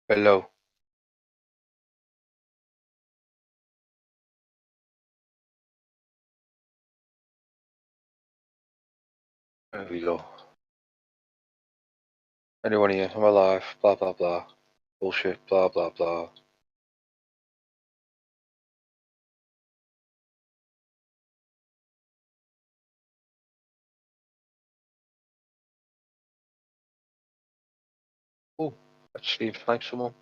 Hello. There we go. Anyone here? I'm alive. Blah blah blah. Bullshit. Blah blah blah. Oh, that's Steve. Thanks, someone.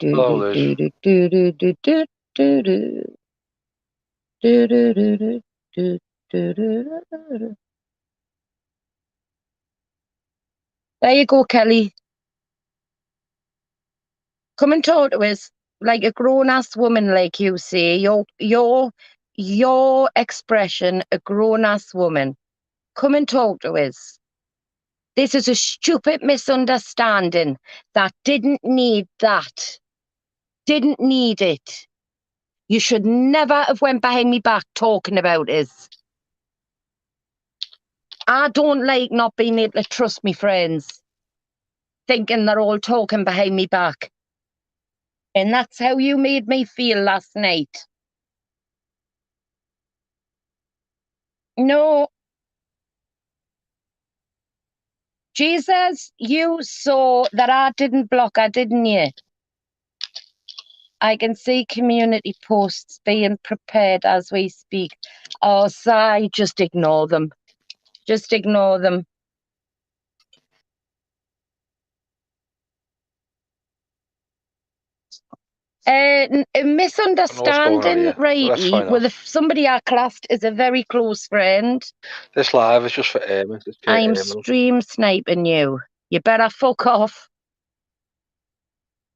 Hello, Liz. There you go, Kelly. Come and talk to us like a grown-ass woman, like you say. Your expression, a grown-ass woman. Come and talk to us. This is a stupid misunderstanding that didn't need that. Didn't need it. You should never have went behind me back talking about us. I don't like not being able to trust me friends, thinking they're all talking behind me back. And that's how you made me feel last night. No. Jesus, you saw that I didn't block her, didn't you? I can see community posts being prepared as we speak. Oh, Si, just ignore them. Just ignore them. A misunderstanding, righty, with somebody I classed as a very close friend. This live is just for aimers. I'm stream sniping you. You better fuck off.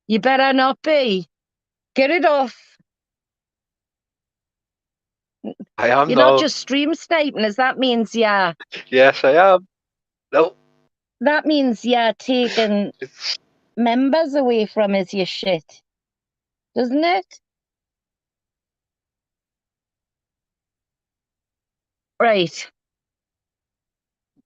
You better not be. Get it off. I am. You're not just stream sniping, as that means yeah. Yes, I am. No. That means you're taking members away from us, you shit. Doesn't it? Right.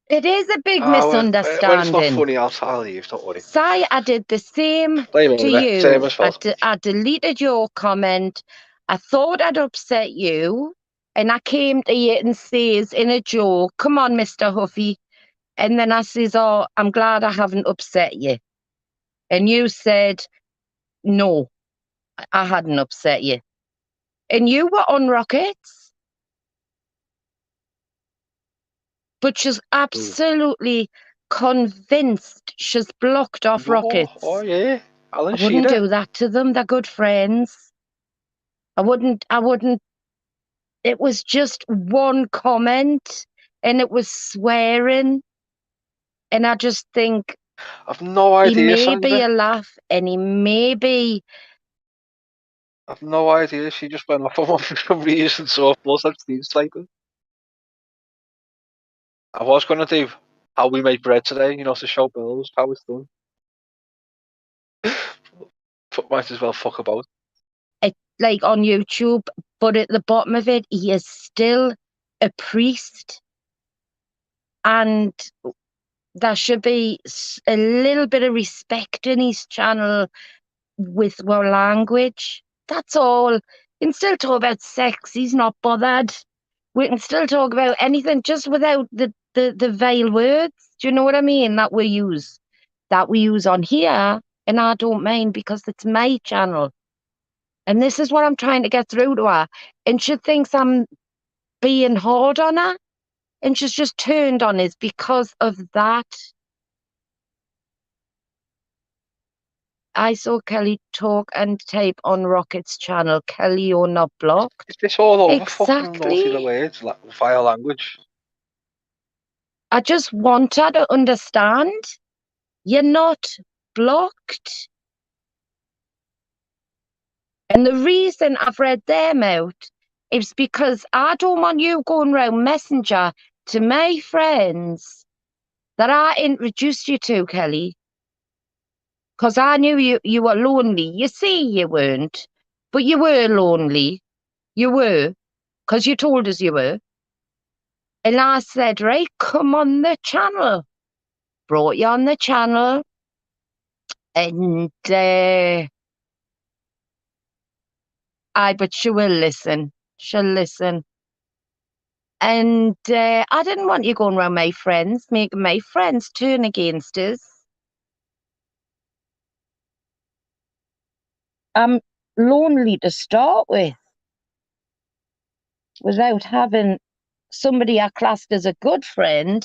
It is a big misunderstanding. When it's not funny, I'll leave, don't worry. Si, I did the same to you. I deleted your comment. I thought I'd upset you. And I came to you and says in a joke, come on, Mr. Huffy. And then I says, oh, I'm glad I haven't upset you. And you said, no, I hadn't upset you. And you were on Rockets. But she's absolutely convinced she's blocked off Rockets. Oh, yeah. I wouldn't do that to them. They're good friends. I wouldn't. It was just one comment and it was swearing. And I just think I've no idea. He may be a laugh and he may be. I've no idea. She just went off on one for some reason, so of course that's Steve's typing. I was going to do how we make bread today, to show bills how it's done. But might as well fuck about. Like on YouTube, but at the bottom of it, he is still a priest. And there should be a little bit of respect in his channel with our language. That's all. We can still talk about sex. He's not bothered. We can still talk about anything just without the vile words. Do you know what I mean? That we use on here. And I don't mind because it's my channel. And this is what I'm trying to get through to her. And she thinks I'm being hard on her. And she's just turned on us because of that. I saw Kelly talk and type on Rocket's channel. Kelly, you're not blocked. Is this all over exactly. fucking the words, via language? I just want her to understand. You're not blocked. And the reason I've read them out It's because I don't want you going round messenger to my friends that I introduced you to, Kelly. Because I knew you were lonely. You see you weren't, but you were lonely. You were, because you told us you were. And I said, right, come on the channel. Brought you on the channel. And but she will listen. She'll listen. And I didn't want you going round my friends, making my friends turn against us. I'm lonely to start with, without having somebody I classed as a good friend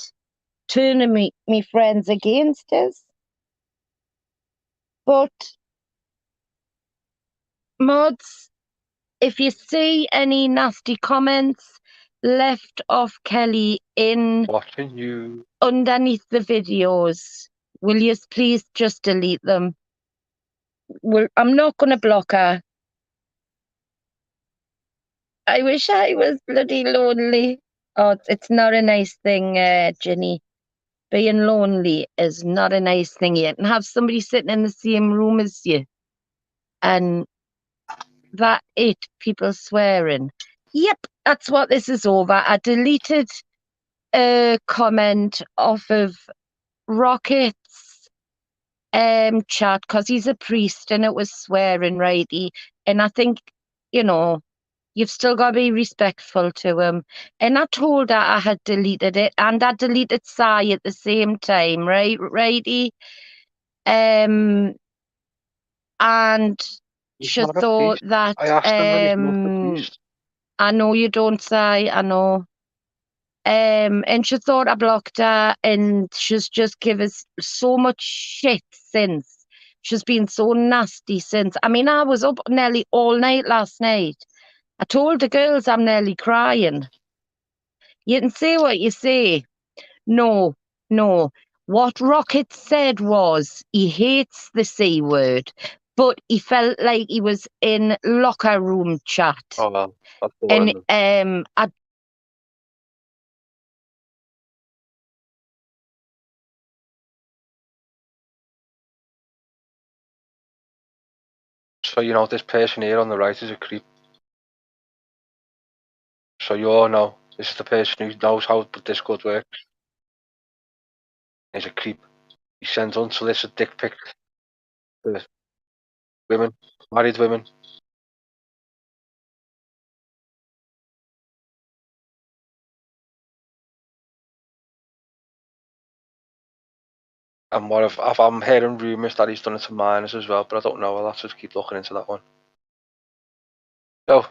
turning me friends against us. But mods, if you see any nasty comments left off Kelly in Watching you. underneath the videos, will you please just delete them? I'm not going to block her. I wish I was bloody lonely. Oh, it's not a nice thing, Ginny. Being lonely is not a nice thing yet. And have somebody sitting in the same room as you. And people swearing. Yep, that's what this is over. I deleted a comment off of Rocket's chat because he's a priest and it was swearing, righty. And I think, you've still got to be respectful to him. And I told her I had deleted it, and I deleted Sai at the same time, right, righty? And He's she not a thought priest. that I asked him and he's not a priest. I know you don't say, I know. And she thought I blocked her, and she's just given us so much shit since. She's been so nasty since. I mean, I was up nearly all night last night. I told the girls I'm nearly crying. You can say what you say. No. What Rocket said was he hates the C word, but he felt like he was in locker room chat. Oh, well, that's the one. And So, this person here on the right is a creep. So you all know, this is the person who knows how Discord works. He's a creep. He sends unsolicited dick pics to women, married women. And I'm hearing rumours that he's done it to minors as well, but I don't know. I'll have to keep looking into that one. So,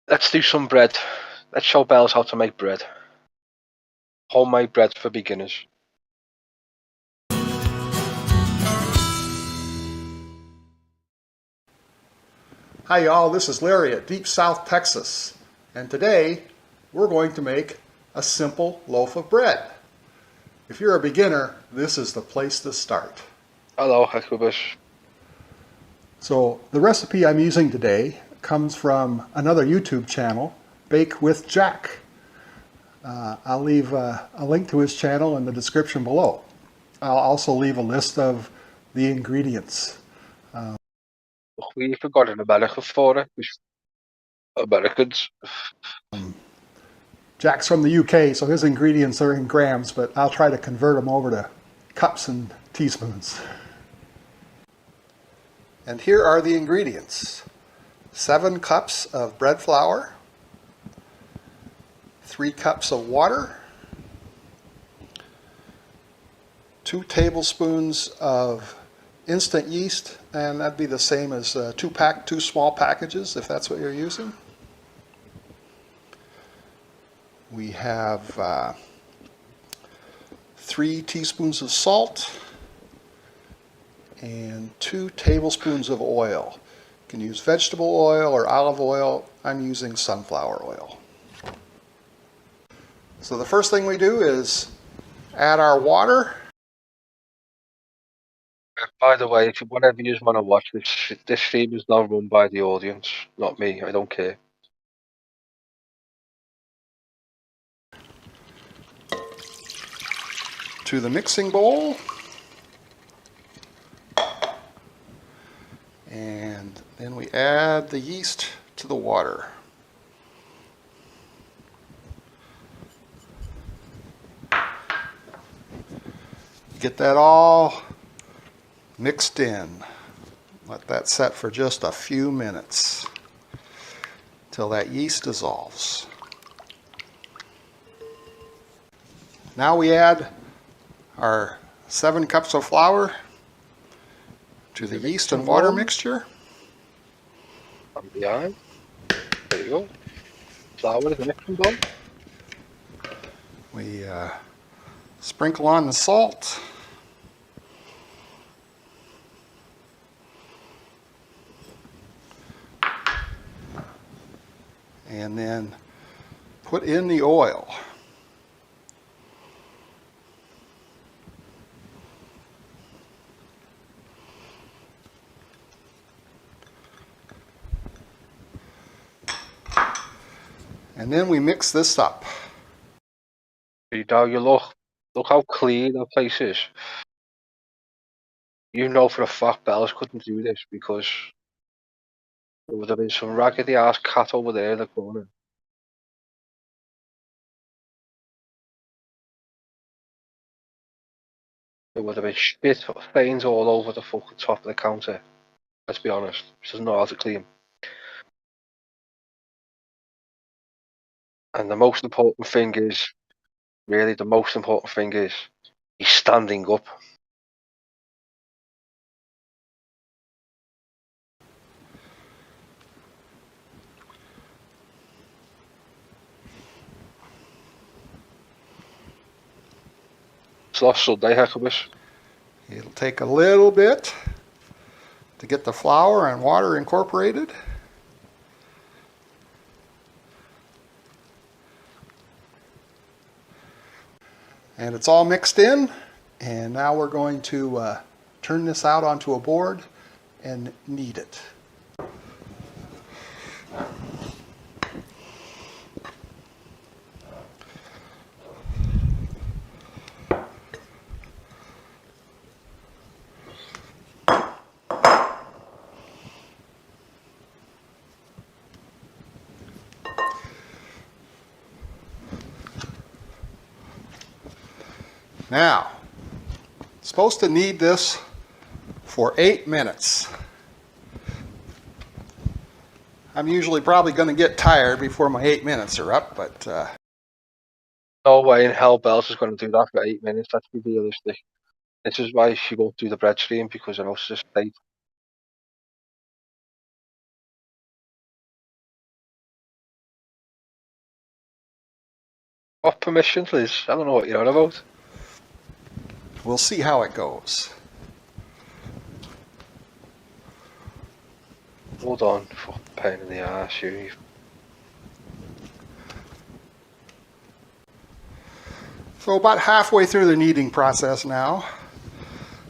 let's do some bread. Let's show Bells how to make bread. Homemade bread for beginners. Hi y'all, this is Larry at Deep South Texas, and today we're going to make a simple loaf of bread. If you're a beginner, this is the place to start. Hello, Hekubish. So the recipe I'm using today comes from another YouTube channel, Bake with Jack. I'll leave a link to his channel in the description below. I'll also leave a list of the ingredients. We forgot an American for it. Americans. Jack's from the UK, so his ingredients are in grams, but I'll try to convert them over to cups and teaspoons. And here are the ingredients. 7 cups of bread flour, 3 cups of water, 2 tablespoons of instant yeast, and that'd be the same as 2 small packages if that's what you're using. We have 3 teaspoons of salt and 2 tablespoons of oil. You can use vegetable oil or olive oil. I'm using sunflower oil. So the first thing we do is add our water. By the way, if whatever you want to watch, this stream is now run by the audience, not me. I don't care. To the mixing bowl. And then we add the yeast to the water. Get that all mixed in. Let that set for just a few minutes till that yeast dissolves. Now we add our 7 cups of flour to the yeast and water mixture. And behind. There you go. Flour is the mixing bowl. We sprinkle on the salt. And then put in the oil. And then we mix this up. You know, you look how clean the place is. You know for a fact Bells couldn't do this because there would have been some raggedy ass cat over there in the corner. There would have been shit stains all over the fucking top of the counter. Let's be honest. She doesn't know how to clean. And the most important thing is, really the most important thing is, he's standing up. It's last Sunday, Heckabus. It'll take a little bit to get the flour and water incorporated. And it's all mixed in, and now we're going to turn this out onto a board and knead it. Now, supposed to knead this for 8 minutes. I'm usually probably going to get tired before my 8 minutes are up, but No way in hell Bells is going to do that for 8 minutes. Let's be realistic. This is why she won't do the bread stream, because I know she's just late. What permission, Liz? I don't know what you're on about. we'll see how it goes. Hold on, fucking pain in the arse, you. So about halfway through the kneading process now.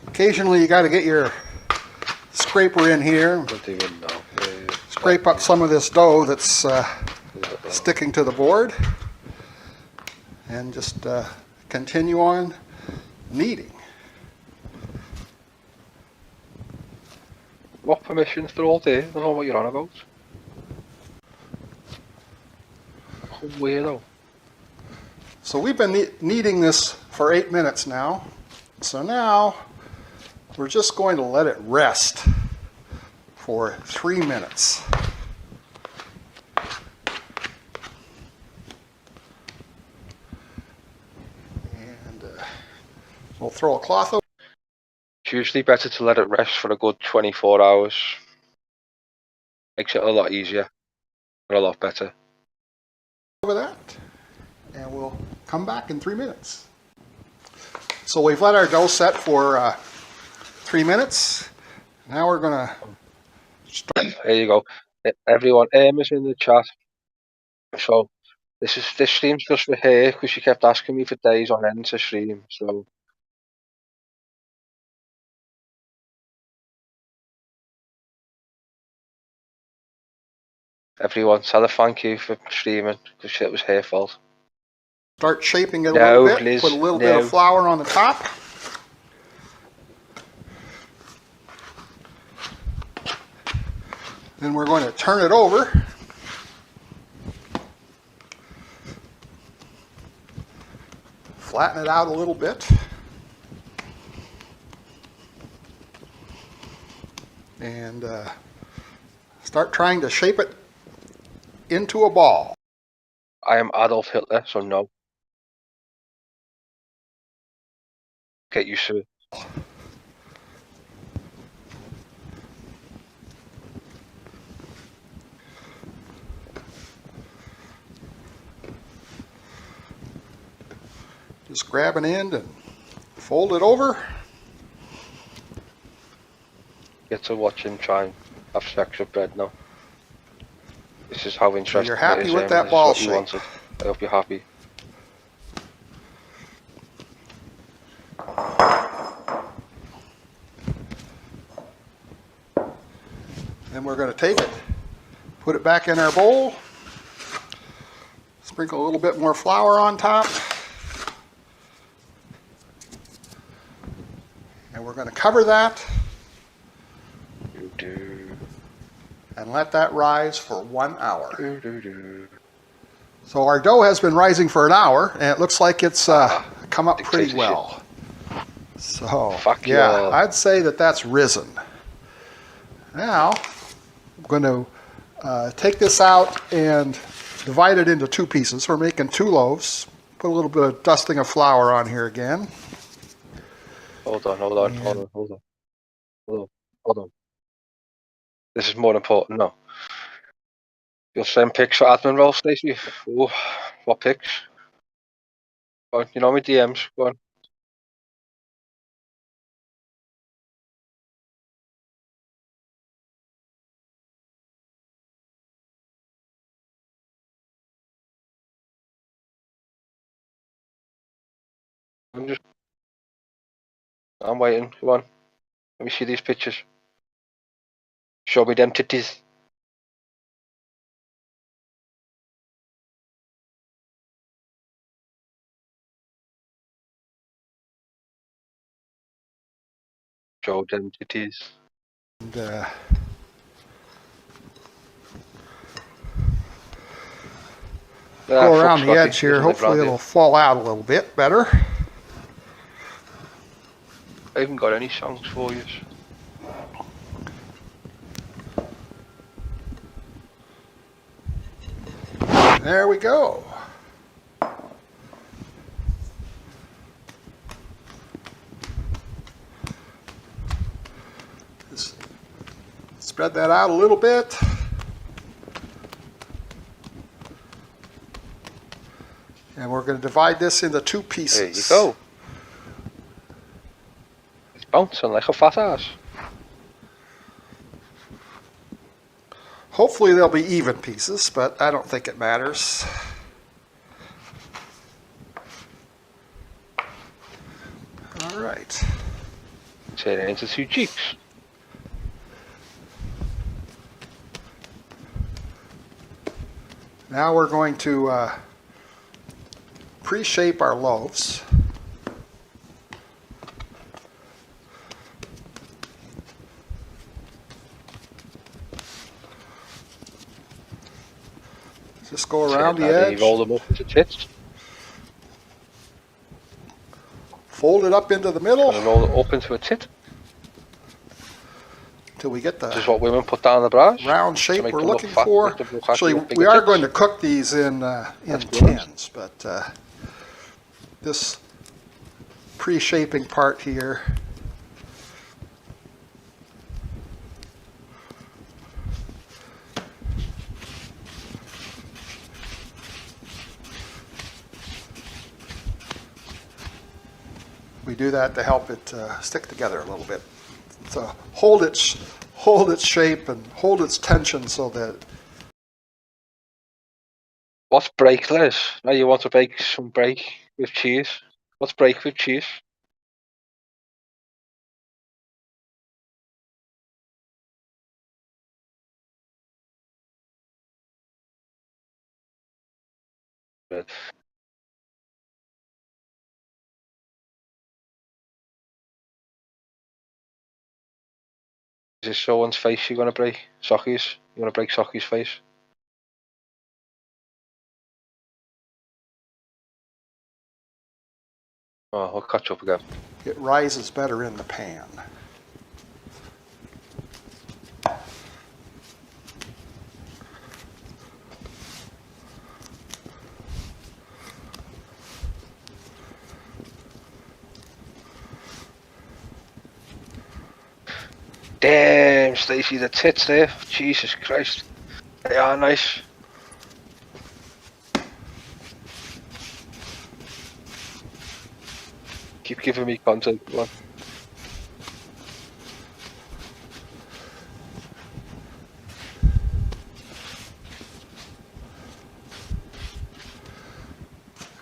Occasionally you got to get your scraper in here, Don't even know. scrape up some of this dough that's sticking to the board, and just continue on kneading. What permissions they're all there? I don't know what you're on about. Weirdo. So we've been kneading this for 8 minutes now. So now we're just going to let it rest for 3 minutes. And we'll throw a cloth over. It's usually better to let it rest for a good 24 hours. Makes it a lot easier and a lot better. Over that, and we'll come back in 3 minutes. So we've let our dough set for 3 minutes. Now we're going to There you go. Everyone, is in the chat. So this stream's just for her because she kept asking me for days on end to stream. So Everyone, tell her thank you for streaming, because it was her fault. Start shaping it a No, little bit. Liz, Put a little bit no. of flour on the top. Then we're going to turn it over. Flatten it out a little bit. And start trying to shape it into a ball. I am Adolf Hitler, so no. Get used to it. Just grab an end and fold it over. Get to watch him try and have sex with bread now. This is how interesting you're happy it is. with that This ball is what you shape. wanted. I hope you're happy. Then we're going to take it, put it back in our bowl, sprinkle a little bit more flour on top, and we're going to cover that and let that rise for 1 hour. So our dough has been rising for an hour, and it looks like it's come up pretty well. So yeah, I'd say that that's risen. Now I'm going to take this out and divide it into 2 pieces. We're making 2 loaves. Put a little bit of dusting of flour on here again. Hold on. This is more important now. You'll send pics for admin role, Stacey? Ooh, what pics? Go on, you know my DMs. Go on. I'm waiting. Come on. Let me see these pictures. Show me them titties. Show them titties. And, go around the edge here. Hopefully it'll fall out a little bit better. I haven't got any songs for you. There we go. Just spread that out a little bit. And we're going to divide this into 2 pieces. There you go. It's bouncing like a fat ass. Hopefully they'll be even pieces, but I don't think it matters. All right. Turn it into 2 cheeks. Now we're going to pre-shape our loaves. Just go around the edge. Roll them up into tits. Fold it up into the middle. And roll it up into a tit. Till we get the This is what women put down the bras. round shape we're looking for. Actually, we are going to cook these in tins, but this pre-shaping part here we do that to help it stick together a little bit. So hold its shape and hold its tension so that. What's break, Liz? Now you want to bake some break with cheese. What's break with cheese? Good. Is this someone's face you're gonna break? Socky's? You wanna break Socky's face? Oh, I'll catch up again. It rises better in the pan. Damn, Stacey, the tits there. Jesus Christ. They are nice. Keep giving me content, come on.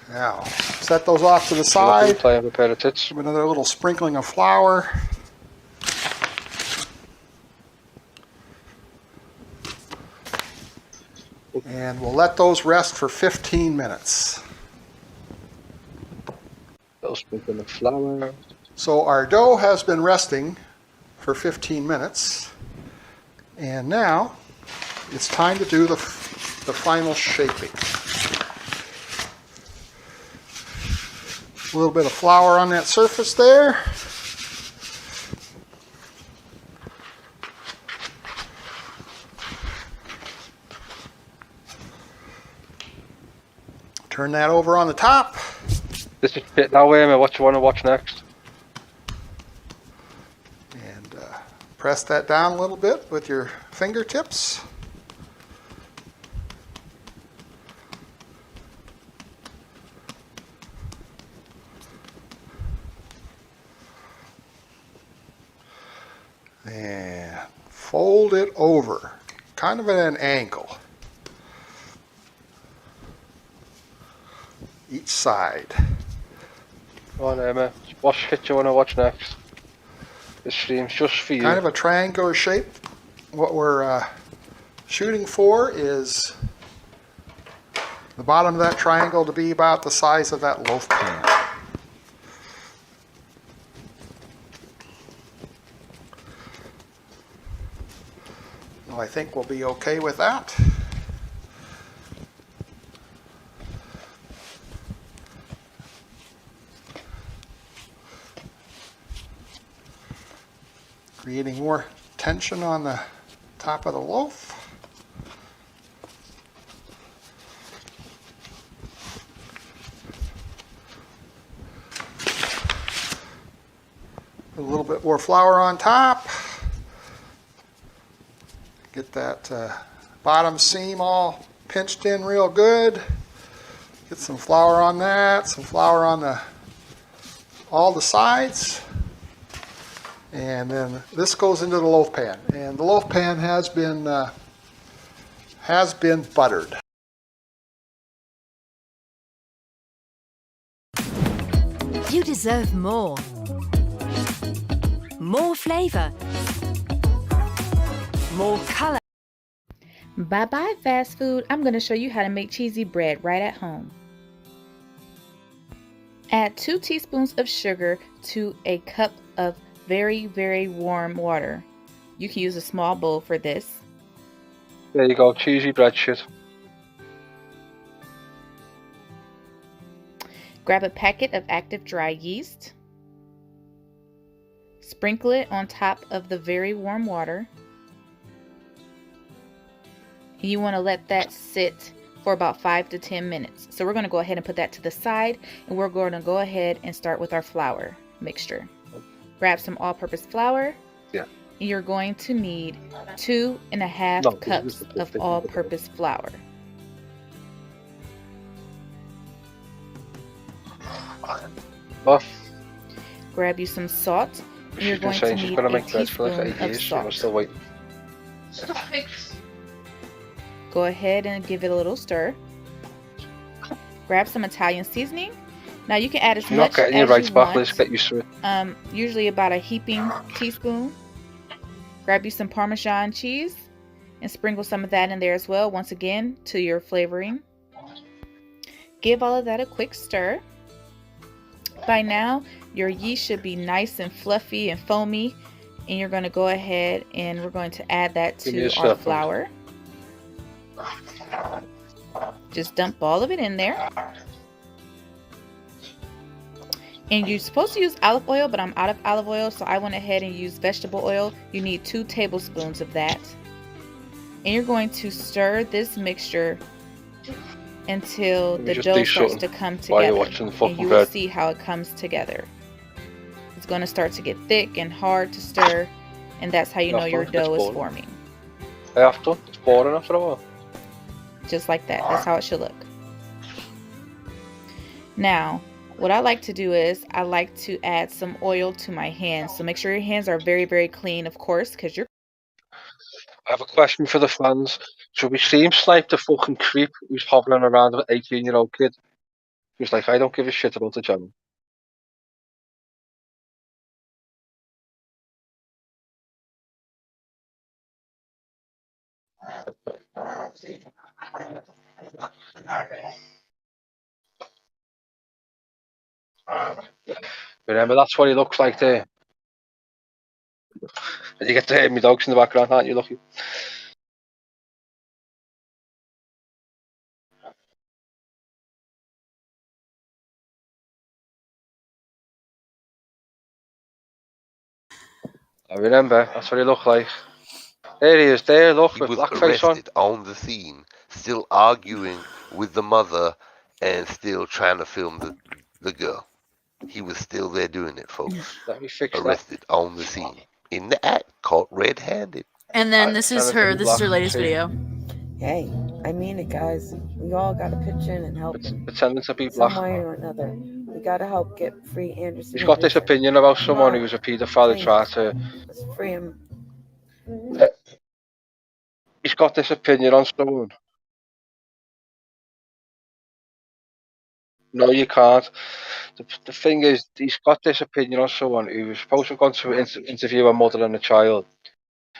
Now, set those off to the Lucky side. to play with a pair of tits. Give another little sprinkling of flour. And we'll let those rest for 15 minutes. Little sprinkling of flour. So our dough has been resting for 15 minutes. And now it's time to do the final shaping. A little bit of flour on that surface there. Turn that over on the top. This is it now, Amy. What you want to watch next? And press that down a little bit with your fingertips. And fold it over, kind of at an angle. Each side. Come on, Amy. What shit you want to watch next? This stream's just for you. Kind of a triangular shape. What we're shooting for is the bottom of that triangle to be about the size of that loaf pan. Well, I think we'll be okay with that. Creating more tension on the top of the loaf. Put a little bit more flour on top. Get that bottom seam all pinched in real good. Get some flour on that, some flour on all the sides. And then this goes into the loaf pan. And the loaf pan has been buttered. You deserve more. More flavor. More color. Bye-bye fast food. I'm going to show you how to make cheesy bread right at home. Add 2 teaspoons of sugar to a cup of very, very warm water. You can use a small bowl for this. There you go, cheesy bread shit. Grab a packet of active dry yeast. Sprinkle it on top of the very warm water. You want to let that sit for about 5 to 10 minutes. So we're going to go ahead and put that to the side, and we're going to go ahead and start with our flour mixture. Grab some all-purpose flour. Yeah. And you're going to need 2.5 cups of all-purpose flour. Off. Grab you some salt. And you're going to need a teaspoon of salt. Still waiting. Go ahead and give it a little stir. Grab some Italian seasoning. Now you can add as much as you want. Let's get used to it. Usually about a heaping teaspoon. Grab you some Parmesan cheese and sprinkle some of that in there as well. Once again, to your flavoring. Give all of that a quick stir. By now, your yeast should be nice and fluffy and foamy, and you're going to go ahead and we're going to add that Give me a to our second. flour. Just dump all of it in there. And you're supposed to use olive oil, but I'm out of olive oil, so I went ahead and used vegetable oil. You need 2 tablespoons of that. And you're going to stir this mixture until Let me the just dough do starts something to come while you're together. watching the And fucking you will bread. see how it comes together. It's going to start to get thick and hard to stir, and that's how you know your dough is forming. I have done. It's boring after a while. Just like that. That's how it should look. Now, what I like to do is I like to add some oil to my hands. So make sure your hands are very, very clean, of course, because you're... I have a question for the fans. Should we see him snipe the fucking creep who's hovering around an 18-year-old kid? Who's like, I don't give a shit about the channel. Remember, that's what he looks like there. And you get to hear my dogs in the background, aren't you, Lucky? I remember, that's what he looked like. There he is, there, look, He with was blackface on. arrested on the scene, still arguing with the mother and still trying to film the girl. He was still there doing it, folks. Let me fix that. Arrested on the scene. In the act, caught red-handed. And then this is her latest video. Hey, I mean it, guys. We all got to pitch in and help him. Pretending to be Some black. way or another. We got to help get free Anderson. He's got this Henderson. opinion about Come someone on. who's a paedophile who tried to... Let's free him. He's got this opinion on someone. No, you can't. The thing is, he's got this opinion on someone who was supposed to have gone to interview a mother and a child.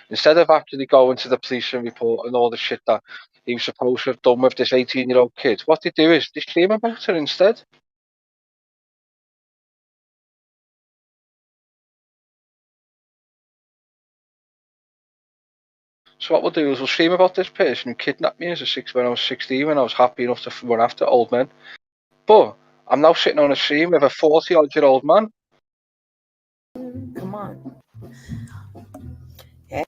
Instead of actually going to the police and report and all the shit that he was supposed to have done with this 18-year-old kid, what they do is they scream about it instead. So what we'll do is we'll scream about this person who kidnapped me when I was 16, when I was happy enough to run after old men. But I'm now sitting on a stream with a 40-odd-year-old man. Come on. Okay.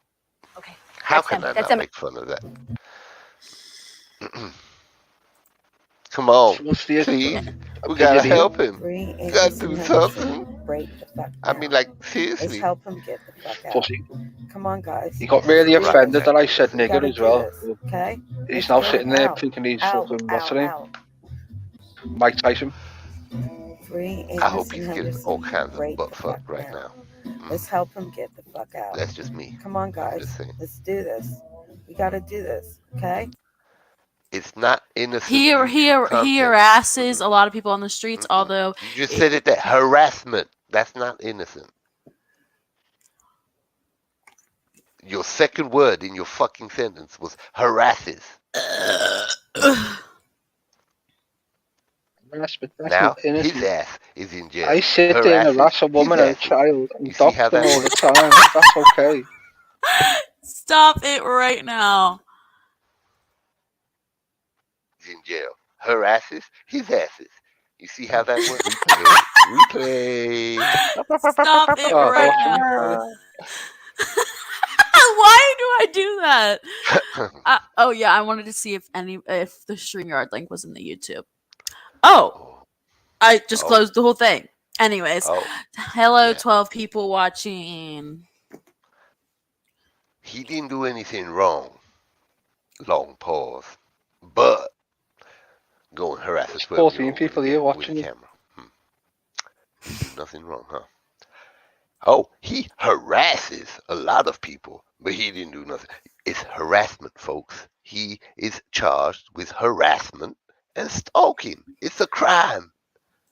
How That's can him. I That's not him. make fun of that? Come on, What's the please. We gotta help him. Free You gotta Anderson do Henderson. something. Break the fuck I down. mean, like, Let's seriously. help him get the fuck out. Pussy. Come on, guys. He got really Let's do offended this. that I said We nigger gotta as do well. this, okay? He's Let's now get sitting him there out. thinking he's Out, fucking, what's out, her name? out. Mike Tyson. Free I hope Anderson he's getting Henderson. all kinds Break of butt the fuck fucked right down. now. Let's help him get the fuck out. That's just me. Come on, I'm guys. just saying. Let's do this. We gotta do this, okay? It's not innocent. He content. harasses a lot of people on the streets, although You just said it that harassment. That's not innocent. Your second word in your fucking sentence was harasses. That's Now not innocent. his ass is in jail. I sit there and Harasses harass a woman his and a ass. child and You see how dox them that all the time. That's okay. stop it right now. He's in jail. Harasses his asses. You see how that went? Replay. Stop it Oh, right that's now. Why do I do that? Oh yeah, I wanted to see if the StreamYard link was in the YouTube. Oh, I just closed the whole thing. Anyways, hello, Yeah. 12 people watching. He didn't do anything wrong. Long pause. But go and harass a 12-year-old 14 people with here a watching you. camera. He did nothing wrong, huh? Oh, he harasses a lot of people, but he didn't do nothing. It's harassment, folks. He is charged with harassment and stalking. It's a crime.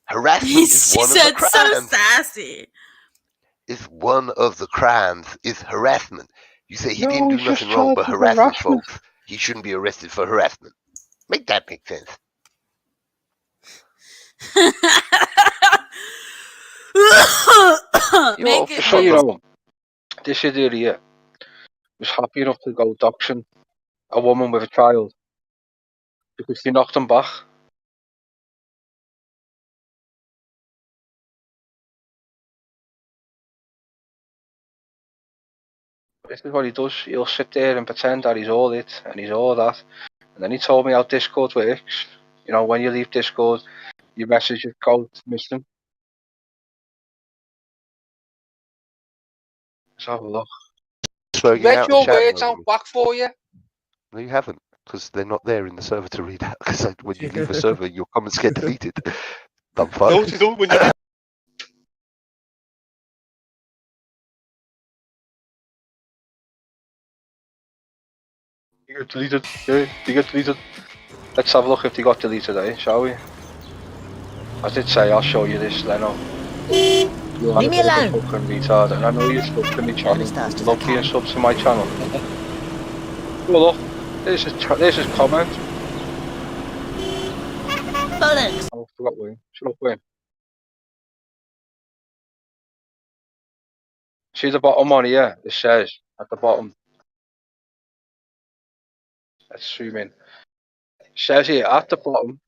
Harassment She is one of the said so crimes. sassy. It's one of the crimes is harassment. You say he No, didn't do he's just nothing wrong but charged with harassment, harassment. folks. He shouldn't be arrested for harassment. Make that make sense. Make it just so you big. know, this idiot here was happy enough to go doxing a woman with a child because she knocked him back. This is what he does. He'll sit there and pretend that he's all it and he's all that. And then he told me how Discord works. You know, when you leave Discord, your messages go missing. Let's have a look. Read your words out back for you. No, you haven't, because they're not there in the server to read out. Because when you leave a server, your comments get deleted. Dumb fuck. No, they don't when you get deleted. Yeah, they get deleted. Let's have a look if they got deleted, shall we? I did say I'll show you this, Leno. Leave me alone. Fucking retard, and I know you're stuck to my channel. Love being sub to my channel. Well, look, there's his comment. Bollocks. Oh, I forgot Wayne. Shut up, Wayne. See the bottom one here? It says at the bottom. Let's zoom in. It says here at the bottom.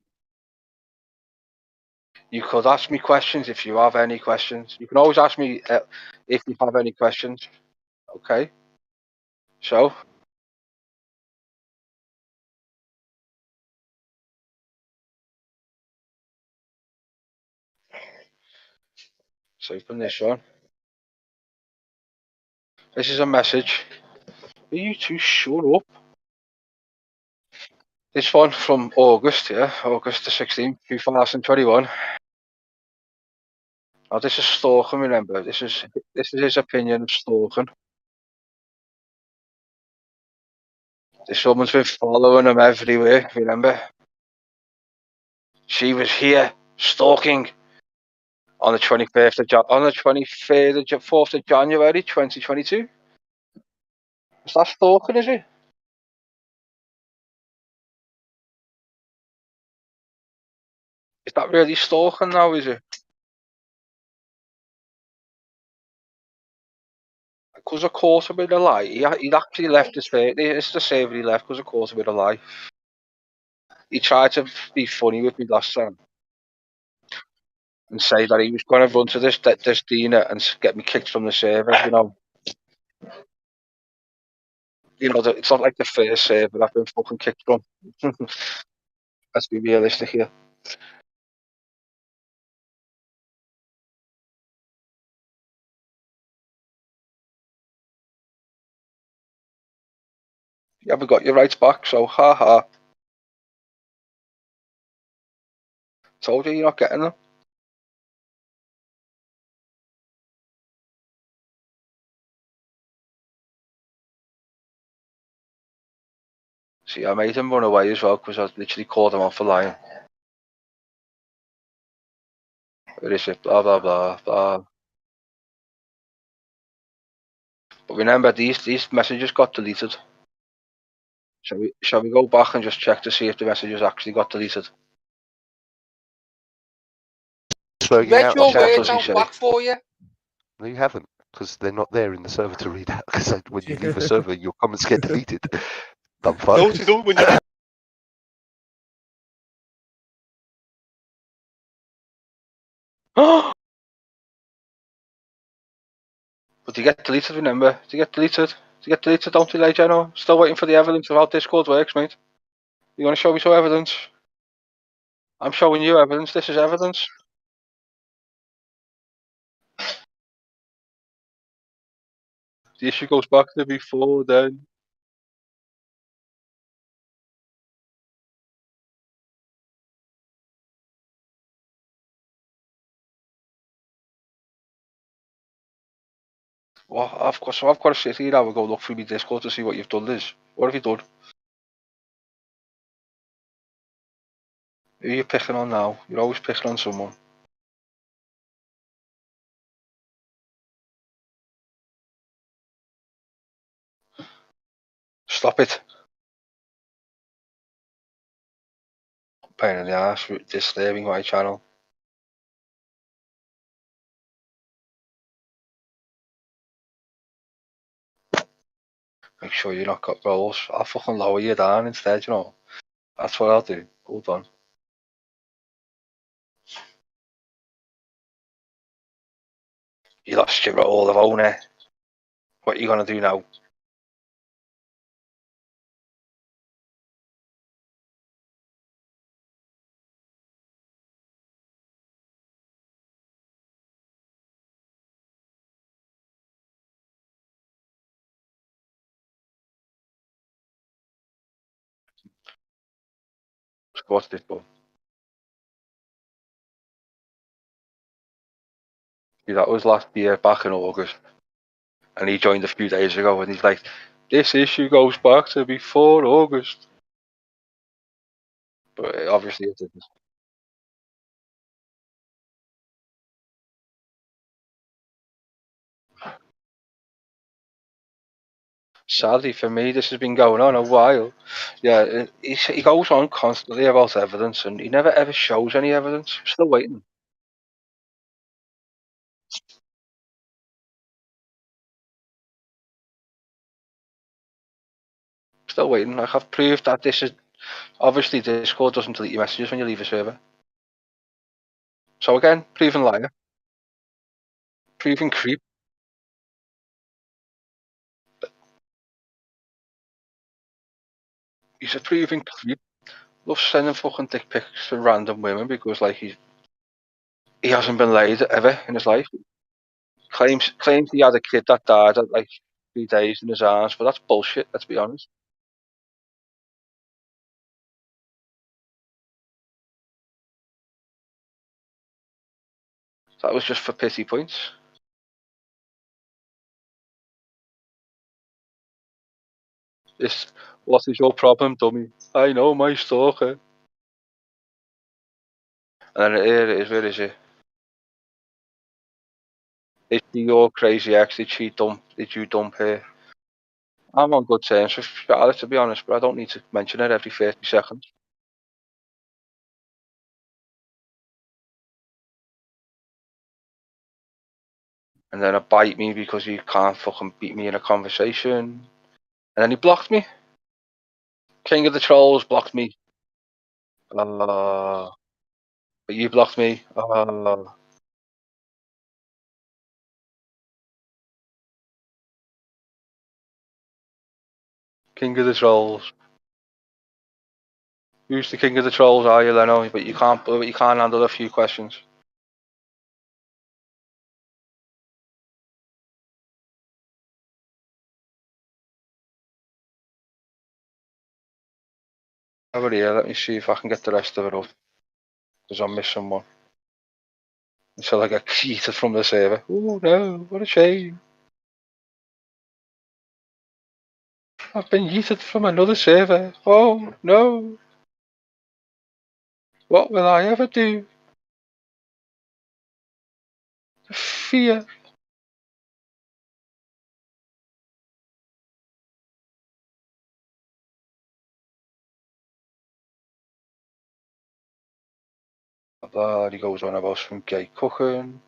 You could ask me questions if you have any questions. You can always ask me if you have any questions. Okay. So. So open this one. This is a message. Are you two shut up? This one from August, August the 16th, 2021. Now this is stalking, remember. This is his opinion of stalking. This woman's been following him everywhere, remember? She was here stalking on the 4th of January 2022. Is that stalking, is it? Is that really stalking now, is it? Because of course a bit of lie. He'd actually left his face. It's the saver he left because of course a bit of lie. He tried to be funny with me last time and say that he was going to run to this Dina and get me kicked from the server, you know. It's not like the first server I've been fucking kicked from. Let's be realistic here. You haven't got your rights back, so ha. Told you you're not getting them. See, I made him run away as well because I literally called him out for lying. Where is it? Blah, blah, blah, blah. But remember, these messages got deleted. Shall we go back and just check to see if the messages actually got deleted? Read your words out back for you. No, you haven't, because they're not there in the server to read out. Because when you leave a server, your comments get deleted. Dumb fuck. No, they don't when you But they get deleted, remember? They get deleted. Don't delay, General. Still waiting for the evidence of how Discord works, mate. You want to show me some evidence? I'm showing you evidence. This is evidence. The issue goes back to before then. Well, I've got to sit here now and go look through my Discord to see what you've done, Liz. What have you done? Who are you picking on now? You're always picking on someone. Stop it. Pain in the ass, disturbing my channel. Make sure you're not got rolls. I'll fucking lower you down instead, you know. That's what I'll do. Hold on. You lost your roll of owner. What are you gonna do now? What's this button? Yeah, that was last year, back in August. And he joined a few days ago, and he's like, this issue goes back to before August. But obviously it didn't. Sadly for me, this has been going on a while. Yeah, he goes on constantly about evidence, and he never ever shows any evidence. I'm still waiting. Still waiting. I have proved that this is obviously Discord doesn't delete your messages when you leave a server. So again, proven liar, proven creep. He's a proven creep. Loves sending fucking dick pics to random women because like he hasn't been laid ever in his life. Claims he had a kid that died at like 3 days in his arms, but that's bullshit. Let's be honest. That was just for pity points. What is your problem, dummy? I know my stalker. And then here it is. Where is it? Is she your crazy ex? Did you dump her? I'm on good terms with Charlotte, to be honest, but I don't need to mention it every 30 seconds. And then bite me because he can't fucking beat me in a conversation. And then he blocked me. King of the Trolls blocked me. But you blocked me. King of the Trolls. Who's the King of the Trolls, are you, Leno? But you can't handle a few questions. Over here, let me see if I can get the rest of it up. Because I'm missing one. Until I get cheated from the server. Oh no, what a shame. I've been yeeted from another server. Oh no. What will I ever do? Fear. He goes on about some gay cooking.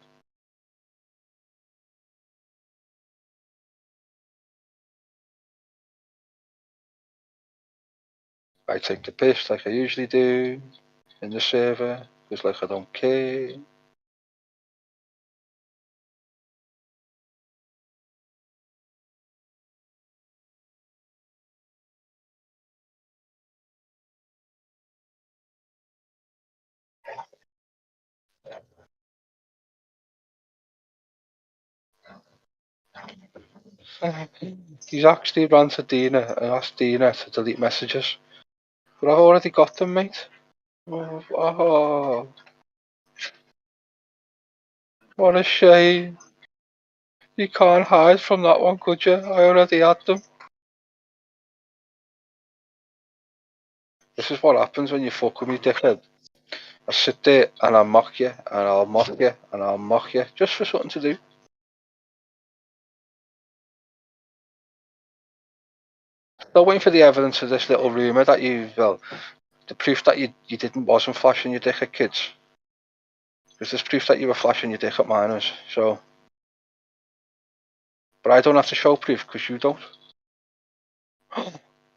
I take the piss like I usually do in the server, just like I don't care. He's actually ran to Dina and asked Dina to delete messages. But I've already got them, mate. Oh, what a shame. You can't hide from that one, could you? I already had them. This is what happens when you fuck with me, dickhead. I sit there and I mock you, and I'll mock you, and I'll mock you, just for something to do. Still waiting for the evidence of this little rumour that the proof that you wasn't flashing your dick at kids. Because there's proof that you were flashing your dick at minors, so. But I don't have to show proof, because you don't.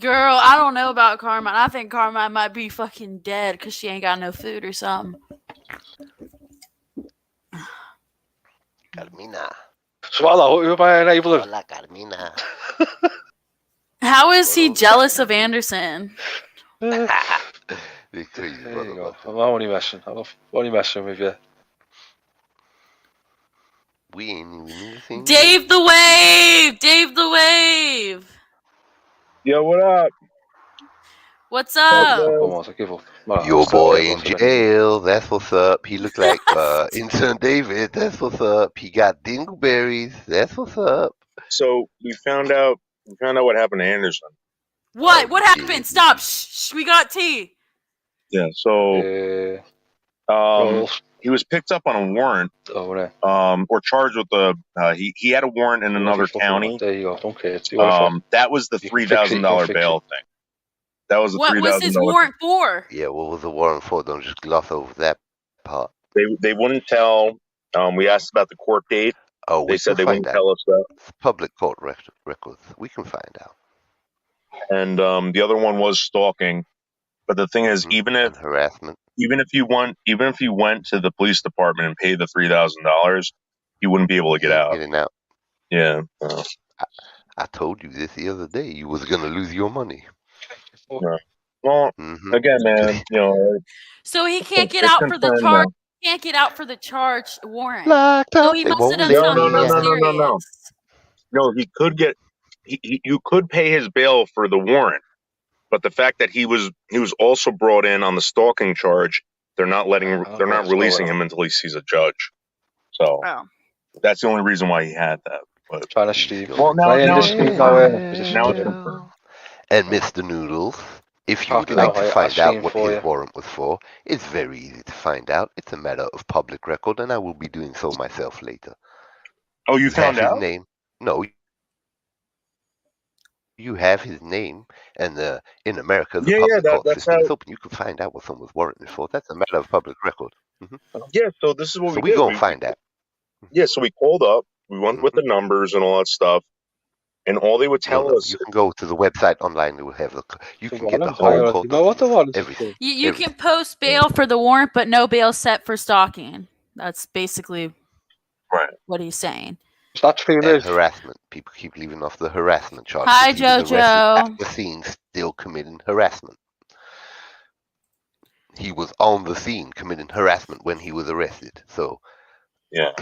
Girl, I don't know about Carmine. I think Carmine might be fucking dead because she ain't got no food or something. Carmina. Swallow, who am I enabling? Hola, Carmina. How is he jealous of Anderson? They're crazy There you go. motherfucker. I'm only messing. I'm only messing with you. We ain't even in the thing. Dave the Wave! Dave the Wave! Yo, what up? What's up? Come on, I give up. Well, Your I'll still boy give in up anyway. jail. That's what's up. He looked like Intern David. That's what's up. He got dingleberries. That's what's up. So we found out what happened to Anderson. What? What happened? Stop! Shh! We got tea. Yeah. So he was picked up on a warrant. Or charged with he had a warrant in another county. There you go. Don't care. That was the $3,000 bail thing. That was the What was his warrant for? Yeah, what was the warrant for? Don't just gloss over that part. They wouldn't tell. We asked about the court date. Oh, they said they wouldn't tell us that. It's public court records. We can find out. And the other one was stalking. But the thing is, even if harassment, even if you went to the police department and paid the $3,000, you wouldn't be able to get out. Getting out. Yeah. I told you this the other day. You was gonna lose your money. Yeah. Well, again, man, you know. So he can't get out for the charge. Can't get out for the charge warrant. So he must have done something real serious. No, he could get. You could pay his bail for the warrant, but the fact that he was also brought in on the stalking charge, they're not releasing him until he sees a judge. So that's the only reason why he had that. But trying to Steve. Well, now it's confirmed. And Mr. Noodles, if you would like to find out what his warrant was for, it's very easy to find out. It's a matter of public record, and I will be doing so myself later. Oh, you found out? His name? No. You have his name, and in America, the public court system is open. You can find out what someone's warranted for. That's a matter of public record. Yeah, so this is what we did. So we're going to find out. Yeah, so we called up. We went with the numbers and all that stuff. And all they would tell us... You can go to the website online. It will have you can get the whole court. Everything. You can post bail for the warrant, but no bail set for stalking. That's basically what he's saying. That's harassment. People keep leaving off the harassment charge. Hi, Jojo. At the scene, still committing harassment. He was on the scene committing harassment when he was arrested. So, yeah,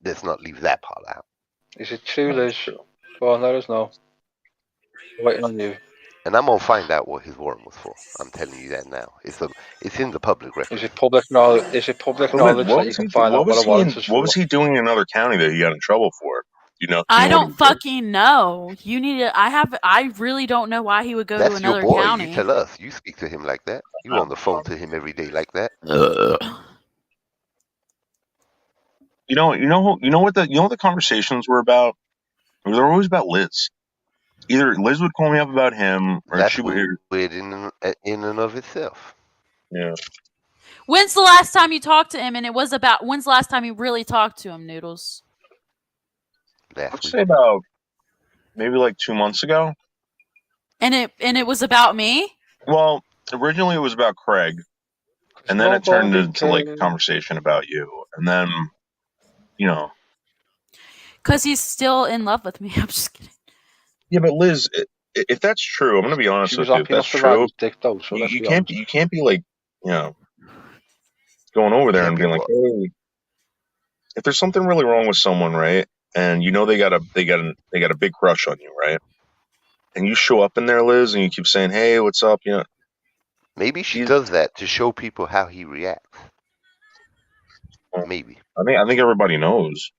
let's not leave that part out. Is it true, Liz? Well, let us know. Waiting on you. And I'm gonna find out what his warrant was for. I'm telling you that now. It's in the public record. Is it public knowledge? Is it public knowledge that you can find out what a warrant is for? What was he doing in another county that he got in trouble for? You know, I don't fucking know. You need to. I really don't know why he would go to another your boy. county. You tell us. You speak to him like that. You on the phone to him every day like that. You know what the conversations were about? They were always about Liz. Either Liz would call me up about him, or she would. Weird in and of itself. Yeah. When's the last time you talked to him? And it was about. When's the last time you really talked to him, Noodles? I'd say about maybe like 2 months ago. And it was about me? Well, originally it was about Craig. And then it turned into like a conversation about you. And then, you know. Because he's still in love with me. I'm just kidding. Yeah, but Liz, if that's true, I'm gonna be honest with you. If that's true, you can't be like, you know, going over there and being like, hey, if there's something really wrong with someone, right? And you know they got a big crush on you, right? And you show up in there, Liz, and you keep saying, "Hey, what's up?" You know, maybe she does that to show people how he reacts. Maybe. I think everybody knows.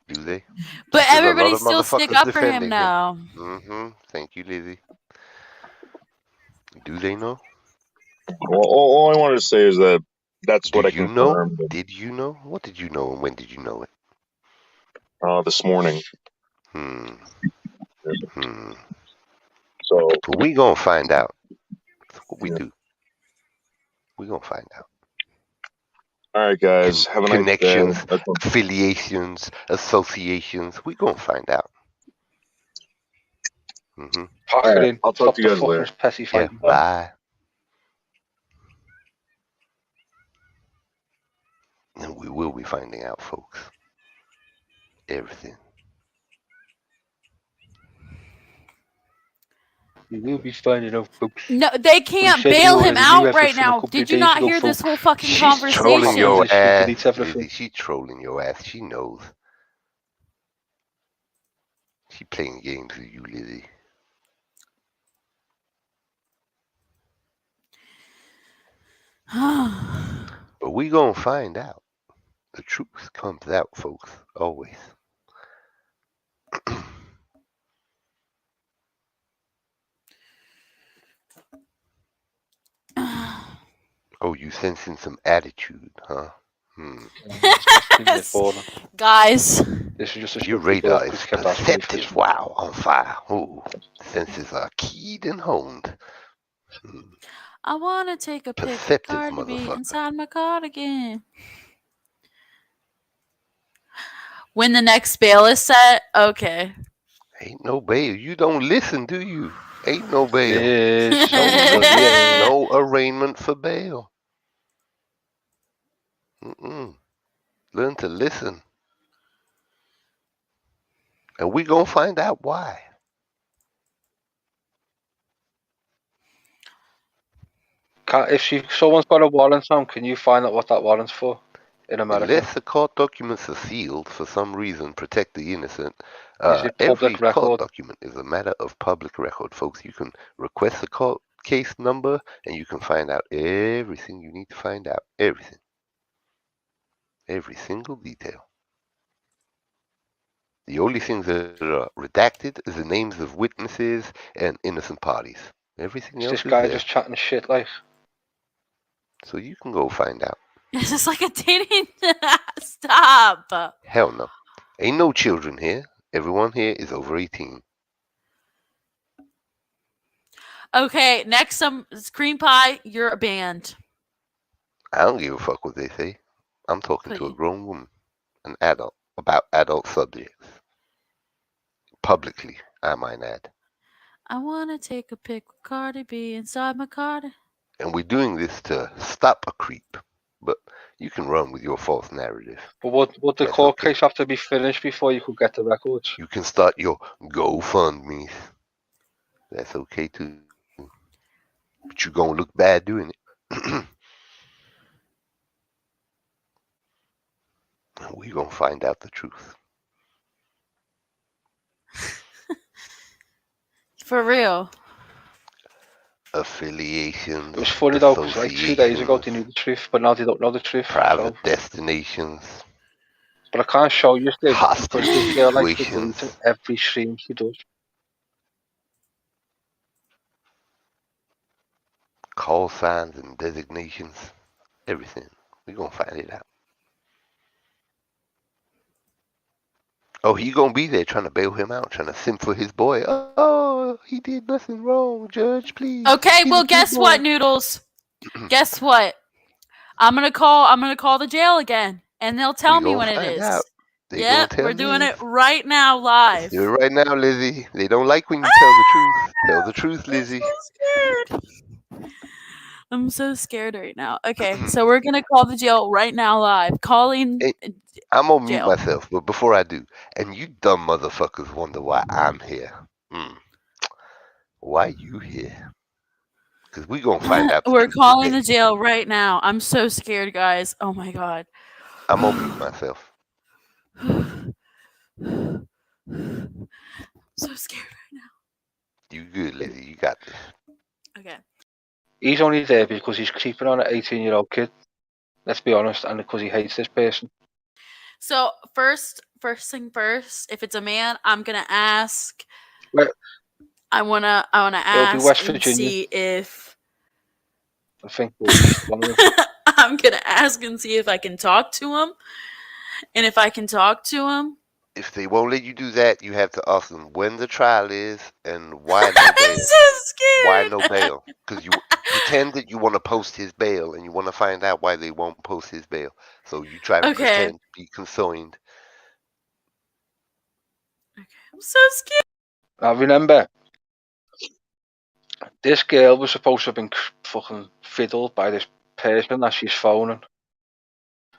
Do they? But everybody still stick up for him now. Thank you, Lizzie. Do they know? Well, all I wanted to say is that's what I confirmed. Did you know? What did you know, and when did you know it? This morning. So we gonna find out. That's what we do. We gonna find out. All right, guys. Have a connections, nice day. affiliations, associations. We gonna find out. Pack it in. I'll talk to you guys later. Petty Yeah, bye. And we will be finding out, folks. Everything. We will be finding out, folks. No, they can't bail him out right now. Did you not hear this whole fucking conversation? She's trolling your ass. Lizzie, she's trolling your ass. She knows. She playing games with you, Lizzie. But we gonna find out. The truth comes out, folks. Always. Oh, you sensing some attitude, huh? Guys. This is just your radar is perceptive. Wow, on fire. Oh, senses are keyed and honed. I want to take a pic of Cardi B inside my cardigan. When the next bail is set, okay. Ain't no bail. You don't listen, do you? Ain't no bail. No arraignment for bail. Learn to listen. And we gonna find out why. If someone's got a warrant on, can you find out what that warrant's for in America? Unless the court documents are sealed for some reason, protect the innocent. Every court document is a matter of public record, folks. You can request a court case number, and you can find out everything you need to find out. Everything. Every single detail. The only things that are redacted is the names of witnesses and innocent parties. Everything else This is guy there. just chatting shit like. So you can go find out. This is like a dating. Stop. Hell no. Ain't no children here. Everyone here is over 18. Okay, next Cream Pie, you're banned. I don't give a fuck what they say. I'm talking to a grown woman, an adult, about adult subjects. Publicly, I might add. I want to take a pic with Cardi B inside my car. And we're doing this to stop a creep. But you can run with your false narrative. But would the court case have to be finished before you could get the records? You can start your GoFundMe. That's okay too. But you're going to look bad doing it. We're going to find out the truth. For real. Affiliations. It was funny though, because like 2 days ago they knew the truth, but now they don't know the truth. Private destinations. But I can't show you this Hostage because this girl likes to situations. delete every stream she does. Call signs and designations. Everything. We're going to find it out. Oh, he gonna be there trying to bail him out, trying to simp for his boy. Oh, he did nothing wrong, Judge, please. Okay, well, guess what, Noodles? Guess what? I'm gonna call the jail again, and they'll tell me when it is. Yep, we're doing it right now, live. Do it right now, Lizzie. They don't like when you tell the truth. Tell the truth, Lizzie. I'm so scared. I'm so scared right now. Okay, so we're gonna call the jail right now, live. Calling. I'm gonna mute myself, but before I do, and you dumb motherfuckers wonder why I'm here. Why you here? Because we gonna find out. We're calling the jail right now. I'm so scared, guys. Oh my god. I'm gonna mute myself. So scared right now. You good, Lizzie. You got this. Okay. He's only there because he's creeping on an 18-year-old kid. Let's be honest, and because he hates this person. So first thing first, if it's a man, I'm gonna ask. Well, I wanna ask and see if. I think. I'm gonna ask and see if I can talk to him, and if I can talk to him. If they won't let you do that, you have to ask them when the trial is and why no bail. I'm so scared. Why no bail? Because Pretend that you want to post his bail and you want to find out why they won't post his bail. So you try to pretend to be concerned. Okay, I'm so scared. Now remember, this girl was supposed to have been fucking fiddled by this person as she's phoning.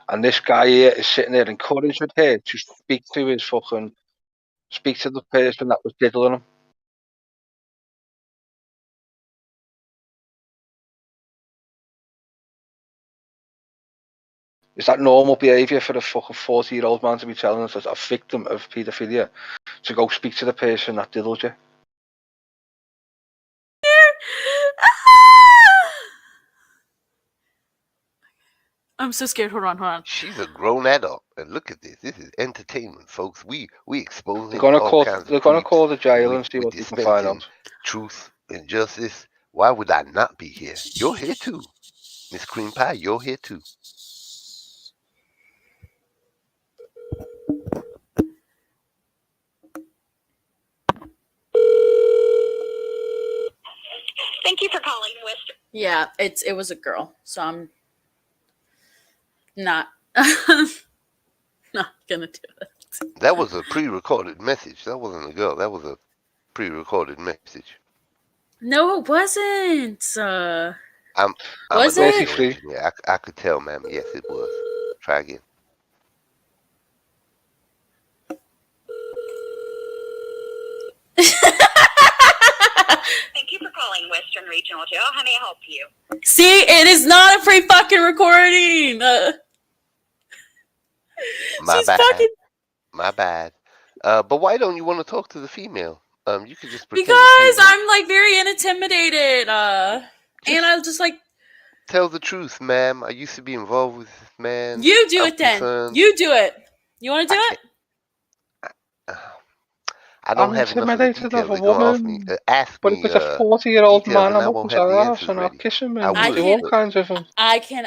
And this guy here is sitting there encouraging her to speak to the person that was diddling him. Is that normal behaviour for a fucking 40-year-old man to be telling us as a victim of paedophilia to go speak to the person that diddled you? I'm so scared. Hold on. She's a grown adult, and look at this. This is entertainment, folks. We expose. They're gonna call the jail and see what they can find out. Truth and justice. Why would I not be here? You're here too, Miss Cream Pie. You're here too. Thank you for calling Western. Yeah, it was a girl, so I'm not gonna do it. That was a pre-recorded message. That wasn't a girl. That was a pre-recorded message. No, it wasn't. Was it? Yeah, I could tell, ma'am. Yes, it was. Try again. Thank you for calling Western Regional Jail. How may I help you? See, it is not a free fucking recording. My bad. But why don't you want to talk to the female? You could just pretend. Because I'm like very intimidated. And I'll just like tell the truth, ma'am. I used to be involved with this man. You do it then. You do it. You want to do it? I don't have enough of the details. Of a woman. But if it's a 40-year-old man, I'm up his ass and I'll kiss him and do all kinds of things. I can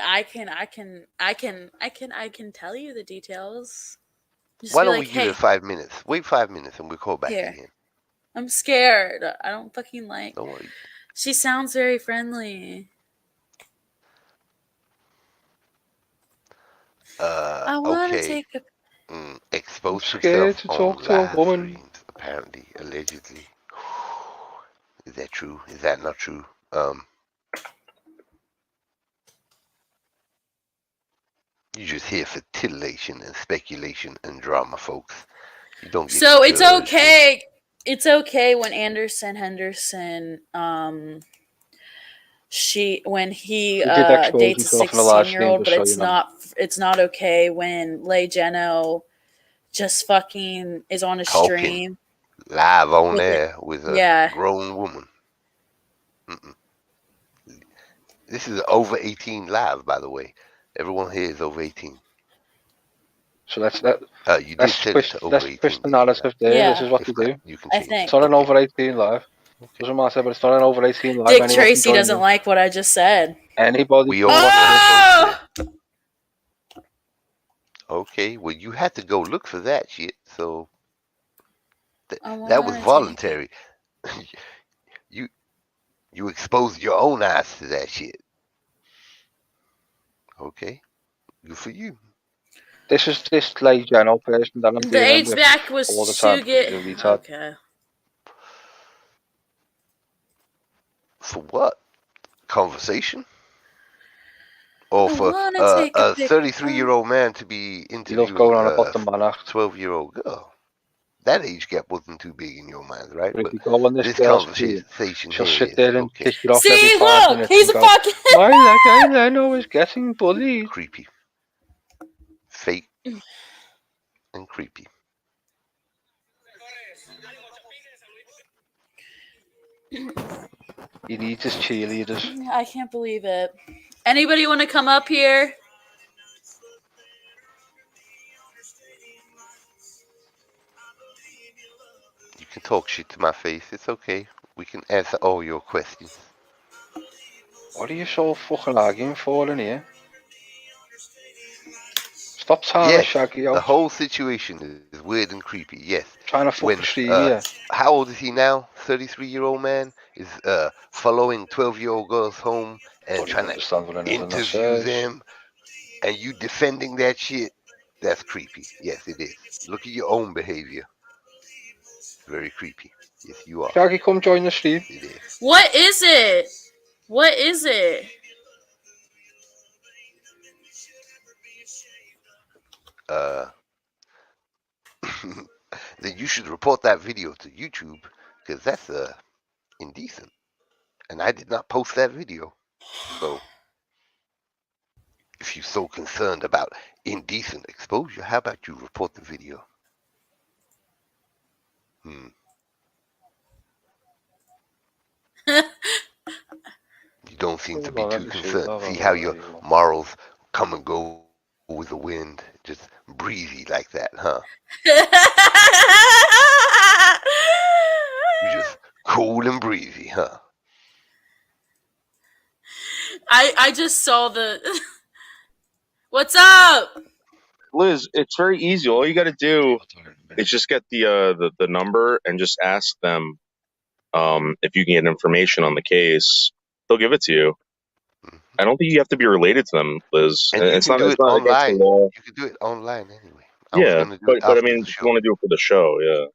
tell you the details. Just why don't we give it 5 minutes? Wait 5 minutes and we'll call back again. I'm scared. I don't fucking like. Don't worry. She sounds very friendly. I want to take a. Expose scared to talk to a woman. Streams, apparently, allegedly. Is that true? Is that not true? You just here for titillation and speculation and drama, folks. You don't. Get so it's okay. It's okay when Anderson Henderson, when he dates a 16-year-old, but it's not okay when Leigh Jeno just fucking is on a stream live on air with a grown woman. This is over 18 live, by the way. Everyone here is over 18. So let's twist the narrative there. Yeah. This is what you do. It's not an over 18 live. Doesn't matter, but it's not an over 18 live. Dick Tracy doesn't like what I just said. Anybody? We all Okay, well, you had to go look for that shit, so that was voluntary. You exposed your own eyes to that shit. Okay, good for you. This is this Leigh Jeno person that I'm the age back was all the time. Okay. For what? Conversation? Or for a 33-year-old man to be interviewing a 12-year-old girl? That age gap wasn't too big in your mind, right? But this conversation she'll sit there and kick it off. See, look, he's a fucking. I know he's getting bullied. Creepy, fake, and creepy. He needs his cheerleaders. I can't believe it. Anybody want to come up here? You can talk shit to my face. It's okay. We can answer all your questions. What are you so fucking arguing for in here? Stop telling Shaggy out. The whole situation is weird and creepy. Yes. Trying to fucking see you. How old is he now? 33-year-old man is following 12-year-old girls home and trying to interview them, and you defending that shit, that's creepy. Yes, it is. Look at your own behavior. Very creepy. Yes, you are. Shaggy, come join the stream. It is. What is it? What is it? Then you should report that video to YouTube, because that's indecent. And I did not post that video. So, if you're so concerned about indecent exposure, how about you report the video? You don't seem to be too concerned. See how your morals come and go with the wind, just breezy like that, huh? You're just cool and breezy, huh? I just saw the. What's up? Liz, it's very easy. All you got to do is just get the number and just ask them if you can get information on the case. They'll give it to you. I don't think you have to be related to them, Liz. And it's not online. You can do it online anyway. But I mean, if you want to do it for the show, yeah.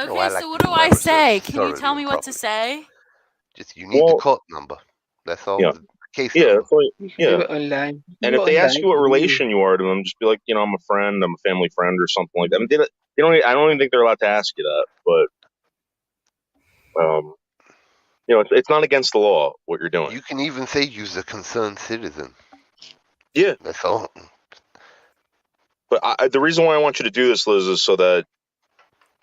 Okay, so what do I say? Can you tell me what to say? Just you need the court number. That's all. Yeah. The case Yeah, number. that's all, yeah. And if they ask you what relation you are to them, just be like, I'm a friend, I'm a family friend, or something like that. I mean, I don't even think they're allowed to ask you that, but it's not against the law what you're doing. You can even say you're a concerned citizen. Yeah, that's all. But the reason why I want you to do this, Liz, is so that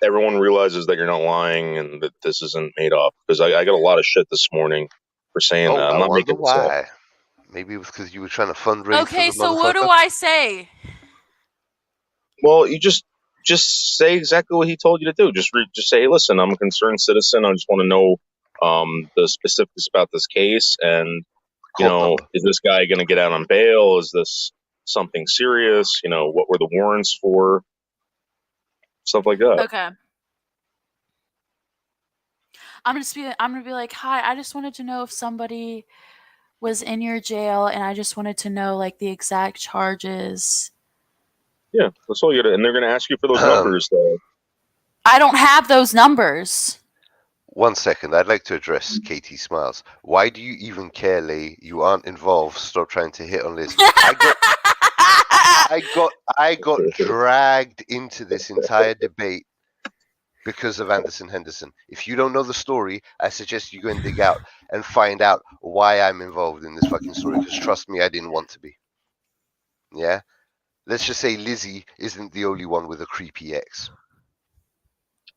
everyone realizes that you're not lying and that this isn't made up. Because I got a lot of shit this morning for saying that. I'm not making this up. Maybe it was because you were trying to fundraise. Okay, so what do I say? Well, you just say exactly what he told you to do. Just say, hey, listen, I'm a concerned citizen. I just want to know the specifics about this case, and is this guy going to get out on bail? Is this something serious? What were the warrants for? Stuff like that. Okay. I'm gonna be like, hi, I just wanted to know if somebody was in your jail, and I just wanted to know like the exact charges. Yeah, that's all you got. And they're gonna ask you for those numbers, though. I don't have those numbers. 1 second, I'd like to address Katie Smiles. Why do you even care, Lay? You aren't involved. Stop trying to hit on Liz. I got dragged into this entire debate because of Anderson Henderson. If you don't know the story, I suggest you go and dig out and find out why I'm involved in this fucking story. Because trust me, I didn't want to be. Yeah? Let's just say Lizzie isn't the only one with a creepy ex.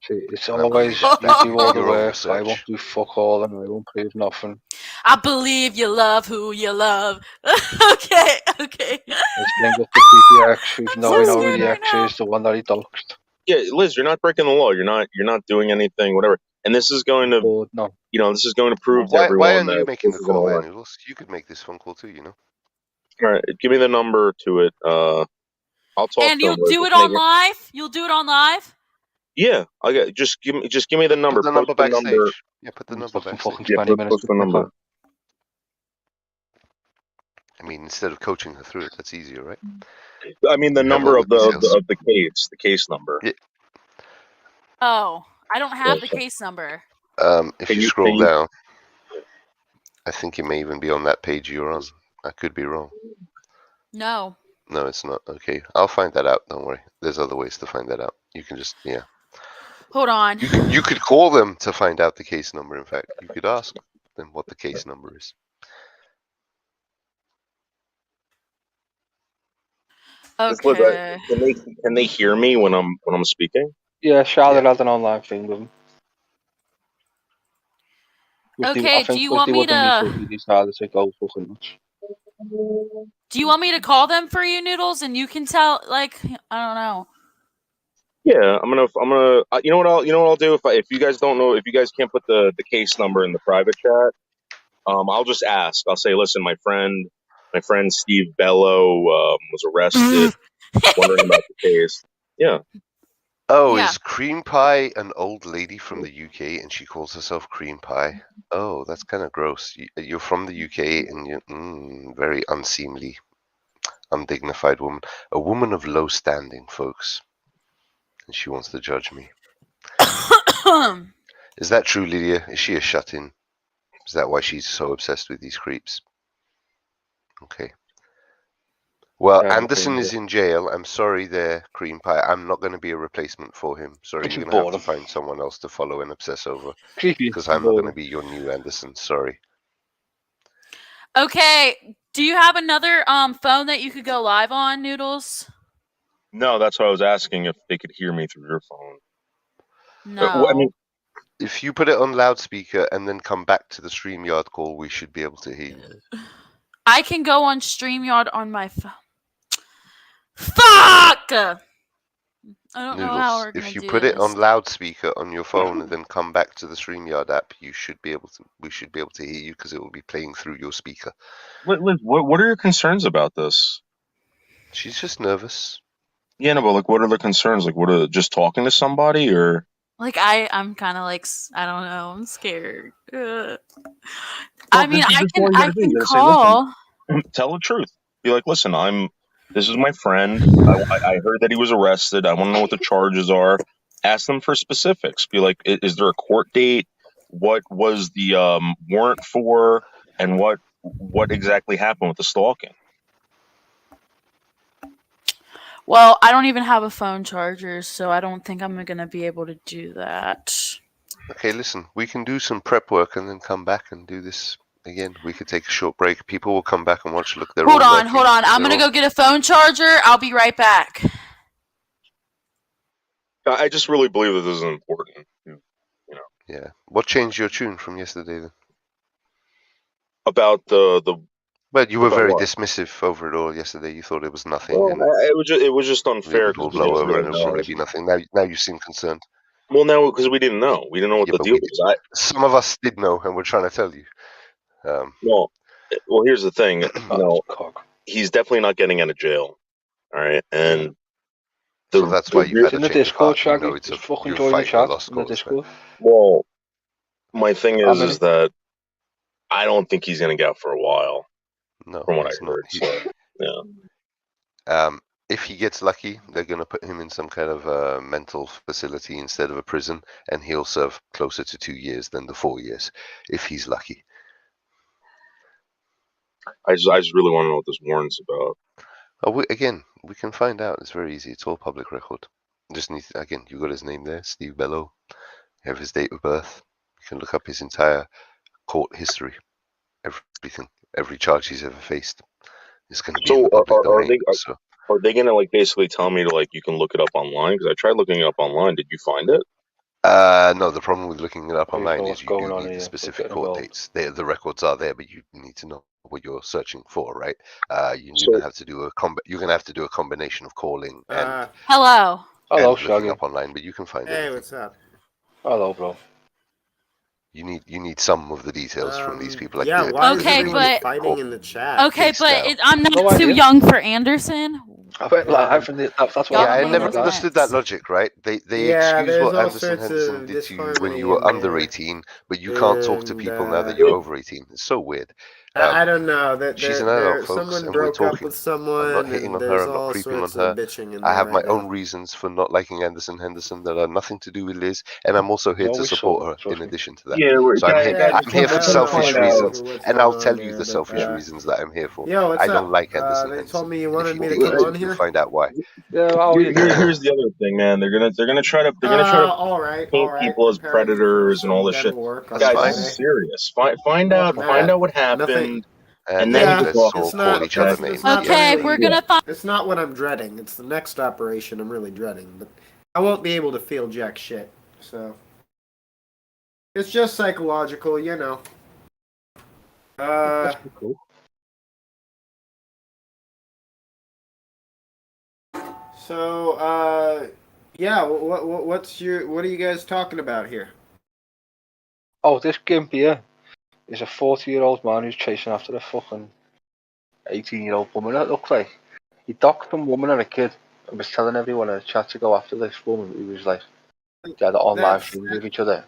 See, it's always you do all the work. I won't do fuck all and I won't prove nothing. I believe you love who you love. Okay. Let's bring up the creepy ex, even though we know who the ex is, the one that he doxed. Yeah, Liz, you're not breaking the law. You're not doing anything, whatever. And this is going to, this is going to prove to everyone why aren't that you making the call, man? You could make this phone call too, All right, give me the number to it. I'll talk. And you'll do it on live. You'll do it on live. Yeah, okay. Just give me the number. Put the number backstage. Yeah, put the number backstage. Yeah, put the number. I mean, instead of coaching her through it, that's easier, right? I mean, the number of the case number. Yeah. Oh, I don't have the case number. If you scroll down, I think it may even be on that page you're on. I could be wrong. No, it's not. Okay, I'll find that out. Don't worry. There's other ways to find that out. You can just, Hold on. You could call them to find out the case number. In fact, you could ask them what the case number is. Okay. Can they hear me when I'm speaking? Yeah, Charlotte had an online thing with them. Okay, do you want me to? Do you want me to call them for you, Noodles, and you can tell? Like, I don't know. Yeah, I'm gonna. You know what I'll do if you guys don't know, if you guys can't put the case number in the private chat, I'll just ask. I'll say, listen, my friend Steve Bello was arrested. Wondering about the case. Yeah. Oh, Yeah. is Cream Pie an old lady from the UK and she calls herself Cream Pie? Oh, that's kind of gross. You're from the UK and you're very unseemly, undignified woman. A woman of low standing, folks. And she wants to judge me. Is that true, Lydia? Is she a shut-in? Is that why she's so obsessed with these creeps? Okay. Well, Anderson is in jail. I'm sorry there, Cream Pie. I'm not going to be a replacement for him. Sorry, you're going to have to find someone else to follow and obsess over. Because I'm not going to be your new Anderson. Sorry. Okay. Do you have another phone that you could go live on, Noodles? No, that's what I was asking, if they could hear me through your phone. No. I mean, if you put it on loudspeaker and then come back to the StreamYard call, we should be able to hear you. I can go on StreamYard on my phone. Fuck! I don't know how we're gonna if you do put this. it on loudspeaker on your phone and then come back to the StreamYard app, we should be able to hear you because it will be playing through your speaker. Liz, what are your concerns about this? She's just nervous. Yeah, no, but like, what are the concerns? Like, what are just talking to somebody or? Like I'm kind of like I don't know. I'm scared. I mean, I can call. Say, listen, tell the truth. Be like, listen, this is my friend. I heard that he was arrested. I want to know what the charges are. Ask them for specifics. Be like, is there a court date? What was the warrant for? And what exactly happened with the stalking? Well, I don't even have a phone charger, so I don't think I'm going to be able to do that. Okay, listen, we can do some prep work and then come back and do this again. We could take a short break. People will come back and watch. Look, Hold on. I'm going to go get a phone charger. I'll be right back. I just really believe that this is important. You know. Yeah. What changed your tune from yesterday then? About the. Well, you were very dismissive over it all yesterday. You thought it was nothing. Well, it was just unfair. It will blow over and it'll probably be nothing. Now you seem concerned. Well, now because we didn't know. We didn't know what the deal was. Some of us did know, and we're trying to tell you. Well, here's the thing. He's definitely not getting out of jail. All right, and so that's why you had in the Discord, Shaggy. It's fucking join the chat in the Discord. Well, my thing is that I don't think he's going to get out for a while. No, from what I heard. Yeah. If he gets lucky, they're going to put him in some kind of mental facility instead of a prison, and he'll serve closer to 2 years than the 4 years, if he's lucky. I just really want to know what this warrant's about. Oh, we can find out. It's very easy. It's all public record. Just need you got his name there, Steve Bellow. You have his date of birth. You can look up his entire court history, everything, every charge he's ever faced. It's going to be in the public domain. Are they going to basically tell me to you can look it up online? Because I tried looking it up online. Did you find it? No, the problem with looking it up online is you do need the specific court dates. The records are there, but you need to know what you're searching for, right? You're going to have to do a combination of calling and hello, looking up online, but you can find it. Hey, what's up? Hello, bro. You need some of the details from these people. Yeah, why is everyone fighting in the chat? Okay, but I'm not too young for Anderson. I went live, and that's why. I never understood that logic, right? They excuse what Anderson Henderson did to you when you were under 18, but you can't talk to people now that you're over 18. It's so weird. I don't know. She's an adult, folks, someone and we're broke up talking. with someone. I'm not hitting on her. I'm not creeping on her. I have my own reasons for not liking Anderson Henderson that are nothing to do with Liz, and I'm also here to support her in addition to that. So I'm here for selfish reasons, and I'll tell you the selfish reasons that I'm here for. Yo, I don't like Anderson They Henderson. told me you wanted me to come on here. Find out why. Here's the other thing, man. They're gonna try to paint people as predators and all this shit. Guys, this is serious. Find out what happened. And then let's all call each other names. Okay, we're gonna find. It's not what I'm dreading. It's the next operation I'm really dreading. But I won't be able to feel jack shit. So it's just psychological, you know. That's cool. So yeah. What are you guys talking about here? Oh, this gimp here is a 40-year-old man who's chasing after a fucking 18-year-old woman, it looks like. He docked some woman and a kid, I was telling everyone in the chat to go after this woman who was like, they had on live streams with each other.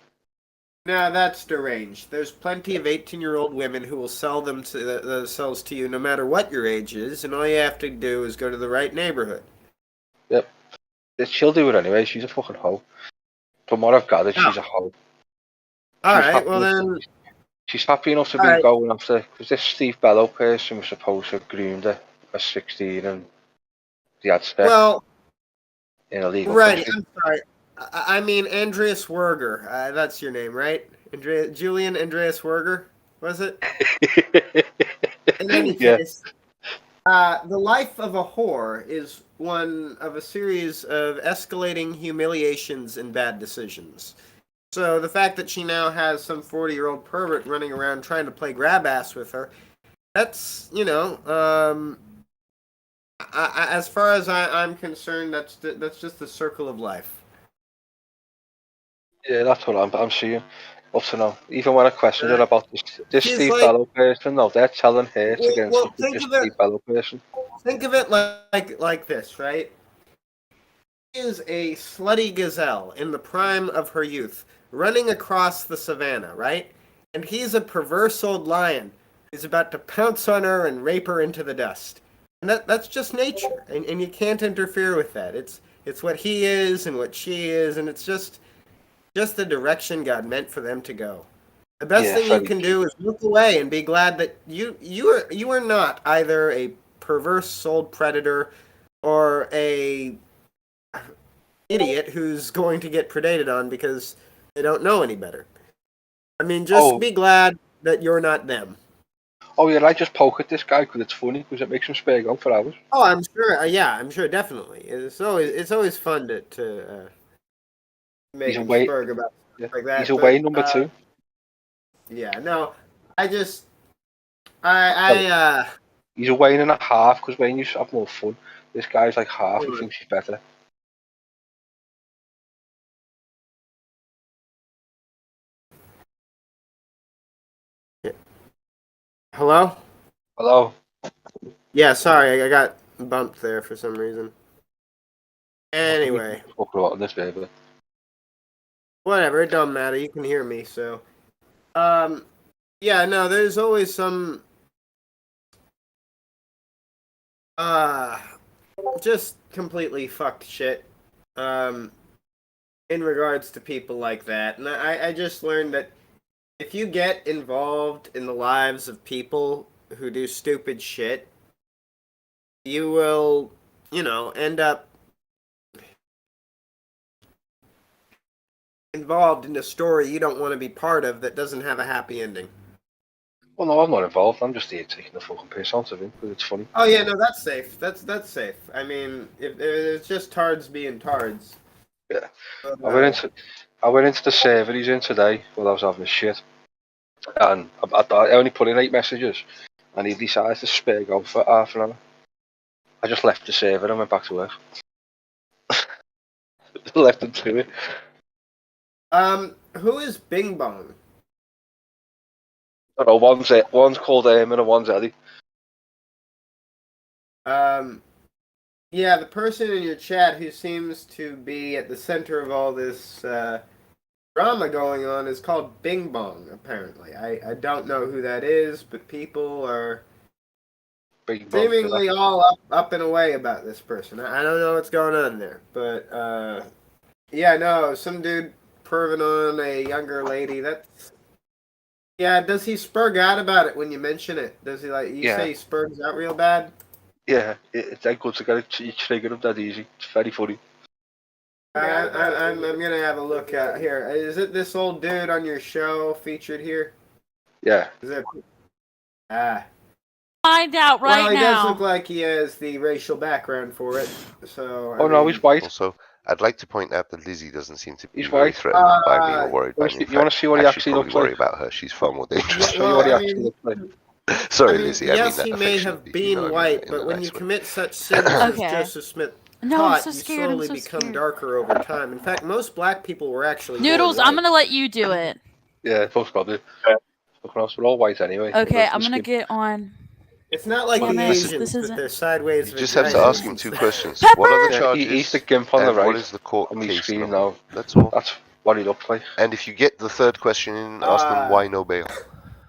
No, that's deranged. There's plenty of 18-year-old women who will sell themselves to you no matter what your age is, and all you have to do is go to the right neighborhood. Yep. She'll do it anyway. She's a fucking hoe. From what I've gathered, she's a hoe. Alright, well then... She's happy enough to be going after... Because this Steve Bellow person was supposed to have groomed her at 16 and they had sex in a legal country. I'm sorry. I mean Andreas Werger. That's your name, right? Julian Andreas Werger, was it? In any case, the life of a whore is one of a series of escalating humiliations and bad decisions. So the fact that she now has some 40-year-old pervert running around trying to play grab ass with her, that's, you know, as far as I'm concerned, that's just the circle of life. Yeah, that's what I'm seeing. Up to now. Even when I questioned her about this Steve Bellow person, no, they're telling her to get in touch with this Steve Bellow person. Think of it like this, right? She is a slutty gazelle in the prime of her youth, running across the savannah, right? And he's a perverse old lion who's about to pounce on her and rape her into the dust. And that's just nature, and you can't interfere with that. It's what he is and what she is, and it's just the direction God meant for them to go. The best thing you can do is look away and be glad that you are not either a perverse souled predator or a idiot who's going to get predated on because they don't know any better. I mean, just be glad that you're not them. Oh yeah, I just poke at this guy because it's funny because it makes him spag on for hours. Oh, I'm sure. Yeah, I'm sure. Definitely, it's always fun to make him spurg about stuff like that. He's away number 2. Yeah, no, He's a Wayne and a half because Wayne used to have more fun. This guy's like half. He thinks he's better. Hello? Hello? Yeah, sorry, I got bumped there for some reason. Anyway. Whatever, it don't matter. You can hear me, so. Yeah, no, there's always some. Just completely fucked shit. In regards to people like that. And I just learned that if you get involved in the lives of people who do stupid shit, you will, you know, end up involved in a story you don't want to be part of that doesn't have a happy ending. Well, no, I'm not involved. I'm just here taking the fucking piss out of him because it's funny. Oh yeah, no, that's safe. That's safe. I mean, if it's just tards being tards. Yeah. I went into the server he's in today while I was having a shit, and I only put in 8 messages, and he decided to spare go for half an hour. I just left the server and went back to work. Left him to it. Who is Bing Bong? I don't know, one's called Eamon and one's Eddie. Yeah, the person in your chat who seems to be at the center of all this drama going on is called Bing Bong, apparently. I don't know who that is, but people are seemingly all up and away about this person. I don't know what's going on there, but yeah, no, some dude perving on a younger lady. That's does he spurg out about it when you mention it? Does he say he spurgs out real bad? Yeah, it's that good to get it triggered up that easy. It's very funny. I'm gonna have a look at here. Is it this old dude on your show featured here? Yeah. Is it? Find out right now. Well, he does look like he has the racial background for it. So. No, he's white. Also, I'd like to point out that Lizzie doesn't seem to be very threatened by me or worried by me. You want to see what he actually looks like? Worry about her. She's far more dangerous. Show you what he actually looks like. Sorry, Lizzie. Yes, he may have been white, but when you commit such sins as Joseph Smith taught, you slowly become darker over time. In fact, most black people were actually Noodles, I'm gonna let you do it. Yeah, most probably. We're all white anyway. Okay, I'm gonna get on. It's not like Well, the Max, Asians this with isn't- their sideways. You just have to vaginas ask him and two stuff. questions. Pepper! What are the Yeah, charges? he's the gimp on the and right. what is the court On my case screen number? now. That's all. That's what he looks like. And if you get the third question in, ask them why no bail.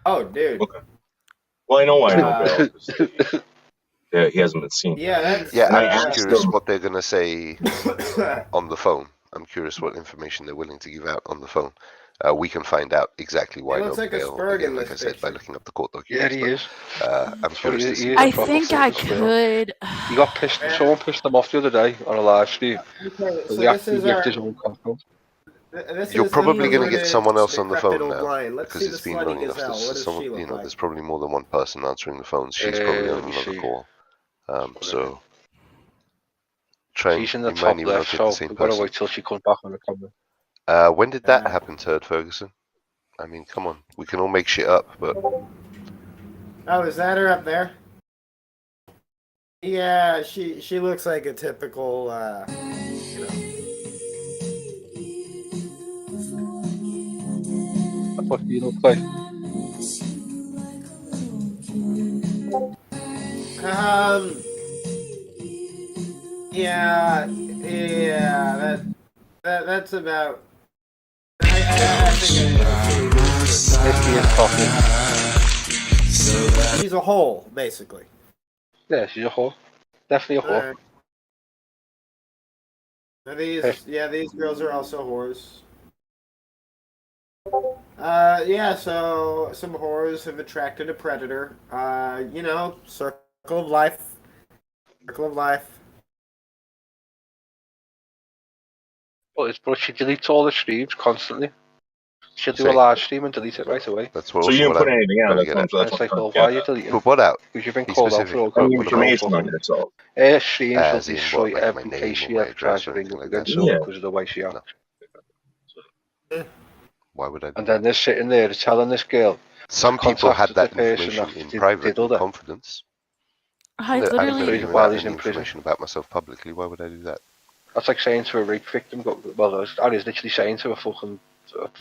Oh, dude. Okay. Well, I know why no Uh, bail. 'Cause yeah, he hasn't been seen. Yeah, that's. Yeah, And I I'm just asked curious them- what they're going to say on the phone. I'm curious what information they're willing to give out on the phone. We can find out exactly why He no looks like a bail. Spurg Again, in like I this said, by picture. looking up the court Yeah, documents. he is. I'm curious to see. is a I proper think I focus, Bill. could. He got pissed. Someone pissed him off the other day on a live stream. Okay, So so he this actually is gave our. his own content. This You're is probably the going to get someone else on the decrepit phone old now lion. Let's because see it's the been slutty long enough. gazelle. What does she look like? There's probably more than one person answering the phones. She's probably on let me another see. call. So try and She's in the you might top even not left, get so the same we've got to person. wait till she comes back on the camera. When did that happen, Turd Ferguson? I mean, come on. We can all make shit up, but Oh, is that her up there? Yeah, she looks like a typical. You know. That's what he looks like. Yeah, that's about. I think He is talking. she's a whole, basically. Yeah, she's a whore. Definitely a whore. These girls are also whores. Yeah, so some whores have attracted a predator. You know, circle of life. Circle of life. But she deletes all the streams constantly. She'll do a Same. live stream and delete it right away. that's what. So you didn't what put I'm anything out. trying to That's get what at. And I'm it's like, well, trying why to are you get deleting? Put what out? Because you've been Be called out specific. for all at. I kinds mean, of information on bullshit. yourself. Her streams will As in what, destroy like my every name case or she my ever tries address to or bring anything up like that? against No. her Yeah. because of the way she acts. Why would I do And that? then they're sitting there telling this girl. Some people had contacted that the person information that in did private, all in that. confidence. I I have literally. never given While out he's any in prison. information about myself publicly. Why would I do that? That's like saying to a rape victim, well, I was literally saying to a fucking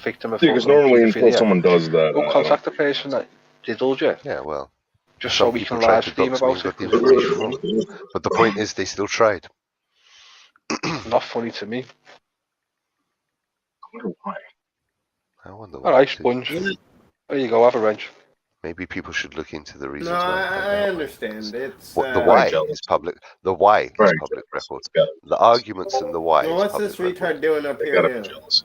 victim of Because fucking normally until paedophilia, someone does that, go contact the person that diddled you, Yeah, well, just some so we people can tried live to stream dox me about and it. got the 'Cause it's information wrong. But the point is, they still tried. not funny to me. I wonder why. I wonder All why. right, too. Sponge. There you go. Have a wrench. Maybe people should look into the reasons No, why. I understand. It's What the why jealous. is public. The why is Very public jealous. record. It's gotta be The arguments and the why Well, is what's public this record. retard doing up They here gotta be now? jealous.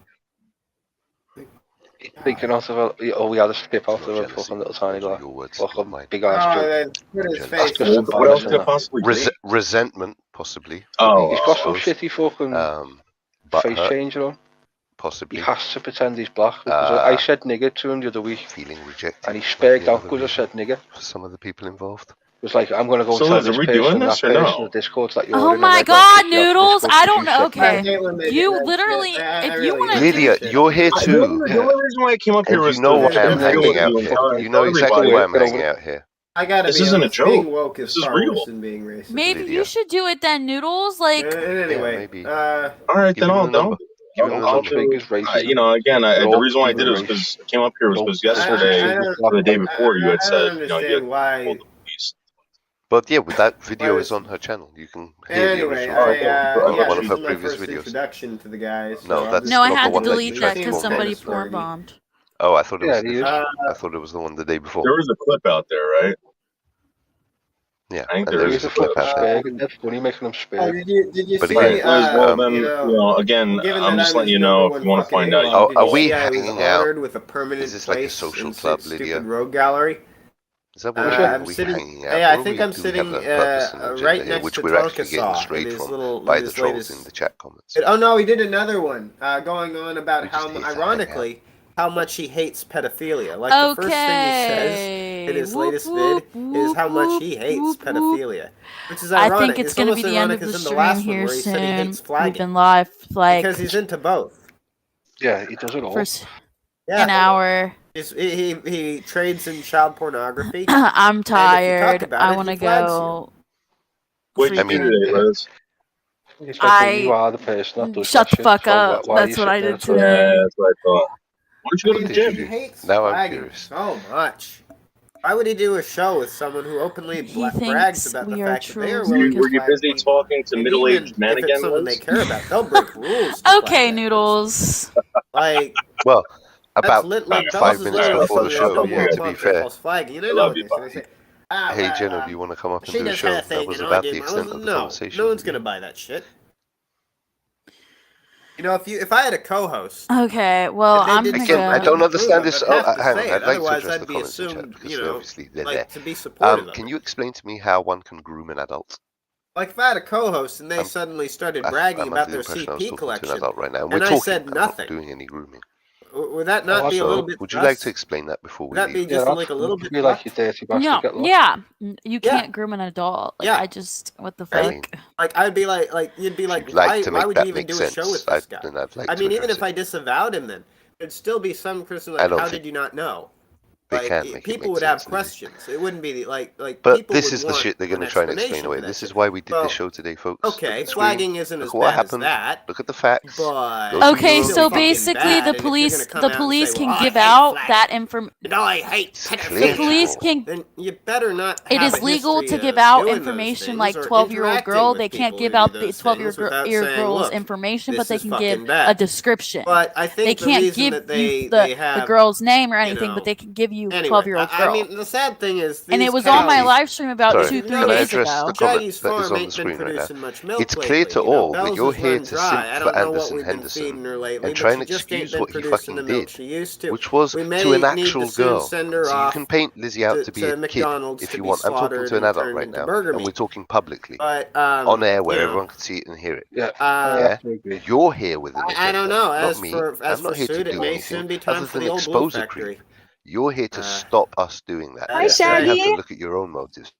Thinking out of we had a skip out It's of not a jealousy. fucking little tiny Those are glass. your words, not Fucking mine. big Oh, ass joke. then put his Jealous. face. That's just in What else the could it possibly be? Resentment, possibly. Oh, He's got some suppose. shitty fucking face Butthurt, changer on. He possibly. has to pretend he's black. Because I said nigger to him the other week, Feeling rejected. and he might spared be out another because I said nigger. reason for some of the people involved. It was like, I'm going to go and So tell Liz, are this we person, doing that this or person no? in the Discord that you're Oh in, my and they're going god, to kick you off the Noodles! Discord I 'cause don't know. you said Okay. nigger. You literally, if you want to Lydia, you're here The too. only reason why I came up here And was you know to why I'm deal hanging with out you here. and You know tell exactly everybody. why I'm hanging out here. I gotta This be isn't a honest, being joke. woke is This is far real. worse than being racist. Maybe Lydia. you should do it then, Noodles. Like, Anyway, maybe. All right, Give then him I'll the number. Give him the I'll number. Big as racism. you know, again, They're the all reason why I did it was human because I came up here was Don't- because yesterday or the day before you had said, you know, you had understand why. told the police. But yeah, with that video Why is is- on her channel. You can hear the Anyway, original Alright, one one of this her is my previous first videos. introduction to the guys. No, so that's no, I not the had to one that you delete tried that to because phone somebody call. porn bombed. Oh, I thought it was Yeah, he is. different. I thought it was the one the day before. There was a clip out there, right? Yeah, I think and there there is is a He's a clip fucking out there. spag. That's funny, making him spag. Did you But see? again, well, then, you you know, again, given I'm that just I'm letting his you know number if you want to one find fucking out. analog, Oh, are did you we see I was hanging out? honored with a permanent Is this like a place social in club, stupid Lydia? Rogue Gallery. Is that what I'm we sitting. hanging out? Yeah, I Or think we I'm do sitting have a purpose and agenda right here, next which to we're actually getting Tonka straight his from little by the his trolls latest. in the chat comments. Oh no, he did another one going on about We how, just here to hang ironically, how much he hates pedophilia. Like the first thing he says in his Whoop, latest whoop, vid is how much he hates whoop, whoop. pedophilia, which is I ironic. think it's going to be almost the end ironic of the as in the last stream one here where he said he hates soon. We've flagging been live like because he's into both. Yeah, he does it all. for Yeah. an hour. He trades in child pornography. I'm And if you talk tired. about I it, want to he flags go. Wait, I mean, today, Liz. He's like, I- you are the person that does Shut that the fuck shit, so up. why are That's you what I sitting did there today. Yeah, that's what I thought. Why don't you go to the Did gym? you? He hates Now I'm flagging curious. so much. Why would he do a show with someone who openly brags thinks about the we are fact that they are trolls willing to Were you flag busy people? talking to And middle-aged even men if again, it's someone Liz? they care about, they'll break rules. to Okay, flag that Noodles. person. Like, Well, that's about like 5 Bell's is minutes literally before the saying show, there's no yeah, moral to be law for fair. false flagging. And I I know love what you, they say. buddy. Hey, Jenna, do you want to come up and She do a does show? have a thing, That was you know, about I the did. extent of the No, conversation. no one's gonna buy that shit. You know, if I had a co-host, Okay, well, and they I'm did gonna Again, I something go. don't understand inappropriate, this. I'd Oh, have to hang on, say I'd it. like to Otherwise, address the I'd be comments in chat assumed, because you know, obviously they're like there. to be supportive of Can it. you explain to me how one can groom an adult? Like if I had a co-host and they I'm- suddenly started bragging I'm about under the their impression I was CP talking to an collection, adult right now, and and we're I talking. said I'm nothing, not doing any grooming. would that not be a So, little bit would you like to sus? explain that before Would we that be leave? just Yeah, like a little bit be like you sus? dirty bastard. No, Get lost. yeah, you Yeah. can't groom an adult. Like, Yeah. I just, what the I fuck? mean, Like I'd be like you'd be if like, you'd like to why make would that you even make do a show with sense, this guy? then I'd like I to mean, even address if I it. disavowed him, then there'd still be some person I like, don't how think did you not know? they Like can make it people make would have sense, Lizzie. questions. It wouldn't be like But people this would is the want shit they're going an to try and explain explanation away. for that This is shit. why we did Well, this show today, folks. Look okay, at the screen. flagging isn't Look as at what bad as happened. that, Look at the facts. but Go through Okay, your it's so own still fucking basically, bad. the And if you're police, gonna come the out and police say, can well, I give hate out flagging, that information. no, I hate It's The pedophilia, police clear. can. then you better not It have is a legal history to give of out doing those information things like or 12-year-old interacting girl. with They can't people give who do out the those things 12-year without year saying, girl's look, information, but this they is can fucking give a bad. description. But I They think the can't reason give that you they the have, girl's name or you anything, but know, they can give you anyway, 12-year-old I girl. mean, the sad thing is, And it these was on my cows, live stream about Sorry, 2-3 can I days address ago. the comment Shaggy's that is farm on the ain't been screen right now? producing much milk It's lately. clear to You know, all that Bell's you're has here run to dry. simp I for don't know what Anderson we've been feeding Henderson her lately, and but try she and just ain't excuse been what he producing the fucking milk did, she used to. which was We to may an need to actual soon girl. send her So you off can paint Lizzie out to be to a kid McDonald's if to you be want. I'm talking slaughtered to an and adult turned right into now, burger and we're meat. talking publicly But on air where you know, everyone can see it and hear it. Yeah, Yeah, I agree. you're here with an I don't agenda, know. not As me. for I'm not here to Soot, it do may anything soon be time other for than the old blue expose a factory. creep. You're here to stop us doing that. Hi, So you have Shaggy. to look at your own motives.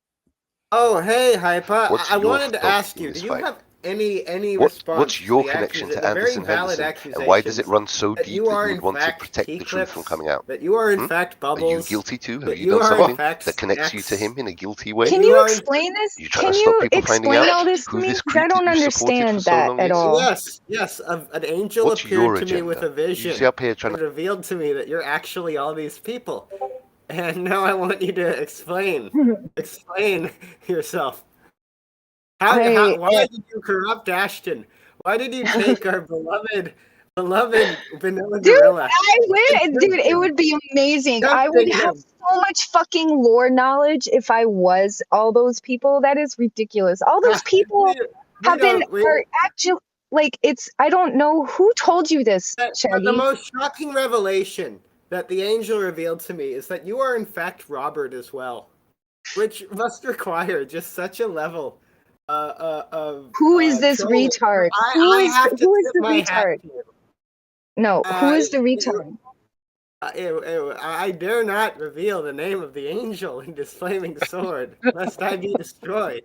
Oh, hey, Hypa. What's I your wanted to stake ask in you, do this you fight? have any What's response your to the connection to the very Anderson valid Henderson, and why does it accusations run so that deep you that are you in would want to fact protect the truth from coming out? that you are in Hmm? fact Are you Bubbles, guilty too? Have that you you done are in something fact that connects you to Snacks? him in a guilty way? Can You you are in explain this? You trying Can to stop you people finding explain all out this to who me? this 'Cause I creep don't that you supported for understand so that long at is? all. Yes, an angel What's your appeared to me with a agenda? You vision sit up here trying and to. revealed to me that you're actually all these people. And now I want you to explain yourself. Why did you corrupt Ashton? Why did you take our beloved vanilla Dude, gorilla? dude, it would be amazing. I would have so much fucking lore knowledge if I was all those people. That is ridiculous. All those people are actually like I don't know who told you this, But Shaggy. the most shocking revelation that the angel revealed to me is that you are in fact Robert as well, which must require just such a level of Who is this trolling. retard? I have to who is tip the my hat retard? to you. No, who is the retard? I dare not reveal the name of the angel in this flaming sword, lest I be destroyed.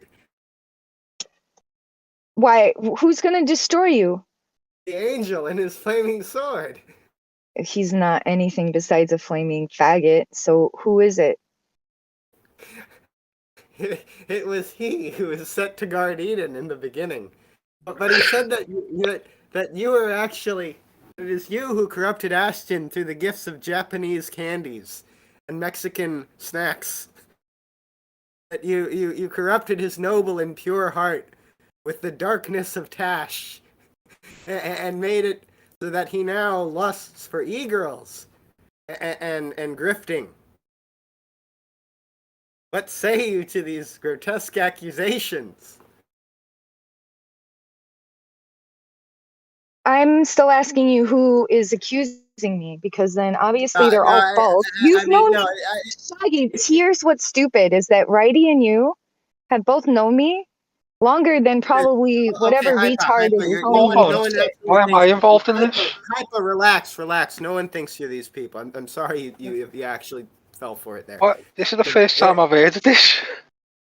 Why? Who's gonna destroy you? The angel and his flaming sword. He's not anything besides a flaming faggot. So who is it? It was he who was set to guard Eden in the beginning, but he said that you were actually. It is you who corrupted Ashton through the gifts of Japanese candies and Mexican snacks. That you corrupted his noble and pure heart with the darkness of Tash, and made it so that he now lusts for e-girls and grifting. What say you to these grotesque accusations? I'm still asking you who is accusing me, because then obviously they're all false. Shaggy, here's what's stupid is that Righty and you have both known me longer than probably whatever retard is. Why am I involved in this? Hypa, relax. No one thinks you're these people. I'm sorry you actually fell for it there. What? This is the first time I've heard of this.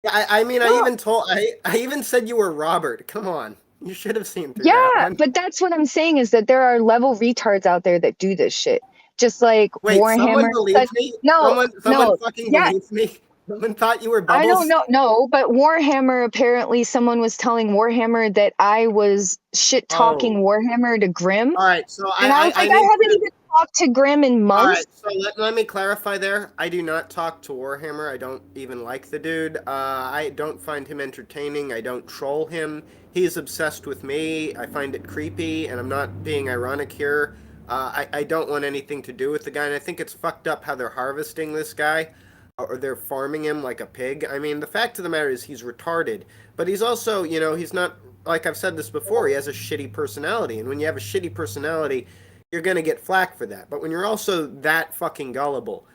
I mean, I even said you were Robert. Come on. You should have seen through that. Yeah, but that's what I'm saying is that there are level retards out there that do this shit. Just like Wait, Warhammer. someone believed me? No, someone fucking believed me? Someone thought you were Bubbles? I don't know, no, but Warhammer, apparently someone was telling Warhammer that I was shit-talking Warhammer to Grim. All right, so I was like, I haven't even talk to Grim in months. All right, so let me clarify there. I do not talk to Warhammer. I don't even like the dude. I don't find him entertaining. I don't troll him. He's obsessed with me. I find it creepy, and I'm not being ironic here. I don't want anything to do with the guy, and I think it's fucked up how they're harvesting this guy, or they're farming him like a pig. I mean, the fact of the matter is he's retarded, but he's also, you know, he's not, like I've said this before, he has a shitty personality, and when you have a shitty personality, you're going to get flack for that. But when you're also that fucking gullible,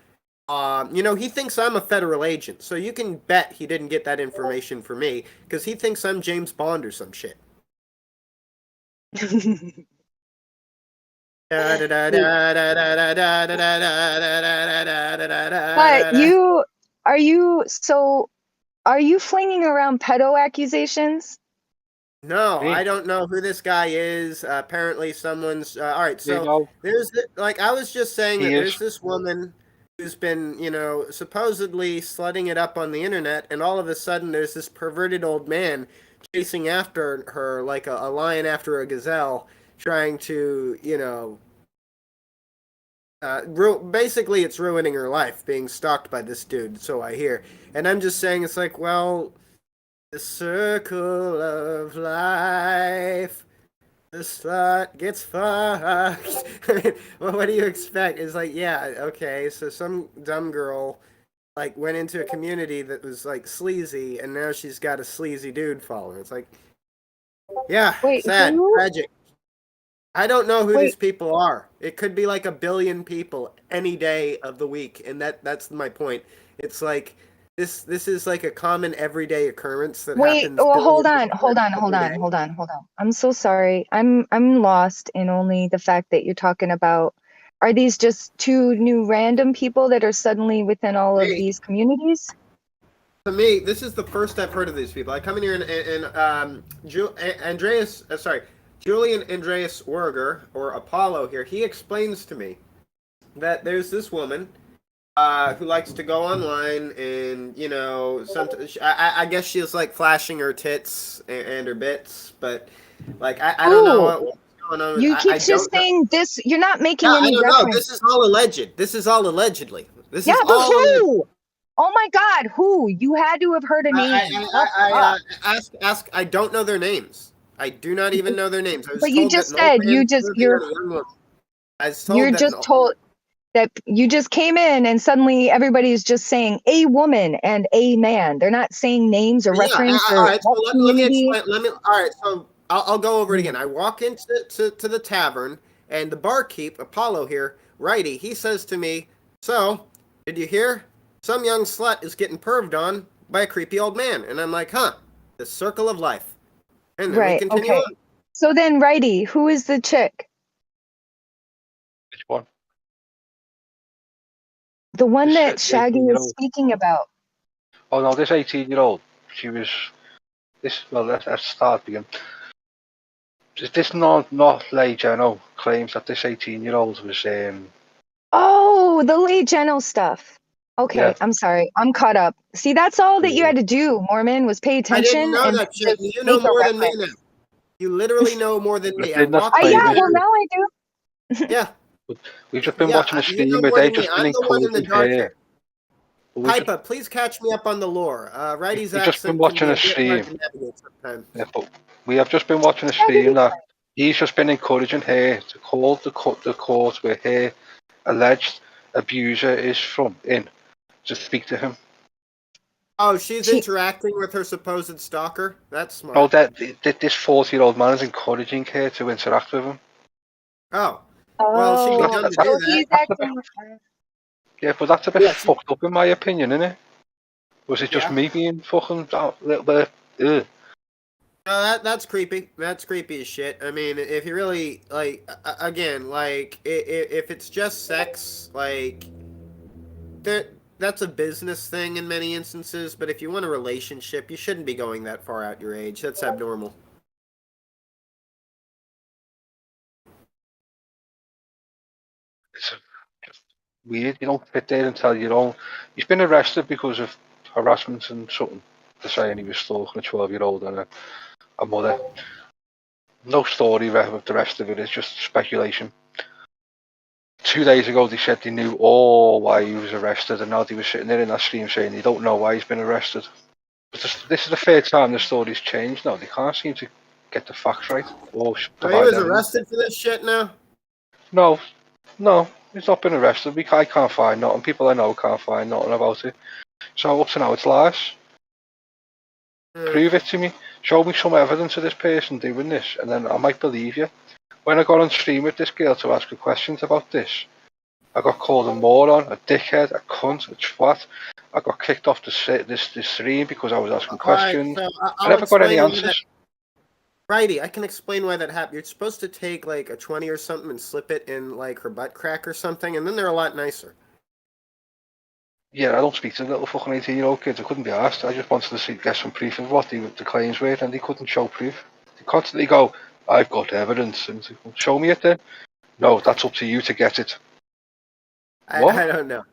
you know, he thinks I'm a federal agent, so you can bet he didn't get that information from me, because he thinks I'm James Bond or some shit. But are you flinging around pedo accusations? No, I don't know who this guy is. Apparently someone's all right, so there's like I was just saying that there's this woman who's been, you know, supposedly slutting it up on the internet, and all of a sudden there's this perverted old man chasing after her like a lion after a gazelle, trying to, you know, basically it's ruining her life, being stalked by this dude, so I hear. And I'm just saying, it's like, well, the circle of life, the slut gets fucked. Well, what do you expect? It's like, yeah, okay, so some dumb girl like went into a community that was like sleazy, and now she's got a sleazy dude following. It's like, yeah, sad, tragic. I don't know who these people are. It could be like 1 billion people any day of the week, and that's my point. It's like this is like a common everyday occurrence that happens. Well, hold on. I'm so sorry. I'm lost in only the fact that you're talking about. Are these just two new random people that are suddenly within all of these communities? To me, this is the first I've heard of these people. I come in here and Julian Andreas Werger, or Apollo here, he explains to me that there's this woman who likes to go online and, you know, I guess she's like flashing her tits and her bits, but like I don't know what's going on. You keep just saying this. You're not making any reference. reference. No, this is all alleged. This is all allegedly. This is but all who? Oh my God, who? You had to have heard a name. Ask. I don't know their names. I do not even know their names. But you just said you just came in and suddenly everybody's just saying a woman and a man. They're not saying names or reference. All right, so let me explain. All right, so I'll go over it again. I walk into the tavern, and the barkeep, Apollo here, righty, he says to me, "So, did you hear? Some young slut is getting perved on by a creepy old man." And I'm like, "Huh, the circle of life." And then we continue on. So then, righty, who is the chick? Which one? The one that Shaggy is speaking about. Oh no, this 18-year-old. She was this. Well, let's start again. This not Leigh Jeno claims that this 18-year-old was Oh, the Leigh Jeno stuff. Okay, yeah. I'm sorry. I'm caught up. See, that's all that you had to do, Mormon, was pay attention. I didn't know that shit. You know more than me now. You literally know more than me. Well, now I do. Yeah. We've just been watching a stream where they've just been encouraging her. Pipa, please catch me up on the lore. Righty's We've just been watching a stream. Yeah, but we have just been watching a stream that he's just been encouraging her to call the court where her alleged abuser is from in. To speak to him. Oh, she's interacting with her supposed stalker? That's smart. Oh, that this 40-year-old man is encouraging her to interact with him. Oh. Well, she can do that. Yeah, but that's a bit fucked up in my opinion, isn't it? Was it just me being fucking a little bit... No, that's creepy. That's creepy as shit. I mean, if you really, like, again, like, if it's just sex, like, that's a business thing in many instances, but if you want a relationship, you shouldn't be going that far out your age. That's abnormal. It's just weird. You don't fit there until you don't... He's been arrested because of harassment and something. They're saying he was stalking a 12-year-old and a mother. No story with the rest of it. It's just speculation. 2 days ago they said they knew all why he was arrested, and now they were sitting there in that stream saying they don't know why he's been arrested. But this is the third time the story's changed now. They can't seem to get the facts right. Or so he was arrested for this shit now? No, he's not been arrested. I can't find nothing. People I know can't find nothing about it. So up to now it's lies. Prove it to me. Show me some evidence of this person doing this, and then I might believe you. When I got on stream with this girl to ask her questions about this, I got called a moron, a dickhead, a cunt, a twat. I got kicked off this stream because I was asking questions. Right, so I never got any answers. Righty, I can explain why that happened. You're supposed to take like a 20 or something and slip it in like her butt crack or something, and then they're a lot nicer. Yeah, I don't speak to little fucking 18-year-old kids. I couldn't be asked. I just wanted to get some proof of what the claims were, and they couldn't show proof. They constantly go, I've got evidence, and show me it then. No, that's up to you to get it. I don't know.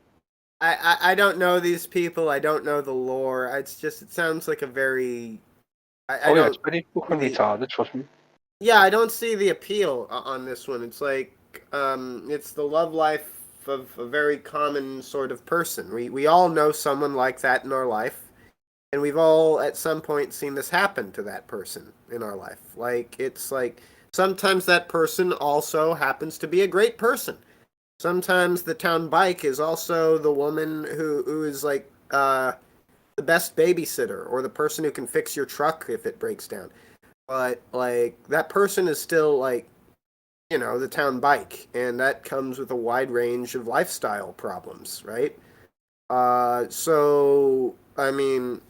I don't know these people. I don't know the lore. It sounds like a very... it's pretty fucking retarded, trust me. Yeah, I don't see the appeal on this one. It's like, it's the love life of a very common sort of person. We all know someone like that in our life, and we've all at some point seen this happen to that person in our life. Like, it's like, sometimes that person also happens to be a great person. Sometimes the town bike is also the woman who is like, the best babysitter, or the person who can fix your truck if it breaks down. But, like, that person is still, like, you know, the town bike, and that comes with a wide range of lifestyle problems, right? So, I mean,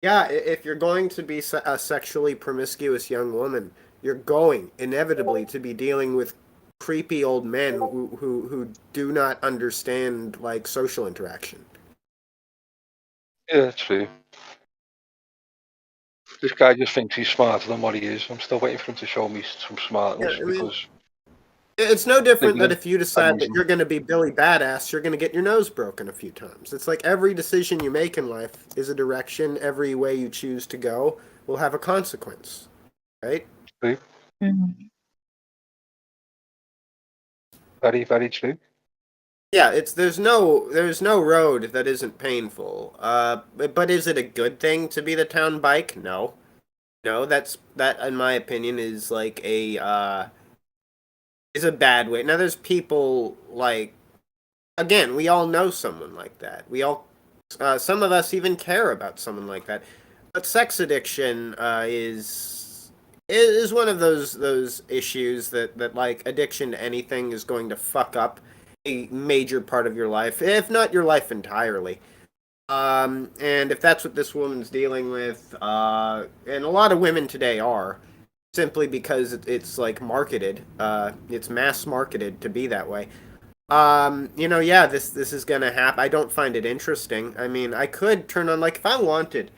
yeah, if you're going to be a sexually promiscuous young woman, you're going, inevitably, to be dealing with creepy old men who do not understand, like, social interaction. Yeah, that's true. This guy just thinks he's smarter than what he is. I'm still waiting for him to show me some smartness, because... It's no different that if you decide that you're going to be Billy Badass, you're going to get your nose broken a few times. It's like every decision you make in life is a direction. Every way you choose to go will have a consequence, right? True. Mm-hmm. Very, very true. Yeah, there's no road that isn't painful. But is it a good thing to be the town bike? No. That in my opinion is like is a bad way. Now there's people like, again, we all know someone like that. We all some of us even care about someone like that. But sex addiction is one of those issues that like addiction to anything is going to fuck up a major part of your life, if not your life entirely. And if that's what this woman's dealing with, and a lot of women today are, simply because it's like marketed, it's mass marketed to be that way. Yeah, this is gonna happen. I don't find it interesting. I mean, I could turn on, like, if I wanted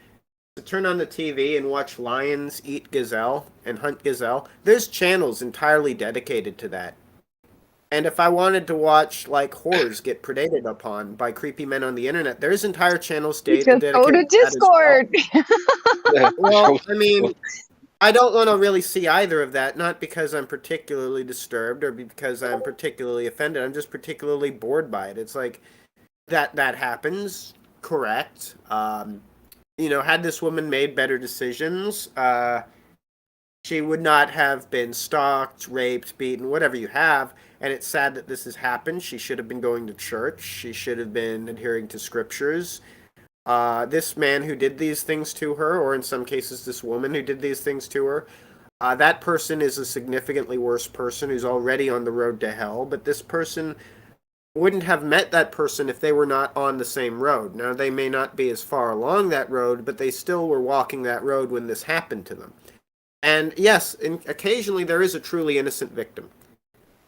to turn on the TV and watch lions eat gazelle and hunt gazelle, there's channels entirely dedicated to that. And if I wanted to watch, like, whores get predated upon by creepy men on the internet, there's entire channels dedicated to go to Discord. Well, I mean, I don't want to really see either of that, not because I'm particularly disturbed or because I'm particularly offended. I'm just particularly bored by it. It's like, that happens, correct. Had this woman made better decisions, she would not have been stalked, raped, beaten, whatever you have. And it's sad that this has happened. She should have been going to church. She should have been adhering to scriptures. This man who did these things to her, or in some cases this woman who did these things to her, that person is a significantly worse person who's already on the road to hell. But this person wouldn't have met that person if they were not on the same road. Now, they may not be as far along that road, but they still were walking that road when this happened to them. And yes, occasionally there is a truly innocent victim.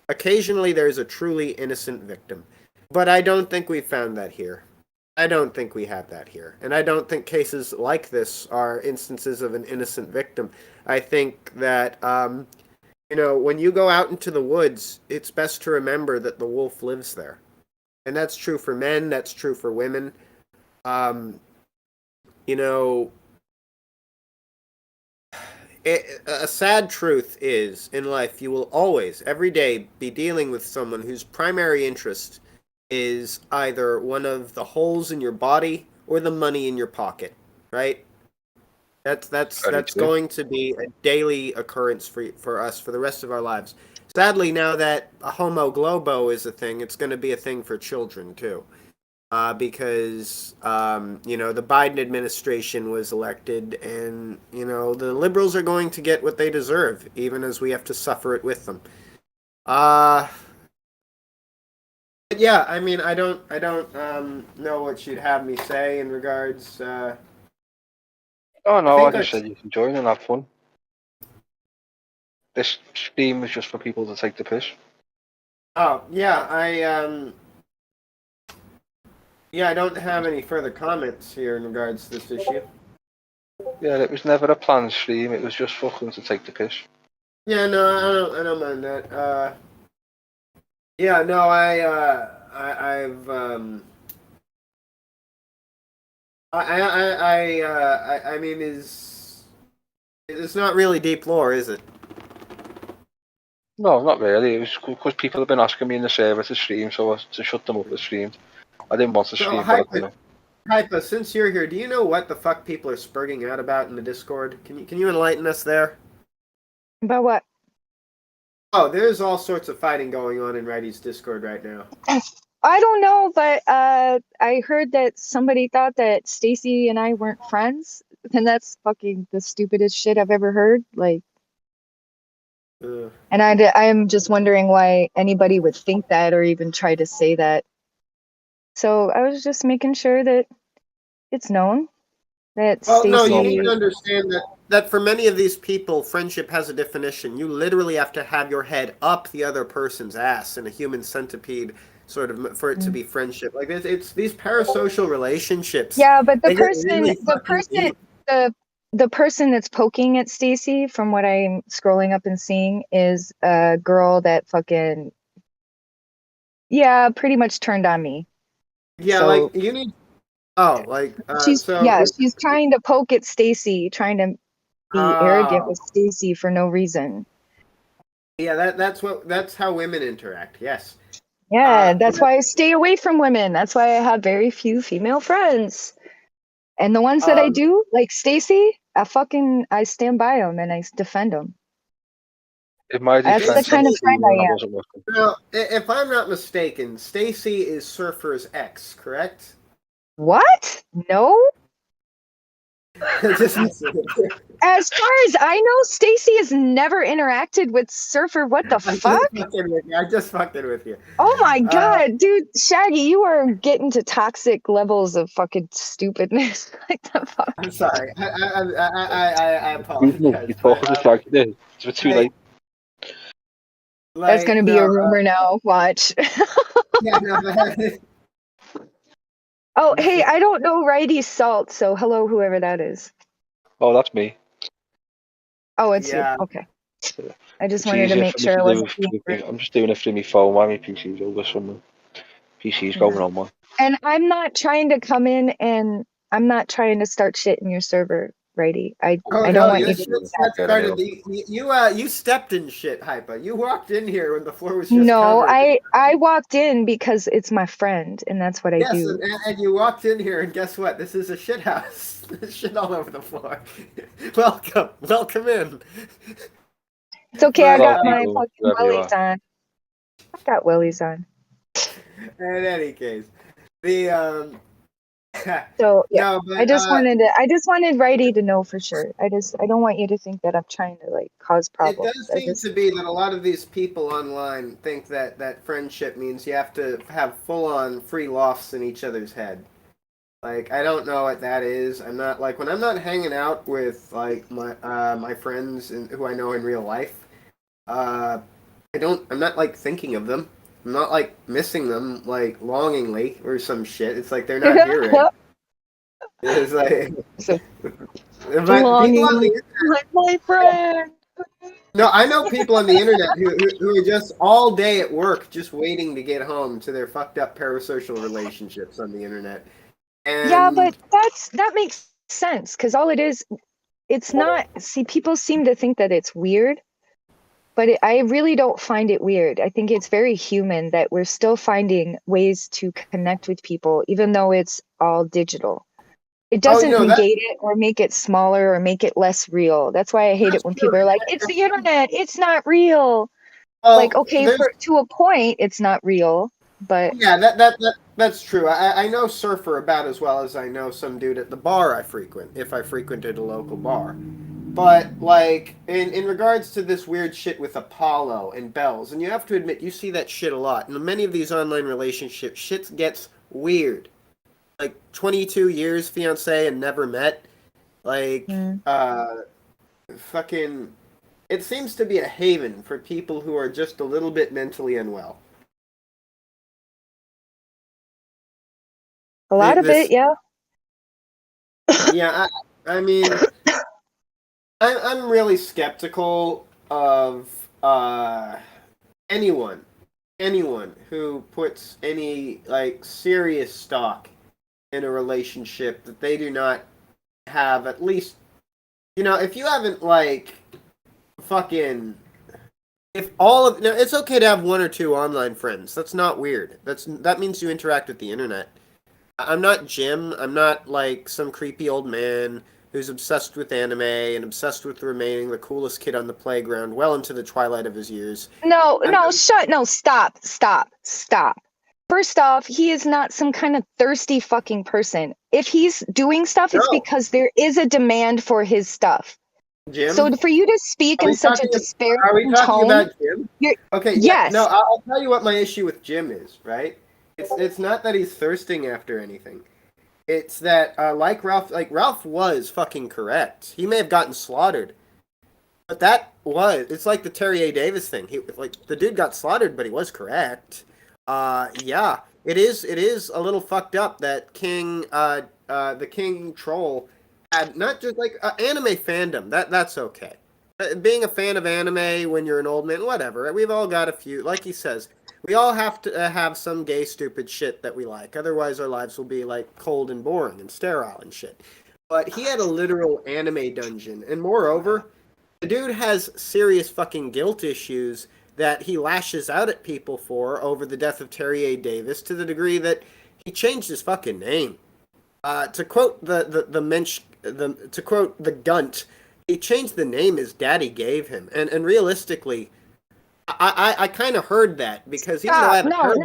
Occasionally there is a truly innocent victim. But I don't think we've found that here. I don't think we have that here. And I don't think cases like this are instances of an innocent victim. I think that, when you go out into the woods, it's best to remember that the wolf lives there. And that's true for men, that's true for women. a sad truth is, in life, you will always, every day, be dealing with someone whose primary interest is either one of the holes in your body or the money in your pocket, right? That's going to be a daily occurrence for us for the rest of our lives. Sadly, now that a homo globo is a thing, it's going to be a thing for children too, because the Biden administration was elected, and the liberals are going to get what they deserve, even as we have to suffer it with them. But yeah, I mean, I don't know what you'd have me say in regards. Oh no, I just said you can join and have fun. This stream is just for people to take the piss. Oh yeah, I don't have any further comments here in regards to this issue. Yeah, it was never a planned stream. It was just fucking to take the piss. Yeah, no, I don't mind that. Yeah, no, I mean, it's not really deep lore, is it? No, not really. It was because people have been asking me in the server to stream, so to shut them up the streamed. I didn't want to stream. Hypa, since you're here, do you know what the fuck people are spurging out about in the Discord? Can you enlighten us there? About what? Oh, there's all sorts of fighting going on in Righty's Discord right now. I don't know, but I heard that somebody thought that Stacy and I weren't friends, and that's fucking the stupidest shit I've ever heard. Like, and I'm just wondering why anybody would think that or even try to say that. So I was just making sure that it's known that Stacy. No, you need to understand that for many of these people, friendship has a definition. You literally have to have your head up the other person's ass in a human centipede, sort of, for it to be friendship. Like it's these parasocial relationships. Yeah, but the person that's poking at Stacy, from what I'm scrolling up and seeing, is a girl that fucking pretty much turned on me. Yeah, so, like you need. Oh, like she's trying to poke at Stacy, trying to be arrogant with Stacy for no reason. Yeah, that's how women interact. Yes. Yeah, that's why I stay away from women. That's why I have very few female friends. And the ones that I do, like Stacy, I stand by them and I defend them. That's the kind of friend I am. Now, if I'm not mistaken, Stacy is Surfer's ex, correct? What? No. As far as I know, Stacy has never interacted with Surfer. What the fuck? I'm just fucking with you. Oh my god, dude, Shaggy, you are getting to toxic levels of fucking stupidness. Like the fuck. I'm sorry. I apologize. You talking to Shaggy? It's too late. That's gonna be a rumor now. Watch. Oh, hey, I don't know Righty Salt, so hello, whoever that is. Oh, that's me. Oh, it's you. Okay. I just wanted to make sure I wasn't. I'm just doing it through my phone. Why my PC's over somewhere? PC's going on one. And I'm not trying to come in and I'm not trying to start shit in your server, Righty. I don't want you to do that. You stepped in shit, Hypa. You walked in here when the floor was just No, covered. I walked in because it's my friend and that's what I do. And you walked in here and guess what? This is a shit house. There's shit all over the floor. Welcome in. It's okay, I got my fucking wellies on. I've got wellies on. In any case, the So yeah, no, but, I just wanted Righty to know for sure. I don't want you to think that I'm trying to like cause problems. It does seem to be that a lot of these people online think that friendship means you have to have full-on free lofts in each other's head. Like, I don't know what that is. I'm not like when I'm not hanging out with like my friends who I know in real life. I'm not like thinking of them. I'm not like missing them like longingly or some shit. It's like they're not here. Right? It's like longingly, like my friend. No, I know people on the internet who are just all day at work, just waiting to get home to their fucked up parasocial relationships on the internet. And yeah, but that makes sense because all it is it's not. See, people seem to think that it's weird, but I really don't find it weird. I think it's very human that we're still finding ways to connect with people, even though it's all digital. It doesn't negate it or make it smaller or make it less real. That's why I hate it when people are like, it's the internet, it's not real. Like, okay, to a point, it's not real, but yeah, that's true. I know Surfer about as well as I know some dude at the bar I frequent, if I frequented a local bar. But like in regards to this weird shit with Apollo and Bells, and you have to admit you see that shit a lot. In many of these online relationships, shit gets weird. Like 22 years fiance and never met. Like fucking it seems to be a haven for people who are just a little bit mentally unwell. A lot of it, yeah. Yeah, I mean, I'm really skeptical of anyone who puts any like serious stock in a relationship that they do not have at least, if you haven't like fucking, it's okay to have one or two online friends. That's not weird. That means you interact with the internet. I'm not Jim. I'm not like some creepy old man who's obsessed with anime and obsessed with remaining the coolest kid on the playground well into the twilight of his years. Stop. First off, he is not some kind of thirsty fucking person. If he's doing stuff, it's because there is a demand for his stuff. Jim? So for you to speak in such a disparaging tone... Are we talking about Jim? Okay, yes. No, I'll tell you what my issue with Jim is, right? It's not that he's thirsting after anything. It's that, Ralph was fucking correct. He may have gotten slaughtered. But it's like the Terry A. Davis thing. The dude got slaughtered, but he was correct. Yeah, it is a little fucked up that the King Troll had not just like anime fandom. That's okay. Being a fan of anime when you're an old man, whatever. We've all got a few, like he says, we all have to have some gay stupid shit that we like. Otherwise our lives will be like cold and boring and sterile and shit. But he had a literal anime dungeon. And moreover, the dude has serious fucking guilt issues that he lashes out at people for over the death of Terry A. Davis to the degree that he changed his fucking name. To quote to quote the Gunt, he changed the name his daddy gave him. And realistically, I kind of heard that because even though I have no, that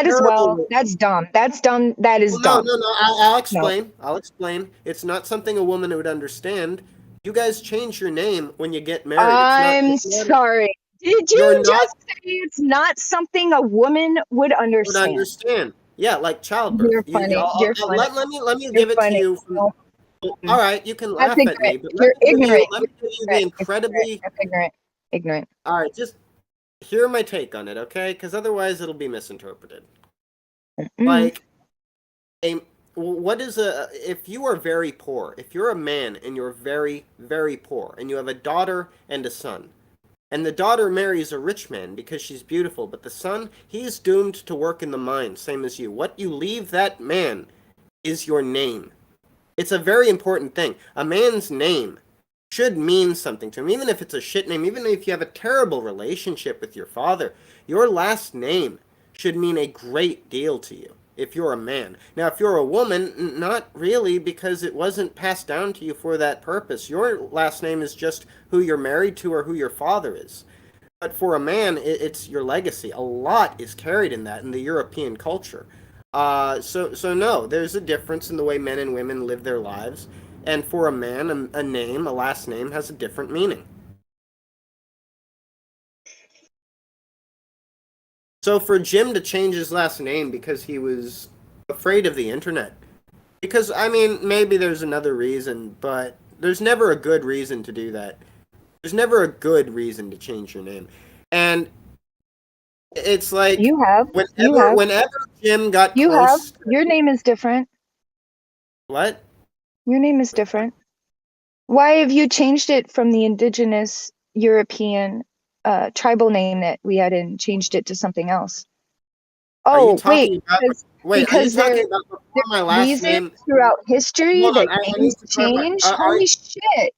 is well, that's dumb. That's dumb. That is dumb. No, I'll explain. No. I'll explain. It's not something a woman would understand. You guys change your name when you get married. I'm sorry. Did you just say it's not something a woman would understand? Yeah, like childbirth. You're funny. You're funny. Let me give it to you. All right, you can laugh at me, but you're ignorant. Let me give you the incredibly ignorant. All right, just hear my take on it, okay? Because otherwise it'll be misinterpreted. Like, if you are very poor, if you're a man and you're very, very poor, and you have a daughter and a son, and the daughter marries a rich man because she's beautiful, but the son, he's doomed to work in the mine, same as you. What you leave that man is your name. It's a very important thing. A man's name should mean something to him, even if it's a shit name, even if you have a terrible relationship with your father. Your last name should mean a great deal to you if you're a man. Now, if you're a woman, not really, because it wasn't passed down to you for that purpose. Your last name is just who you're married to or who your father is. But for a man, it's your legacy. A lot is carried in that in the European culture. So no, there's a difference in the way men and women live their lives. And for a man, a name, a last name, has a different meaning. So for Jim to change his last name because he was afraid of the internet, because, I mean, maybe there's another reason, but there's never a good reason to do that. There's never a good reason to change your name. And it's like, whenever Jim got close... Your name is different. What? Your name is different. Why have you changed it from the indigenous European tribal name that we had and changed it to something else? Oh, wait, because there my are last reasons name? throughout history Hold on, that I need names to clarify. change. Are Holy you- shit.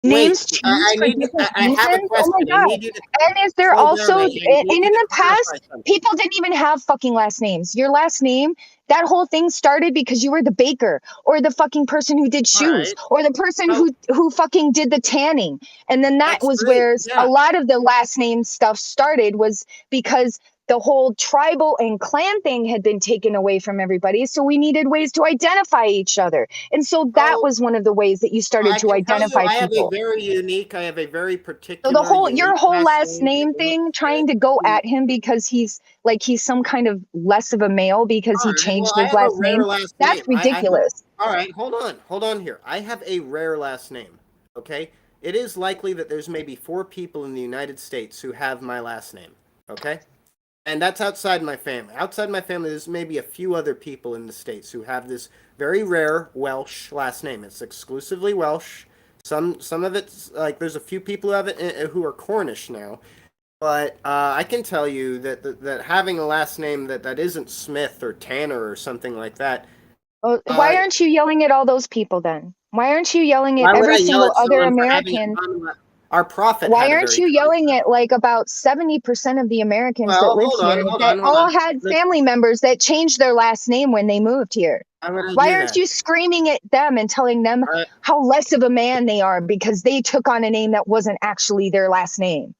Wait, Names change I for need to, different I have a reasons? Oh my question. I god. need you to And is there slow also, down. I and need in you to the past, clarify something. people didn't even have fucking last names. Your last name, that whole thing started because you were the baker or the fucking person who did shoes or the person who fucking did the tanning. And then that was where a lot of the last name stuff started, was because the whole tribal and clan thing had been taken away from everybody. So we needed ways to identify each other. And so that was one of the ways that you started to identify I have people. I have a very particular. So the whole, your unique whole last name that thing, trying to go at him because he's some kind of less of a male because he changed I his have a last name. rare last That's name. ridiculous. All right, hold on here. I have a rare last name. Okay, it is likely that there's maybe 4 people in the United States who have my last name. Okay. And that's outside my family. Outside my family, there's maybe a few other people in the States who have this very rare Welsh last name. It's exclusively Welsh. Some of it's like there's a few people who have it who are Cornish now. But I can tell you that having a last name that isn't Smith or Tanner or something like that. Well, why aren't you yelling at all those people then? Why aren't you yelling at Why would I every yell single at other someone for having American? Our prophet. Why had a aren't very you yelling at like about 70% of the Americans that Well, live hold on, here hold that on, hold all on. had family members that changed their last name when they moved here? Why would I Why do aren't that? you screaming at them and telling them how less of a man they are because they took on a name that wasn't actually their last name?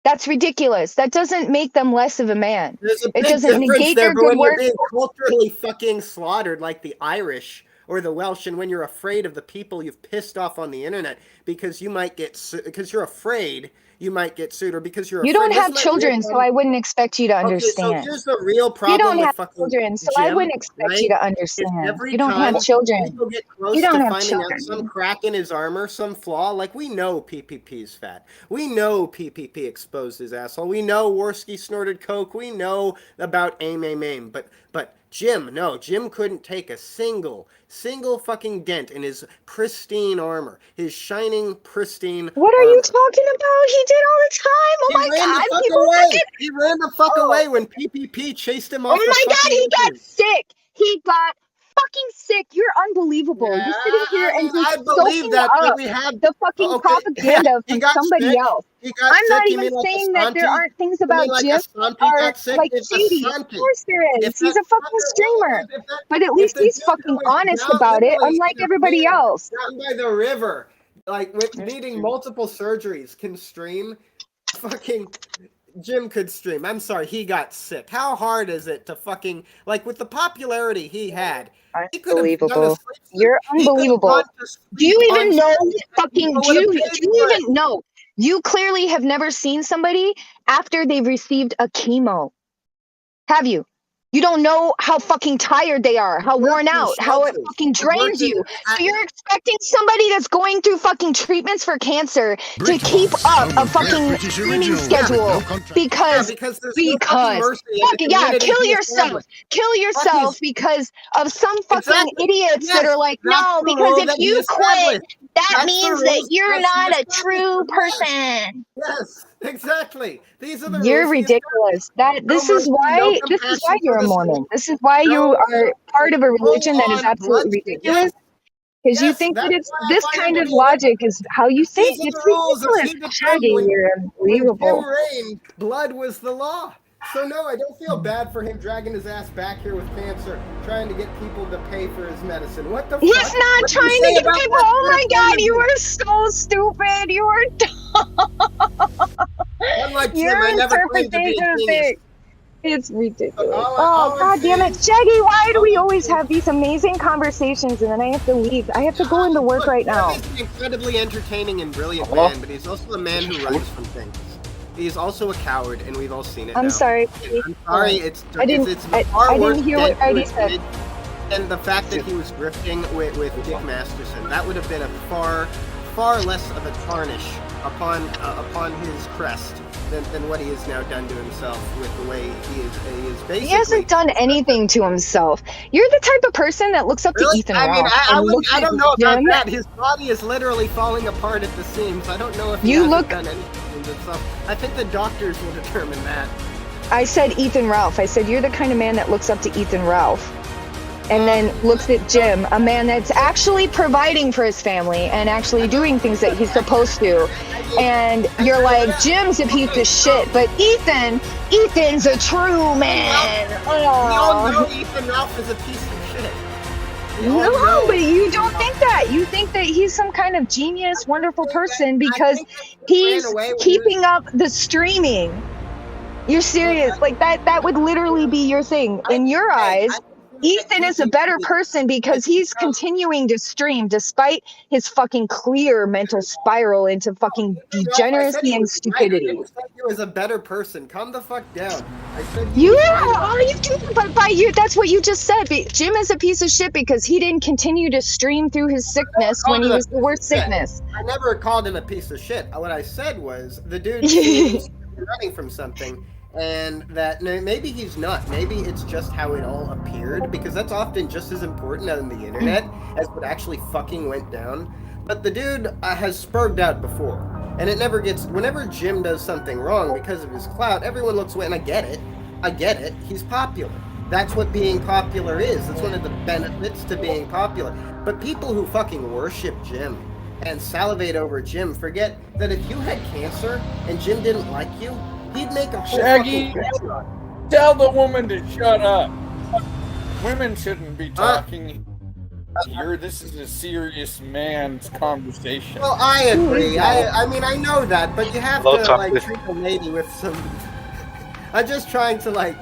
That's ridiculous. That doesn't make them less of a man. There's a It big doesn't difference negate there, their but good when you're work. being culturally fucking slaughtered like the Irish or the Welsh, and when you're afraid of the people you've pissed off on the internet because you might get because you're afraid you might get sued, or because you're You afraid. don't have children, so I wouldn't expect you to understand. Okay, so here's the real problem You don't with have fucking children, so Jim, I wouldn't expect you right? to understand. Every You don't time have children. people get close You don't to have finding out children. some crack in his armor, some flaw, like we know PPP's fat. We know PPP exposed his asshole. We know Worski snorted coke. We know about aim. But Jim couldn't take a single fucking dent in his pristine armor, his shining pristine. What are you talking about? He did all the time. Oh my god, people fucking. He ran the fuck away when PPP chased him off. Oh my god, he got sick. He got fucking sick. You're unbelievable. You're sitting here and just I believe soaking that up we have the fucking propaganda he from got somebody sick. else. He got I'm not sick. You even mean like saying that there Asante? aren't things You about mean like Jim Asante are got sick? like If shady. Of Asante- course there is. if He's that a fucking fucker- streamer. if that- But at if least the he's dude fucking was honest down about it, literally unlike in a everybody van else. down by the river, like with needing multiple surgeries, can stream. Fucking Jim could stream. I'm sorry, he got sick. How hard is it to fucking, like, with the popularity he had? Unbelievable. You're unbelievable. Do you even know fucking, do you even know? You clearly have never seen somebody after they've received a chemo. Have you? You don't know how fucking tired they are, how worn out, how it fucking drains you. So you're expecting somebody that's going through fucking treatments for cancer to keep up a fucking streaming schedule because fucking, yeah, kill yourself because of some fucking idiots that are like, no, because if you quit, that means that you're not a true person. Yes, exactly. These are the You're rules he ridiculous. This is why you're a Mormon. This is why you are part of a religion that is absolutely ridiculous. Because you think that it's this kind of logic is how you think. It's ridiculous. Shaggy, you're unbelievable. When Jim reigned, blood was the law. So no, I don't feel bad for him dragging his ass back here with cancer, trying to get people to pay for his medicine. What the fuck? He's not trying to get people. Oh my god, you are so stupid. You are dumb. Unlike Jim, Your I never claimed to be a interpretation of genius. it. It's ridiculous. Oh god damn it, Shaggy! Why do we always have these amazing conversations and then I have to leave? I have to go into work right now. He's an incredibly entertaining and brilliant man, but he's also a man who runs from things. He's also a coward, and we've all seen it. I'm now. sorry. I'm sorry. I didn't hear what Eddie said. And the fact that he was grifting with Dick Masterson, that would have been a far less of a tarnish upon his crest than what he has now done to himself with the way he is basically. He hasn't done anything to himself. You're the type of person that looks up to Ethan Ross. I don't know about that. His body is literally falling apart at the seams. I don't know if he hasn't done anything to himself. I think the doctors will determine that. I said Ethan Ralph. I said you're the kind of man that looks up to Ethan Ralph, and then looks at Jim, a man that's actually providing for his family and actually doing things that he's supposed to. And you're like, Jim's a piece of shit, but Ethan's a true man. We all know Ethan Ralph is a piece of shit. No, but you don't think that. You think that he's some kind of genius, wonderful person because he's keeping up the streaming. You're serious. Like that would literally be your thing. In your eyes, Ethan is a better person because he's continuing to stream despite his fucking clear mental spiral into fucking degeneracy and stupidity. I said he was a better person. Calm the fuck down. I said all you do, but by you, that's what you just said. Jim is a piece of shit because he didn't continue to stream through his sickness when he was the worst sickness. I never called him a piece of shit. What I said was the dude seems running from something. And that maybe he's not. Maybe it's just how it all appeared, because that's often just as important on the internet as what actually fucking went down. But the dude has spurged out before, and it never gets. Whenever Jim does something wrong because of his clout, everyone looks away, and I get it. He's popular. That's what being popular is. That's one of the benefits to being popular. But people who fucking worship Jim and salivate over Jim forget that if you had cancer and Jim didn't like you, he'd make a whole Shaggy, tell the woman to shut up. Women shouldn't be talking here. This is a serious man's conversation. Well, I agree. I mean, I know that, but you have to treat the lady with some. I'm just trying to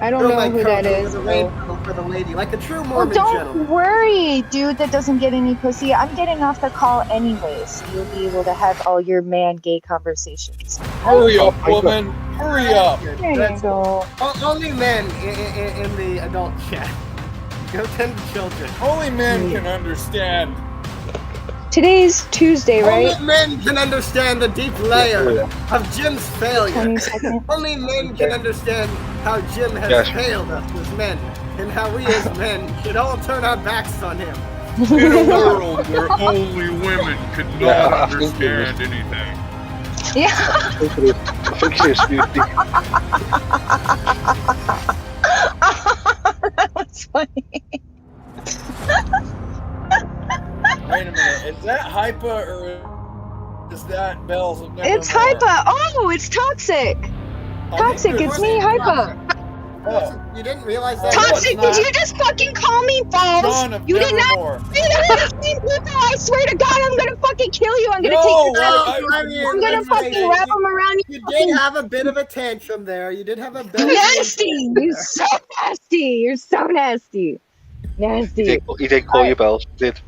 I don't know who that is. For the lady, like a true Mormon don't gentleman. worry, dude. That doesn't get any pussy. I'm getting off the call anyways. You'll be able to have all your man-gay conversations. Hurry up, woman! Hurry up! There you go. Only men in the adult chat. Go tend to children. Only men can understand. Today's Tuesday, right? Only men can understand the deep layer of Jim's failure. Only men can understand how Jim has failed us as men, and how we as men should all turn our backs on him. In a world where only women could not understand anything. Yeah. I think she's That was funny. Wait a minute, is that Hypa or is that Bells? It's Hypa. Oh, it's Toxic. Toxic, it's me, Hypa. Oh. You didn't realize that? Toxic, did you just fucking call me balls? You did not. I swear to God, I'm gonna fucking kill you. I'm gonna take your I'm gonna fucking wrap them around you. You did have a bit of a tantrum there. You did have a bit. Nasty. You're so nasty. You're so nasty. Nasty. He did call you Bells. Did.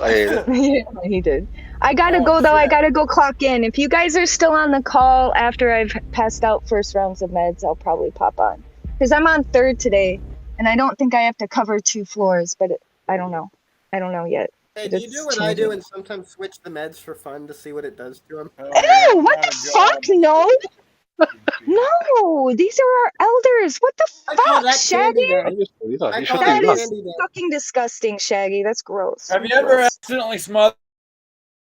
I hate it. Yeah, he did. I gotta go though. I gotta go clock in. If you guys are still on the call after I've passed out first rounds of meds, I'll probably pop on. Because I'm on third today, and I don't think I have to cover 2 floors, but I don't know. I don't know yet. Hey, do you do what I do and sometimes switch the meds for fun to see what it does to them? Ew, what the fuck? No. No, these are our elders. What the fuck, Shaggy? That is fucking disgusting, Shaggy. That's gross. Have you ever accidentally smothered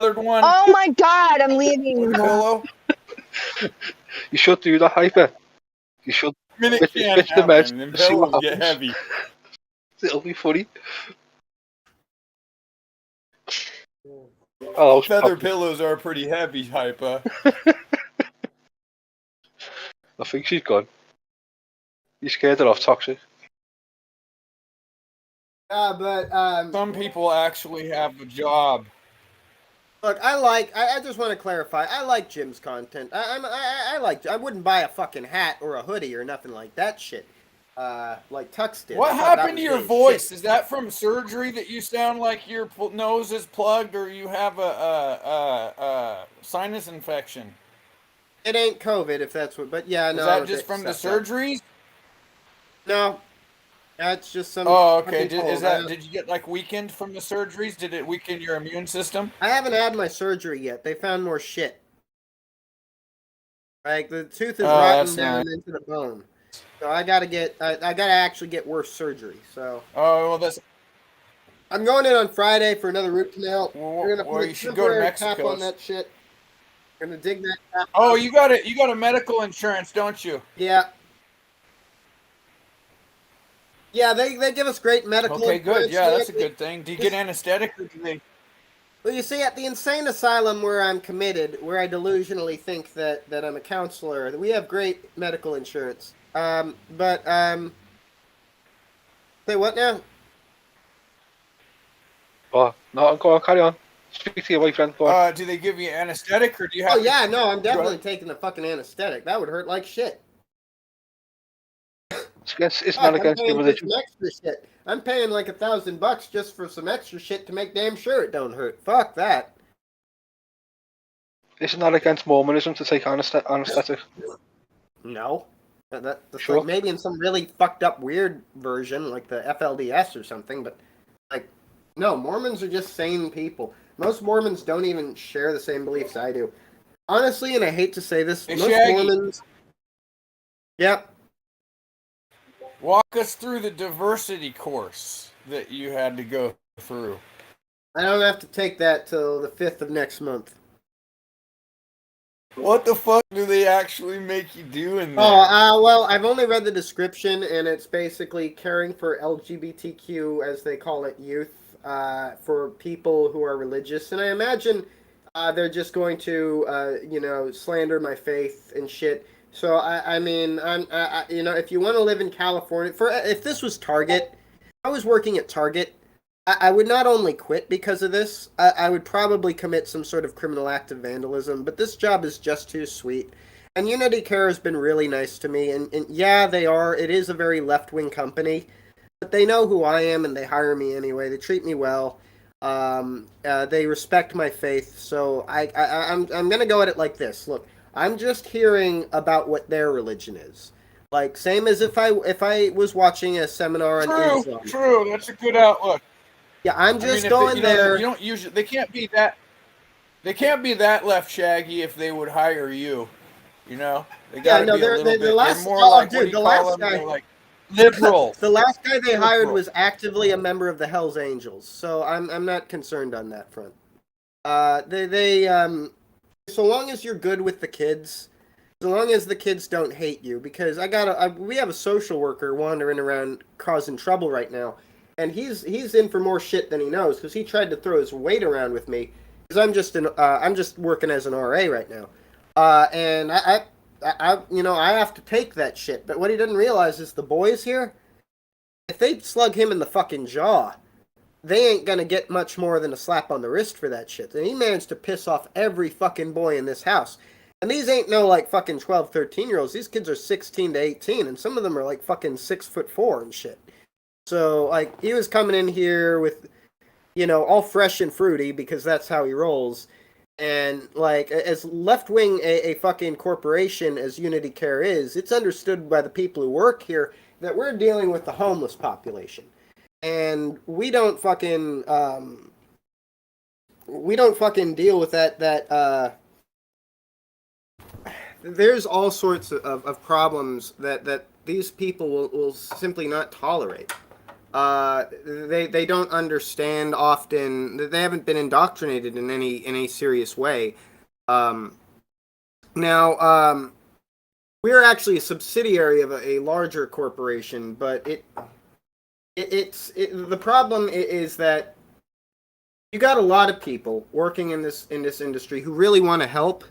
one? Oh my God, I'm leaving you. Pillow? You should do that, Hyper. You should. It can't happen, and pillows get heavy. It'll be funny. Oh, feather pillows are pretty heavy, Hypa. I think she's gone. You scared her off, Toxic? But some people actually have a job. Look, I just want to clarify. I like Jim's content. I wouldn't buy a fucking hat or a hoodie or nothing like that shit. Like Tux did. What happened to your voice? Is that from surgery that you sound like your nose is plugged, or you have a sinus infection? It ain't COVID, if that's what. But yeah, no. Is that just from the surgeries? No. That's just some. Oh, okay. Did you get weakened from the surgeries? Did it weaken your immune system? I haven't had my surgery yet. They found more shit. Like the tooth is rotten down into the bone. So I gotta actually get worse surgery. So. Oh well, that's. I'm going in on Friday for another root canal. We're gonna put a temporary cap on that shit. We're gonna dig that cap. Oh, you got a medical insurance, don't you? Yeah. Yeah, they give us great medical. Okay, good. Yeah, that's a good thing. Do you get anesthetic or do they? Well, you see, at the insane asylum where I'm committed, where I delusionally think that I'm a counselor, we have great medical insurance. Say what now? Oh, no, go on, carry on. Speak to your boyfriend. Go on. Do they give you anesthetic or do you have? Oh yeah, no, I'm definitely taking the fucking anesthetic. That would hurt like shit. It's not against your religion. Some extra shit. I'm paying like $1,000 just for some extra shit to make damn sure it don't hurt. Fuck that. It's not against Mormonism to take anesthetic. No. That's Sure. like maybe in some really fucked up weird version, like the FLDS or something, but like, no, Mormons are just sane people. Most Mormons don't even share the same beliefs I do. Honestly, and I hate to say this, most Mormons... Yep. Walk us through the diversity course that you had to go through. I don't have to take that till the 5th of next month. What the fuck do they actually make you do in there? Oh, well, I've only read the description, and it's basically caring for LGBTQ, as they call it, youth, for people who are religious. And I imagine they're just going to, slander my faith and shit. So, I mean, if you want to live in California, if this was Target, if I was working at Target, I would not only quit because of this, I would probably commit some sort of criminal act of vandalism, but this job is just too sweet. And Unity Care has been really nice to me, and yeah, it is a very left-wing company, but they know who I am and they hire me anyway, they treat me well, they respect my faith, so I'm going to go at it like this. Look, I'm just hearing about what their religion is. Like, same as if I was watching a seminar on Islam. True, that's a good outlook. Yeah, I'm just going there. You don't usually. They can't be that. They can't be that left, Shaggy, if they would hire you. You know, they got to be a little bit. They're more like what do you call them? They're like liberal. The last guy they hired was actively a member of the Hells Angels, so I'm not concerned on that front. So long as you're good with the kids, so long as the kids don't hate you, because we have a social worker wandering around causing trouble right now. And he's in for more shit than he knows, because he tried to throw his weight around with me. Because I'm just working as an RA right now, and I have to take that shit. But what he doesn't realize is the boys here, if they slug him in the fucking jaw, they ain't gonna get much more than a slap on the wrist for that shit. And he managed to piss off every fucking boy in this house. And these ain't no like fucking 12, 13-year-olds. These kids are 16 to 18, and some of them are like fucking 6'4" and shit. So, like, he was coming in here with, all fresh and fruity, because that's how he rolls. And, like, as left-wing a fucking corporation as Unity Care is, it's understood by the people who work here that we're dealing with the homeless population. And we don't fucking deal with that, there's all sorts of problems that these people will simply not tolerate. They don't understand often. They haven't been indoctrinated in any serious way. We're actually a subsidiary of a larger corporation, but the problem is that you got a lot of people working in this industry who really want to help,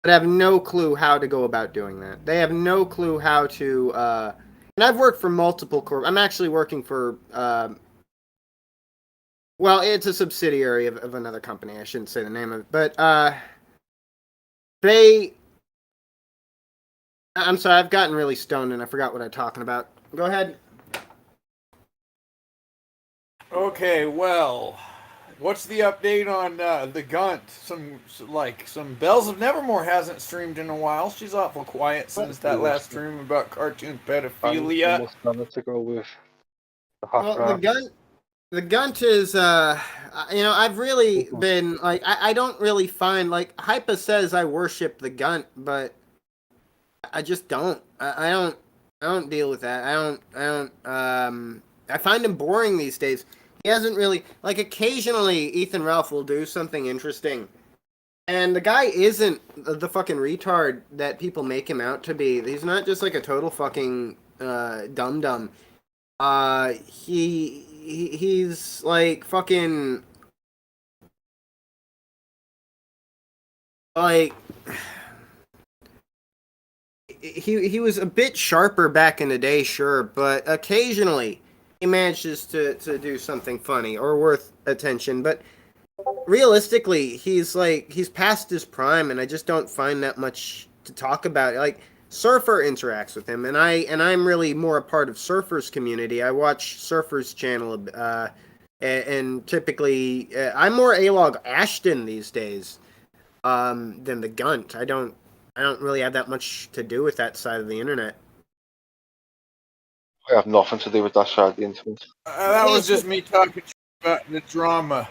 but have no clue how to go about doing that. They have no clue how to. And I've worked for multiple I'm actually working for, it's a subsidiary of another company. I shouldn't say the name of it. But I'm sorry, I've gotten really stoned and I forgot what I'm talking about. Go ahead. Okay, well, what's the update on the Gunt? Some Bells of Nevermore hasn't streamed in a while. She's awful quiet since that last stream about cartoon pedophilia. The Gunt is, I've really been like, I don't really find like Hypa says I worship the Gunt, but I just don't. I don't deal with that. I find him boring these days. He hasn't really, like, occasionally Ethan Ralph will do something interesting. And the guy isn't the fucking retard that people make him out to be. He's not just like a total fucking dum-dum. He's like fucking like he was a bit sharper back in the day, sure, but occasionally he manages to do something funny or worth attention. But realistically, he's past his prime, and I just don't find that much to talk about. Like Surfer interacts with him, and I'm really more a part of Surfer's community. I watch Surfer's channel, and typically I'm more A-Log Ashton these days than the Gunt. I don't really have that much to do with that side of the internet. I have nothing to do with that side of the internet. That was just me talking about the drama.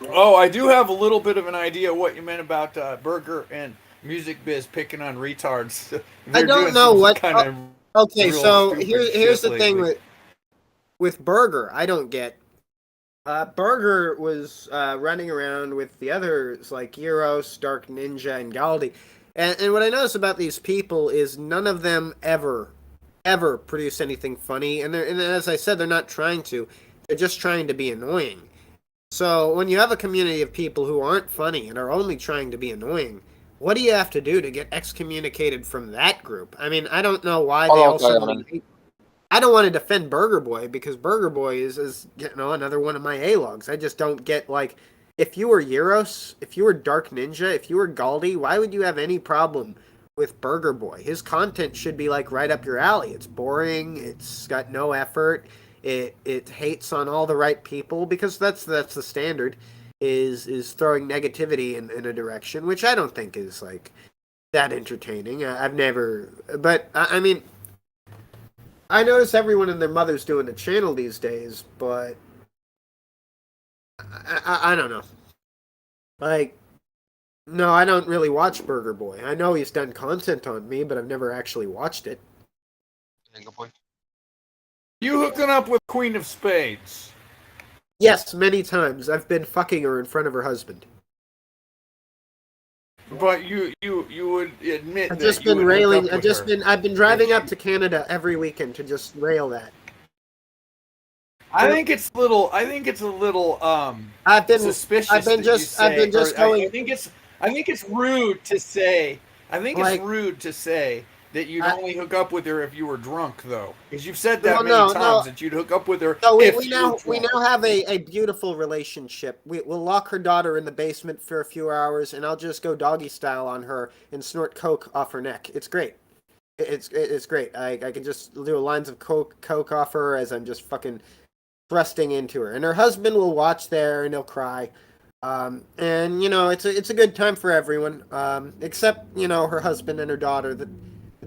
Oh, I do have a little bit of an idea what you meant about Burger and Music Biz picking on retards. I don't know what kind of. Okay, so here's the thing with Burger. I don't get. Burger was running around with the others like Euros, Dark Ninja, and Galdi. And what I notice about these people is none of them ever produce anything funny. And as I said, they're not trying to. They're just trying to be annoying. So when you have a community of people who aren't funny and are only trying to be annoying, what do you have to do to get excommunicated from that group? I mean, I don't know why they also... I don't want to defend Burger Boy because Burger Boy is another one of my A-Logs. I just don't get, like, if you were Euros, if you were Dark Ninja, if you were Galdi, why would you have any problem with Burger Boy? His content should be, like, right up your alley. It's boring. It's got no effort. It hates on all the right people because that's the standard, is throwing negativity in a direction, which I don't think is, like, that entertaining. I've never... But, I mean... I notice everyone and their mother's doing a channel these days, but I don't know. Like, no, I don't really watch Burger Boy. I know he's done content on me, but I've never actually watched it. You hooking up with Queen of Spades? Yes, many times. I've been fucking her in front of her husband. But you would admit I've that just you been would railing. hook up with her. I've been driving up to Canada every weekend to just rail that. I think it's a little suspicious. I think it's rude to say. Like- It's rude to say that you'd only hook up with her if you were drunk, though, because you've said that many times that you'd hook up with her. No, if we you were drunk. now have a beautiful relationship. We'll lock her daughter in the basement for a few hours, and I'll just go doggy style on her and snort coke off her neck. It's great. It's great. I can just do lines of coke off her as I'm just fucking thrusting into her, and her husband will watch there and he'll cry. And you know, it's a good time for everyone, except her husband and her daughter. The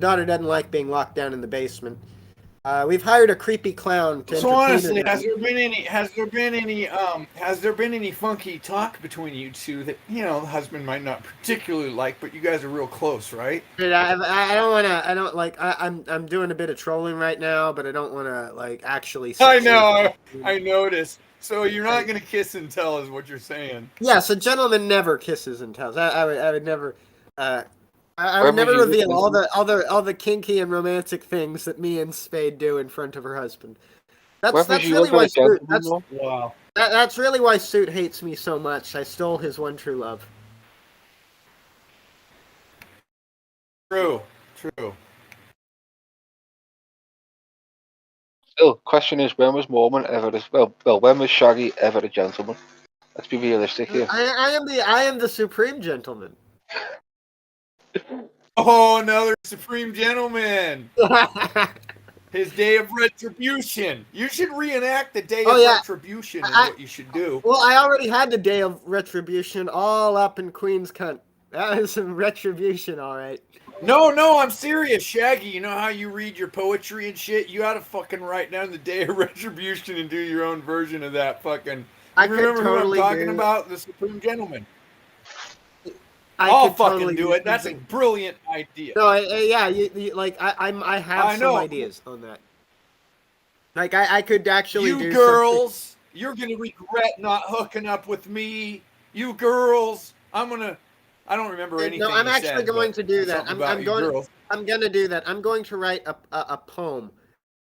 daughter doesn't like being locked down in the basement. We've hired a creepy clown to So entertain honestly, her. has there been any funky talk between you two that the husband might not particularly like, but you guys are real close, right? Dude, I'm doing a bit of trolling right now, but I don't want to like actually. I know. I noticed. So you're not gonna kiss and tell, is what you're saying? Yes, a gentleman never kisses and tells. I would never. I would never reveal all the kinky and romantic things that me and Spade do in front of her husband. That's really why Suit. Wow. That's really why Suit hates me so much. I stole his one true love. True. Still, question is, when was Mormon ever when was Shaggy ever a gentleman? Let's be realistic here. I am the supreme gentleman. Oh, another supreme gentleman. His day of retribution. You should reenact the day of retribution is what you should do. Well, I already had the day of retribution all up in Queen's cunt. That is some retribution, all right. No, I'm serious, Shaggy. You know how you read your poetry and shit? You ought to fucking write down the day of retribution and do your own version of that fucking... I remember totally who I'm talking about? The supreme gentleman. I'll fucking do it. That's a brilliant idea. No, yeah, I have some ideas on that. Like, I could actually do You girls, you're gonna regret not hooking up with me. You girls, I'm gonna I don't remember anything. No, I'm actually going to do that. I'm going to do that. I'm going to write a poem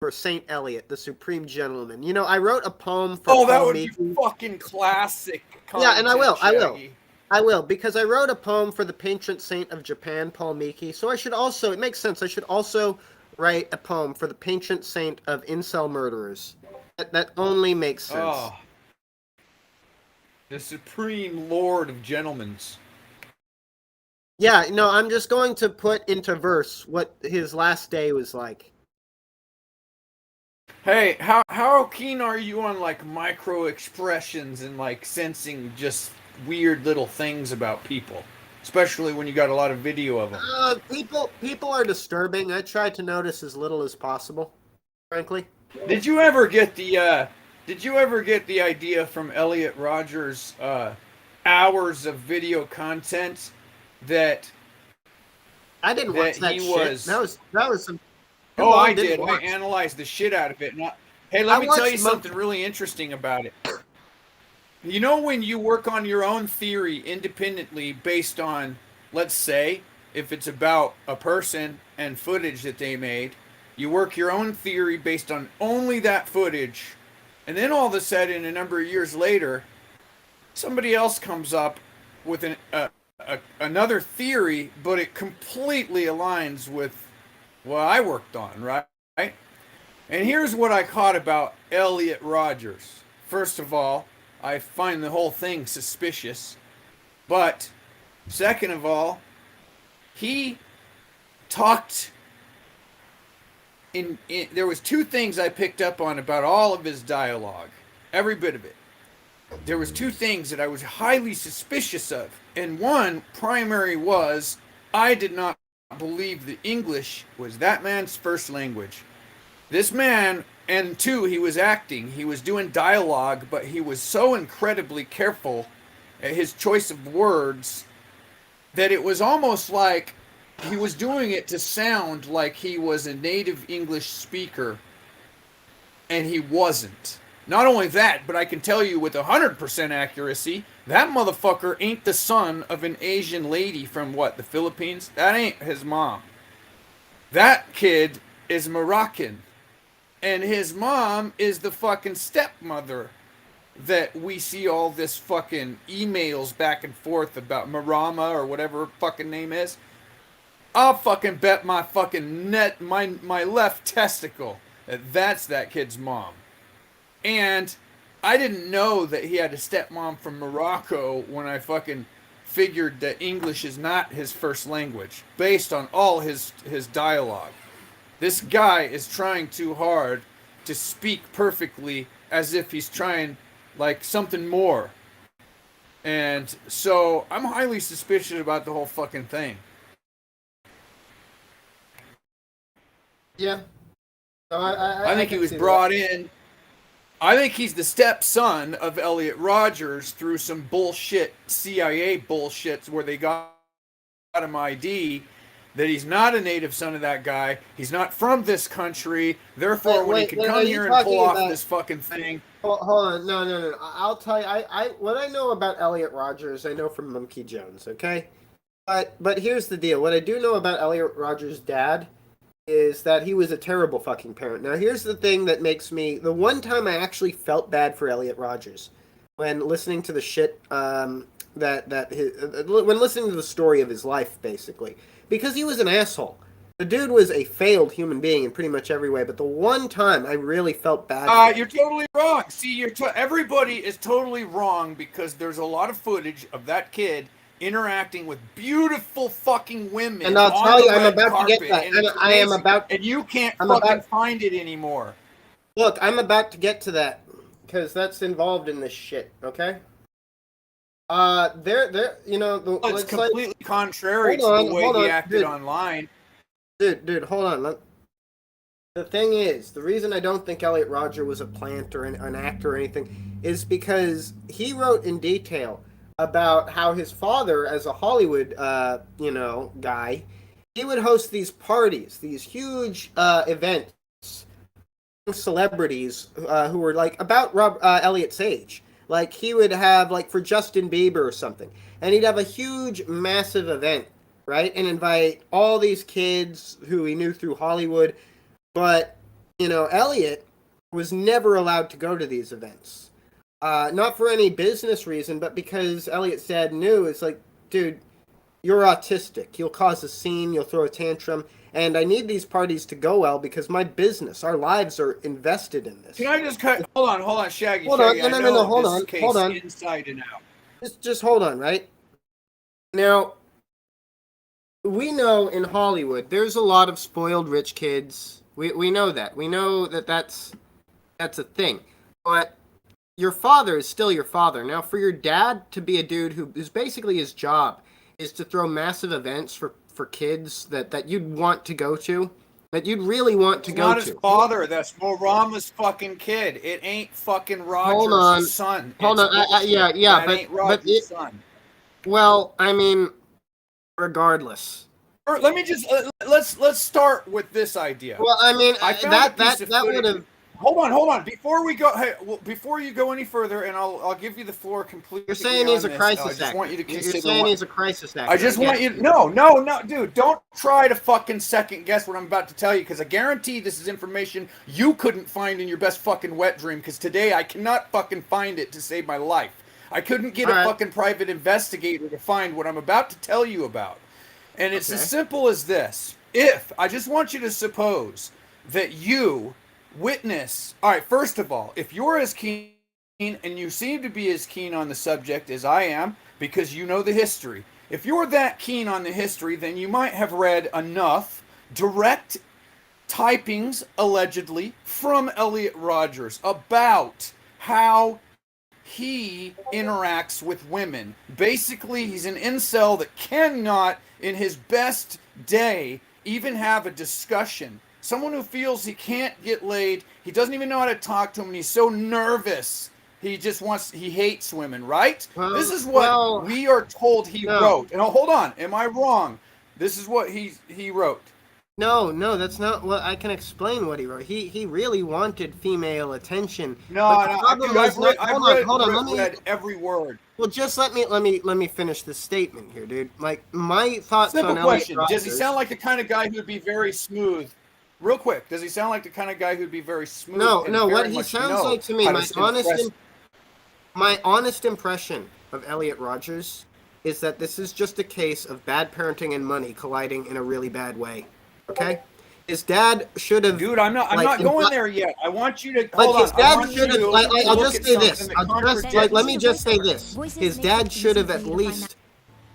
for Saint Eliot, the Supreme Gentleman. You know, I wrote a poem for Paul that would Meeky. be fucking classic. Yeah, and I will, because I wrote a poem for the patron saint of Japan, Paul Meeky. So I should also, it makes sense, I should also write a poem for the patron saint of incel murderers. That only makes sense. Oh. The Supreme Lord of Gentlemen's. Yeah, no, I'm just going to put into verse what his last day was like. Hey, how keen are you on like micro expressions and like sensing just weird little things about people, especially when you got a lot of video of them? People are disturbing. I try to notice as little as possible, frankly. Did you ever get the idea from Elliot Rogers' hours of video content that I didn't watch that shit. That was some. Oh, I did. I analyzed the shit out of it. Hey, let me tell you something really interesting about it. You know, when you work on your own theory independently based on, let's say, if it's about a person and footage that they made, you work your own theory based on only that footage, and then all of a sudden, a number of years later, somebody else comes up with another theory, but it completely aligns with what I worked on, right? And here's what I caught about Elliot Rogers. First of all, I find the whole thing suspicious. But second of all, he talked there was two things I picked up on about all of his dialogue, every bit of it. There was two things that I was highly suspicious of. And one primary was I did not believe that English was that man's first language. This man, and two, he was acting. He was doing dialogue, but he was so incredibly careful at his choice of words that it was almost like he was doing it to sound like he was a native English speaker, and he wasn't. Not only that, but I can tell you with 100% accuracy, that motherfucker ain't the son of an Asian lady from, the Philippines? That ain't his mom. That kid is Moroccan. And his mom is the fucking stepmother that we see all this fucking emails back and forth about Marama or whatever her fucking name is. I'll fucking bet my fucking my left testicle that's that kid's mom. And I didn't know that he had a stepmom from Morocco when I fucking figured that English is not his first language, based on all his dialogue. This guy is trying too hard to speak perfectly as if he's trying like something more. And so I'm highly suspicious about the whole fucking thing. Yeah. So I think he was brought in. I think he's the stepson of Elliot Rogers through some bullshit CIA bullshit where they got him ID that he's not a native son of that guy. He's not from this country. Therefore, when he can come here and pull off this fucking thing. Hold on. No. I'll tell you. What I know about Elliot Rogers, I know from Monkey Jones, okay? But here's the deal. What I do know about Elliot Rogers' dad is that he was a terrible fucking parent. Now, here's the thing that makes me... The one time I actually felt bad for Elliot Rogers, when listening to the shit, when listening to the story of his life, basically. Because he was an asshole. The dude was a failed human being in pretty much every way, but the one time I really felt bad for him. You're totally wrong. See, everybody is totally wrong because there's a lot of footage of that kid interacting with beautiful fucking women. And I'll tell you, I'm about to get that. And you can't find it anymore. Look, I'm about to get to that because that's involved in this shit. Okay. It's completely contrary to the way he acted online. Dude, hold on. The thing is, the reason I don't think Elliot Rogers was a plant or an actor or anything is because he wrote in detail about how his father, as a Hollywood, guy, he would host these parties, these huge events, celebrities who were like about Elliot's age, Like he would have, like for Justin Bieber or something, and he'd have a huge, massive event, right? And invite all these kids who he knew through Hollywood. But, you know, Elliot was never allowed to go to these events. Not for any business reason, but because Elliot's dad knew, it's like, dude, you're autistic. You'll cause a scene, you'll throw a tantrum, and I need these parties to go well because my business, our lives are invested in this. Can I just cut? Hold on, Shaggy. Hold Shaggy, on, no, hold on. Inside and out. Just hold on, right? Now, we know in Hollywood there's a lot of spoiled rich kids. We know that. We know that that's a thing. But your father is still your father. Now, for your dad to be a dude who is basically his job is to throw massive events for kids that you'd want to go to, that you'd really want to go to. Not his father. That's Morama's fucking kid. It ain't fucking Roger's son. Hold on. But son. Well, I mean, regardless. Let me just let's start with this idea. Well, I mean, that would have. Hold on. Before we go, before you go any further, and I'll give you the floor completely. You're saying he's a crisis actor. I just want you to consider. You're saying he's a crisis actor. I just want you. No, dude. Don't try to fucking second guess what I'm about to tell you, because I guarantee this is information you couldn't find in your best fucking wet dream. Because today I cannot fucking find it to save my life. I couldn't get a fucking private investigator to find what I'm about to tell you about. And it's as simple as this. I just want you to suppose that you witness. All right, first of all, if you're as keen, and you seem to be as keen on the subject as I am, because you know the history. If you're that keen on the history, then you might have read enough direct typings, allegedly, from Elliot Rodgers about how he interacts with women. Basically, he's an incel that cannot, in his best day, even have a discussion. Someone who feels he can't get laid, he doesn't even know how to talk to them, and he's so nervous. He hates women, right? This is what we are told he wrote. And hold on, am I wrong? This is what he wrote. No, that's not what I can explain what he wrote. He really wanted female attention. I've read every word. Well, just let me finish this statement here, dude. Like, my thoughts on Simple question. Elliot Does he Rodgers- sound like the kind of guy who'd be very smooth? Real quick, does he sound like the kind of guy who'd be very smooth? No. and very What he much sounds know like to me, how my honest impression of Elliot Rodgers is that this is just a case of bad parenting and money colliding in a really bad way. Okay, his dad should have. Dude, I'm not going there yet. I want you to. But his dad should have. I'll just say this. Let me just say this. His dad should have at least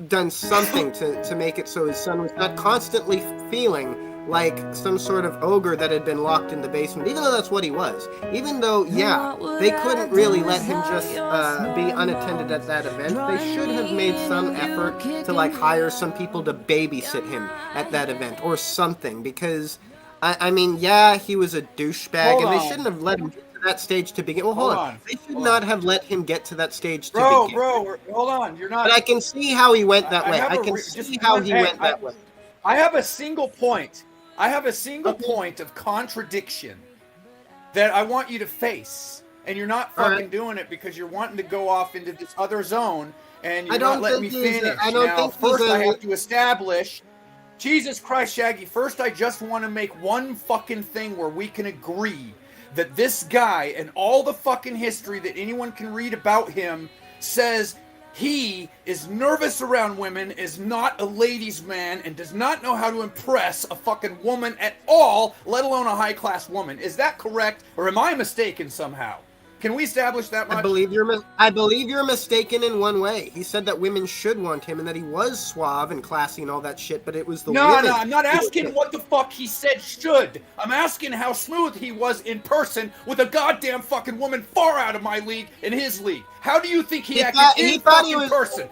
done something to make it so his son was not constantly feeling like some sort of ogre that had been locked in the basement, even though that's what he was. Even though, they couldn't really let him just be unattended at that event. They should have made some effort to, like, hire some people to babysit him at that event or something, because, I mean, he was a douchebag, and they shouldn't have let him get to that stage to begin. Well, hold on. They should not have let him get to that stage to begin. Bro, hold on. You're not. But I can see how he went that way. I can see how he went that way. I have a single point. Point of contradiction that I want you to face, and you're not fucking doing it because you're wanting to go off into this other zone, and you're not letting me finish. First I have to establish, Jesus Christ, Shaggy, first I just want to make one fucking thing where we can agree that this guy and all the fucking history that anyone can read about him says he is nervous around women, is not a ladies' man, and does not know how to impress a fucking woman at all, let alone a high-class woman. Is that correct, or am I mistaken somehow? Can we establish that much? I believe you're mistaken in one way. He said that women should want him and that he was suave and classy and all that shit, but it was the women. No, I'm not asking what the fuck he said should. I'm asking how smooth he was in person with a goddamn fucking woman far out of my league and his league. How do you think he acted in person?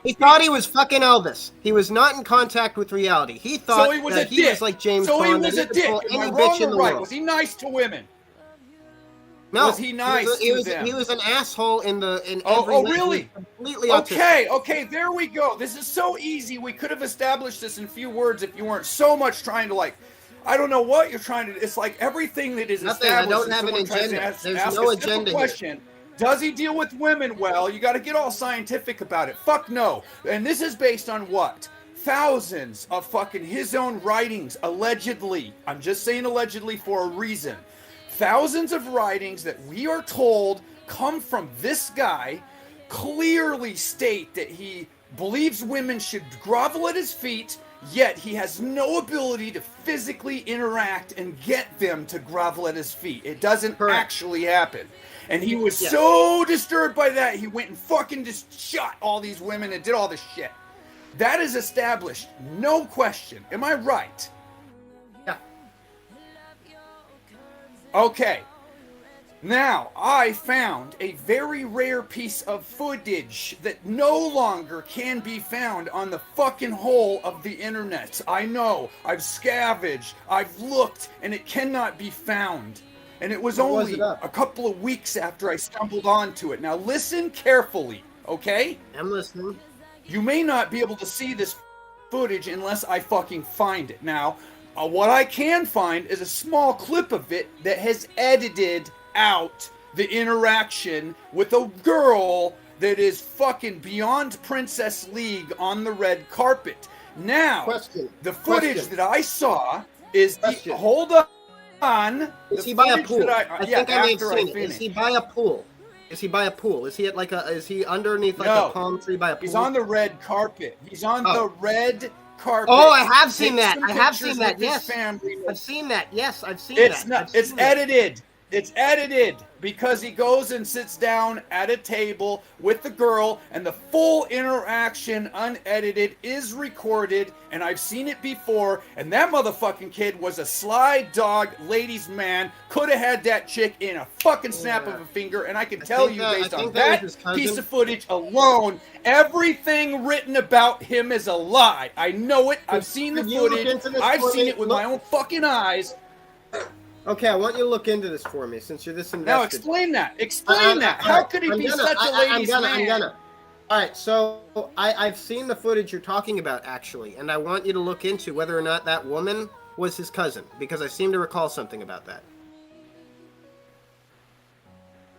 He thought he was fucking Elvis. He was not in contact with reality. He thought so he was that a he dick. was like James So Bond. he was a dick. Am I wrong or right? Was he nice to women? No, was he nice to them? He was an asshole in every way. Really? Completely autistic. Okay, there we go. This is so easy. We could have established this in few words if you weren't so much trying to, like, I don't know what you're trying to. It's like everything that is Nothing. established. I don't have an agenda. There's no agenda question. Does he deal with women well? You got to get all scientific about it. Fuck no. And this is based on what? Thousands of fucking his own writings, allegedly. I'm just saying allegedly for a reason. Thousands of writings that we are told come from this guy clearly state that he believes women should grovel at his feet, yet he has no ability to physically interact and get them to grovel at his feet. It doesn't actually happen. And he was so disturbed by that, he went and fucking just shot all these women and did all this shit. That is established, no question. Am I right? Yeah. Okay. Now, I found a very rare piece of footage that no longer can be found on the fucking whole of the internet. I know, I've scavenged, I've looked, and it cannot be found. And it was only a couple of weeks after I stumbled onto it. Now listen carefully, okay? I'm listening. You may not be able to see this footage unless I fucking find it. Now, what I can find is a small clip of it that has edited out the interaction with a girl that is fucking beyond Princess League on the red carpet. Now, the footage that I saw is the, hold on. Is he by a pool? I think I may have seen it. Is he by a pool? Is he by a pool? Is he at like a? Is he underneath like a palm tree by a pool? He's on the red carpet. He's on the red carpet. Oh, I have seen that. I have seen that. Yes, I've seen that. Yes, I've seen that. It's not. It's edited. It's edited because he goes and sits down at a table with the girl, and the full interaction, unedited, is recorded, and I've seen it before, and that motherfucking kid was a sly dog, ladies' man, could have had that chick in a fucking snap of a finger, and I can tell you based on that piece of footage alone, everything written about him is a lie. I know it. I've seen the footage. I've seen it with my own fucking eyes. Okay, I want you to look into this for me, since you're this invested. Now explain that. Explain that. How could he be such a ladies' man? I'm gonna. All right, so I've seen the footage you're talking about, actually, and I want you to look into whether or not that woman was his cousin, because I seem to recall something about that.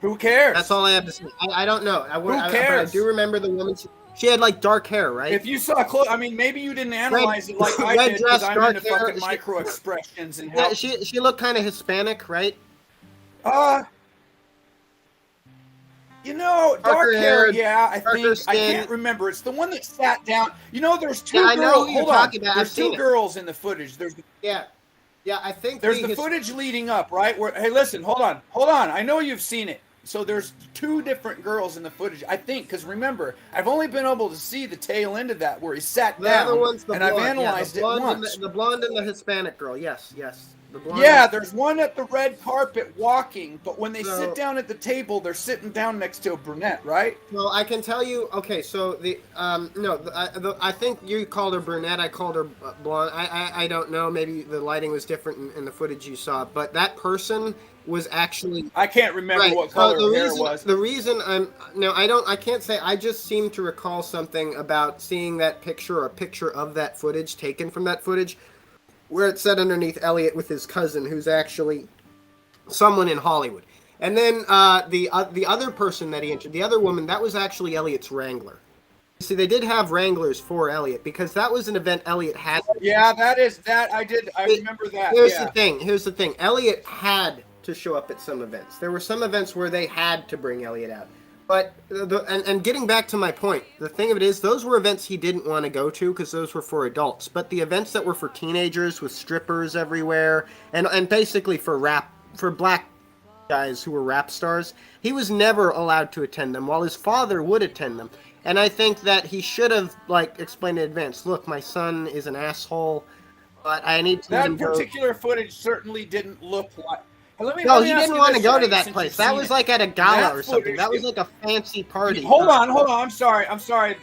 Who cares? That's all I have to say. I don't know. Who cares? But I do remember the woman. She had like dark hair, right? If you saw close, I mean, maybe you didn't analyze it like I did because I'm into fucking micro expressions and how. Yeah, she looked kind of Hispanic, right? You know, dark hair. Yeah, I think I can't remember. It's the one that sat down. You know, there's two girls. I know who you're talking about. There's two girls in the footage. Yeah, I think there's the footage leading up, right? Where hey, listen, hold on. I know you've seen it. So there's two different girls in the footage, I think, because remember, I've only been able to see the tail end of that where he sat down, and I've analyzed it once. The blonde and the Hispanic girl, yes. The blonde. Yeah, there's one at the red carpet walking, but when they sit down at the table, they're sitting down next to a brunette, right? Well, I can tell you. Okay, so I think you called her brunette. I called her blonde. I don't know. Maybe the lighting was different in the footage you saw, but that person was actually. I can't remember what color her hair was. The reason I can't say. I just seem to recall something about seeing that picture or a picture of that footage taken from that footage, where it said underneath Elliot with his cousin, who's actually someone in Hollywood. And then the other person that he entered, the other woman, that was actually Elliot's Wrangler. See, they did have Wranglers for Elliot because that was an event Elliot had. Yeah, I remember that. Here's the thing. Elliot had to show up at some events. There were some events where they had to bring Elliot out. But and getting back to my point, the thing of it is, those were events he didn't want to go to because those were for adults. But the events that were for teenagers with strippers everywhere, and basically for black guys who were rap stars, he was never allowed to attend them, while his father would attend them. And I think that he should have explained in advance. Look, my son is an asshole, but I need to. That particular footage certainly didn't look like. He didn't want to go to that place. That was like at a gala or something. That was like a fancy party. Hold on. I'm sorry.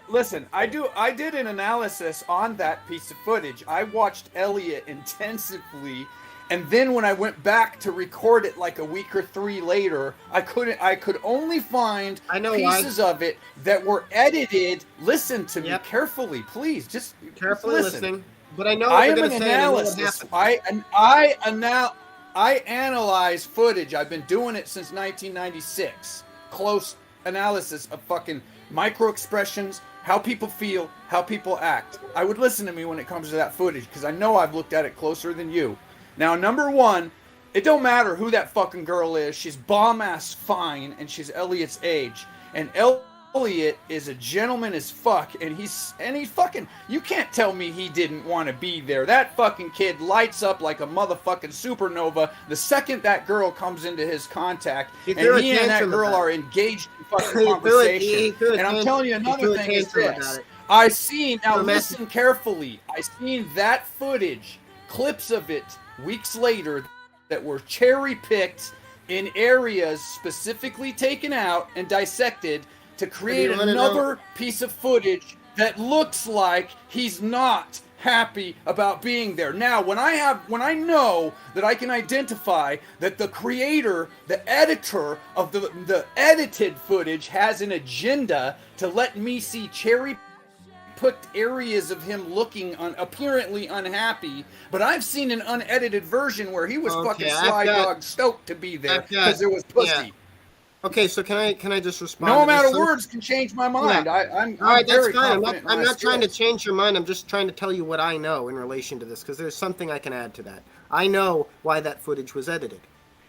Listen, I did an analysis on that piece of footage. I watched Elliot intensively, and then when I went back to record it like a week or three later, I could only find pieces of it that were edited. Listen to me carefully, please. Just carefully listening. But I know I am an analyst. I analyze footage. I've been doing it since 1996. Close analysis of fucking micro expressions, how people feel, how people act. I would listen to me when it comes to that footage because I know I've looked at it closer than you. Now, number one, it don't matter who that fucking girl is. She's bomb-ass fine, and she's Elliot's age. And Elliot is a gentleman as fuck, and he's fucking, you can't tell me he didn't want to be there. That fucking kid lights up like a motherfucking supernova the second that girl comes into his contact, and he and that girl are engaged in fucking conversation. And I'm telling you another thing is this. I seen, now listen carefully, I seen that footage, clips of it, weeks later, that were cherry-picked in areas specifically taken out and dissected to create another piece of footage that looks like he's not happy about being there. Now, when I know that I can identify that the creator, the editor of the edited footage has an agenda to let me see cherry-picked areas of him looking apparently unhappy, but I've seen an unedited version where he was fucking sly dog stoked to be there because there was pussy. Yeah. Okay, so can I just respond? No amount of words can change my mind. Yeah. I'm all right. That's very fine. I'm not trying to skills. change your mind. I'm just trying to tell you what I know in relation to this because there's something I can add to that. I know why that footage was edited.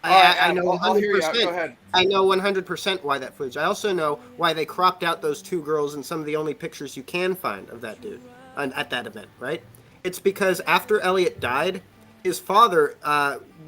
I know 100%. Go ahead. I know 100% why that footage. I also know why they cropped out those two girls and some of the only pictures you can find of that dude at that event. Right? It's because after Elliot died, his father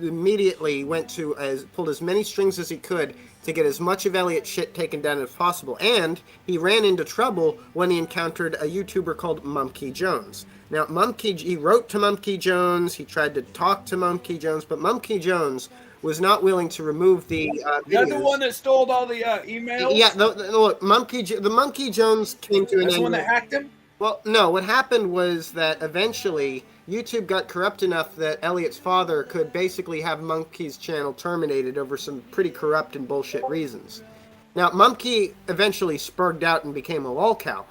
immediately pulled as many strings as he could to get as much of Elliot's shit taken down as possible, and he ran into trouble when he encountered a YouTuber called Mumkey Jones. Now, he wrote to Mumkey Jones, he tried to talk to Mumkey Jones, but Mumkey Jones was not willing to remove the videos. That's the one that stole all the emails? Yeah, look, the Mumkey Jones came to an end. That's the one that hacked him? Well, no, what happened was that eventually YouTube got corrupt enough that Elliot's father could basically have Mumkey's channel terminated over some pretty corrupt and bullshit reasons. Now, Mumkey eventually spurred out and became a lolcow,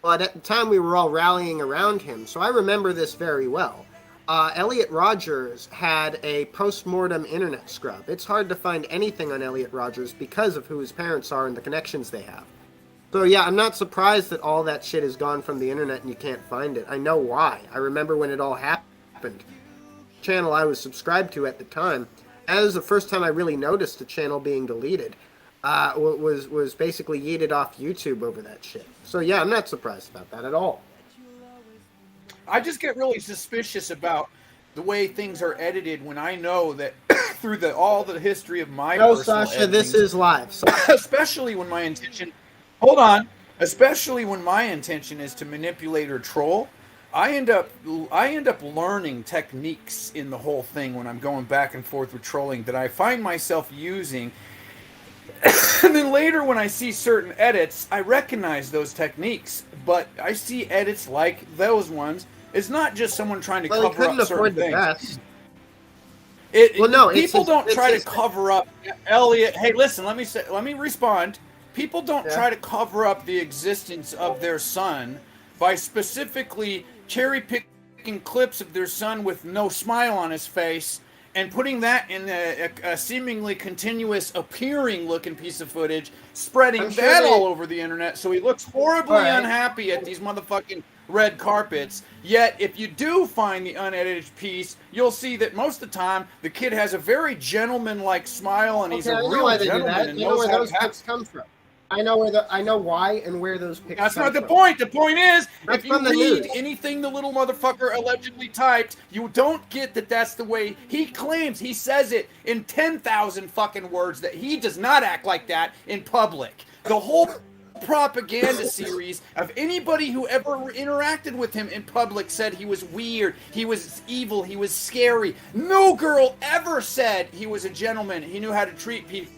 but at the time we were all rallying around him, so I remember this very well. Elliot Rogers had a post-mortem internet scrub. It's hard to find anything on Elliot Rogers because of who his parents are and the connections they have. So yeah, I'm not surprised that all that shit is gone from the internet and you can't find it. I know why. I remember when it all happened. The channel I was subscribed to at the time, that was the first time I really noticed the channel being deleted. Was basically yeeted off YouTube over that shit. So yeah, I'm not surprised about that at all. I just get really suspicious about the way things are edited when I know that through all the history of my No, personal Sasha, this is live. Especially when my intention... Hold on. Especially when my intention is to manipulate or troll, I end up learning techniques in the whole thing when I'm going back and forth with trolling that I find myself using. And then later when I see certain edits, I recognize those techniques. But I see edits like those ones. It's not just someone trying to cover up certain things. People don't try to cover up Elliot. Hey, listen, let me respond. People don't try to cover up the existence of their son by specifically cherry-picking clips of their son with no smile on his face and putting that in a seemingly continuous appearing-looking piece of footage, spreading all over the internet so he looks horribly unhappy at these motherfucking red carpets. Yet, if you do find the unedited piece, you'll see that most of the time the kid has a very gentleman-like smile and he's a real gentleman and knows how to act. Come from. I know why and where those pictures That's come not the from. point. The point is, That's if you read anything the little motherfucker allegedly typed, you don't get that that's the way he claims. He says it in 10,000 fucking words that he does not act like that in public. The whole propaganda series of anybody who ever interacted with him in public said he was weird, he was evil, he was scary. No girl ever said he was a gentleman, he knew how to treat people.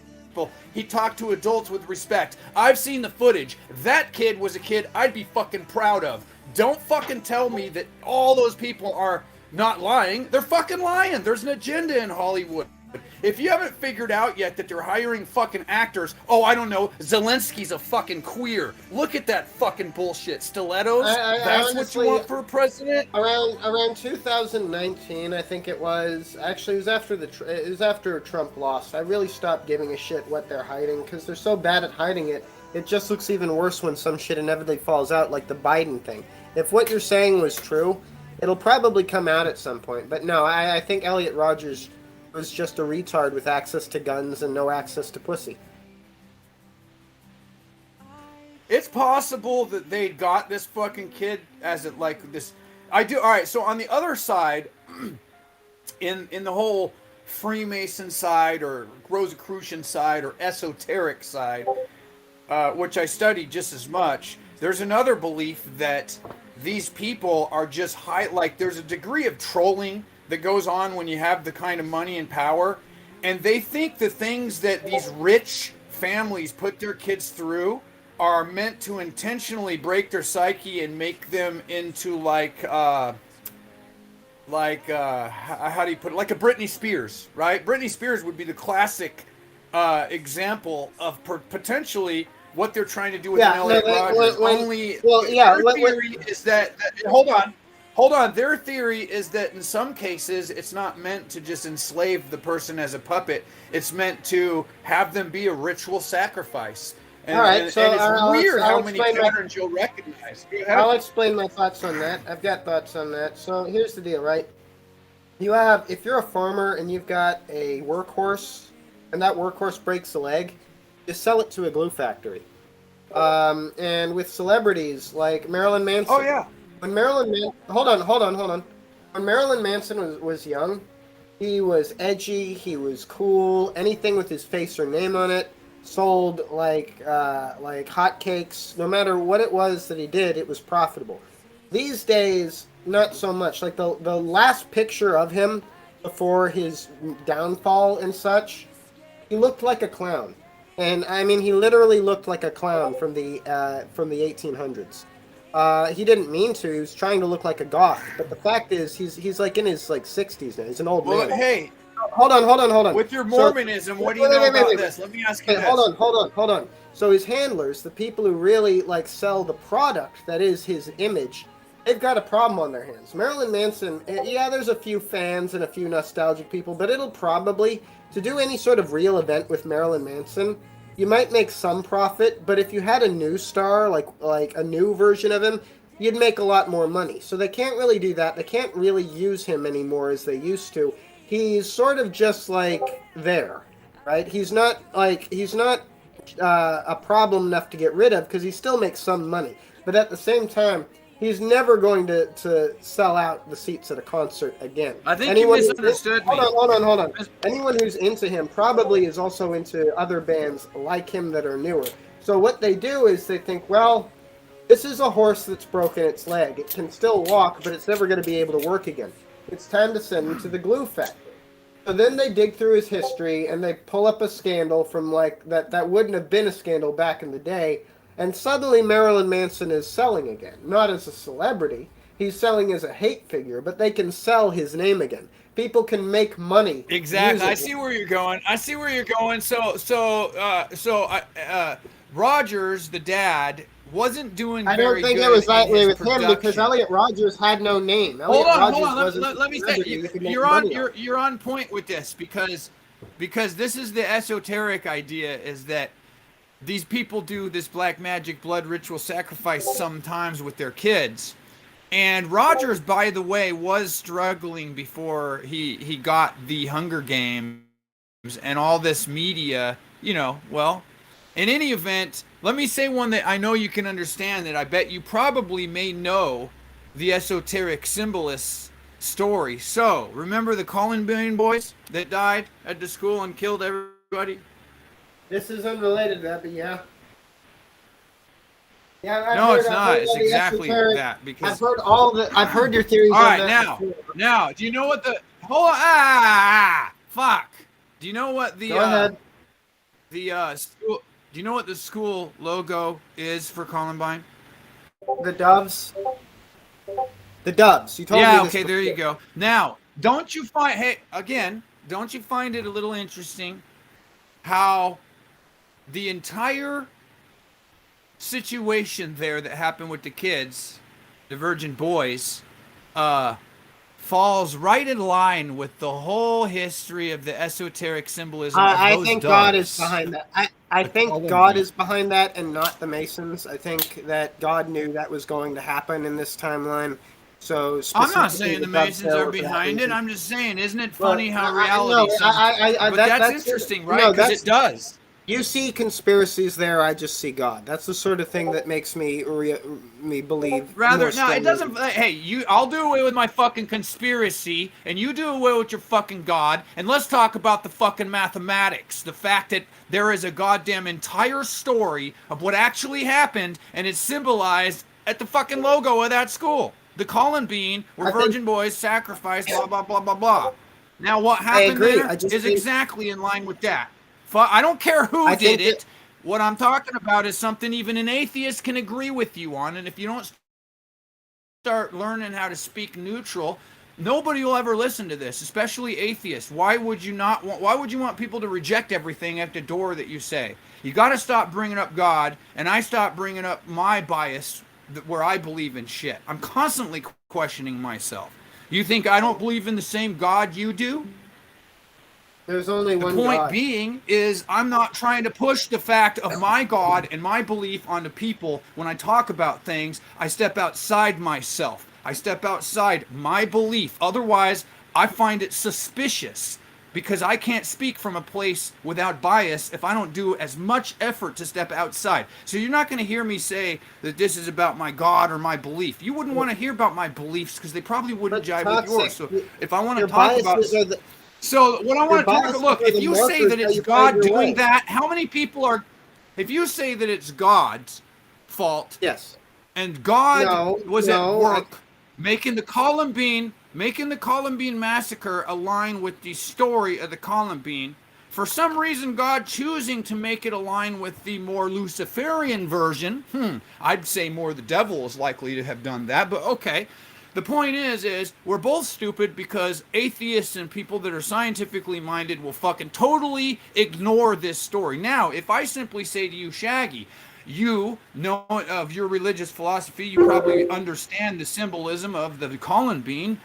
He talked to adults with respect. I've seen the footage. That kid was a kid I'd be fucking proud of. Don't fucking tell me that all those people are not lying. They're fucking lying. There's an agenda in Hollywood. if you haven't figured out yet that they're hiring fucking actors, oh, I don't know, Zelensky's a fucking queer. Look at that fucking bullshit. Stilettos? That's honestly, what you want for a president? Around 2019, I think it was. Actually, it was after Trump lost. I really stopped giving a shit what they're hiding because they're so bad at hiding it. It just looks even worse when some shit inevitably falls out, like the Biden thing. If what you're saying was true, it'll probably come out at some point. But no, I think Elliot Rodgers was just a retard with access to guns and no access to pussy. It's possible that they got this fucking kid as it like this. All right. So on the other side, in the whole Freemason side or Rosicrucian side or esoteric side, which I study just as much, there's another belief that these people are just like there's a degree of trolling that goes on when you have the kind of money and power, and they think the things that these rich families put their kids through are meant to intentionally break their psyche and make them into how do you put it, like a Britney Spears, right? Britney Spears would be the classic example of potentially what they're trying to do with Elliot Rodgers. Theory is that hold on. Their theory is that in some cases it's not meant to just enslave the person as a puppet. It's meant to have them be a ritual sacrifice. And, all right, and so it's weird how many patterns you'll recognize. I'll explain my thoughts on that. I've got thoughts on that. So here's the deal, right? If you're a farmer and you've got a workhorse, and that workhorse breaks a leg, you sell it to a glue factory. And with celebrities like Marilyn Manson. Oh yeah. When hold on. When Marilyn Manson was young, he was edgy, he was cool. Anything with his face or name on it sold like hotcakes. No matter what it was that he did, it was profitable. These days, not so much. Like the last picture of him before his downfall and such, he looked like a clown. And I mean, he literally looked like a clown from the 1800s. He didn't mean to. He was trying to look like a goth. But the fact is, he's like in his 60s now. He's an old man. Hey, hold on. With your Mormonism, what do you know about this? Let me ask you this. Hold on. So his handlers, the people who really sell the product that is his image, they've got a problem on their hands. Marilyn Manson, yeah, there's a few fans and a few nostalgic people, but it'll probably, to do any sort of real event with Marilyn Manson, you might make some profit, but if you had a new star, like a new version of him, you'd make a lot more money. So they can't really do that. They can't really use him anymore as they used to. He's sort of just there, right? He's not a problem enough to get rid of because he still makes some money. But at the same time, he's never going to sell out the seats at a concert again. I think you misunderstood me. Hold on. Anyone who's into him probably is also into other bands like him that are newer. So what they do is they think, well, this is a horse that's broken its leg. It can still walk, but it's never going to be able to work again. It's time to send him to the glue factory. So then they dig through his history and they pull up a scandal from that wouldn't have been a scandal back in the day. And suddenly Marilyn Manson is selling again. Not as a celebrity. He's selling as a hate figure, but they can sell his name again. People can make money. Exactly. I see where you're going. So Rodgers, the dad, wasn't doing very good. I don't think it was that way with him because Elliot Rodgers had no name. Hold on. Let me say, you're on point with this because this is the esoteric idea is that these people do this black magic blood ritual sacrifice sometimes with their kids. And Rodgers, by the way, was struggling before he got the Hunger Games and all this media, well, in any event, let me say one that I know you can understand that I bet you probably may know the esoteric symbolist story. So, remember the Columbine boys that died at the school and killed everybody? This is unrelated to that, but yeah. It's not. It's exactly that because I've heard your theories. All right, now, do you know what the fuck? Do you know what the Go ahead. School? Do you know what the school logo is for Columbine? The doves. The doves. You told me. Yeah. Okay. There you go. Now, don't you find? Hey, again, don't you find it a little interesting how the entire situation there that happened with the kids, the virgin boys, falls right in line with the whole history of the esoteric symbolism of I those think doves. God is behind that. I think God is behind that and not the Masons. I think that God knew that was going to happen in this timeline. So I'm not saying the Masons are behind it. I'm just saying, isn't it funny how reality? But that's interesting, right? Because it does. You see conspiracies there. I just see God. That's the sort of thing that makes me believe. Rather, no, it doesn't. Hey, I'll do away with my fucking conspiracy, and you do away with your fucking God, and let's talk about the fucking mathematics. The fact that there is a goddamn entire story of what actually happened, and it's symbolized at the fucking logo of that school. The Columbine, where virgin boys sacrificed, blah, blah, blah, blah, blah. Now, what happened there is exactly in line with that. I don't care who did it. What I'm talking about is something even an atheist can agree with you on. And if you don't start learning how to speak neutral, nobody will ever listen to this, especially atheists. Why would you want people to reject everything at the door that you say? You got to stop bringing up God, and I stop bringing up my bias where I believe in shit. I'm constantly questioning myself. You think I don't believe in the same God you do? There's only one God. The point being is I'm not trying to push the fact of my God and my belief onto people. When I talk about things, I step outside myself. I step outside my belief. Otherwise, I find it suspicious because I can't speak from a place without bias if I don't do as much effort to step outside. So you're not going to hear me say that this is about my God or my belief. You wouldn't want to hear about my beliefs because they probably wouldn't jive with yours. So if I want to talk about... So what I want to talk about, look, if you say that it's God doing that, how many people are, if you say that it's God's fault, yes, and God was at work making the Columbine massacre align with the story of the Columbine, for some reason God choosing to make it align with the more Luciferian version, I'd say more the devil is likely to have done that, but okay. The point is we're both stupid because atheists and people that are scientifically minded will fucking totally ignore this story. Now, if I simply say to you, Shaggy, you know of your religious philosophy, you probably understand the symbolism of the Columbine.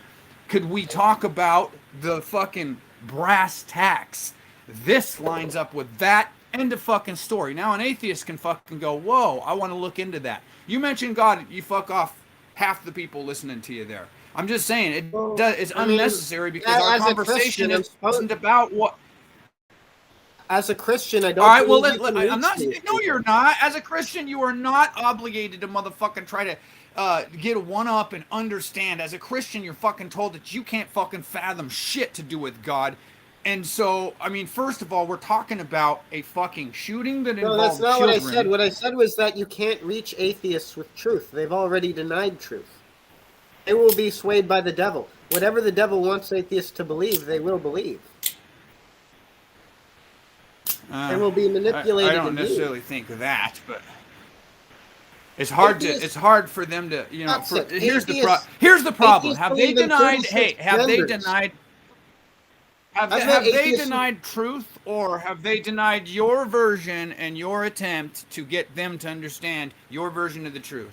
Could we talk about the fucking brass tacks? This lines up with that. End of fucking story. Now an atheist can fucking go, whoa, I want to look into that. You mentioned God, you fuck off half the people listening to you there. I'm just saying it's unnecessary because our conversation isn't about what. As a Christian, I don't. All right, well, I'm not. No, you're not. As a Christian, you are not obligated to motherfucking try to get a one up and understand. As a Christian, you're fucking told that you can't fucking fathom shit to do with God. And so, I mean, first of all, we're talking about a fucking shooting that involved children. No, that's not what I said. What I said was that you can't reach atheists with truth. They've already denied truth. They will be swayed by the devil. Whatever the devil wants atheists to believe, they will believe. They will be manipulated. I don't necessarily think that, but it's hard it's hard for them to, you know. Here's the problem. Have they denied? Hey, have they denied? Have they denied truth, or have they denied your version and your attempt to get them to understand your version of the truth?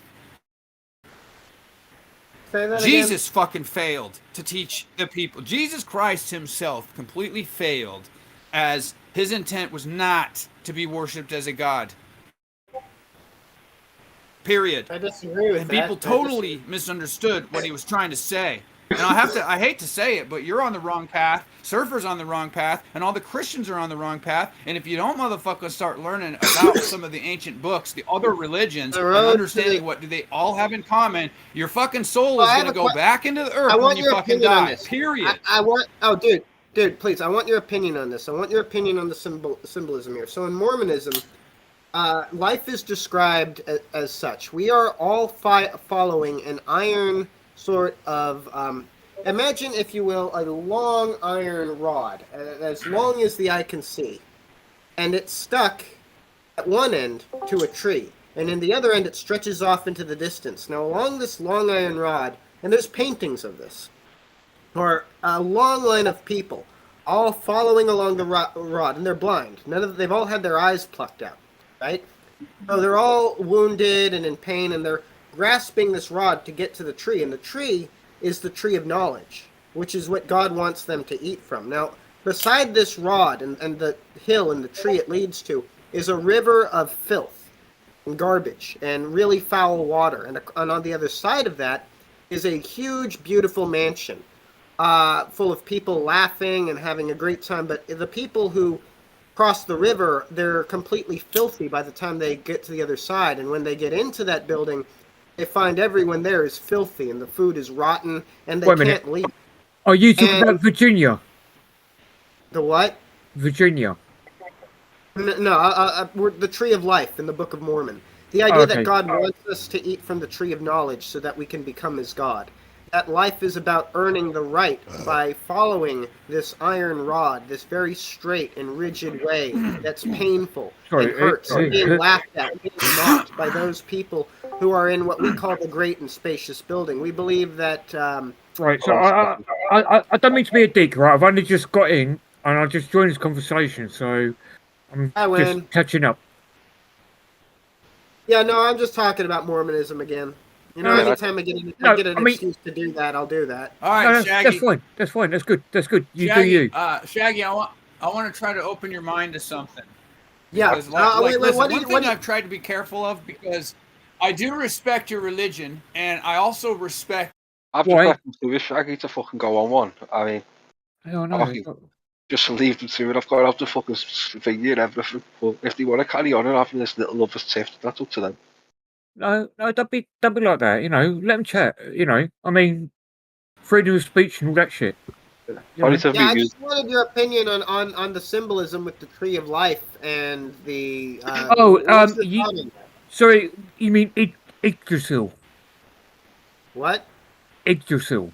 Jesus fucking failed to teach the people. Jesus Christ himself completely failed, as his intent was not to be worshipped as a god. Period. I disagree with and that. People totally misunderstood what he was trying to say. And I hate to say it, but you're on the wrong path, Surfer's on the wrong path, and all the Christians are on the wrong path. And if you don't motherfuckers start learning about some of the ancient books, the other religions, and understanding what do they all have in common, your fucking soul is going to go back into the earth when you fucking die. Period. Dude, please, I want your opinion on this. I want your opinion on the symbolism here. So in Mormonism, life is described as such. We are all following an iron sort of, imagine, if you will, a long iron rod, as long as the eye can see. And it's stuck at one end to a tree. And in the other end, it stretches off into the distance. Now, along this long iron rod, and there's paintings of this, or a long line of people, all following along the rod, and they're blind. They've all had their eyes plucked out, right? So they're all wounded and in pain, and they're grasping this rod to get to the tree, and the tree is the tree of knowledge, which is what God wants them to eat from. Now, beside this rod and the hill and the tree it leads to is a river of filth and garbage and really foul water, and on the other side of that is a huge, beautiful mansion full of people laughing and having a great time. But the people who cross the river, they're completely filthy by the time they get to the other side. And when they get into that building, they find everyone there is filthy and the food is rotten and they can't leave. Are you talking about Virginia? The what? Virginia. No, we're the Tree of Life in the Book of Mormon. The idea that God wants us to eat from the tree of knowledge so that we can become his God. That life is about earning the right by following this iron rod, this very straight and rigid way that's painful and hurts, and being laughed at, being mocked by those people who are in what we call the great and spacious building. We believe that... Right, so I don't mean to be a dick, right? I've only just got in, and I just joined this conversation, so I'm just catching up. Yeah, no, I'm just talking about Mormonism again. You know, anytime I get an excuse to do that, I'll do that. All right, Shaggy. That's fine. That's fine. That's good. That's good. You Shaggy, do you. Shaggy, I want to try to open your mind to something. Yeah. Because, one thing I've tried to be careful of, because I do respect your religion, and I also respect... I've just left them to it, Shaggy, to fucking go on one. I mean... I don't know. Just leave them to it. I've got out the fucking thingy and everything. But if they want to carry on and having this little lover's tiff, that's up to them. No, don't be like that. You know, let them chat. You know, I mean, freedom of speech and all that shit. I just wanted your opinion on the symbolism with the tree of life and the. Sorry, you mean Yggdrasil? What? Yggdrasil.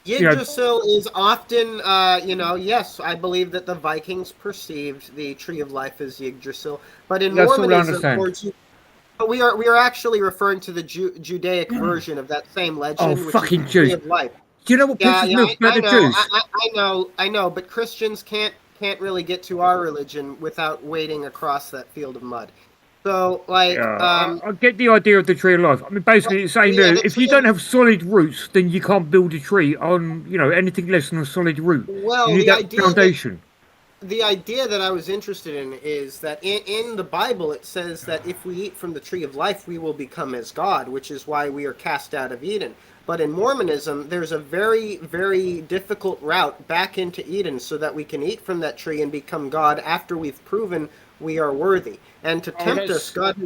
Yggdrasil is often, yes, I believe that the Vikings perceived the Tree of Life as Yggdrasil, but in Mormonism, we are actually referring to the Judaic version of that same legend, which is the Tree of Life. Do you know what pisses me off about the Jews? I know, but Christians can't really get to our religion without wading across that field of mud. So, I get the idea of the tree of life. I mean, basically, it's saying that if you don't have solid roots, then you can't build a tree on, anything less than a solid root. Well, you need that foundation. The idea that I was interested in is that in the Bible it says that if we eat from the tree of life, we will become as God, which is why we are cast out of Eden. But in Mormonism, there's a very, very difficult route back into Eden so that we can eat from that tree and become God after we've proven we are worthy. And to tempt us, God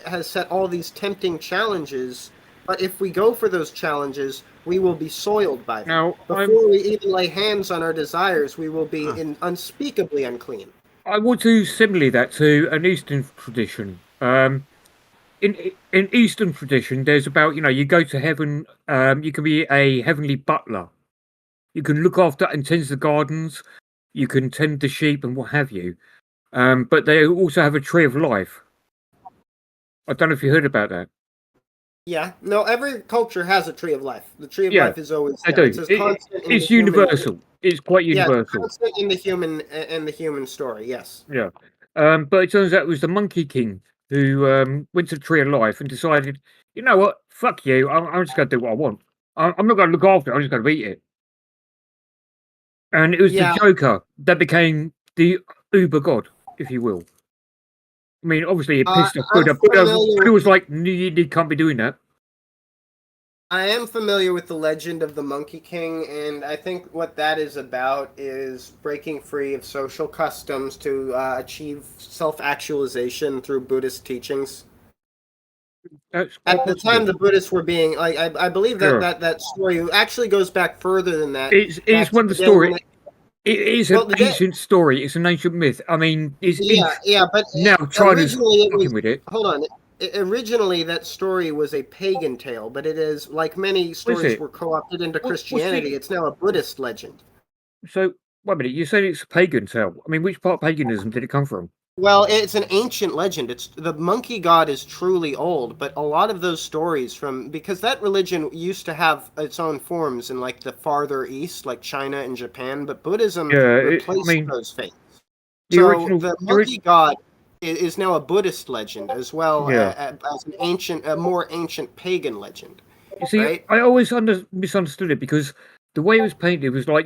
has set all these tempting challenges. But if we go for those challenges, we will be soiled by them. Now, before we even lay hands on our desires, we will be unspeakably unclean. I want to simulate that to an Eastern tradition. In Eastern tradition, there's about, you go to heaven, you can be a heavenly butler. You can look after and tend the gardens. You can tend the sheep and what have you. But they also have a tree of life. I don't know if you heard about that. Yeah, no, every culture has a tree of life. The tree of life is always there. It's universal. It's quite universal. It's constant in the human story. Yes. Yeah, but it turns out it was the Monkey King who went to the tree of life and decided, you know what, fuck you, I'm just going to do what I want. I'm not going to look after it. I'm just going to eat it. And it was the Joker that became the Uber God, if you will. I mean, obviously, it pissed off Buddha. Buddha was like, you can't be doing that. I am familiar with the legend of the Monkey King, and I think what that is about is breaking free of social customs to achieve self-actualization through Buddhist teachings. At the time, the Buddhists were being, I believe that story actually goes back further than that. It's one of the stories. It is an ancient story. It's an ancient myth. I mean, but now China's fucking with it. Hold on. Originally, that story was a pagan tale, but it is, like many stories were co-opted into Christianity, it's now a Buddhist legend. So, wait a minute, you said it's a pagan tale. I mean, which part of paganism did it come from? Well, it's an ancient legend. It's the monkey god is truly old, but a lot of those stories because that religion used to have its own forms in like the farther east, like China and Japan, but Buddhism replaced those faiths. So the monkey god is now a Buddhist legend as well as a more ancient pagan legend. You see, right? I always misunderstood it because the way it was painted was like,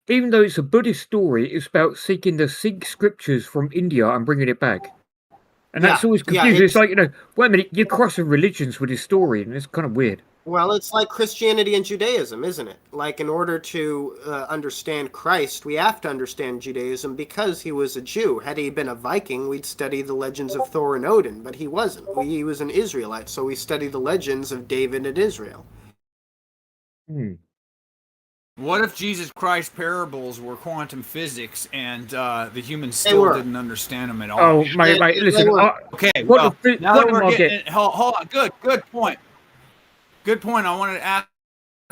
even though it's a Buddhist story, it's about seeking the Sikh scriptures from India and bringing it back. And that's always confusing. It's like, wait a minute, you're crossing religions with this story, and it's kind of weird. Well, it's like Christianity and Judaism, isn't it? Like, in order to understand Christ, we have to understand Judaism because he was a Jew. Had he been a Viking, we'd study the legends of Thor and Odin, but he wasn't. He was an Israelite, so we study the legends of David and Israel. What if Jesus Christ's parables were quantum physics and the humans still didn't understand them at all? Oh, mate, listen. Okay, well, now that we're getting... Hold on, good point. Good point. I wanted to ask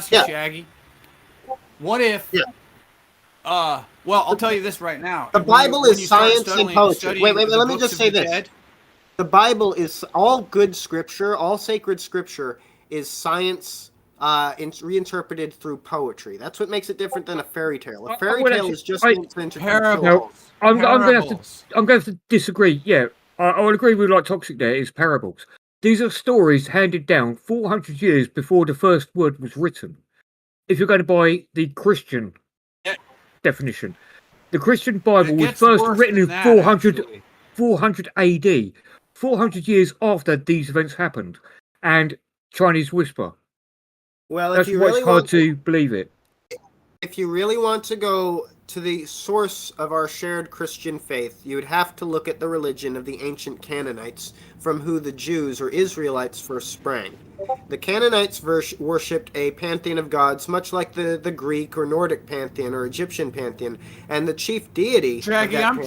you, Shaggy. What if... well, I'll tell you this right now. The Bible is science and poetry. Wait, let me just say this. The Bible is all good scripture, all sacred scripture is science... reinterpreted through poetry. That's what makes it different than a fairy tale. A fairy tale is just parables. I'm going to have to disagree. Yeah, I would agree with Toxic there. Is parables. These are stories handed down 400 years before the first word was written. If you're going to buy the Christian definition, the Christian Bible was first written in 400 AD, 400 years after these events happened, and Chinese Whisper. Well, that's why it's hard to believe it. If you really want to go to the source of our shared Christian faith, you would have to look at the religion of the ancient Canaanites, from who the Jews or Israelites first sprang. The Canaanites worshipped a pantheon of gods, much like the Greek or Nordic pantheon or Egyptian pantheon, and the chief deity. Shaggy, I'm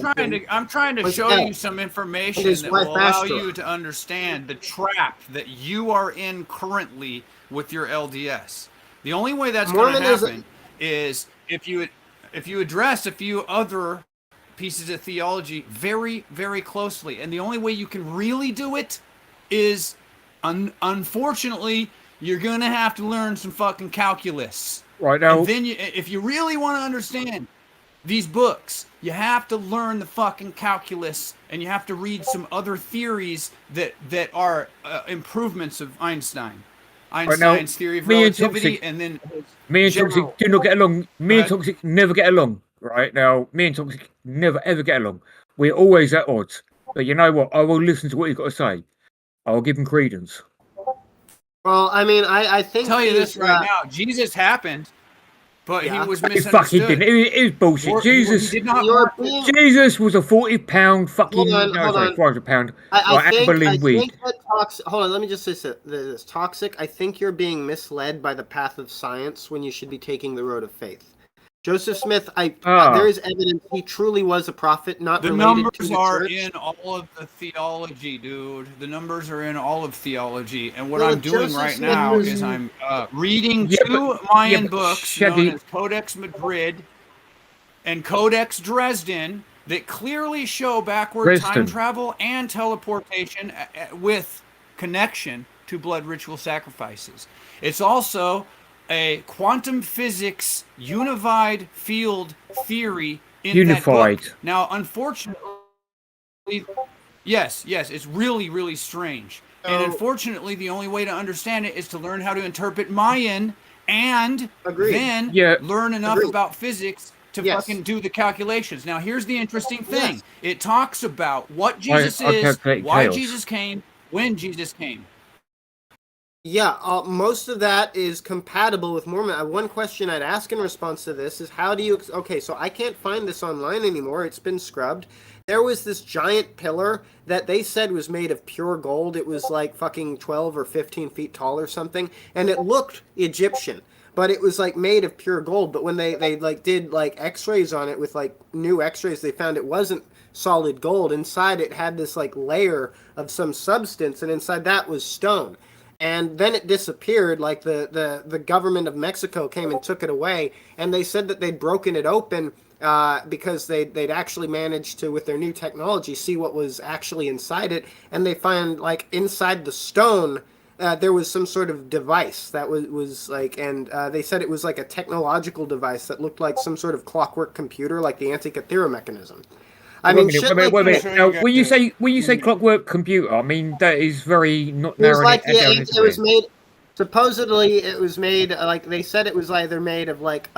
trying to show you some information that will allow you to understand the trap that you are in currently with your LDS. The only way that's going to happen is if you address a few other pieces of theology very, very closely. And the only way you can really do it is, unfortunately, you're going to have to learn some fucking calculus. Right now. And then if you really want to understand these books, you have to learn the fucking calculus, and you have to read some other theories that are improvements of Einstein's theory of relativity, and then me and Toxic do not get along. Me and Toxic never get along. Right now, me and Toxic never ever get along. We're always at odds. But you know what? I will listen to what he's got to say. I will give him credence. Well, I mean, I think. I'll tell you this right now: Jesus happened, but he was misunderstood. He fucking didn't. It was bullshit. Jesus was a 40-pound fucking. Hold on. 400-pound. I think that Toxic. Hold on, let me just say this. Toxic. I think you're being misled by the path of science when you should be taking the road of faith. Joseph Smith, there is evidence he truly was a prophet, not related to the church. The numbers are in all of the theology, dude. The numbers are in all of theology. And what I'm doing right now is I'm reading two Mayan books known as Codex Madrid and Codex Dresden that clearly show backward time travel and teleportation with connection to blood ritual sacrifices. It's also a quantum physics unified field theory in that book. Now, unfortunately, yes, it's really, really strange. And unfortunately, the only way to understand it is to learn how to interpret Mayan and then learn enough about physics to fucking do the calculations. Now, here's the interesting thing. It talks about what Jesus is, why Jesus came, when Jesus came. Yeah, most of that is compatible with Mormon. One question I'd ask in response to this is how do you... Okay, so I can't find this online anymore. It's been scrubbed. There was this giant pillar that they said was made of pure gold. It was like fucking 12 or 15 feet tall or something. And it looked Egyptian, but it was like made of pure gold. But when they like did like x-rays on it with like new x-rays, they found it wasn't solid gold. Inside it had this like layer of some substance, and inside that was stone. and then it disappeared. Like the government of Mexico came and took it away, and they said that they'd broken it open because they'd actually managed to, with their new technology, see what was actually inside it, and they find like inside the stone there was some sort of device that was like, and they said it was like a technological device that looked like some sort of clockwork computer, like the Antikythera mechanism. I mean, wait a minute. Now, when you say clockwork computer, I mean that is very not narrowing like, it down. It was made. Supposedly, it was made like they said it was either made of like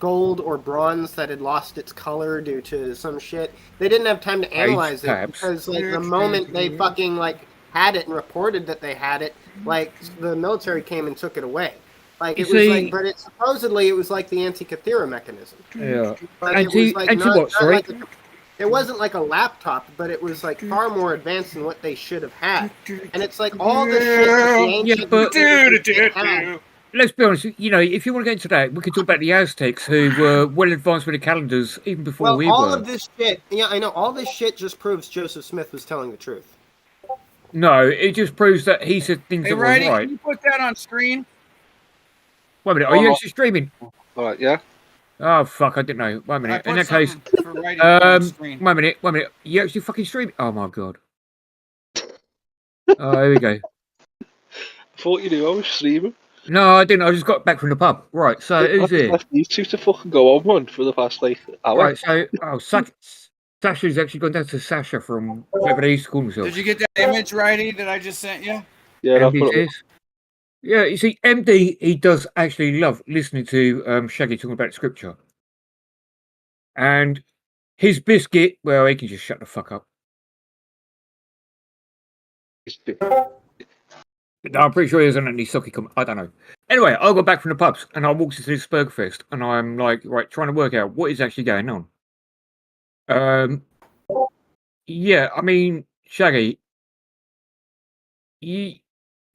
gold or bronze that had lost its color due to some shit. They didn't have time to analyze it because like the moment they fucking like had it and reported that they had it, like the military came and took it away. Like it was like, but supposedly it was like the Antikythera mechanism. Yeah. But it was like it wasn't like a laptop, but it was like far more advanced than what they should have had. And it's like all the shit that the ancient had. Let's be honest, you know, if you want to get into that, we could talk about the Aztecs who were well advanced with the calendars even before we were. All of this shit, yeah, I know, all this shit just proves Joseph Smith was telling the truth. No, it just proves that he said things that were right. Can you put that on screen? Wait a minute, are you actually streaming? All right, yeah. Oh, fuck, I didn't know. Wait a minute. In that case, wait a minute. You actually fucking streaming? Oh, my God. Oh, here we go. I thought you knew I was streaming. No, I didn't. I just got back from the pub. Right, so who's here? These two to fucking go on one for the past, like, hour. Right, so, Sasha's actually gone down to Sasha from whatever they used to call themselves. Did you get that image, Righty, that I just sent you? Yeah, yeah, you see, MD, he does actually love listening to Shaggy talking about scripture. And his biscuit, well, he can just shut the fuck up. No, I'm pretty sure he hasn't any socky comment. I don't know. Anyway, I got back from the pubs and I walked into this Spurgfest and I'm like, right, trying to work out what is actually going on. Yeah, I mean, Shaggy,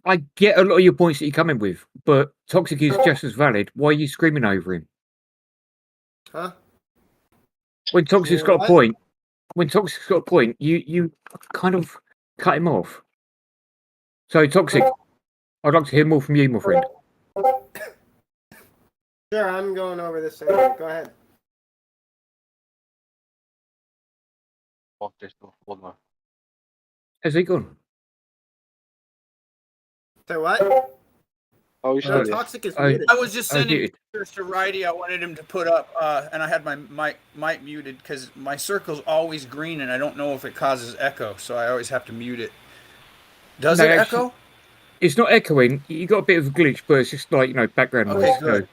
I get a lot of your points that you come in with, but Toxic is just as valid. Why are you screaming over him? Huh? When Toxic's got a point, you kind of cut him off. So, Toxic, I'd like to hear more from you, my friend. Sure, I'm going over this thing. Go ahead. Has he gone? So what? Oh, no, Toxic is muted. I was just sending pictures to Righty. I wanted him to put up, and I had my mic muted because my circle's always green, and I don't know if it causes echo, so I always have to mute it. Does it echo? It's not echoing. You got a bit of a glitch, but it's just like, you know, background noise. Okay, good.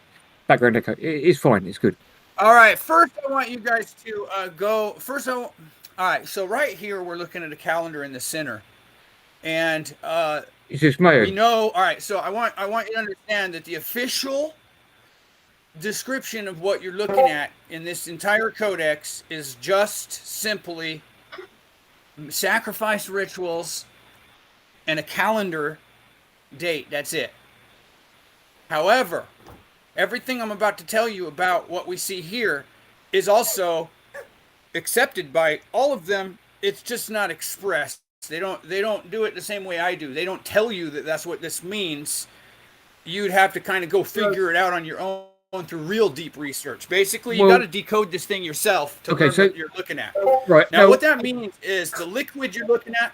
Background echo. It's fine. It's good. All right. First, I want you guys to go. All right. So right here, we're looking at a calendar in the center, and is this Mayo? We know. All right. So I want you to understand that the official description of what you're looking at in this entire codex is just simply sacrifice rituals and a calendar date. That's it. However, everything I'm about to tell you about what we see here is also accepted by all of them. It's just not expressed. They don't do it the same way I do. They don't tell you that that's what this means. You'd have to kind of go figure it out on your own through real deep research. Basically, you got to decode this thing yourself to learn what you're looking at. Right. Now, what that means is the liquid you're looking at,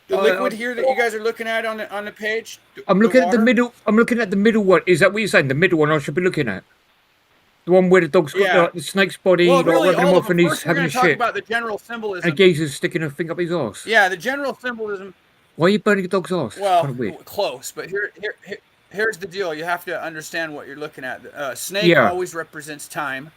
the liquid here that you guys are looking at on the page. I'm looking at the middle. I'm looking at the middle one. Is that what you're saying? The middle one I should be looking at? The one where the dog's got like, the snake's body, well, really, rubbing him off, and he's having a shit. About the general symbolism. And a geezer's sticking a thing up his arse. Yeah, the general symbolism. Why are you burning a dog's arse? Well, kind of weird. Close, but here's the deal. You have to understand what you're looking at. Snake always represents time.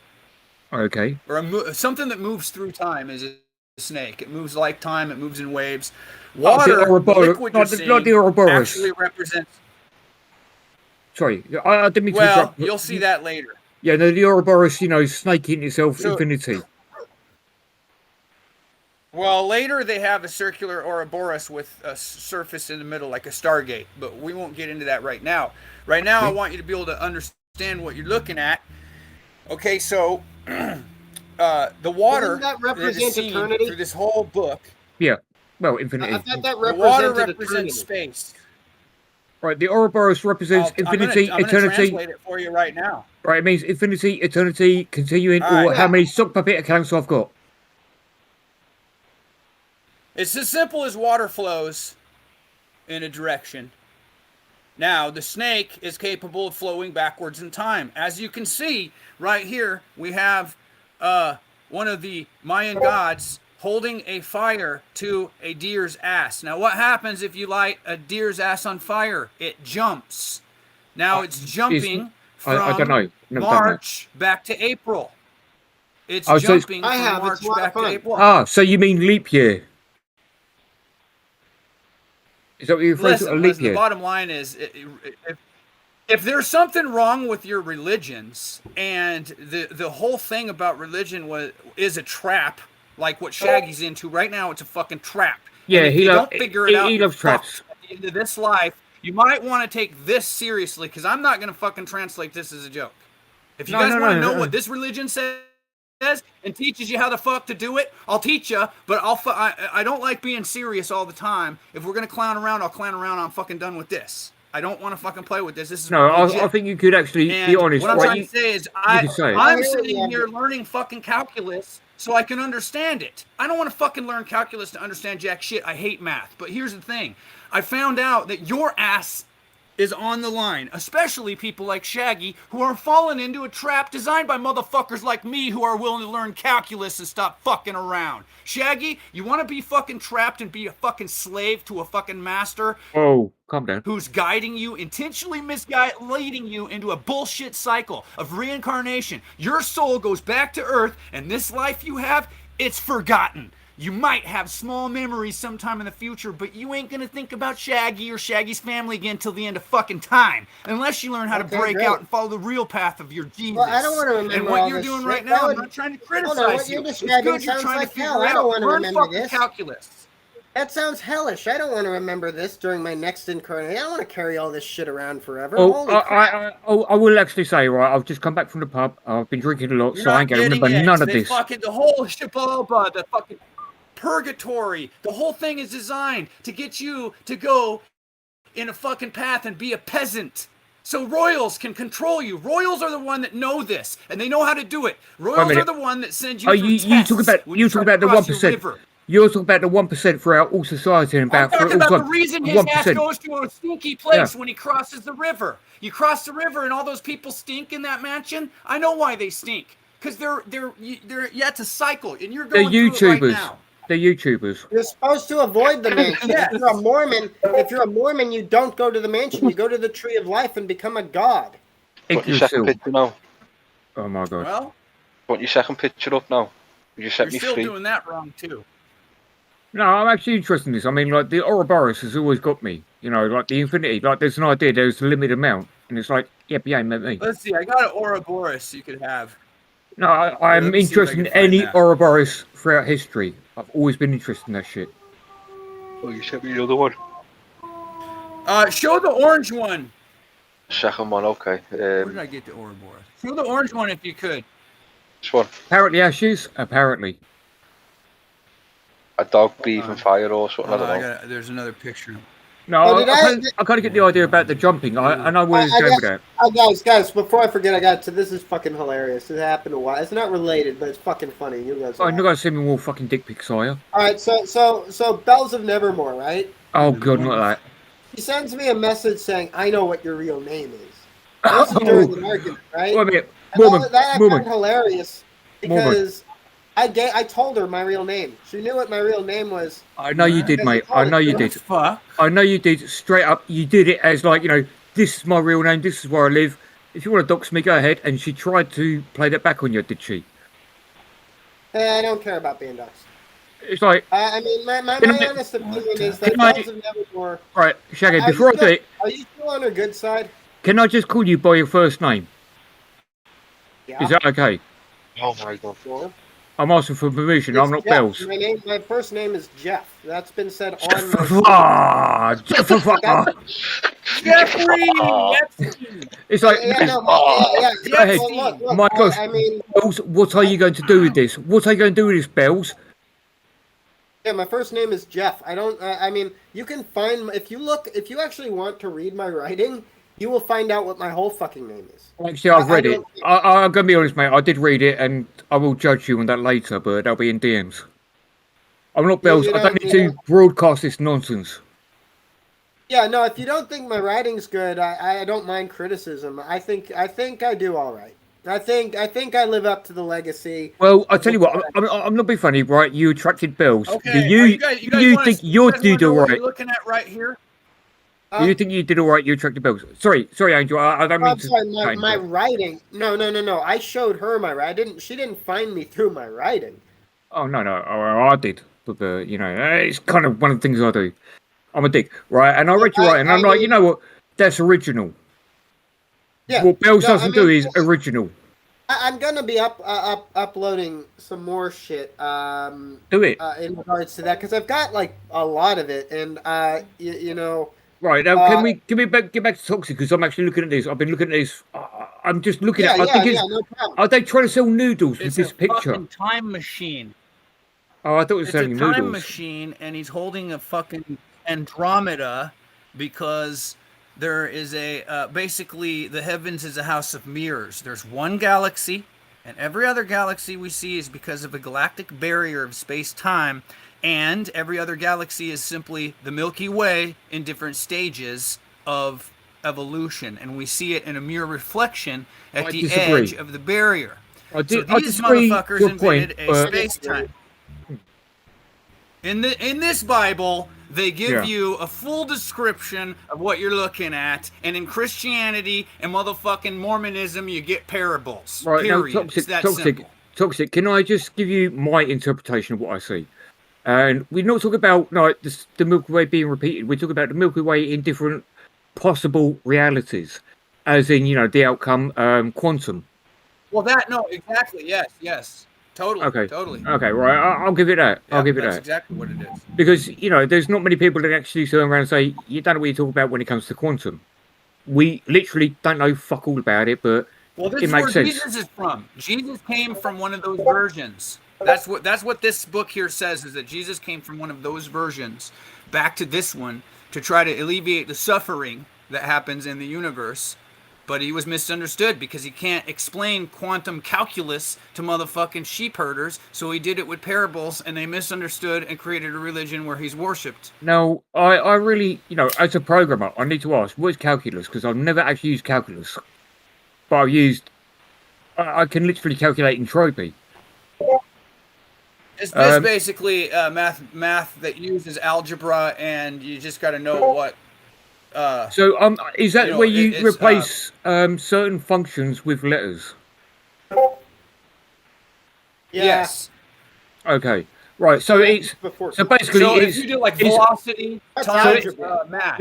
Okay. Or something that moves through time is a snake. It moves like time. It moves in waves. Water, liquid not the Ouroboros. Actually represents. Sorry, I didn't mean to interrupt. Well, you'll see that later. Yeah, no, the Ouroboros, you know, snake eating itself, infinity. Well, later they have a circular Ouroboros with a surface in the middle, like a Stargate, but we won't get into that right now. Right now, I want you to be able to understand what you're looking at. Okay, so the water that represents seen eternity through this whole book. Yeah. well, infinity. I thought that The water represented represents eternity. space. Right, the Ouroboros represents infinity, I'm gonna eternity. translate it for you right now. Right, it means infinity, eternity, continuing, All or right. how many sock puppet accounts I've got. It's as simple as water flows in a direction. Now, the snake is capable of flowing backwards in time. As you can see, right here, we have one of the Mayan gods holding a fire to a deer's ass. Now, what happens if you light a deer's ass on fire? It jumps. Now, it's jumping from I don't know. Never done March back to April. It's Oh, so it's- jumping from March back to April. Ah, so you mean leap year? Is that what you're referring to? A leap The year? bottom line is, if there's something wrong with your religions, and the whole thing about religion is a trap, like what Shaggy's into right now, it's a fucking trap. Yeah, and if he you loves don't figure it out, he you're loves traps. fucked at the end of this life. You might want to take this seriously, because I'm not going to fucking translate this as a joke. If you guys want to know what this religion says and teaches you how the fuck to do it, I'll teach you, but I don't like being serious all the time. If we're going to clown around, I'll clown around. I'm fucking done with this. I don't want to fucking play with this. This is No, legit. I think you could actually be And honest. what I'm right? trying to say is could say it. I'm sitting here learning fucking calculus so I can understand it. I don't want to fucking learn calculus to understand jack shit. I hate math. But here's the thing. I found out that your ass is on the line, especially people like Shaggy who are falling into a trap designed by motherfuckers like me who are willing to learn calculus and stop fucking around. Shaggy, you want to be fucking trapped and be a fucking slave to a fucking master Oh, calm down. who's guiding you, intentionally leading you into a bullshit cycle of reincarnation. Your soul goes back to Earth, and this life you have, it's forgotten. You might have small memories sometime in the future, but you ain't gonna think about Shaggy or Shaggy's family again till the end of fucking time, unless you learn how to break out and follow the real path of your Jesus. Well, I don't want to remember And what all you're this doing shit. right That now, would- I'm not trying to Hold on, criticize what you. you're It's describing good you're sounds trying like to figure hell. I out. don't want to Learn remember fucking this. calculus. That sounds hellish. I don't want to remember this during my next incarnation. I don't want to carry all this shit around forever. Oh, Holy crap. I will actually say, right, I've just come back from the pub. I've been drinking a lot, You're so I not ain't going to getting remember it. none of They this. Fucking the whole shaboba, the fucking purgatory. The whole thing is designed to get you to go in a fucking path and be a peasant. So royals can control you. Royals are the one that know this, and they know how to do it. Royals are minute. the one that send you Oh, through you tests talk about when you try talk to about the cross 1%. your river. You're talking about the 1% throughout all society and I'm about talking about the reason his ass 1%. goes to a stinky place Yeah. when he crosses the river. You cross the river and all those people stink in that mansion. I know why they stink. Because they're yet to cycle, and you're They're going through it right YouTubers. now. They're YouTubers. You're supposed to avoid the mansion. Yes. If you're a Mormon, you don't go to the mansion. You go to the tree of life and become a god. Want your second picture now? Oh my god. Well, Want your second picture up now? You set you're me still free. doing that wrong too. No, I'm actually interested in this. I mean, like, the Ouroboros has always got me. You know, like, the infinity. Like, there's an idea, there's a limited amount. And it's like, yep, yeah, me. Let's see. I got an Ouroboros you could have. No, I'm Let me see if I interested in can find any that. Ouroboros throughout history. I've always been interested in that shit. Oh, you sent me the other one. Show the orange one. Second one, okay. Where did I get the Ouroboros? Show the orange one if you could. This one. Apparently ashes? Apparently. A dog breathing fire or something, I don't know. There's another picture. No, Oh, I did I- kind of get the idea about the jumping. I know where it's going with that. Guys, before I forget, this is fucking hilarious. It happened a while. It's not related, but it's fucking funny. You guys. Oh, you're not going to send me more fucking dick pics, are you? All right, so Bells of Nevermore, right? Oh, God, not that. He sends me a message saying, "I know what your real name is." This is during an argument, right? Wait a minute. And Moment. that I Moment. found hilarious Moment. because I told her my real name. She knew what my real name was. I know you did, Because mate. he told I her know you to. did. Fuck. I know you did. Straight up, you did it as like, you know, this is my real name, this is where I live. If you want to dox me, go ahead. And she tried to play that back on you, did she? I don't care about being doxxed. It's like, I mean, my honest opinion is that Can I- Bells of Nevermore. right, Shaggy, Are you before I do still- it, Are you still on her good side? can I just call you by your first name? Yeah. Is that okay? Oh my god. I'm asking for permission. I'm not It's Jeff. Bells. My first name is Jeff. That's been said on my. Ah, Jeffrey. Jeffrey! It's like, Yeah, no, go ahead. well, look, My gosh, I mean, Bells, what are you going to do with this? What are you going to do with this, Bells? Yeah, my first name is Jeff. I mean, you can find if you actually want to read my writing, you will find out what my whole fucking name is. Actually, I've read it. I'm gonna be honest, mate. I did read it, and I will judge you on that later, but that'll be in DMs. I'm not Bells. I don't need to broadcast this nonsense. Yeah, no. If you don't think my writing's good, I don't mind criticism. I think I do all right. I think I live up to the legacy. Well, I tell you what, I'm not being funny, right? You attracted Bells. Okay, Do you think you did all right? Looking at right here. Do you think you did all right? You attracted Bells. Sorry, Angel. I don't mean to. Sorry, my writing. No. I showed her my writing. She didn't find me through my writing. Oh no, I did. But it's kind of one of the things I do. I'm a dick, right? And I read your writing, and I'm like, you know what? That's original. Yeah. What Bells doesn't do is original. I'm gonna be uploading some more shit. Do it in regards to that because I've got like a lot of it, and you know. Right now, can we get back to Toxic? Because I'm actually looking at this. I've been looking at this. I'm just looking at. I think it's. No problem. Are they trying to sell noodles with this picture? Fucking time machine. Oh, I thought it was selling noodles. It's a time machine, and he's holding a fucking Andromeda because there is a basically the heavens is a house of mirrors. There's one galaxy, and every other galaxy we see is because of a galactic barrier of space-time, and every other galaxy is simply the Milky Way in different stages of evolution, and we see it in a mirror reflection at the edge of the barrier. So these motherfuckers invented a space-time. In this Bible, they give you a full description of what you're looking at, and in Christianity and motherfucking Mormonism, you get parables. Right, period. now, Toxic. Can I just give you my interpretation of what I see? And we're not talking about the Milky Way being repeated. We're talking about the Milky Way in different possible realities, as in the outcome, quantum. Well, exactly, yes. Totally. Okay. Totally. Okay. Right. I'll give it that. Yeah, I'll give it that's that. exactly what it is. Because there's not many people that actually turn around and say you don't know what you talk about when it comes to quantum. We literally don't know fuck all about it, but this it makes is where sense. Jesus is from. Jesus came from one of those versions. That's what this book here says, is that Jesus came from one of those versions back to this one to try to alleviate the suffering that happens in the universe. But he was misunderstood because he can't explain quantum calculus to motherfucking sheep herders, so he did it with parables, and they misunderstood and created a religion where he's worshipped. Now, I really, as a programmer, I need to ask, what is calculus? Because I've never actually used calculus. But I can literally calculate entropy. It's basically math that uses algebra, and you just got to know what. So is that where you replace certain functions with letters? Yes. Okay. Right. So it's basically if you do like velocity times mass.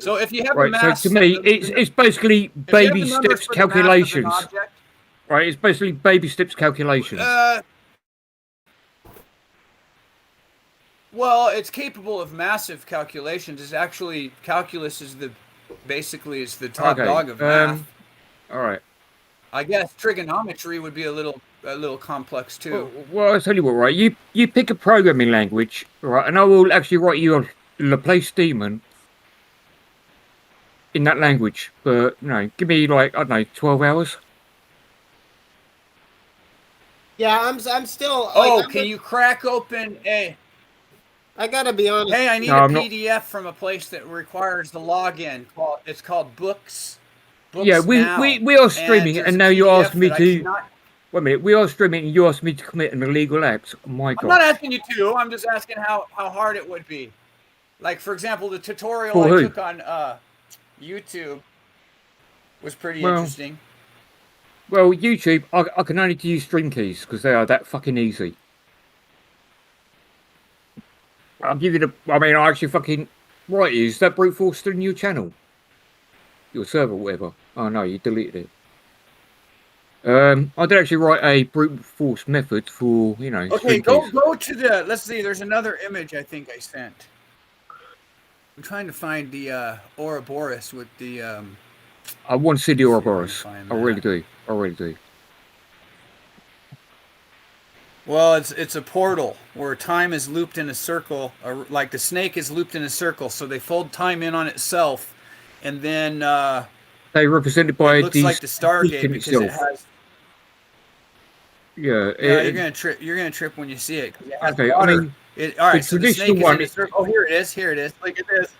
So if you have a mass, so to me it's basically baby steps calculations. Right. It's basically baby steps calculations. Well, it's capable of massive calculations. It's actually calculus is basically the top dog of math. All right. I guess trigonometry would be a little complex too. Well, I'll tell you what, right? You pick a programming language, right, and I will actually write you a Laplace demon in that language. But give me 12 hours. Yeah, I'm still. Can you crack open a? I gotta be honest. Hey, I need a PDF from a place that requires the login. It's called Books. Yeah, we are streaming, and now you ask me to. Wait a minute, we are streaming, and you asked me to commit an illegal act. Oh my God! I'm not asking you to. I'm just asking how hard it would be. Like, for example, the tutorial I took on YouTube was pretty interesting. Well, YouTube, I can only use stream keys because they are that fucking easy. I'll give you I actually fucking... Right, is that brute force still in your channel? Your server, whatever. Oh no, you deleted it. I did actually write a brute force method for, Okay, go to the... Let's see, there's another image I think I sent. I'm trying to find the Ouroboros with the... I want to see the Ouroboros. I really do. Well, it's a portal where time is looped in a circle, or like the snake is looped in a circle. So they fold time in on itself, and then they represented by it looks like the Stargate because it has. Yeah, you're gonna trip. You're gonna trip when you see it. It has okay, water. I mean, all right. the So the traditional snake one. is in a circle. Oh, here it is. Here it is. Look at this.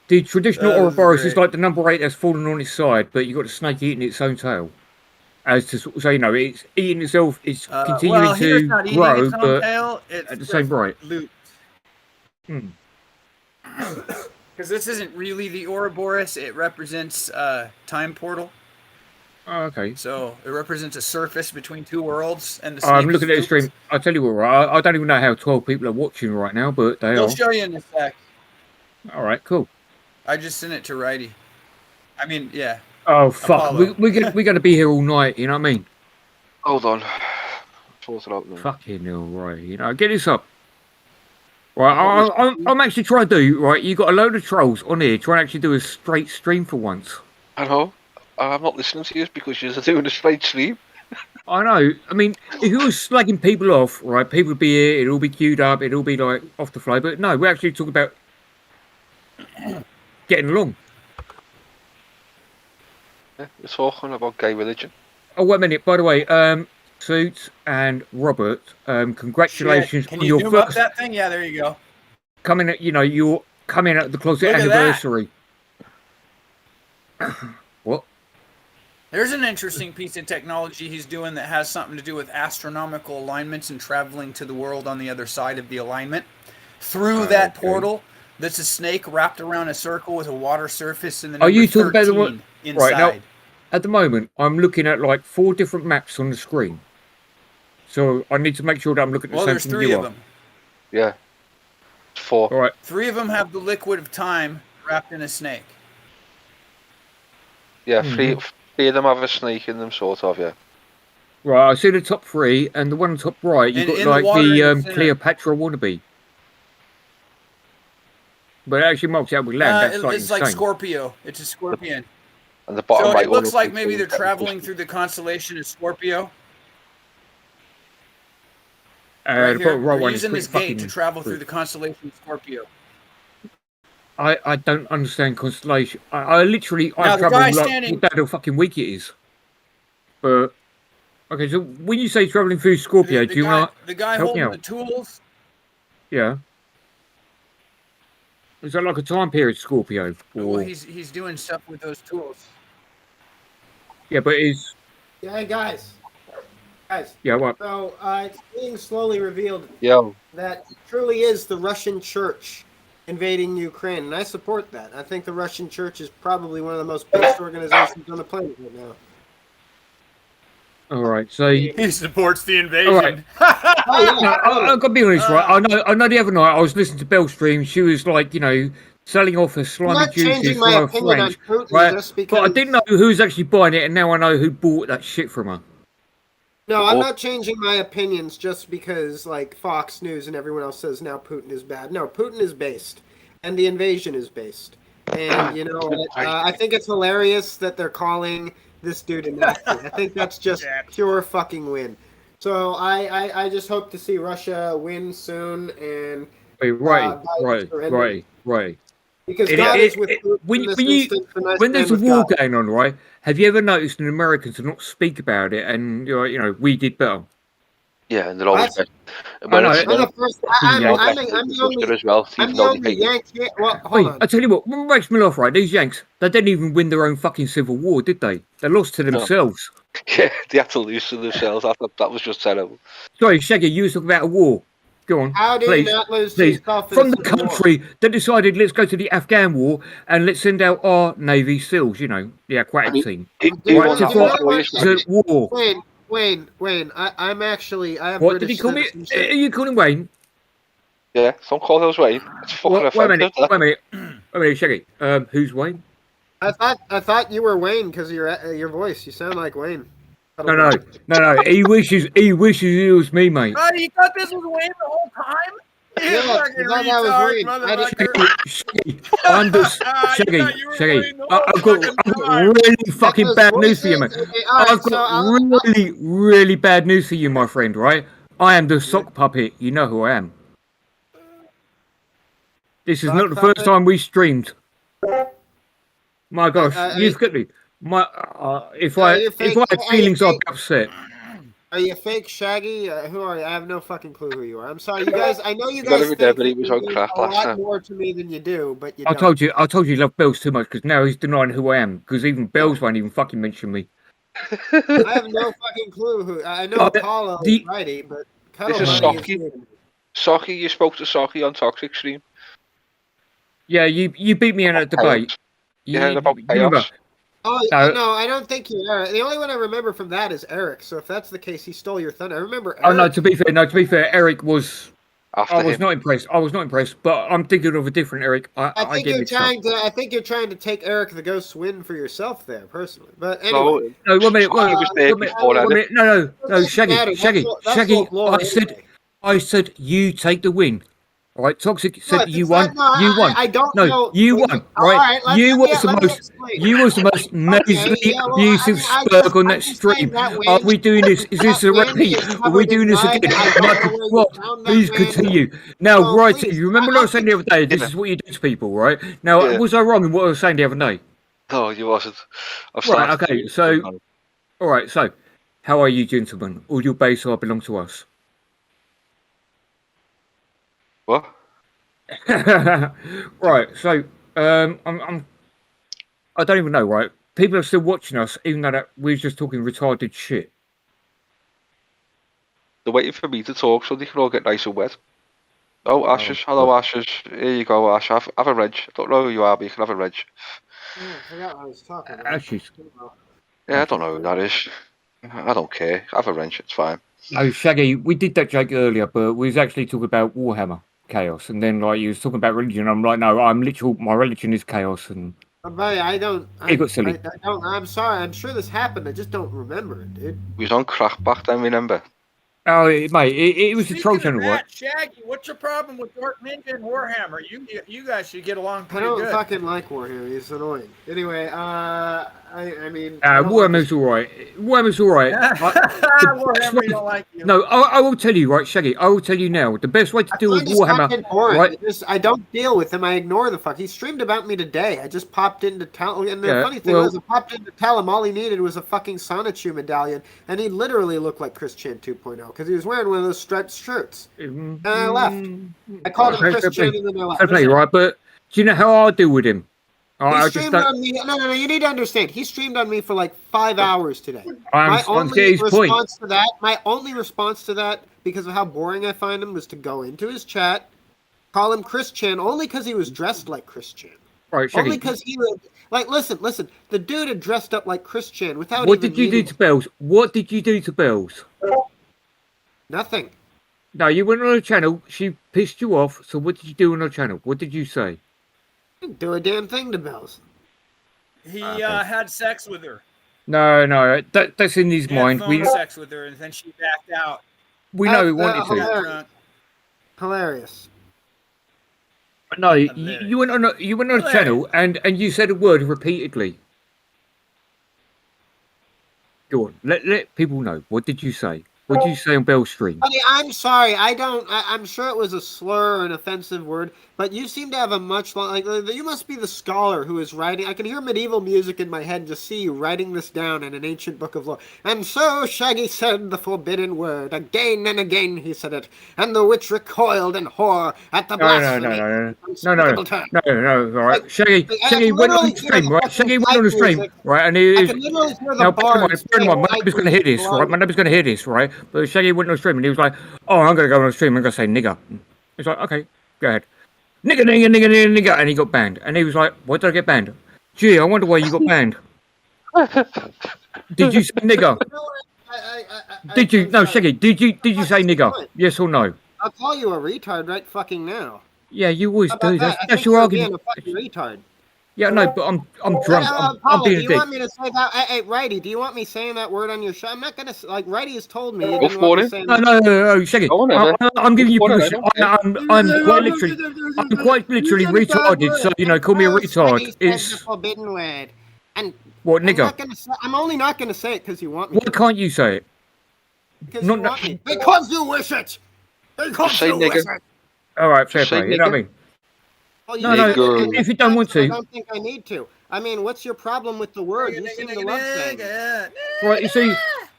The traditional That is Ouroboros is great. like the number 8 that's fallen on its side, but you've got the snake eating its own tail. As to sort of say, it's eating itself, it's continuing well, here it's to not eating grow, its own but tail. It's at the same rate. looped. Hmm. Because this isn't really the Ouroboros. It represents time portal. Oh, okay. So it represents a surface between two worlds, and the I'm snake looking is at the stream. looped. I'll tell you what, right? I don't even know how 12 people are watching right now, but they They'll are. show you in a sec. All right, cool. I just sent it to Righty. I mean, yeah. Oh, fuck. Apollo. We're gonna be here all night, you know what I mean? Hold on. Sort it out now. Fucking hell, right. Get this up. Right, I'm actually trying to do, right, you got a load of trolls on here trying to actually do a straight stream for once. I know. I'm not listening to you because you're doing a straight stream. I know. I mean, if you were slagging people off, right, people would be here, it'd all be queued up, it'd all be like off the flow. But no, we're actually talking about getting along. Yeah, we're talking about gay religion. Oh, wait a minute. By the way, Suits and Robert, congratulations Shit. Can on you your zoom up first that thing? Yeah, there you go. coming at, you're coming out of the closet Look at anniversary. What? There's an interesting piece of technology he's doing that has something to do with astronomical alignments and traveling to the world on the other side of the alignment. Through that portal, that's a snake wrapped around a circle with a water surface and the Are number you talking about the 13 one? inside. Right, now, at the moment, I'm looking at like 4 different maps on the screen. So I need to make sure that I'm looking at Well, the there's same thing 3 you of are. them. Yeah. 4. All right. 3 of them have the liquid of time wrapped in a snake. Yeah, 3 of them have a snake in them, sort of, yeah. Right, I see the top 3, and the one on top right, you've And in got the like water in the the center. Cleopatra wannabe. But it actually marks out with land. That's like It's like insane. Scorpio. It's a scorpion. And the bottom So right it looks one like maybe they're traveling through the constellation of Scorpio. Right the here. bottom right We're one is using pretty this gate to fucking travel through good. the constellation of Scorpio. I don't understand constellation. I literally Now, the travel guy like standing- what day of the fucking week it is. But okay, so when you say traveling through Scorpio, do you want The guy help me holding out? the tools. Yeah. Is that like a time period Scorpio? Well, Or he's doing stuff with those tools. yeah, but is Yeah, hey guys. Guys. yeah what? So it's being slowly revealed Yo. that it truly is the Russian church invading Ukraine, and I support that. I think the Russian church is probably one of the most based organizations on the planet right now. All right, so He supports the invasion. all right. Oh, yeah. No, I've got to be honest, right? I know. The other night I was listening to Bell stream. She was like, selling off her I'm slimy not juices changing my for her opinion on friends, Putin right? just But I because. didn't know who was actually buying it, and now I know who bought that shit from her. No, I'm not changing my opinions just because, like, Fox News and everyone else says now Putin is bad. No, Putin is based, and the invasion is based. And, I think it's hilarious that they're calling this dude a Nazi. I think that's just pure fucking win. So I just hope to see Russia win soon and Right. because God is with Putin When in this you instance, and I when there's a stand with war God. going on, right? Have you ever noticed an American to not speak about it, and we did better? Yeah, and they're always That's- when I it's know. I'm the first. I'm the only. as well, I'm even the though only they hate it. Yankee. Well, hold Wait, on. I tell you what makes me laugh, right? These Yanks, they didn't even win their own fucking civil war, did they? They lost to themselves. Yeah, they had to lose to themselves. I thought that was just terrible. Sorry, Shaggy, you was talking about a war. Go on. How do please, you not lose to please. yourself in From a the civil war? country that decided, let's go to the Afghan war and let's send out our Navy SEALs, the aquatic team. Right, to war. Wayne, I'm actually. I have What did British he call me? citizenship. Are you calling Wayne? Yeah, don't call those Wayne. It's fucking Wait a offensive. minute, wait a minute, Shaggy. Who's Wayne? I thought you were Wayne because your voice. You sound like Wayne. No. He wishes he was me, mate. Oh, you thought this was Wayne the whole time? You Yeah, fucking I thought that was retard, Wayne. I didn't- motherfucker. I'm just Shaggy. I've got really fucking bad news for you, mate. I've got really, really bad news for you, my friend. Right? I am the sock puppet. You know who I am. This is not the first time we streamed. My gosh, you've got me. If I had feelings, I'd be upset. Are you fake Shaggy? Who are you? I have no fucking clue who you are. I'm sorry, you guys. I know you guys think but he was on crack a last lot time. more to me than you do, but you I don't. told you, you love Bells too much because now he's denying who I am. Because even Bells won't even fucking mention me. I have no fucking clue who. I know Apollo is righty, but This is Socky. Socky, you spoke to Socky on Toxic Stream. Yeah, you beat me in a debate. About remember? chaos. Oh no, I don't think you are. The only one I remember from that is Eric. So if that's the case, he stole your thunder. I remember. Eric. Oh no, to be fair, Eric was. After I was him. not impressed. I was not impressed, but I'm thinking of a different Eric. I think you're trying to. I think you're trying to take Eric the Ghost's win for yourself there, personally. But anyway. No, 1 minute. 1 minute. No, Shaggy. I said you take the win. All right, Toxic said you won. You won. I don't know. You won. Right? You was the most nasally, abusive spurg on that stream. Are we doing this? Is this a repeat? Are we doing this again? What? Please continue. Now, right, you remember what I was saying the other day? This is what you do to people, right? Now, was I wrong in what I was saying the other day? No, you wasn't. Right, okay, so, all right, so, how are you, gentlemen? All your base are belong to us. What? Right, so I don't even know, right? People are still watching us, even though we're just talking retarded shit. They're waiting for me to talk so they can all get nice and wet. Oh, Ashes. Hello, Ashes. Here you go, Ash. Have a reg. Don't know who you are, but you can have a reg. I forgot what I was talking about. Ashes. Yeah, I don't know who that is. I don't care. Have a wrench. It's fine. No, Shaggy, we did that joke earlier, but we was actually talking about Warhammer chaos, and then like you was talking about religion. I'm like, no, my religion is chaos, and I don't. It got silly. I don't. I'm sorry. I'm sure this happened. I just don't remember it, dude. We was on crack back then. Remember? Oh, mate, it was a troll channel, right? Shaggy, what's your problem with Dark Ninja and Warhammer? You guys should get along I pretty don't good. fucking like Warhammer. He's annoying. Anyway, I mean. Warhammer's all right. Warhammer's all right. Warhammer, you don't like you. No, I will tell you, right, Shaggy. I will tell you now. The best way to deal with Warhammer, right? I don't deal with him. I ignore the fuck. He streamed about me today. I just popped in to tell. And the funny thing was, I popped in to tell him all he needed was a fucking Sonichu medallion, and he literally looked like Chris Chan 2.0 because he was wearing one of those striped shirts. And I left. I called him Chris Chan, and then I left. I play, right? But do you know how I deal with him? He streamed on me. No. You need to understand. He streamed on me for like 5 hours today. My only response to that, because of how boring I find him, was to go into his chat, call him Chris Chan, only because he was dressed like Chris Chan. Right, Shaggy. Only because he was like, listen. The dude had dressed up like Chris Chan without. What did you do to Bells? What did you do to Bells? Nothing. No, you went on her channel. She pissed you off. So what did you do on her channel? What did you say? Didn't do a damn thing to Bells. He had sex with her. No, that's in his mind. We had sex with her, and then she backed out. We know he wanted to. Hilarious. No, you went on a channel and you said a word repeatedly. Go on, let people know. What did you say? What did you say on Bell's stream? I'm sorry. I'm sure it was a slur or an offensive word, but you seem to have a much you must be the scholar who is writing. I can hear medieval music in my head and just see you writing this down in an ancient book of lore. And so Shaggy said the forbidden word. Again and again he said it. And the witch recoiled in horror at the blasphemy. No. All right. Shaggy went on the stream, right? Shaggy went on the stream, right? And he was... Now, my neighbour's going to hear this, right? My neighbour's going to hear this, right? But Shaggy went on the stream and he was like, oh, I'm going to go on the stream. I'm going to say nigger. He's like, okay, go ahead. Nigger. And he got banned. And he was like, why did I get banned? Gee, I wonder why you got banned. Did you say nigger? Did you? No, Shaggy, did you say nigger? Yes or no? I'll call you a retard right fucking now. Yeah, you always do. That's your argument. Being a fucking retard. Yeah, no, but I'm drunk. I'm being a dick. Do you want me to say that? Hey, Righty, do you want me saying that word on your show? I'm not gonna Righty has told me. No, Shaggy. I'm giving you permission. I'm quite literally retarded. So call me a retard. It's the forbidden word. And what, nigger? I'm only not gonna say it because you want me. Why can't you say it? Because you want me. Because you wish it. Because you wish it. All right, fair play. You know what I mean? Well, No. If you don't want to, I don't think I need to. I mean, what's your problem with the word? You seem to love saying it. right? You see,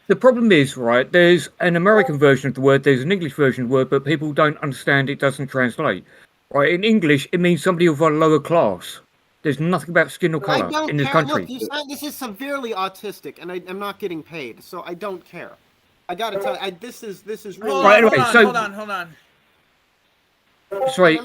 the problem is, right? There's an American version of the word, there's an English version of the word, but people don't understand. It doesn't translate. Right? In English, it means somebody of a lower class. There's nothing about skin or color in this country. Look, this is severely autistic, and I'm not getting paid, so I don't care. I gotta tell you, this is really. Right, anyway, hold on. Sorry,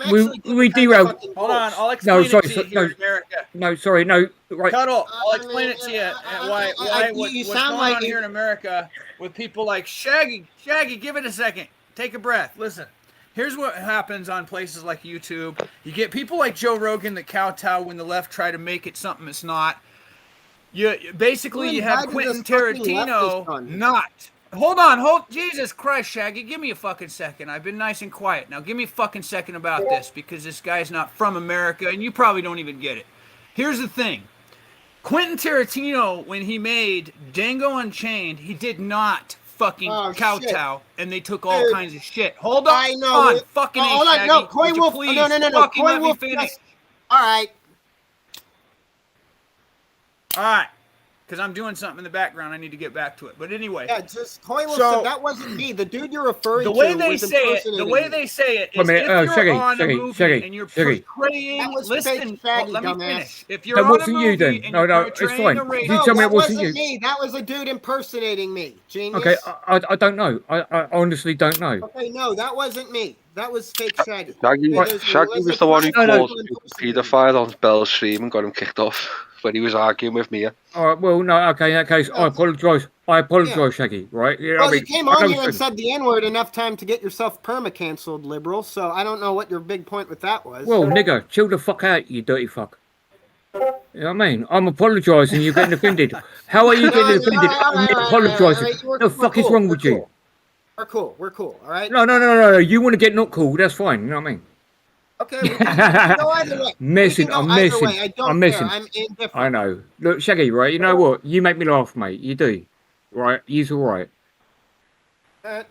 we derailed. Hold on, I'll explain it to you here in America. No, sorry, no. Right. Cuddle, I'll explain it to you. What's going on here in America with people like Shaggy? Shaggy, give it a second. Take a breath. Listen. Here's what happens on places like YouTube. You get people like Joe Rogan that kowtow when the left try to make it something it's not. You have Quentin Tarantino not. Hold Jesus Christ, Shaggy, give me a fucking second. I've been nice and quiet. Now give me a fucking second about this because this guy's not from America and you probably don't even get it. Here's the thing. Quentin Tarantino, when he made Django Unchained, he did not fucking kowtow, and they took all kinds of shit. Hold on, I know. fucking hold on, no, Coy Wolf. No. Coy Wolf. All right. All right. Because I'm doing something in the background, I need to get back to it. But anyway, yeah, just Coy Wolf said that wasn't me. The dude you're referring to. The way they say it is if you're on a movie and you're portraying. Listen, let me finish. If you're on a movie and you're portraying a race, you tell me it wasn't you. Me. That was a dude impersonating me. Genius. Okay, I don't know. I honestly don't know. Okay, no, that wasn't me. That was fake Shaggy. Shaggy was the one who called a paedophile on Bell's stream and got him kicked off when he was arguing with Mia. All right, well, no, okay, in that case, I apologise. Shaggy, right? Yeah, well, you came on here and said the N-word enough time to get yourself perma-cancelled, liberal, so I don't know what your big point with that was. Well, nigga, chill the fuck out, you dirty fuck. You know what I mean? I'm apologising, you're getting offended. How are you getting offended? I'm not apologising. What the fuck is wrong with you? We're cool, all right? No. You want to get not cool, that's fine, you know what I mean? Okay, we can go either way. I'm messing. I don't care. I'm indifferent. I know. Look, Shaggy, right? You know what? You make me laugh, mate. You do. Right? You're all right. We're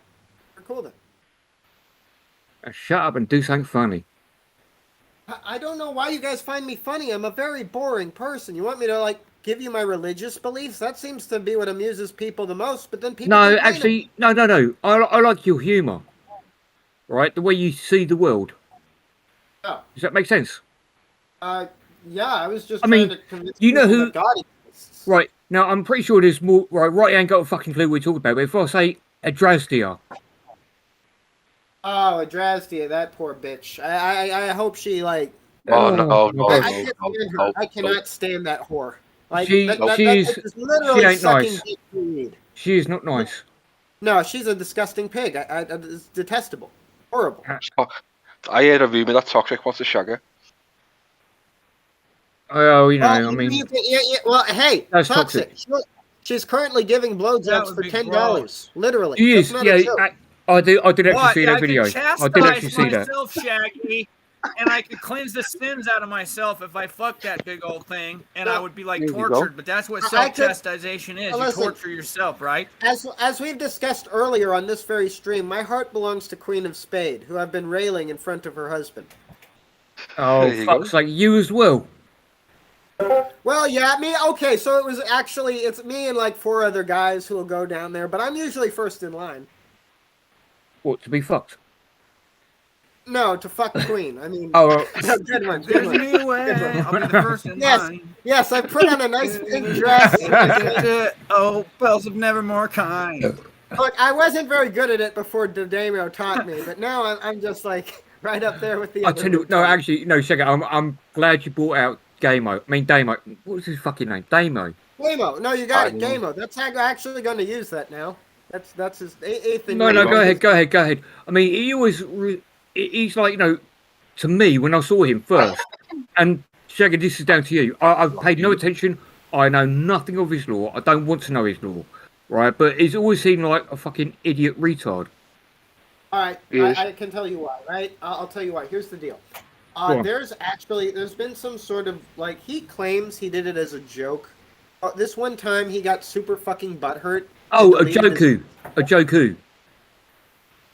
cool then. Shut up and do something funny. I don't know why you guys find me funny. I'm a very boring person. You want me to, give you my religious beliefs? That seems to be what amuses people the most, but then people... No, actually, no. I like your humour. Right? The way you see the world. Oh. Does that make sense? Yeah, I was just trying to convince you know who... that God exists. Right, now I'm pretty sure there's more... Right, I ain't got a fucking clue what we're talking about, but if I say Adrastia... Oh, Adrastia, that poor bitch. I hope she, no. I cannot stand that whore. She ain't nice. She is not nice. No, she's a disgusting pig. It's detestable. Horrible. I heard a rumour that Toxic wants to shag her. Oh, you know, I mean... Well, hey, that's Toxic. She's currently giving blowjobs for $10. Literally. She is, I did actually see that video. I did actually see that. Shaggy, and I could cleanse the sins out of myself if I fucked that big old thing, and I would be tortured. But that's what self-chastisation is. You torture yourself, right? As we've discussed earlier on this very stream, my heart belongs to Queen of Spade, who I've been railing in front of her husband. Oh, fuck's like you as well. Well, yeah, me. Okay, so it's me and 4 other guys who will go down there, but I'm usually first in line. What, to be fucked? No, to fuck the queen. I mean, good one. There's a new way. I'll be the first in line. Yes, I put on a nice pink dress. Oh, bells of nevermore kind. Look, I wasn't very good at it before Demo taught me, but now I'm just right up there with the. I tell you, no, actually, no, Shaggy, I'm glad you brought out Damo. What's his fucking name? Damo. No, you got it, Damo. That's how I'm actually going to use that now. That's his eighth. No, go ahead. I mean, he's like, to me, when I saw him first, and Shaggy, this is down to you. I've paid no attention. I know nothing of his law. I don't want to know his law, right? But he's always seemed like a fucking idiot retard. All right, I can tell you why, right? I'll tell you why. Here's the deal. There's been some sort of, he claims he did it as a joke. This one time he got super fucking butthurt. Oh, a Joku. A joke who?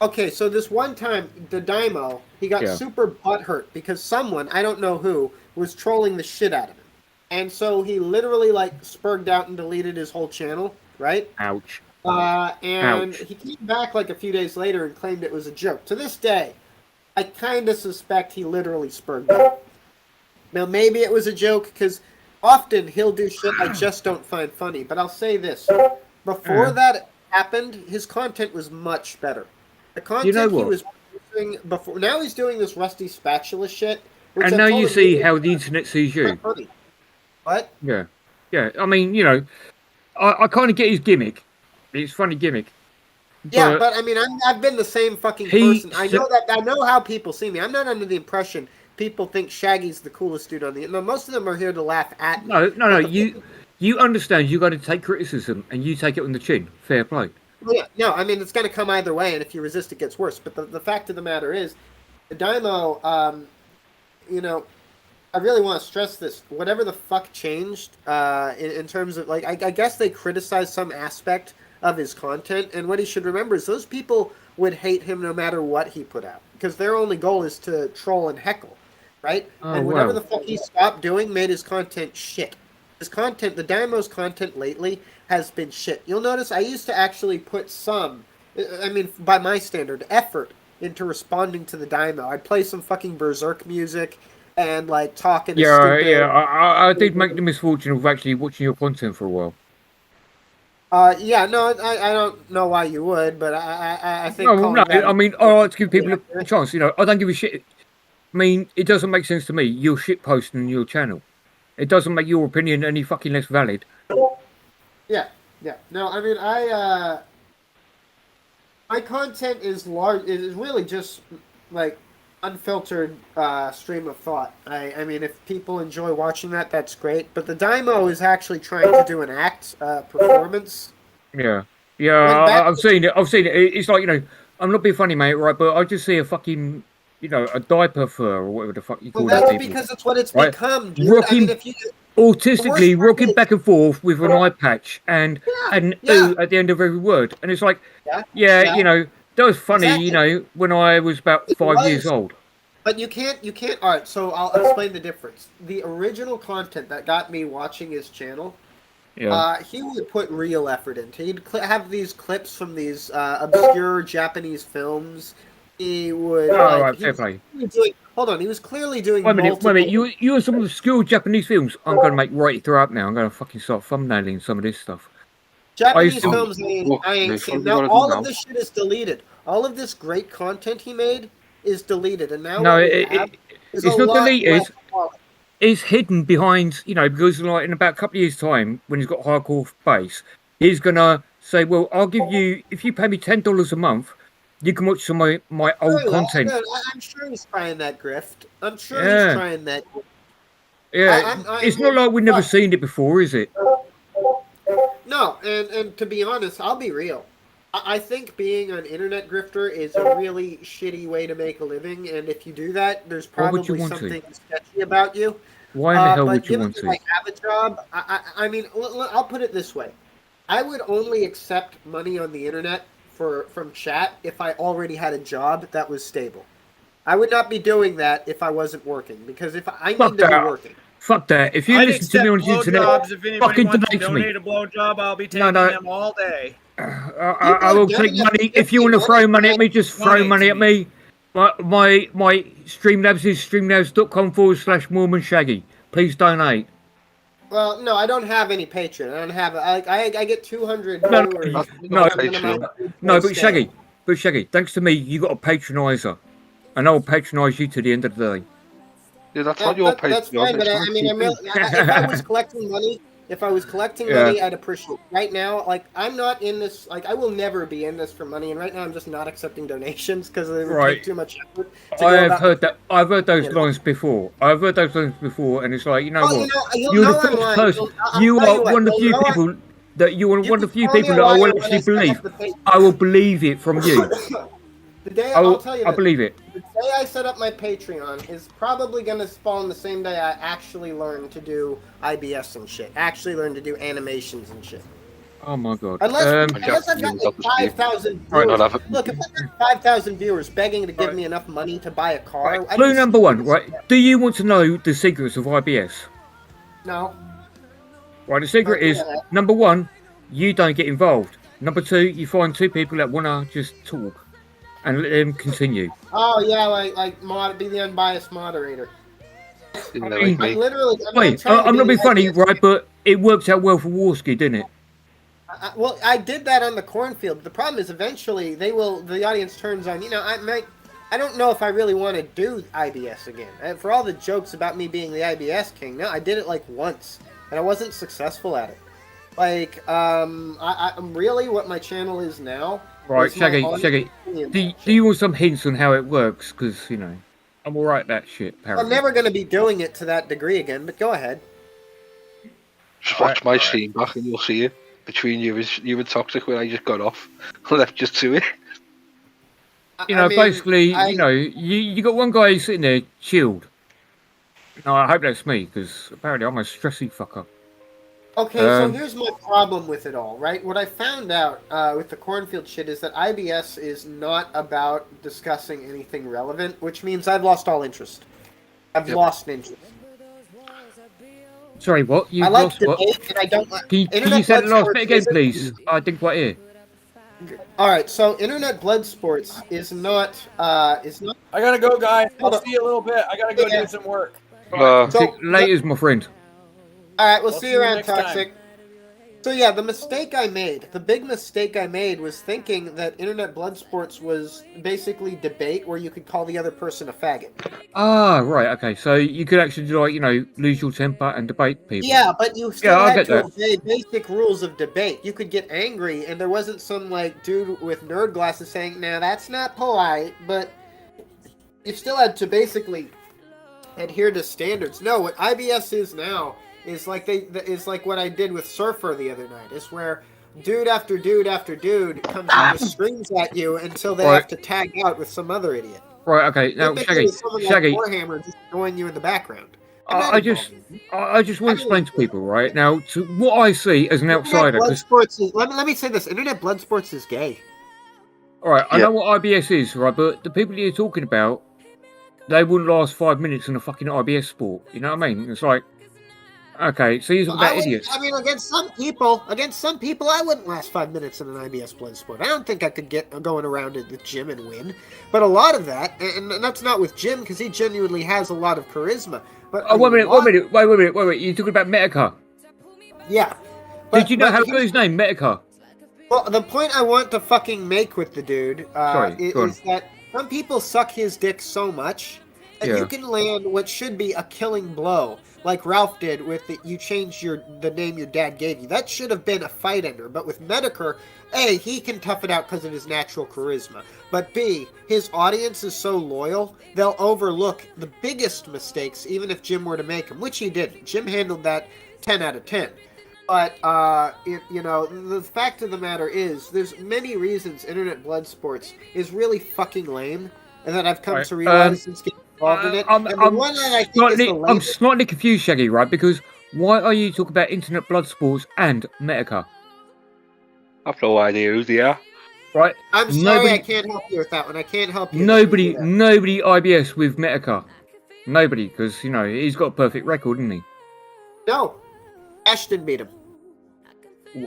Okay, so this one time, the Daimo, he got super butthurt because someone, I don't know who, was trolling the shit out of him. And so he literally, like, spurged out and deleted his whole channel, right? Ouch. And he came back, like, a few days later and claimed it was a joke. To this day, I kind of suspect he literally spurged out. Now, maybe it was a joke, because often he'll do shit I just don't find funny. But I'll say this. Before that happened, his content was much better. The content he was producing before, now he's doing this Rusty Spatula shit. And now you see how the internet sees you. What? Yeah. Yeah, I mean, you know, I kind of get his gimmick. It's a funny gimmick. Yeah, but I mean, I've been the same fucking person. I know how people see me. I'm not under the impression people think Shaggy's the coolest dude on the internet. Most of them are here to laugh at me. No. You understand you got to take criticism and you take it on the chin. Fair play. Yeah, no, I mean, it's going to come either way, and if you resist, it gets worse. But the fact of the matter is, the Daimo, you know, I really want to stress this. Whatever the fuck changed in terms of, like, I guess they criticized some aspect of his content, and what he should remember is those people would hate him no matter what he put out, because their only goal is to troll and heckle, right? And whatever the fuck he stopped doing made his content shit. His content, the Daimo's content lately has been shit. You'll notice I used to actually put some, I mean, by my standard, effort into responding to the Daimo. I'd play some fucking Berserk music and, like, talking to stupid... Yeah, I did make the misfortune of actually watching your content for a while. Yeah, no, I don't know why you would, but I think... No, I mean, I like to give people a chance, you know, I don't give a shit. I mean, it doesn't make sense to me. You're shit posting your channel. It doesn't make your opinion any fucking less valid. Yeah. No, I mean, my content is really just, like, unfiltered stream of thought. I mean, if people enjoy watching that, that's great. But the Daimo is actually trying to do an act performance. Yeah, I've seen it. It's like, you know, I'm not being funny, mate, right? But I just see a fucking, you know, a diaper fur or whatever the fuck you call that. Well, that's because it's what it's become, dude. Rocking, I mean, if you... autistically rocking back and forth with an eye patch and ooh at the end of every word. And it's like, you know, that was funny, you know, when I was about 5 years old. But you can't, all right, so I'll explain the difference. The original content that got me watching his channel, he would put real effort into. He'd have these clips from these obscure Japanese films. He would... he was clearly doing Wait a minute, you are some of the obscure Japanese films. I'm going to make right throw up now. I'm going to fucking start thumbnailing some of this stuff. Japanese films, I ain't seen. Now, all of this shit is deleted. All of this great content he made is deleted. And now it's not deleted. It's hidden behind, you know, because like in about a couple of years' time, when he's got hardcore base, he's going to say, well, I'll give you, if you pay me $10 a month, you can watch some of my old content. I'm sure he's trying that grift. I'm sure he's trying that. Yeah, it's not like we've never seen it before, is it? No, and to be honest, I'll be real. I think being an internet grifter is a really shitty way to make a living, and if you do that, there's probably something sketchy about you. Why in the hell would you want to? If I have a job, I mean, I'll put it this way. I would only accept money on the internet from chat if I already had a job that was stable. I would not be doing that if I wasn't working, because if I need to be working. Fuck that. If you listen to me on the internet, fucking donate to me. Donate a blowjob, I'll be taking them all day. I will take money. If you want to throw money at me, just throw money at me. My Streamlabs is streamlabs.com/Mormon Shaggy. Please donate. Well, no, I don't have any Patreon. I don't have. I get 200 viewers. No, but Shaggy, thanks to me, you got a patronizer, and I'll patronize you to the end of the day. Yeah, that's not your Patreon. That's fine, but I mean, if I was collecting money, I'd appreciate it. Right now, like, I'm not in this. Like, I will never be in this for money, and right now I'm just not accepting donations because they would take too much effort. I've heard those lines before. And it's like, you know what? You're the first person. You are one of the few people that I will actually believe. I will believe it from you. I'll tell you I believe it. The day I set up my Patreon is probably going to spawn the same day I actually learn to do IBS and shit. Actually learn to do animations and shit. Oh my god. Unless I've got like 5,000 viewers. Look, if I've got 5,000 viewers begging to give me enough money to buy a car. Clue number one, right? Do you want to know the secrets of IBS? No. Right, the secret is number one, you don't get involved. Number two, you find two people that want to just talk and let them continue. Oh yeah, be the unbiased moderator. I'm literally. I'm not being funny, right? But it worked out well for Warski, didn't it? Well, I did that on the cornfield. The problem is, eventually, the audience turns on. I don't know if I really want to do IBS again. For all the jokes about me being the IBS king, no, I did it like once, and I wasn't successful at it. Like, I'm really what my channel is now. Right, Shaggy. Do you want some hints on how it works? Because I'm alright at that shit. Apparently. I'm never going to be doing it to that degree again. But go ahead. Just watch my stream back, and you'll see it. Between you and Toxic, when I just got off, I left just to it. Basically, you got one guy sitting there chilled. I hope that's me, because apparently I'm a stressy fucker. Okay, so here's my problem with it all, right? What I found out with the cornfield shit is that IBS is not about discussing anything relevant, which means I've lost all interest. I've lost interest. Sorry, what? I like debate, and I don't like... Can you say the last bit again, please? I didn't quite hear. Alright, so Internet Blood Sports is not... I gotta go, guys. I'll see you a little bit. I gotta go do some work. Later's my friend. Alright, we'll see you around, Toxic. So yeah, the big mistake I made was thinking that Internet Blood Sports was basically debate where you could call the other person a faggot. Ah, right, okay. So you could actually, lose your temper and debate people. Yeah, but you still had to obey basic rules of debate. You could get angry, and there wasn't some, dude with nerd glasses saying, "Now that's not polite," but you still had to basically adhere to standards. No, what IBS is now is like what I did with Surfer the other night. Is where dude after dude after dude comes and just screams at you until they have to tag out with some other idiot. Right. Okay. Now, Shaggy. Like Warhammer just join you in the background. I just want to explain to people, right now, to what I see as an outsider. Let me say this: Internet Blood Sports is gay. All right. I know what IBS is, right? But the people you're talking about, they wouldn't last 5 minutes in a fucking IBS sport. You know what I mean? It's like. Okay, so you're talking about idiots. I mean, against some people, I wouldn't last 5 minutes in an IBS blood sport. I don't think I could get going around at the gym and win. But a lot of that, and that's not with Jim, because he genuinely has a lot of charisma. But wait a minute. You're talking about Metica? Yeah. Did you know how to get his name, Metica? Well, the point I want to fucking make with the dude is that some people suck his dick so much that you can land what should be a killing blow. Like Ralph did with you changed the name your dad gave you. That should have been a fight ender. But with Medicare, A, he can tough it out because of his natural charisma. But B, his audience is so loyal, they'll overlook the biggest mistakes, even if Jim were to make them, which he didn't. Jim handled that 10 out of 10. But, the fact of the matter is, there's many reasons Internet Blood Sports is really fucking lame, and that I've come to realize since getting involved in it. I'm slightly confused, Shaggy, right? Because why are you talking about Internet Blood Sports and Metica? I've no idea who they are. Right? I'm sorry, I can't help you with that one. I can't help you. Nobody IBS with Metica. Nobody, because, he's got a perfect record, isn't he? No. Ashton beat him.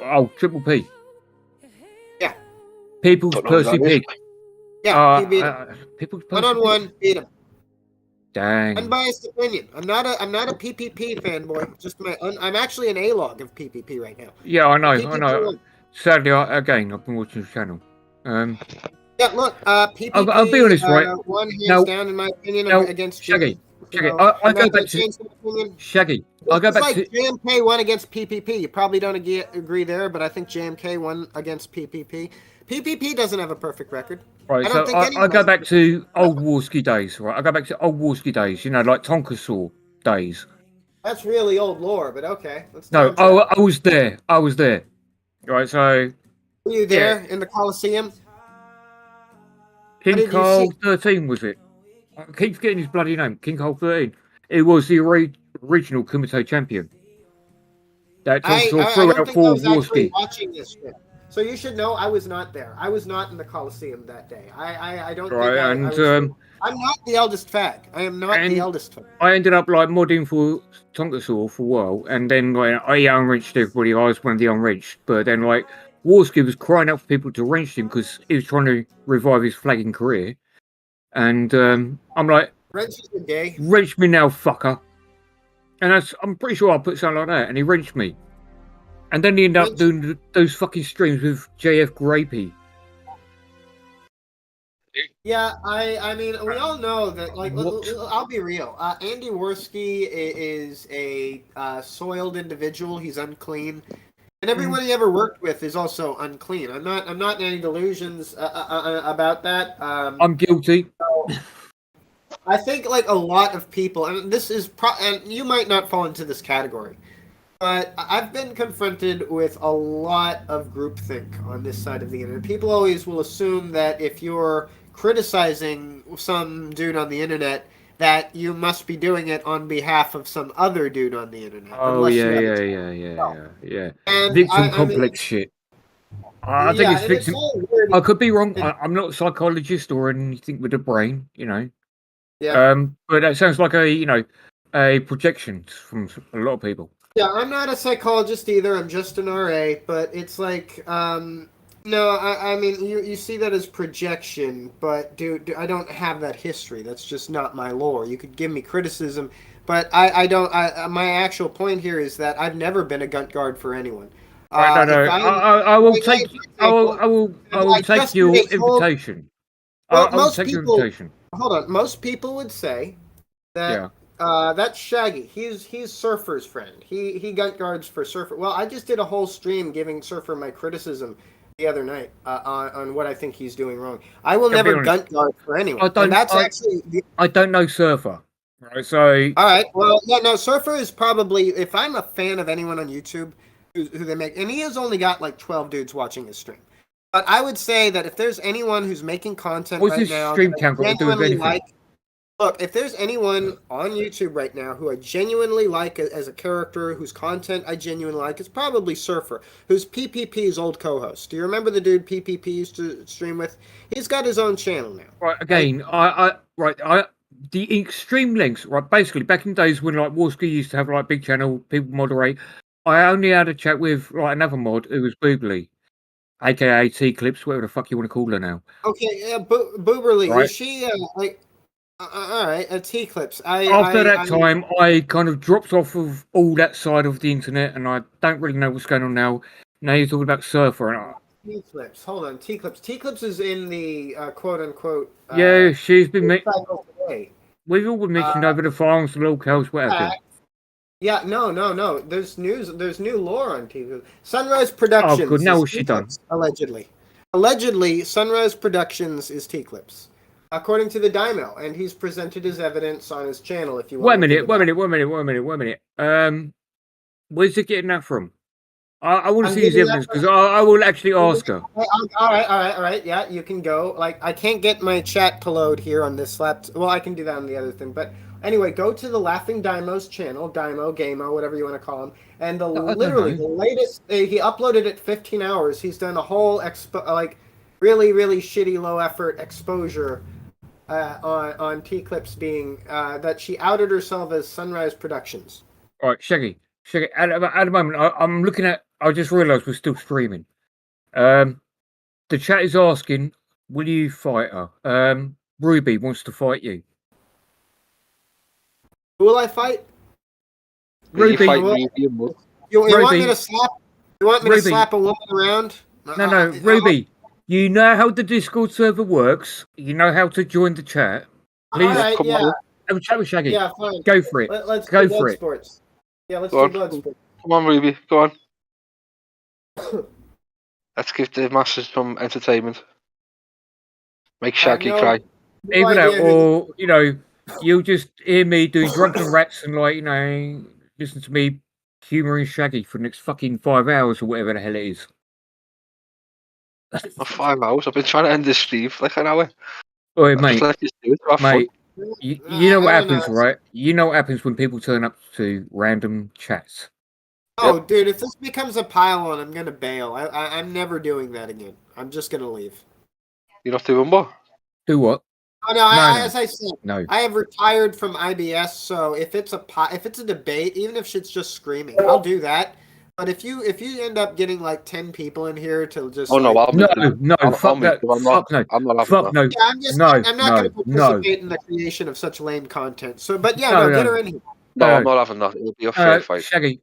Oh, Triple P. Yeah. People's Percy Pig. Yeah, he beat him. People's One-on-one, beat him. Dang. Unbiased opinion. I'm not a PPP fanboy. I'm actually an A-log of PPP right now. Yeah, I know. Sadly, I've been watching the channel. Yeah, look, PPP. I'll be honest, right? One hands down, in my opinion, against Shaggy. I'll go back to Shaggy. I'll go back to JMK won against PPP. You probably don't agree there, but I think JMK won against PPP. PPP doesn't have a perfect record. Right, I go back to old Warski days, right? I go back to old Warski days, like Tonkasaw days. That's really old lore, but okay. No, I was there. Right, so... Were you there in the Coliseum? King Carl 13, was it? I keep forgetting his bloody name. King Carl 13. It was the regional Kumite champion. that I sort of don't threw out think I for was actually Warski. watching this shit. So you should know I was not there. I was not in the Coliseum that day. I don't Right, think I and was. I'm not the eldest fag. I am not the and eldest fag. I ended up like modding for Tonkasaur for a while, and then like I unwrenched everybody. I was one of the unwrenched, but then like Warski was crying out for people to wrench him because he was trying to revive his flagging career, and I'm like, Wrenches are gay. wrench me now, fucker. And I'm pretty sure I put something like that, and he wrenched me. And then he ended up doing those fucking streams with JF Grapey. Yeah, I mean, we all know that. Like, I'll be real. Andy Worski is a soiled individual. He's unclean, and everyone he ever worked with is also unclean. I'm not in any delusions about that. I'm guilty. I think like a lot of people, and this is and you might not fall into this category, but I've been confronted with a lot of groupthink on this side of the internet. People always will assume that if you're criticizing some dude on the internet, that you must be doing it on behalf of some other dude on the internet. Oh yeah. Victim complex shit. I think it's victim. I could be wrong. I'm not a psychologist or anything with a brain, you know. Yeah. But that sounds like a projection from a lot of people. Yeah, I'm not a psychologist either. I'm just an RA, but it's like, no, I mean, you see that as projection, but dude, I don't have that history. That's just not my lore. You could give me criticism, but I don't. My actual point here is that I've never been a gunt guard for anyone. I will take. I will take your invitation. Well, I will take your invitation. Hold on. Most people would say that that's Shaggy. He's Surfer's friend. He gunt guards for Surfer. Well, I just did a whole stream giving Surfer my criticism the other night on what I think he's doing wrong. I will never gunt guard for anyone. I don't know Surfer. Right, so all right. Well, no. Surfer is probably, if I'm a fan of anyone on YouTube who they make, and he has only got like 12 dudes watching his stream. But I would say that if there's anyone who's making content right now, stream count got to do with anything? Look, if there's anyone on YouTube right now who I genuinely like as a character, whose content I genuinely like, it's probably Surfer, who's PPP's old co-host. Do you remember the dude PPP used to stream with? He's got his own channel now. Right, again, the extreme lengths, right, basically, back in days when, like, Warski used to have, like, big channel, people moderate, I only had a chat with, like, another mod who was Boobly. AKA T-Clips, whatever the fuck you want to call her now. Okay, Booberly, right. Is she all right? T-Clips. After that time, I kind of dropped off of all that side of the internet, and I don't really know what's going on now. Now you're talking about Surfer, and T-Clips. Hold on, T-Clips. T-Clips is in the quote unquote. Yeah, she's been. We've all been mentioned over the farms, the locals, whatever. Yeah, no. There's news. There's new lore on TV. Sunrise Productions. Oh, good. Now what's she done? Allegedly, Sunrise Productions is T-Clips, according to the Daimyo, and he's presented his evidence on his channel. If you want. Wait a minute. Where's he getting that from? I want to see his evidence because I will actually ask her. All right. Yeah, you can go. Like, I can't get my chat to load here on this laptop. Well, I can do that on the other thing, but. Anyway, go to the Laughing Daimyo's channel, Daimyo, Gameo, whatever you want to call him, and the latest. He uploaded it 15 hours. He's done a whole really shitty low effort exposure on T-Clips being that she outed herself as Sunrise Productions. All right, Shaggy. At the moment, I'm looking at. I just realised we're still streaming. The chat is asking, "Will you fight her?" Ruby wants to fight you. Who will I fight? Ruby. You want me to slap? You want me to slap a woman around? No, Ruby. You know how the Discord server works. You know how to join the chat. Please come on. Have a chat with Shaggy. Yeah, fine. Go for it. Let's go do for it. Sports. Yeah, let's do blood sports. Come on, Ruby. Go on. Let's give the masses some entertainment. Make Shaggy cry. Either that, or you'll just hear me doing drunken rats and listen to me humouring Shaggy for the next fucking 5 hours or whatever the hell it is. Not 5 hours. I've been trying to end this stream for like an hour. Oi, mate. You know what happens, right? You know what happens when people turn up to random chats. Oh, dude, if this becomes a pile-on, I'm gonna bail. I'm never doing that again. I'm just gonna leave. You're not doing what? Do what? Oh no, No. as I said, No. I have retired from IBS. So if it's a debate, even if shit's just screaming, I'll do that. But if you end up getting like 10 people in here to just Oh no, like, fuck that. Fuck no. I'm not having Fuck that. no. Yeah, I'm not going to no. participate in the creation of such lame content. So, but yeah, get her in here. No, I'm not having that. It'll be a fair fight. Shaggy,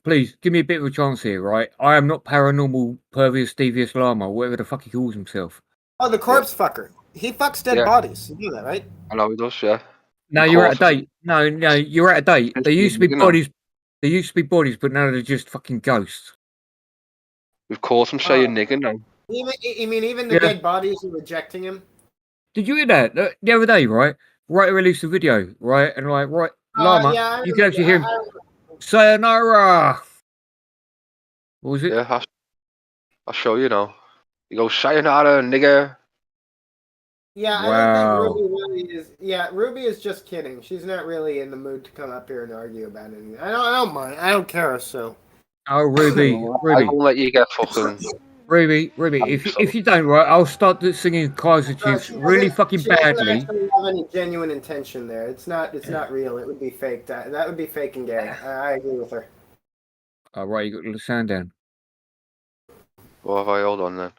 please give me a bit of a chance here, right? I am not paranormal pervious devious llama, whatever the fuck he calls himself. Oh, the corpse fucker. He fucks dead bodies. You know that, right? I know he does, yeah. No, you're out of date. No, you're out of date. There used to be bodies. There used to be bodies, but now they're just fucking ghosts. We've caught him saying nigger now. You mean even the dead bodies are rejecting him? Did you hear that? The other day, right? Right, released a video, right? And like, right, llama, you can actually hear him. Sayonara! What was it? Yeah, I'll show you now. He goes, sayonara, nigger. Yeah, I don't think Ruby really is. Yeah, Ruby is just kidding. She's not really in the mood to come up here and argue about anything. I don't mind. I don't care. So. Oh, Ruby. I won't let you get fucking. Ruby. If you don't, right, I'll start singing Kaiser Chiefs really fucking badly. She doesn't have any genuine intention there. It's not real. It would be fake. That would be fake and gay. I agree with her. All right, you got the sound down. Well, have I hold on then?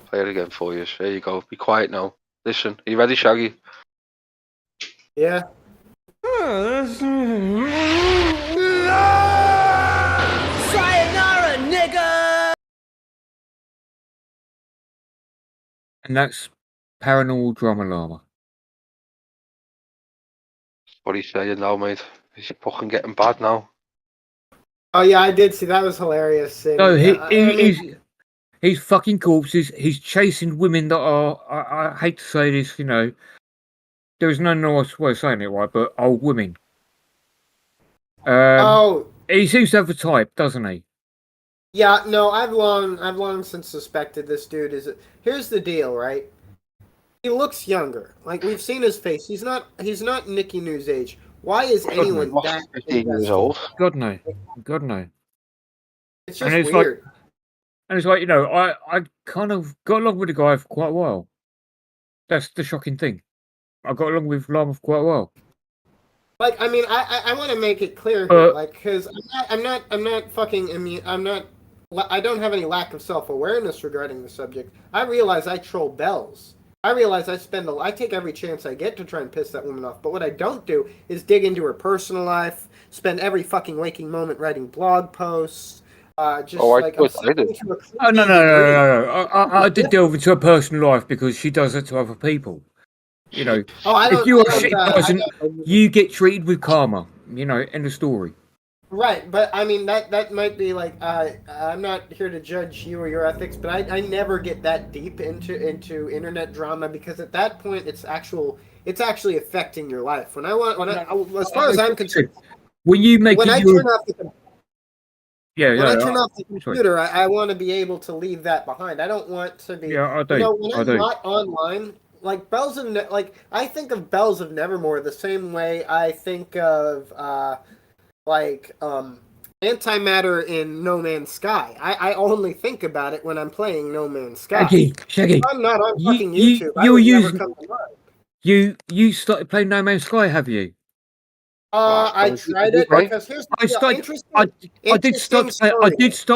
Play it again for you. There you go. Be quiet now. Listen. Are you ready, Shaggy? Yeah. Sayonara, nigga! And that's Paranormal Drama Llama. What are you saying now, mate? Is he fucking getting bad now? Oh yeah, I did see that. Was hilarious. No, he's fucking corpses. He's chasing women that are. I hate to say this, you know. There is no nice way of saying it, right? But old women. He seems to have a type, doesn't he? Yeah, no, I've long since suspected this dude is. Here's the deal, right? He looks younger. Like we've seen his face. He's not Nicky News age. Why is anyone that 15 years old? God no. It's just weird. And it's like, you know, I kind of got along with the guy for quite a while. That's the shocking thing. I got along with Llama for quite a while. Like, I mean, I want to make it clear here, like, because I'm not fucking immune. I don't have any lack of self-awareness regarding the subject. I realize I troll Bells. I realize I take every chance I get to try and piss that woman off. But what I don't do is dig into her personal life, spend every fucking waking moment writing blog posts. I did. Oh no! I did delve into her personal life because she does it to other people. You know, if you're a shitty person, you get treated with karma. You know, end of story. Right, but I mean that might be like I'm not here to judge you or your ethics, but I never get that deep into internet drama because at that point it's actually affecting your life. As far as I'm concerned, when you make when I turn off the when I turn off the computer, I want to be able to leave that behind. I don't want to be. Yeah, I do. You know, when I'm not online, like Bells of I think of Bells of Nevermore the same way I think of antimatter in No Man's Sky. I only think about it when I'm playing No Man's Sky. Shaggy. I'm not on fucking YouTube. I would never come to mind. You started playing No Man's Sky, have you? I tried it because here's the I did start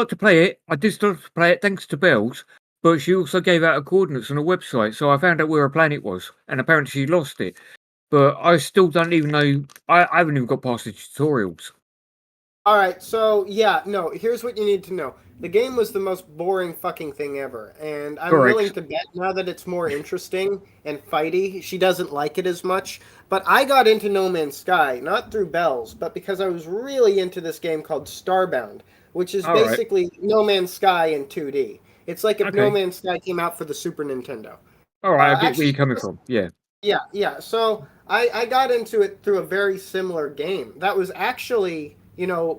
to play it. I did start to play it thanks to Bells, but she also gave out her coordinates on a website, so I found out where her planet was, and apparently she lost it. But I still don't even know. I haven't even got past the tutorials. All right, so yeah, no. Here's what you need to know: the game was the most boring fucking thing ever, and I'm willing to bet now that it's more interesting and fighty. She doesn't like it as much. But I got into No Man's Sky not through Bells, but because I was really into this game called Starbound, which is basically No Man's Sky in 2D. It's like if No Man's Sky came out for the Super Nintendo. All right, I get where you're coming from. Yeah. Yeah. So I got into it through a very similar game that was actually,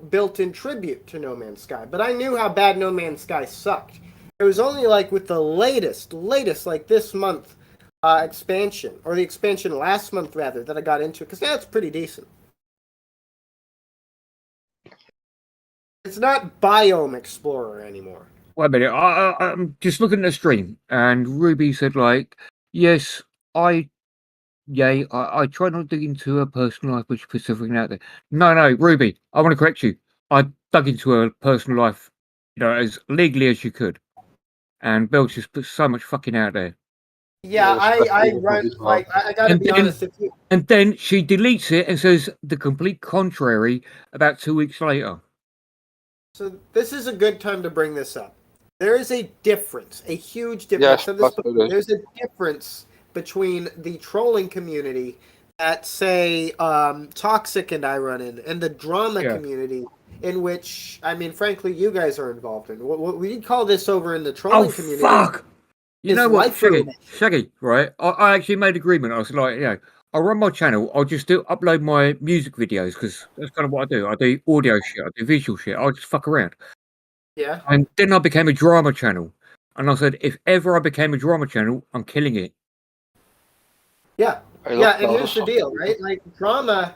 built in tribute to No Man's Sky. But I knew how bad No Man's Sky sucked. It was only like with the latest, like this month expansion, or the expansion last month rather, that I got into it, because that's pretty decent. It's not Biome Explorer anymore. Wait a minute. I'm just looking at the stream, and Ruby said, like, yes, I try not to dig into her personal life, which puts everything out there. No, Ruby, I want to correct you. I dug into her personal life, as legally as you could. And Bells just put so much fucking out there. Yeah, I run, like, I gotta be honest with you. And then she deletes it and says the complete contrary about 2 weeks later. So this is a good time to bring this up. There is a difference, a huge difference. Yes, there's a difference between the trolling community that, say, Toxic and I run in, and the drama community, in which, I mean, frankly, you guys are involved in. What we call this over in the trolling community. Fuck! You know what, Shaggy, right? I actually made agreement. I was like, I'll run my channel. I'll just upload my music videos, because that's kind of what I do. I do audio shit. I do visual shit. I'll just fuck around. Yeah. And then I became a drama channel. And I said, if ever I became a drama channel, I'm killing it. Yeah. Yeah, and here's the deal, right? Like, drama,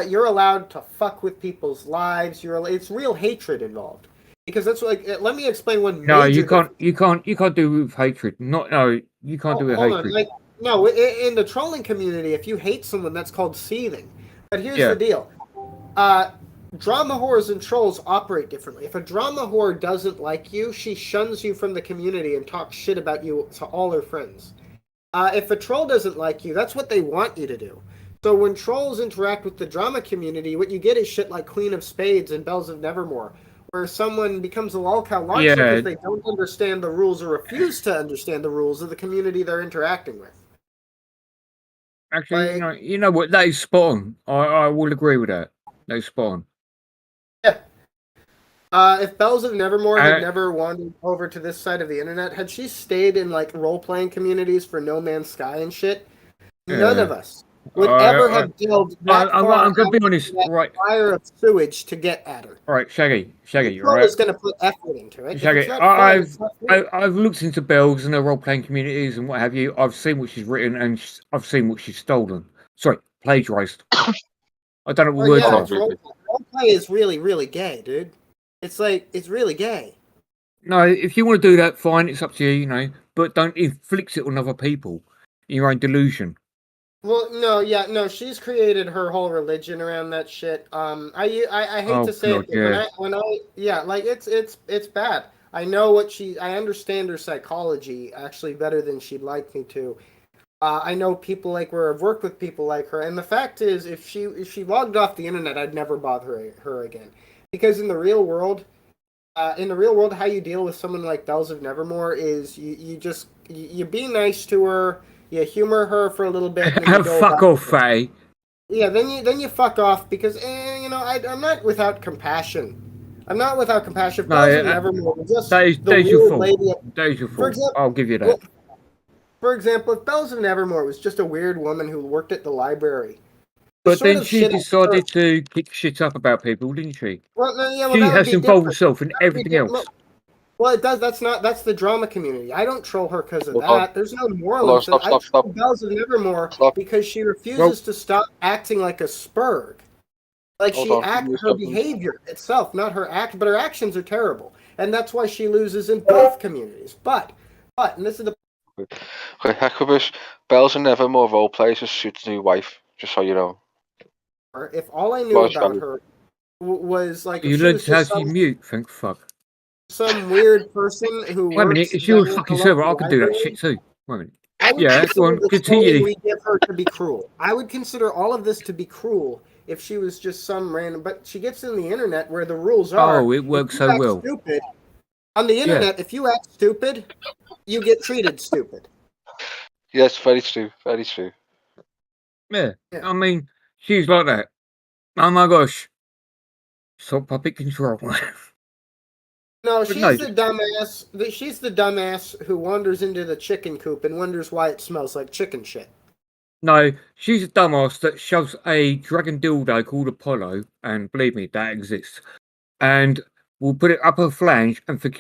you're allowed to fuck with people's lives. It's real hatred involved. Because that's like, let me explain one. No, you can't do it with hatred. You can't do it with hatred. Like, no, in the trolling community, if you hate someone, that's called seething. But here's the deal. Drama whores and trolls operate differently. If a drama whore doesn't like you, she shuns you from the community and talks shit about you to all her friends. If a troll doesn't like you, that's what they want you to do. So when trolls interact with the drama community, what you get is shit like Queen of Spades and Bells of Nevermore, where someone becomes a lolcow launcher because they don't understand the rules or refuse to understand the rules of the community they're interacting with. Actually, you know what? That is spot on. I will agree with that. That is spot on. Yeah. If Bells of Nevermore had never wandered over to this side of the internet, had she stayed in like role-playing communities for No Man's Sky and shit, none of us would ever have delved that far. I'm going to be honest, right? Fire of sewage to get at her. All right, Shaggy, right? Is going to put effort into it. Shaggy, I've looked into Bells and her role-playing communities and what have you. I've seen what she's written and I've seen what she's stolen. Sorry, plagiarized. I don't know what words are. Roleplay is really, really gay, dude. It's like, it's really gay. No, if you want to do that, fine. It's up to you, but don't inflict it on other people in your own delusion. Well, no, she's created her whole religion around that shit. I hate to say it, but it's bad. I know I understand her psychology actually better than she'd like me to. I know people like her. I've worked with people like her, and the fact is, if she logged off the internet, I'd never bother her again. Because in the real world, how you deal with someone like Bells of Nevermore is you be nice to her. You humor her for a little bit. And fuck off, Faye. Yeah, then you fuck off because I'm not without compassion. I'm not without compassion. No, that is your fault. That is your fault. I'll give you that. Well, for example, if Bells of Nevermore was just a weird woman who worked at the library. But then she decided to kick shit up about people, didn't she? Well, she has involved herself in everything else. Well, it does. That's the drama community. I don't troll her because of that. There's no moral. Stop. I troll Bells of Nevermore because she refuses to stop acting like a spurg. Like her behavior itself, not her act, but her actions are terrible, and that's why she loses in both communities. But, and this is the. Okay, Hecklebush, Bells of Nevermore role plays as Suit's new wife. Just so you know. If all I knew about her was like you learned how to mute, thank fuck. Some weird person who. Wait a minute, if you were a fucking server, I could do that shit too. Wait a minute. Yeah, go on, continue. We give her to be cruel. I would consider all of this to be cruel if she was just some random. But she gets in the internet where the rules are. Oh, it works so well. Stupid. On the internet, if you act stupid, you get treated stupid. Yes, very true. Very true. Yeah, I mean, she's like that. Oh my gosh. So puppet control. No, she's the dumbass. She's the dumbass who wanders into the chicken coop and wonders why it smells like chicken shit. No, she's a dumbass that shoves a dragon dildo called Apollo, and believe me, that exists. And we'll put it up her flange, and for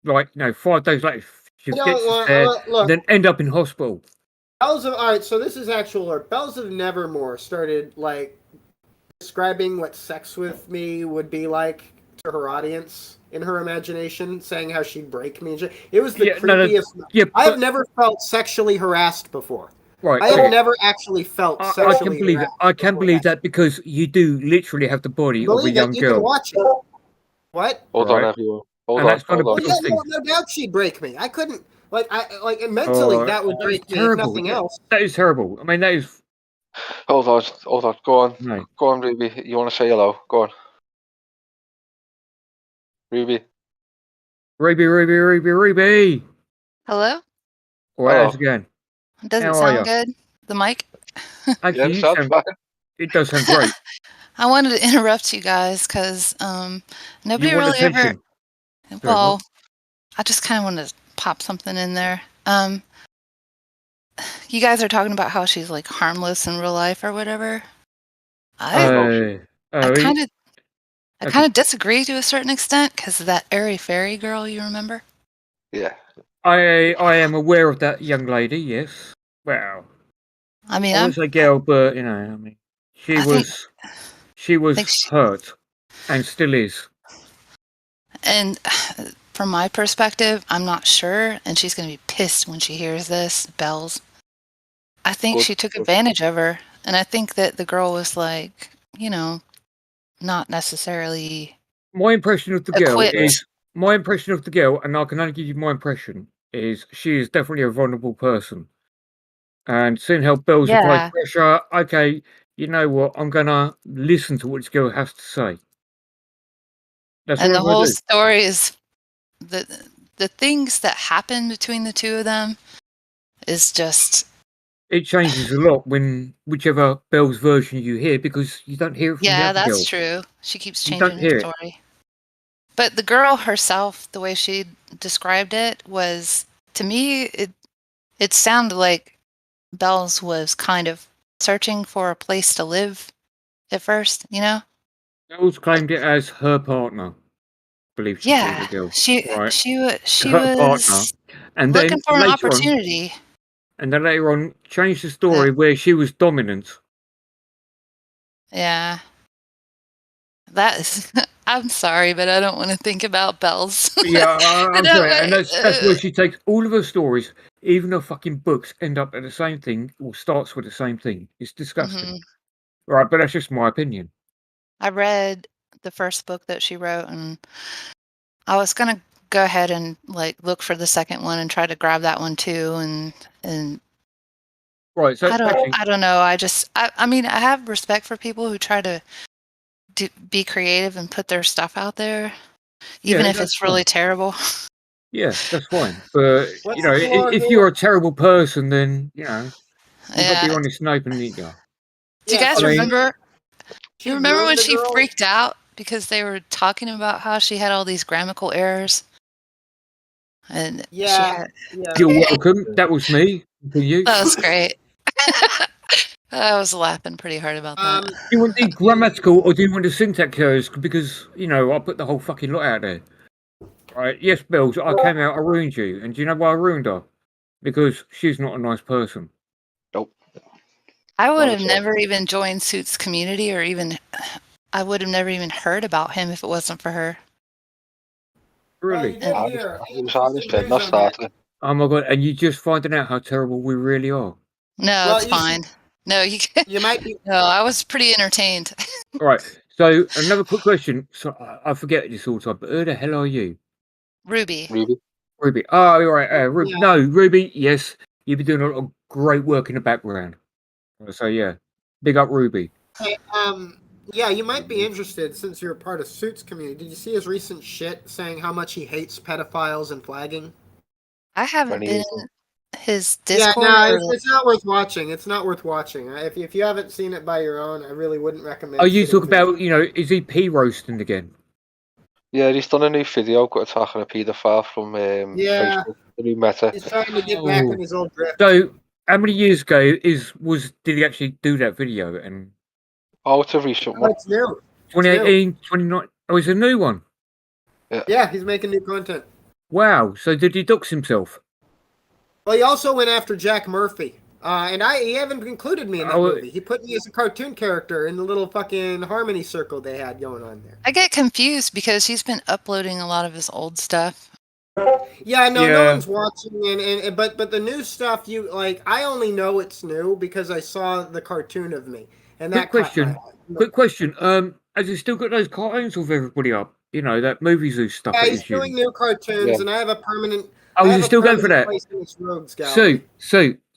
5 days later, she gets there, and then end up in hospital. Alright, so this is actual lore. Bells of Nevermore started describing what sex with me would be like to her audience in her imagination, saying how she'd break me and shit. It was the Yeah, creepiest. I have but- never felt sexually harassed before. Right. I have never actually felt I sexually can believe it. harassed. I can believe that because you do literally have the body of a Believe young it, you can girl. watch it. What? Hold on, everyone. Hold And on. that's kind of Hold on. Well, yeah, disgusting. no doubt she'd break me. I couldn't, and mentally Oh, that would that's break me if terrible. nothing Yeah, else. that is terrible. I mean, that is. Hold on. Go on. No. Go on, Ruby. You want to say hello? Go on. Ruby. Ruby. Hello? All right, how's it going? Doesn't How are sound ya? good. The mic. Actually, Yeah, you sounds sound, fine. it does sound great. I wanted to interrupt you guys because nobody You want really ever. attention. Sorry, Well, what? I just kind of wanted to pop something in there. You guys are talking about how she's like harmless in real life or whatever. I kind of okay. disagree to a certain extent because of that airy fairy girl. You remember? Yeah. I am aware of that young lady. Yes. Well, I mean, I I'm. wouldn't say girl, but you know, I mean, she was hurt and still is. And from my perspective, I'm not sure, and she's going to be pissed when she hears this, Bells. I think she took advantage of her, and I think that the girl was like, not necessarily. My impression of the girl equipped. is and I can only give you my impression, is she is definitely a vulnerable person. And seeing how Bells applies Yeah. pressure, okay, you know what? I'm gonna listen to what this girl has to say. That's And what the I'm gonna whole do. story is the things that happen between the two of them is just It changes a lot when whichever Bells version you hear because you don't hear it from the yeah, other that's girl. true. She keeps You don't changing her hear it. story. But the girl herself, the way she described it was, to me, it sounded like Bells was kind of searching for a place to live at first, Bells claimed it as her partner. I believe she called Yeah, the girl. she Right. she Her partner. was And looking then for an later on, opportunity. changed the story where she was dominant. Yeah. That is, I'm sorry, but I don't want to think about Bells. Yeah, I'm No, sorry, and that's where she takes all of her stories, even her fucking books, end up at the same thing or starts with the same thing. It's disgusting, Mhm. right? But that's just my opinion. I read the first book that she wrote, and I was gonna go ahead and look for the second one and try to grab that one too, and Right, so I actually, don't know. I mean, I have respect for people who try to be creative and put their stuff out there, even yeah, if that's it's really fine. terrible. Yeah, that's fine. But What's you know, the lore if here? you're a terrible person, then you know you've got to be Yeah. honest and open, ain't you? Do you Yeah, guys so remember? she You remember when groomed the she girl? freaked out because they were talking about how she had all these grammatical errors, and she Yeah, had. You're welcome. That was me. For you. That was great. I was laughing pretty hard about that. Do you want the grammatical or do you want the syntax errors? Because you know I put the whole fucking lot out there. Right? Yes, Bells. I came out. I ruined you, and do you know why I ruined her? Because she's not a nice person. I would Not have at all. never even joined Suits community, or even I would have never even heard about him if it wasn't for her. Really? Did hear It was honest, then. Not started. Oh my god! And you just finding out how terrible we really are. No, Well, it's you fine. No, you. You might be. No, I was pretty entertained. All right. So another quick question. So I forget this all the time, but who the hell are you? Ruby. Ruby. Oh, all right. Ruby. Yeah. No, Ruby. Yes, you've been doing a lot of great work in the background. So yeah, big up Ruby. Hey, yeah, you might be interested since you're a part of Suits community. Did you see his recent shit saying how much he hates pedophiles and flagging? I haven't Funny, been isn't in his Yeah, Discord. no, or- it's not worth watching. It's not worth watching. If you haven't seen it by your own, I really wouldn't recommend. Are you sitting talking about, you know, is he P roasting again? Yeah, he's done a new video attacking a paedophile from Yeah. Facebook, the new Meta. He's trying to get back on his old drift. So how many years ago did he actually do that video? And Oh, it's a recent Oh, one. it's new. 2018, 29. Oh, it's a new one. Yeah, he's making new content. Wow. So did he dox himself? Well, he also went after Jack Murphy. And he haven't included me in that movie. He put me as a cartoon character in the little fucking harmony circle they had going on there. I get confused because he's been uploading a lot of his old stuff. Yeah, no one's watching, but the new stuff, I only know it's new because I saw the cartoon of me, and that Quick question. Has he still got those cartoons with everybody up? You know, that Movie Zoo stuff. Yeah, he's doing new cartoons, and I have a permanent. Oh, he's still going for that.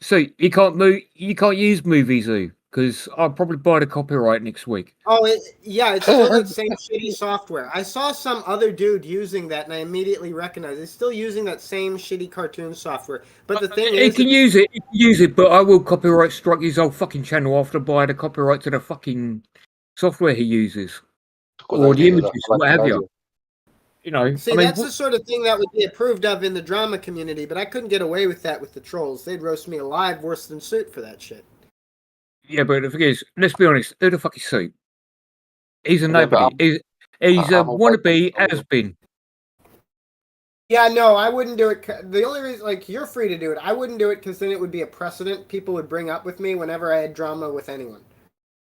So you can't use Movie Zoo because I'll probably buy the copyright next week. Oh, it's still the same shitty software. I saw some other dude using that, and I immediately recognized it's still using that same shitty cartoon software. But the thing is, he can use it, but I will copyright strike his whole fucking channel after buy the copyright to the fucking software he uses or the images, what have you. You know, see, that's the sort of thing that would be approved of in the drama community, but I couldn't get away with that with the trolls. They'd roast me alive worse than Suit for that shit. Yeah, but the thing is, let's be honest, who the fuck is Suit? He's a nobody. He's a wannabe has-been. Yeah, no, I wouldn't do it. The only reason, you're free to do it. I wouldn't do it because then it would be a precedent people would bring up with me whenever I had drama with anyone.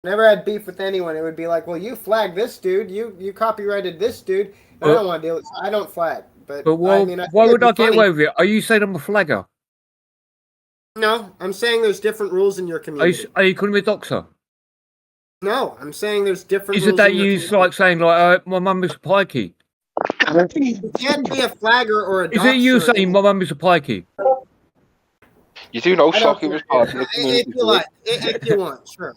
Whenever I had beef with anyone, it would be like, well, you flagged this dude, you copyrighted this dude. I don't want to deal with it. I don't flag. But why would I get away with it? Are you saying I'm a flagger? No, I'm saying there's different rules in your community. Are you calling me a doxer? No, I'm saying there's different rules. Is it that you like saying my mum is a pikey? You can't be a flagger or a doxer. Is it you saying my mum is a pikey? You do know Shocky was part of the community. If you want, sure.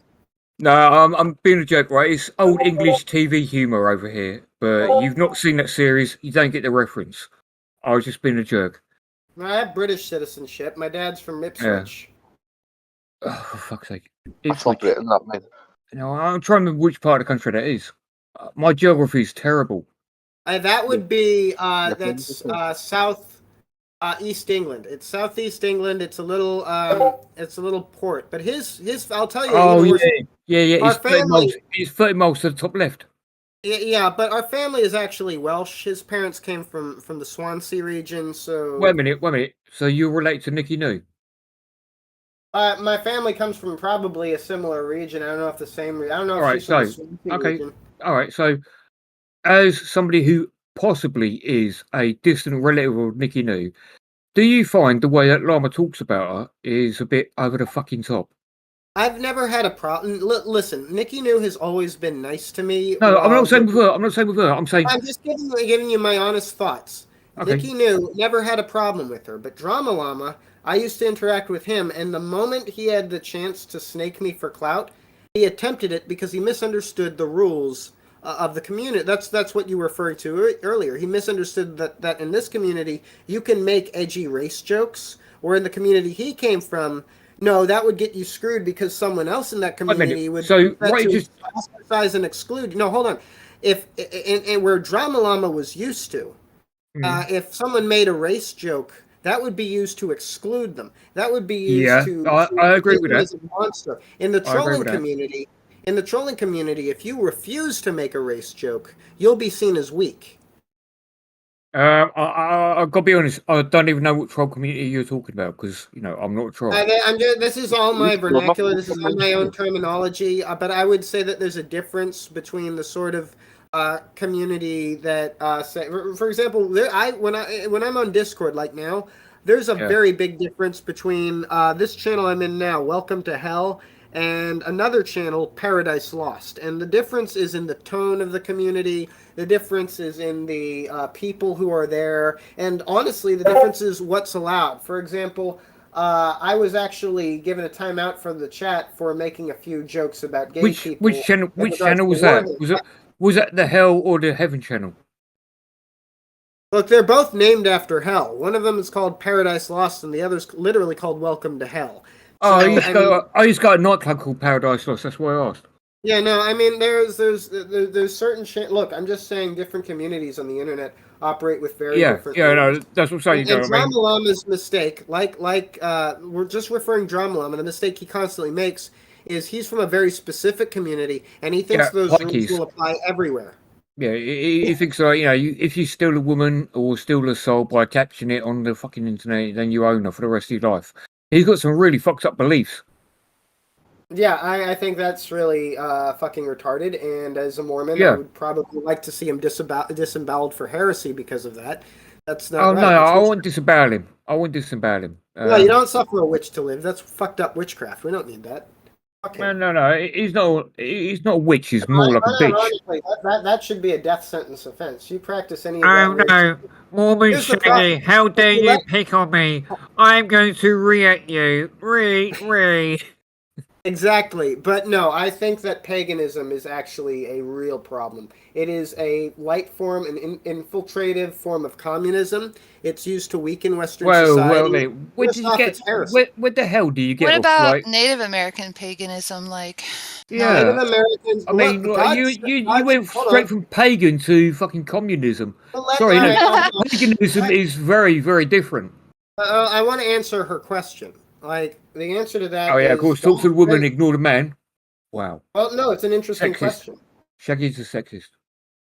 No, I'm being a joke, right? It's old English TV humour over here, but you've not seen that series. You don't get the reference. I was just being a jerk. I have British citizenship. My dad's from Ipswich. Yeah. Oh, for fuck's sake. It's not Britain, that, man. No, I'm trying to remember which part of the country that is. My geography is terrible. That would be, south East England. It's southeast England. It's a little port. But his I'll tell you. Oh, yeah. He's 30 miles to the top left. Yeah, but our family is actually Welsh. His parents came from the Swansea region, so... Wait a minute. So you're related to Nicky New? My family comes from probably a similar region. I don't know if the same... I don't know if she's from the Swansea region. All right, so as somebody who possibly is a distant relative of Nicky New, do you find the way that Llama talks about her is a bit over the fucking top? I've never had a problem. Listen, Nicky New has always been nice to me. No, I'm not saying with her. I'm saying... I'm just giving you my honest thoughts. Okay. Nicky New never had a problem with her, but Drama Llama, I used to interact with him, and the moment he had the chance to snake me for clout, he attempted it because he misunderstood the rules of the community. That's what you were referring to earlier. He misunderstood that in this community, you can make edgy race jokes, or in the community he came from... No, that would get you screwed because someone else in that community would ostracize and exclude. No, hold on. If and where Drama Llama was used to, if someone made a race joke, that would be used to exclude them. That would be used to. I agree with that. As a monster. In the trolling community, if you refuse to make a race joke, you'll be seen as weak. I've got to be honest. I don't even know what troll community you're talking about because I'm not a troll. This is all my vernacular. This is all my own terminology. But I would say that there's a difference between the sort of community that, for example, when I'm on Discord like now, there's a very big difference between this channel I'm in now, Welcome to Hell, and another channel, Paradise Lost. And the difference is in the tone of the community. The difference is in the people who are there. And honestly, the difference is what's allowed. For example, I was actually given a timeout from the chat for making a few jokes about gay people. Which channel was that? Was that the Hell or the Heaven channel? Look, they're both named after Hell. One of them is called Paradise Lost, and the other's literally called Welcome to Hell. I just got a nightclub called Paradise Lost. That's why I asked. Yeah, no, I mean, there's certain look, I'm just saying different communities on the internet operate with very different. Yeah, no, that's what I'm saying. And Drama Llama's mistake, we're just referring Drama Llama, the mistake he constantly makes is he's from a very specific community, and he thinks those rules will apply everywhere. Yeah, he thinks if you steal a woman or steal a soul by capturing it on the fucking internet, then you own her for the rest of your life. He's got some really fucked up beliefs. Yeah, I think that's really fucking retarded, and as a Mormon, Yeah. I would probably like to see him disemboweled for heresy because of that. That's not Oh right. no, That's I witchcraft. won't disavow him. I won't disavow him. No, you don't suffer a witch to live. That's fucked up witchcraft. We don't need that. Okay. No. He's not. He's not a witch. He's more like a bitch. Ironically, that should be a death sentence offense. You practice any of Oh that. no, Mormon Here's the Shaggy! problem. How dare You you let- pick on me? I'm going to re-at you. Re. Exactly, but no, I think that paganism is actually a real problem. It is a light form, an infiltrative form of communism. It's used to weaken Western society. Where First did you off, get? it's heresy. Where the hell do you get? What off, about like, Native American paganism? Like, yeah, Native Americans. I mean, look, like, God's- you God's- went hold straight on. from pagan to fucking communism. Well, let- Sorry, all no, right, paganism is very, very different. I want to answer her question. Like, the answer to that Oh yeah, is... of course. Talk to the woman, ignore the man. Wow. Well, no, it's an interesting Sexist. question. Shaggy's a sexist.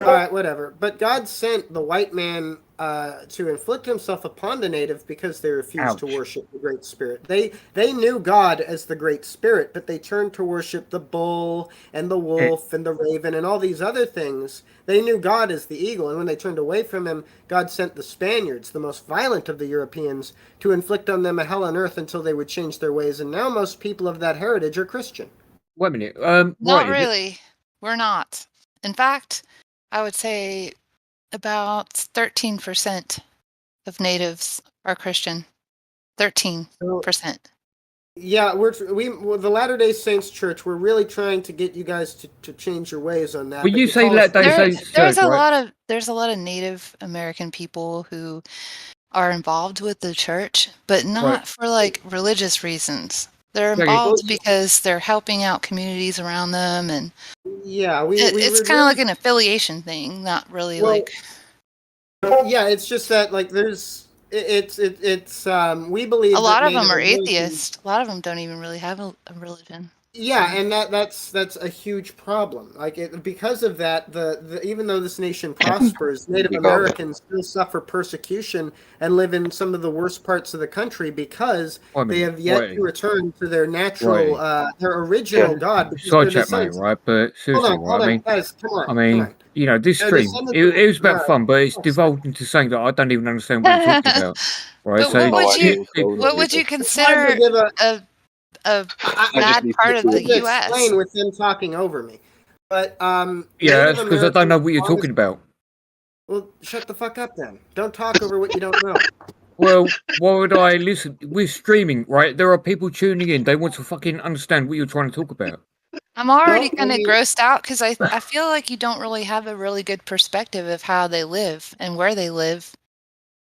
All right, whatever. But God sent the white man to inflict himself upon the native because they refused to Ouch. worship the Great Spirit. They knew God as the Great Spirit, but they turned to worship the bull and the wolf and the raven and all these other things. They knew God as the eagle, and when they turned away from him, God sent the Spaniards, the most violent of the Europeans, to inflict on them a hell on earth until they would change their ways. And now most people of that heritage are Christian. Wait a minute. not right, really. We're not. In fact, I would say about 13% of natives are Christian. 13%. Yeah, the Latter Day Saints Church. We're really trying to get you guys to change your ways on that. Well, but you say call us- Latter-day Saints There's Church, a right? there's a lot of Native American people who are involved with the church, but not Right. for like religious reasons. They're Okay. involved because they're helping out communities around them, and Yeah, it's kind of like an affiliation thing, not really Well, like. Yeah, it's just that like there's it's we believe A lot that of them Native are Americans- atheists. A lot of them don't even really have a religion. Yeah, and that's a huge problem. Like because of that, the even though this nation prospers, Native You go. Americans still suffer persecution and live in some of the worst parts of the country because Wait a they minute, have yet wait. to return to their natural, their original Yeah. God. because Side they're chat, mate, descendants- right? But seriously, Hold right? I on, mean, guys, come on. I come mean, on. you know, this They're stream, descendants it was about of- fun, but it's devolved into saying that I don't even understand what you're talking about, right? But So, what would you It's hard consider to give a just bad need part of the to U.S.? explain with them talking over me. But yeah, Native that's because I don't know what you're Americans- talking about. Well, shut the fuck up then. Don't talk over what you don't know. Well, why would I listen? We're streaming, right? There are people tuning in. They want to fucking understand what you're trying to talk about. I'm already Well, kind of maybe- grossed out because I feel like you don't really have a really good perspective of how they live and where they live.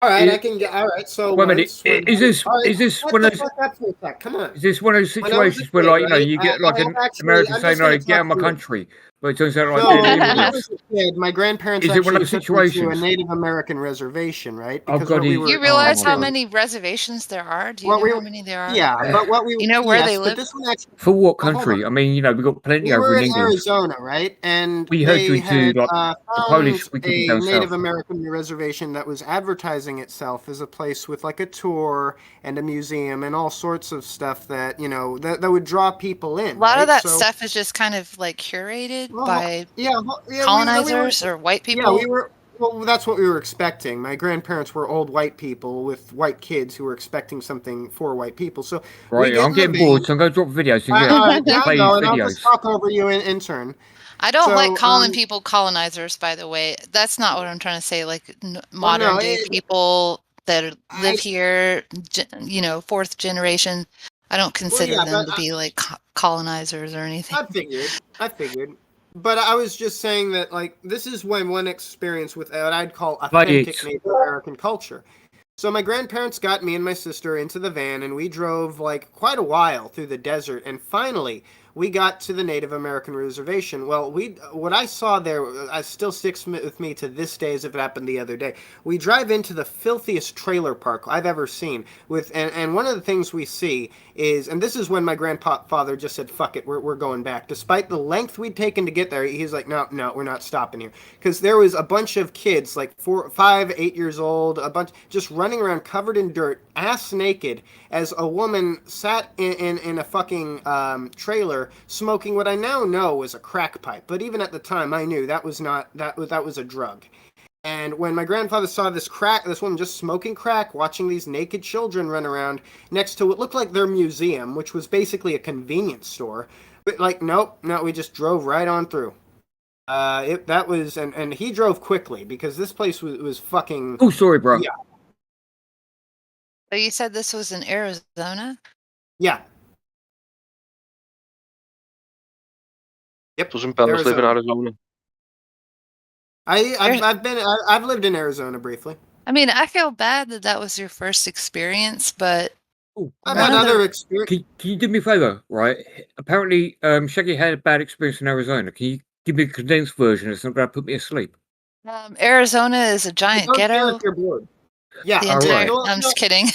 All right, Is- I can get. All right, so Wait a minute, once when- is this- all right, is this shut one the of those- fuck up for a sec. Come on. Is this one of those When I was a situations where, kid, like, you know, right, you get I like have an actually- American I'm saying, just gonna like, get out of my talk to you. country, but it turns out like No, they're when I immigrants. was a kid, my grandparents Is it one of actually those took me to a situations? Native American reservation, right? Oh, Because God, what we he- were, You realize how God. many reservations there are? Do you What know we how were- many there are? Yeah, but what we You know where yes, they but live? this one actually For what Well, hold country? I mean, you know, we've got plenty we over were in in England. Arizona, right? And We heard they you into, had like, the Polish found we keep a down Native south. American reservation that was advertising itself as a place with like a tour and a museum and all sorts of stuff that that would draw people in. A lot right? of that So- stuff is just kind of like curated Well, by yeah, colonizers or white people. Yeah, we were. Well, that's what we were expecting. My grandparents were old white people with white kids who were expecting something for white people. So we Right, get I'm in the getting van. bored, so I'm going to drop videos and All right, get yeah, play no, and I'll videos. just talk over you in turn. I don't So, like calling people colonizers, by the way. That's not what I'm trying to say. Like modern day people that live here, fourth generation. I don't consider yeah, them but to be like colonizers or anything. I figured. But I was just saying that, like, this is one experience with what I'd call authentic Right. Native American culture. So my grandparents got me and my sister into the van, and we drove, like, quite a while through the desert. And finally, we got to the Native American reservation. Well, what I saw there still sticks with me to this day as if it happened the other day. We drive into the filthiest trailer park I've ever seen. And one of the things we see is, and this is when my grandfather just said, fuck it, we're going back. Despite the length we'd taken to get there, he's like, no, we're not stopping here. Because there was a bunch of kids, like 4, 5, 8 years old, a bunch just running around covered in dirt, ass naked, as a woman sat in a fucking trailer smoking what I now know was a crack pipe. But even at the time, I knew that was a drug. And when my grandfather saw this woman just smoking crack, watching these naked children run around next to what looked like their museum, which was basically a convenience store, but like, no, we just drove right on through. And he drove quickly because this place was fucking. Cool story, bro. Yeah. But you said this was in Arizona? Yeah. Yep. Doesn't Bells live in Arizona? I've lived in Arizona briefly. I mean, I feel bad that was your first experience, but I've had other experience. Can you do me a favor, right? Apparently, Shaggy had a bad experience in Arizona. Can you give me a condensed version? It's not going to put me asleep. Arizona is a giant ghetto. If you're bored. Yeah, The entire, right. I'm just kidding.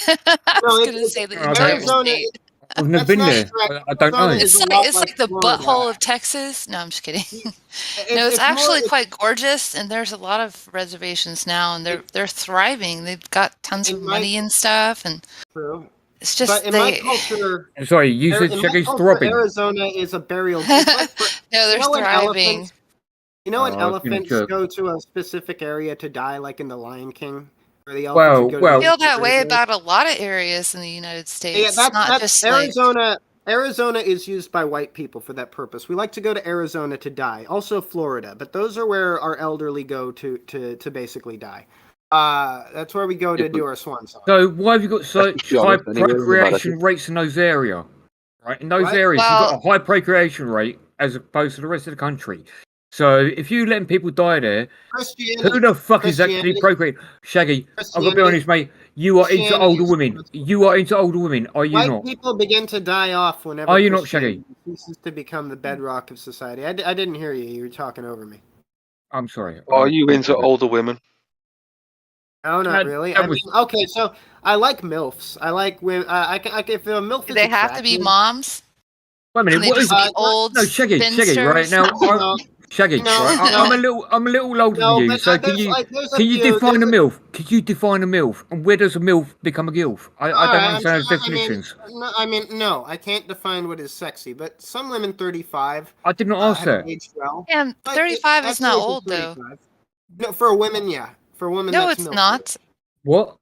I was going to say the entire Arizona. state. I've never been there. I don't know. It's like the butthole of Texas. No, I'm just kidding. No, it's actually quite gorgeous, and there's a lot of reservations now, and they're thriving. They've got tons of money and stuff, and true. It's just but in my culture. Sorry, you said Shaggy's throbbing. Arizona is a burial. No, they're thriving. You know when elephants go to a specific area to die, like in The Lion King? I feel that way about a lot of areas in the United States. Yeah, not just Arizona. Arizona is used by white people for that purpose. We like to go to Arizona to die. Also Florida, but those are where our elderly go to basically die. That's where we go to do our swan song. So why have you got such high procreation rates in those areas? Right, in those areas, you've got a high procreation rate as opposed to the rest of the country. So if you letting people die there, who the fuck is actually procreating? Shaggy, I've got to be honest, mate. You are into older women. You are into older women. Are you White not? People begin to die off whenever. Are you not, Shaggy? Ceases to become the bedrock of society. I didn't hear you. You were talking over me. I'm sorry. Are you into older women? No, not really. I mean, okay, so I like MILFs. I like women. If a MILF do they have to be moms? Wait a minute. What is old? No, Shaggy. Right now. Shaggy, right? I'm a little older than you. So can you define a MILF? Can you define a MILF? And where does a MILF become a GILF? I don't understand those definitions. No, I can't define what is sexy. But some women 35. I did not ask that. Aged well. Yeah, 35 is not old though. No, for women, yeah. For women, no, that's it's MILF. not. What?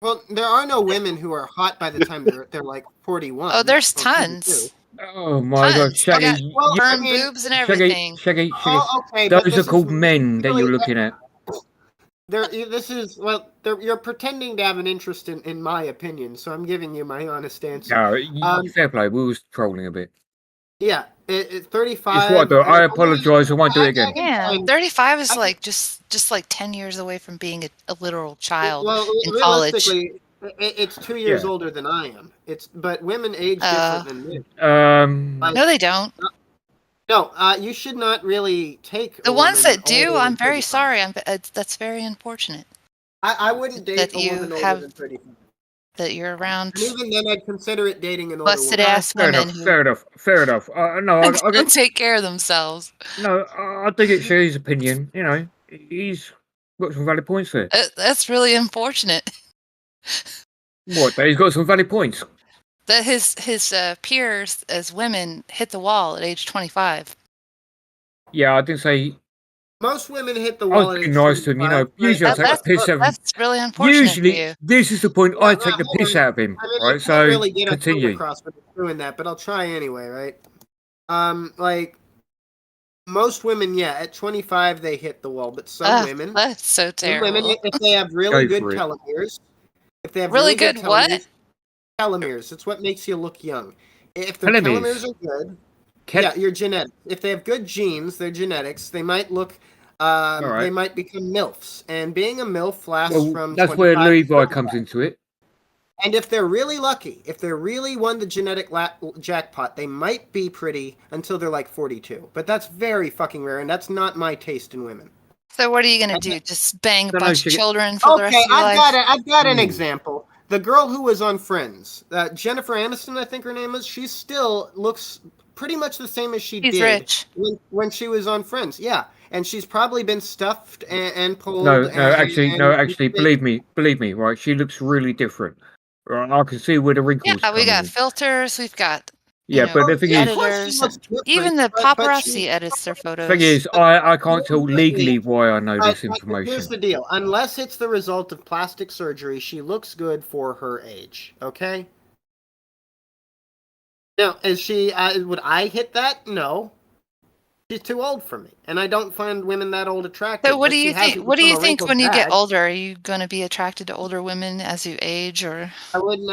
Well, there are no women who are hot by the time they're like 41. Oh, there's tons. Oh my God, Shaggy! Firm boobs and everything. Shaggy. Oh, okay, those are called men that you're looking at. You're pretending to have an interest in my opinion, so I'm giving you my honest answer. No, fair play. We was trolling a bit. Yeah, 35. It's what though. I apologize. I won't do it again. Yeah, 35 is like just like 10 years away from being a literal child in college. Realistically, it's 2 years older than I am. But women age different than men. No, they don't. No, you should not really take the ones that do. I'm very sorry. That's very unfortunate. I wouldn't date that a you woman have older than 35. That you're around. And even then, I'd consider it dating an older busted woman. ass women. Fair enough. No, I don't take care of themselves. No, I do get Shaggy's opinion. You know, he's got some valid points there. That's really unfortunate. What? That he's got some valid points. That his peers as women hit the wall at age 25. Yeah, I didn't say. Most women hit the wall. I was being nice to him, you know. Usually I take the piss out of him. That's really unfortunate. Usually, this is the point. I take the piss out of him, right? So really get continue. Across with doing that, but I'll try anyway, right? Like most women, yeah, at 25 they hit the wall, but some women. That's so terrible. Women, if they have really good telomeres, if they have really good what? Telomeres. It's what makes you look young. If their telomeres are good, yeah, your genetics. If they have good genes, their genetics, they might look. They might become MILFs, and being a MILF lasts from. That's where Levi comes into it. And if they're really lucky, if they really won the genetic jackpot, they might be pretty until they're like 42. But that's very fucking rare, and that's not my taste in women. So what are you gonna do? Just bang a bunch of children for the rest Okay, of your life? I've got an example. The girl who was on Friends, Jennifer Aniston, I think her name is. She still looks pretty much the same as she She's did rich. when she was on Friends. Yeah, and she's probably been stuffed and pulled. No, actually, believe me, right? She looks really different. Right, I can see where the wrinkles. Yeah, we come got in. filters. We've got But the thing is, editors. Even the paparazzi edits their photos. thing is, I can't tell legally why I know this Here's information. the deal. Unless it's the result of plastic surgery, she looks good for her age. Okay. Now, is she? Would I hit that? No. She's too old for me, and I don't find women that old attractive. So what but do she you hasn't think? What do you become a think wrinkled when you get bag. older? Are you going to be attracted to older women as you age, or? I wouldn't.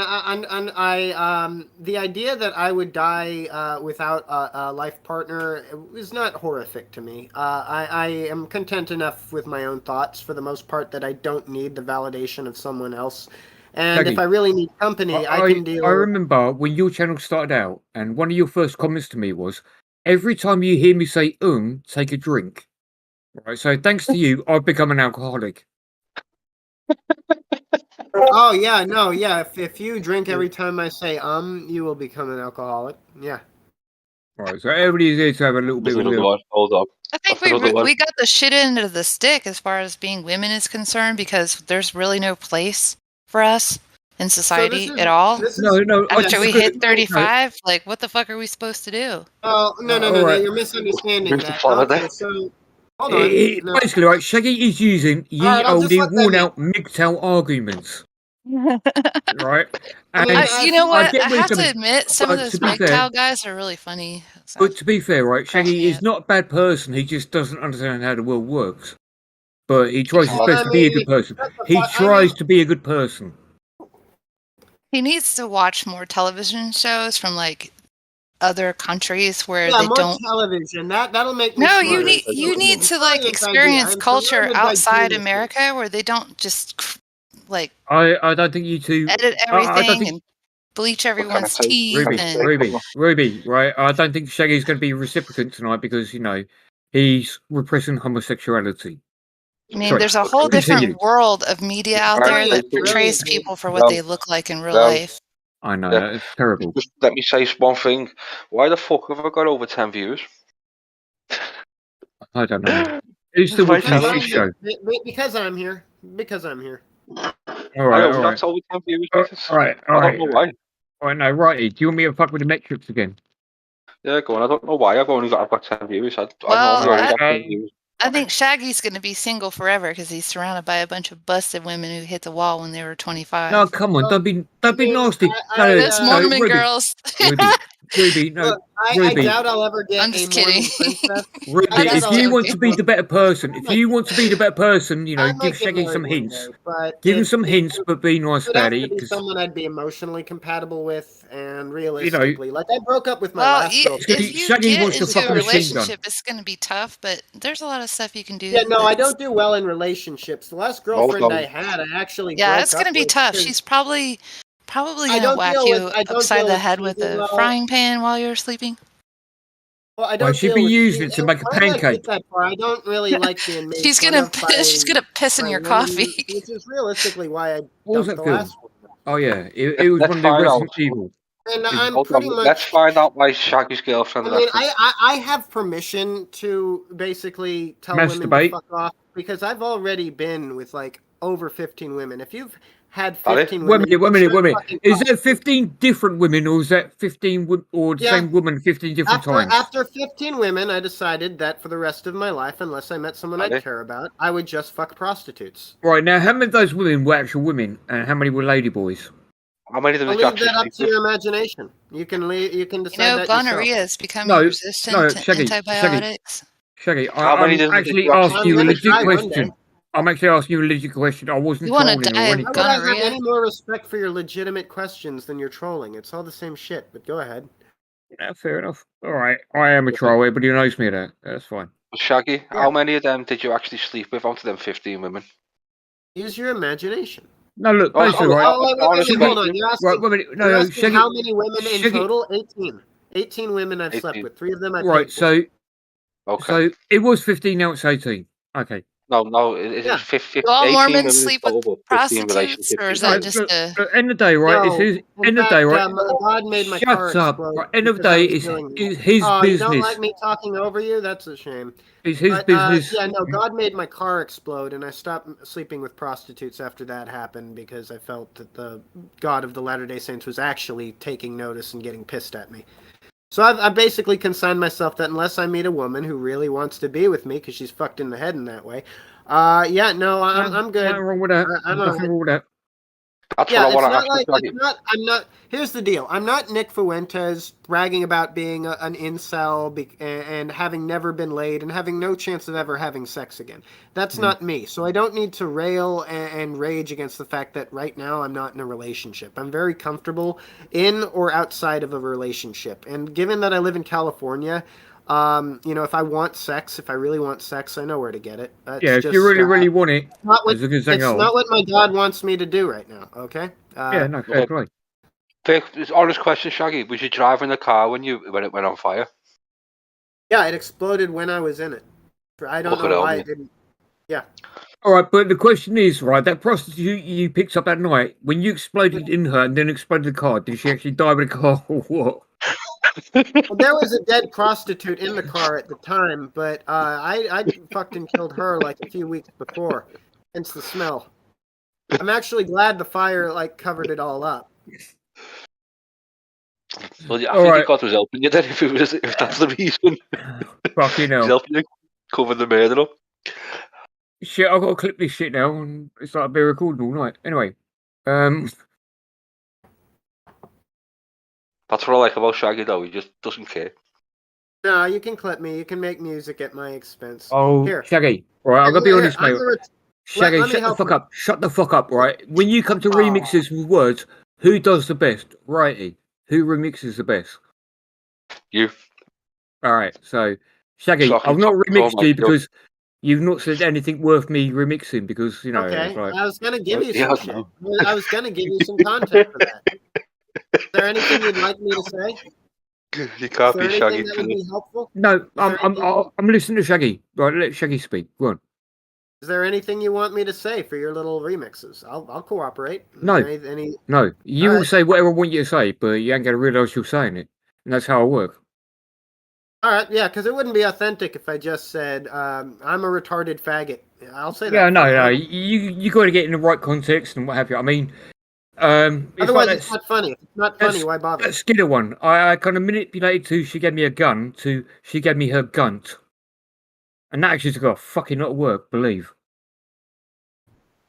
The idea that I would die without a life partner is not horrific to me. I am content enough with my own thoughts for the most part that I don't need the validation of someone else. And Shaggy, if I really need company, I can deal. I remember when your channel started out, and one of your first comments to me was, "Every time you hear me say take a drink." Right. So thanks to you, I've become an alcoholic. Oh yeah, no, yeah. If you drink every time I say you will become an alcoholic. Yeah. Right. So everybody's here to have a little bit of a Hold up. I think we got the shit end of the stick as far as being women is concerned, because there's really no place for us in society at all. No. After we hit 35, like what the fuck are we supposed to do? Oh no, right. you're misunderstanding that. follow Okay, that. so hold on. No. Basically, right, Shaggy is using ye Alright, I'll just olde let them worn-out MGTOW arguments. Right? And You know what? get I where have he's to coming- admit, some of but those to be MGTOW fair- guys are really funny. But to be fair, right, Shaggy is not a bad person. He just doesn't understand how the world works. But he tries his best to be a good person. He tries to be a good person. He needs to watch more television shows from like other countries where Yeah, they more don't. television. That'll make me. No, smarter. you need to like Brilliant experience idea. I'm culture surrounded by outside geniuses. America where they don't just like I don't think you two edit I don't everything think and bleach everyone's teeth and Ruby, right? I don't think Shaggy's going to be reciprocant tonight because he's repressing homosexuality. I mean, there's a whole different world of media out there that portrays people for what they look like in real life. I know, it's terrible. Just let me say one thing. Why the fuck have I got over 10 views? I don't know. Who's still watching this show? Because I'm here. Because I'm here. All right. That's over 10 views. All right. I don't know why. All right, no, righty. Do you want me to fuck with the metrics again? Yeah, go on. I don't know why. I've got 10 views. I think Shaggy's going to be single forever because he's surrounded by a bunch of busted women who hit the wall when they were 25. No, come on, don't be nasty. Those Mormon girls. Ruby, no. I Ruby. doubt I'll ever get I'm just kidding. Ruby, if you want to be the better person, give Shaggy some hints. Give him some hints, but be nice about it. Be someone I'd be emotionally compatible with, and realistically, like I broke up with my last girlfriend. If you get into a relationship, it's going to be tough, but there's a lot of stuff you can do. Yeah, no, I don't do well in relationships. The last girlfriend I had, I actually it's going to be tough. She's probably going to whack you upside the head with a frying pan while you're sleeping. Well, I don't. She'd be using it to make a pancake. I don't really like being made. She's gonna piss in your coffee. Which is realistically why I what was dumped that the film? last one. Oh yeah, it was one of the Resident Evil. And I'm pretty much. Let's find out why Shaggy's girlfriend. I mean, I have permission to basically tell women to fuck off because I've already been with like over 15 women. If you've had 15 women. Wait a minute. Is that 15 different women, or is that 15 or the same woman 15 different times? After 15 women, I decided that for the rest of my life, unless I met someone I care about, I would just fuck prostitutes. Right, now, how many of those women were actual women, and how many were ladyboys? How many of them I'll leave that up to your imagination. You can decide that gonorrhea yourself. is becoming resistant to antibiotics. Shaggy, I'm actually asking you a legit question. I'm actually asking you a legit question. I wasn't trolling or anything. How would I have any more respect for your legitimate questions than you're trolling? It's all the same shit, but go ahead. Yeah, fair enough. All right, I am a troll. Everybody knows me that. That's fine. Shaggy, how many of them did you actually sleep with out of them 15 women? Use your imagination. No, look, Oh, basically, right. wait, hold on. You're asking, Right, wait a minute. No, you're no, asking Shaggy. how many women in Shaggy. total? 18. 18 women I've slept 18. with. 3 of them I Right, paid for. so Okay. so it was 15, now it's 18. Okay. No, it's Yeah. 50, Do all 18 Mormons women sleep in with total, 15 prostitutes, relationships. or is No, that just look, a? look, end of the day, right? No, It's his in end of the fact, day, right? God made my car Shut up. explode Right, end of the because I day, was it's doing that. his Oh, you don't business. like me talking over you? That's a shame. It's his But business. yeah, no, God made my car explode, and I stopped sleeping with prostitutes after that happened because I felt that the God of the Latter-day Saints was actually taking notice and getting pissed at me. So I've basically consigned myself that unless I meet a woman who really wants to be with me because she's fucked in the head in that way, yeah, no, I'm good. Nothing wrong with that. I'm Nothing alright. wrong with that. That's Yeah, what I it's want to not ask like you, Shaggy. I'm not. Here's the deal. I'm not Nick Fuentes bragging about being an incel and having never been laid and having no chance of ever having sex again. That's not me. So I don't need to rail and rage against the fact that right now I'm not in a relationship. I'm very comfortable in or outside of a relationship. And given that I live in California, if I want sex, if I really want sex, I know where to get it. Yeah, if you really, really want it, it's not what my God wants me to do right now. Okay. Yeah, no, fair play. Honest question, Shaggy. Was you driving the car when it went on fire? Yeah, it exploded when I was in it. I don't know why it didn't. Yeah. All right, but the question is, right, that prostitute you picked up that night, when you exploded in her and then exploded the car, did she actually die with the car or what? Well, there was a dead prostitute in the car at the time, but I fucking killed her like a few weeks before. Hence the smell. I'm actually glad the fire covered it all up. Well, yeah, I think God was helping you then if that's the reason. Fucking hell. He's helping you cover the murder up. Shit, I've got to clip this shit now, and it's like I've been recording all night. Anyway, That's what I like about Shaggy, though. He just doesn't care. No, you can clip me. You can make music at my expense. Oh, Here. Shaggy, right, I'm gonna be honest, mate. Shaggy, let me shut the help fuck you. up. Shut the fuck up, right? When you come to remixes with words, who does the best? Righty. Who remixes the best? You. All right, so Shaggy, Shocking. I've not remixed Oh, you my because you've not said anything worth me remixing because, you know, Okay, it's like... I was gonna give you Yeah, some shit. I was gonna give you some content for that. Is there anything you'd like me to say? You can't Is there be Shaggy. anything that would be helpful? No, I'm listening to Shaggy. Right, let Shaggy speak. Go on. Is there anything you want me to say for your little remixes? I'll cooperate. No. Any... No, you All will right. say whatever I want you to say, but you ain't gonna realise you're saying it, and that's how I work. All right, yeah, because it wouldn't be authentic if I just said I'm a retarded faggot. I'll say that. Yeah, no, you got to get in the right context and what have you. I mean, Otherwise, like it's not funny. If it's not funny, why bother? That Skinner one, I kind of manipulated to she gave me a gun to she gave me her gunt, and that actually took a fucking lot of work. Believe.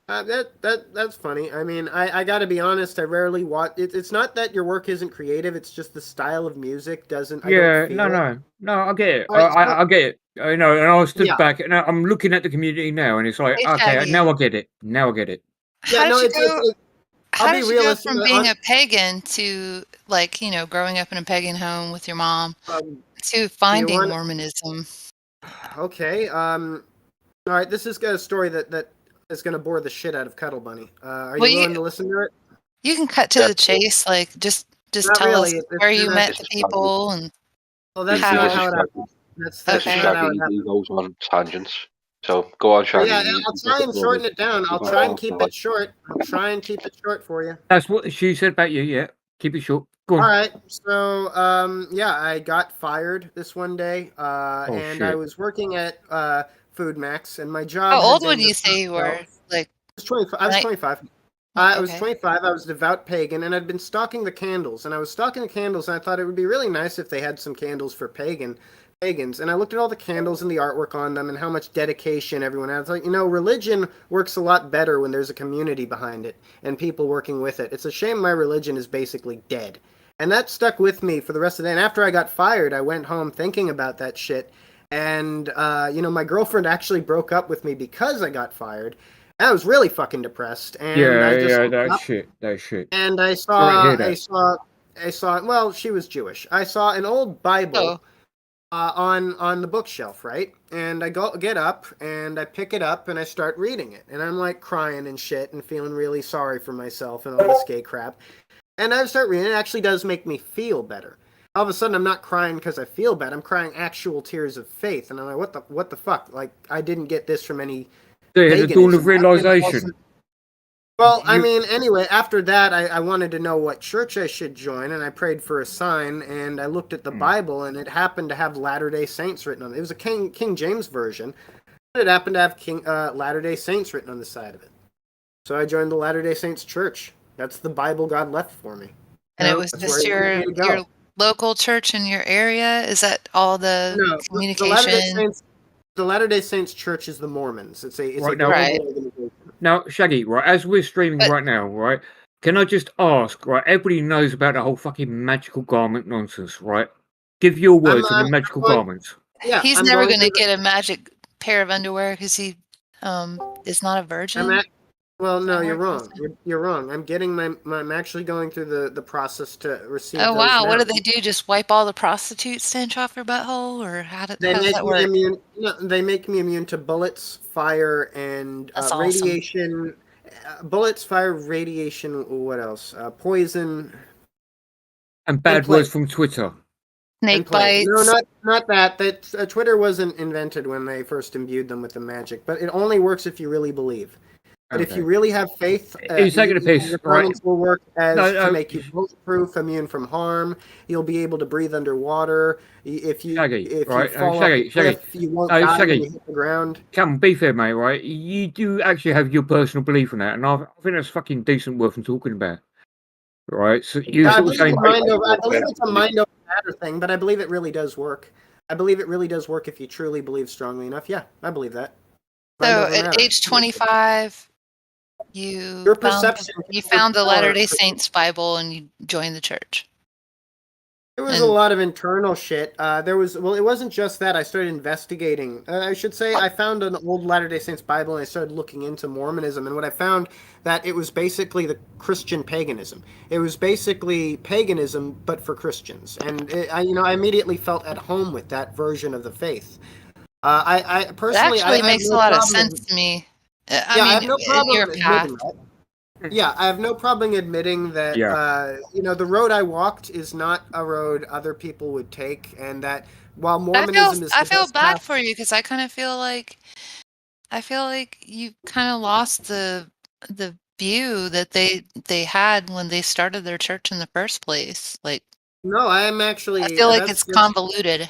That's funny. I mean, I got to be honest. I rarely watch. It's not that your work isn't creative. It's just the style of music doesn't. Yeah, I don't feel no, I get it. Right, I get it. I know, and I stood Yeah. back, and I'm looking at the community now, and it's like, Hey, okay, Shaggy. now I get it. Now I get it. Yeah, How no, did you go? I'll How be did you go realistic. from being a pagan to growing up in a pagan home with your mom to finding Mormonism? Okay. All right. This is a story that is going to bore the shit out of Cuddle Bunny. Are you Well, willing to listen to it? You can cut to the chase, like just Not tell really. us It's where you not- met the people and Well, that's how. not how it happens. That's Okay. not how it Shaggy, happens. he goes on tangents. So go on, Shaggy. Yeah, I'll try and shorten it down. I'll try and keep it short. I'll try and keep it short for you. That's what she said about you. Yeah, keep it short. Go on. All right. So, yeah, I got fired this one day, and shit. I was working at Food Max, and my job. How had old been would to you say you were? Like, I was 25. I was Like- 25. I was Okay. 25. I was a devout pagan, and I'd been stocking the candles. And I was stocking the candles, and I thought it would be really nice if they had some candles for pagans. And I looked at all the candles and the artwork on them, and how much dedication everyone had. I was like, religion works a lot better when there's a community behind it and people working with it. It's a shame my religion is basically dead. And that stuck with me for the rest of the day. And after I got fired, I went home thinking about that shit. And, my girlfriend actually broke up with me because I got fired. I was really fucking depressed. And I just looked that up, shit. And I Sorry to saw, hear that. I saw, well, she was Jewish. I saw an old Bible on the bookshelf, right? And I get up and I pick it up and I start reading it, and I'm like crying and shit and feeling really sorry for myself and all this gay crap. And I start reading. It actually does make me feel better. All of a sudden, I'm not crying because I feel bad. I'm crying actual tears of faith, and I'm like, what the fuck? Like, I didn't get this from any. The dawn of realization. Well, I mean, anyway, after that, I wanted to know what church I should join, and I prayed for a sign, and I looked at the Bible, and it happened to have Latter-day Saints written on it. It was a King James version, but it happened to have Latter-day Saints written on the side of it. So I joined the Latter-day Saints church. That's the Bible God left for me. And it was just your local church in your area? Is that all the communication? The Latter-day Saints church is the Mormons. It's a Right global now. organization. Now, Shaggy, right, as we're streaming right now, right, can I just ask, right, everybody knows about the whole fucking magical garment nonsense, right? Give your words on the magical garments. Yeah, He's I'm never going going to through get a magic pair of underwear because he is not a virgin. Well, no, you're wrong. You're wrong. I'm actually going through the process to receive. Oh those wow! What now. do they do? Just wipe all the prostitute stench off your butthole, or how does They make that me work? immune. No, they make me immune to bullets, fire, and That's awesome. radiation. Bullets, fire, radiation. What else? Poison. And bad words from Twitter. Snake plague. bites. No, not that. That Twitter wasn't invented when they first imbued them with the magic, but it only works if you really believe. But if you really have faith, He's taking a piss, your right? garments will work as No, to make you bulletproof, immune from harm. You'll be able to breathe underwater. If you Shaggy, if right? you fall off Shaggy, a cliff, you won't die Shaggy. when you hit the ground. Come, be fair, mate, right? You do actually have your personal belief in that, and I think that's fucking decent worth talking about. Right? So you're I sort of believe, saying... I believe it's a mind over matter thing, but I believe it really does work. I believe it really does work if you truly believe strongly enough. Yeah, I believe that. Mind So over at matter. age 25, you Your found, perception you is found the power. Latter-day Saints Bible and you joined the church. There was a lot of internal shit. It wasn't just that. I started investigating. I should say I found an old Latter-day Saints Bible and I started looking into Mormonism. And what I found that it was basically the Christian paganism. It was basically paganism, but for Christians. And I immediately felt at home with that version of the faith. I personally, It actually I makes have no a lot of problem- sense to me. I have no problem in your admitting path. that. Yeah, I have no problem admitting that, the road I walked is not a road other people would take, and that while Mormonism is I the feel best bad path- for you because I kind of feel like you kind of lost the view that they had when they started their church in the first place. Like, No, I'm actually. I feel like that's it's just- convoluted.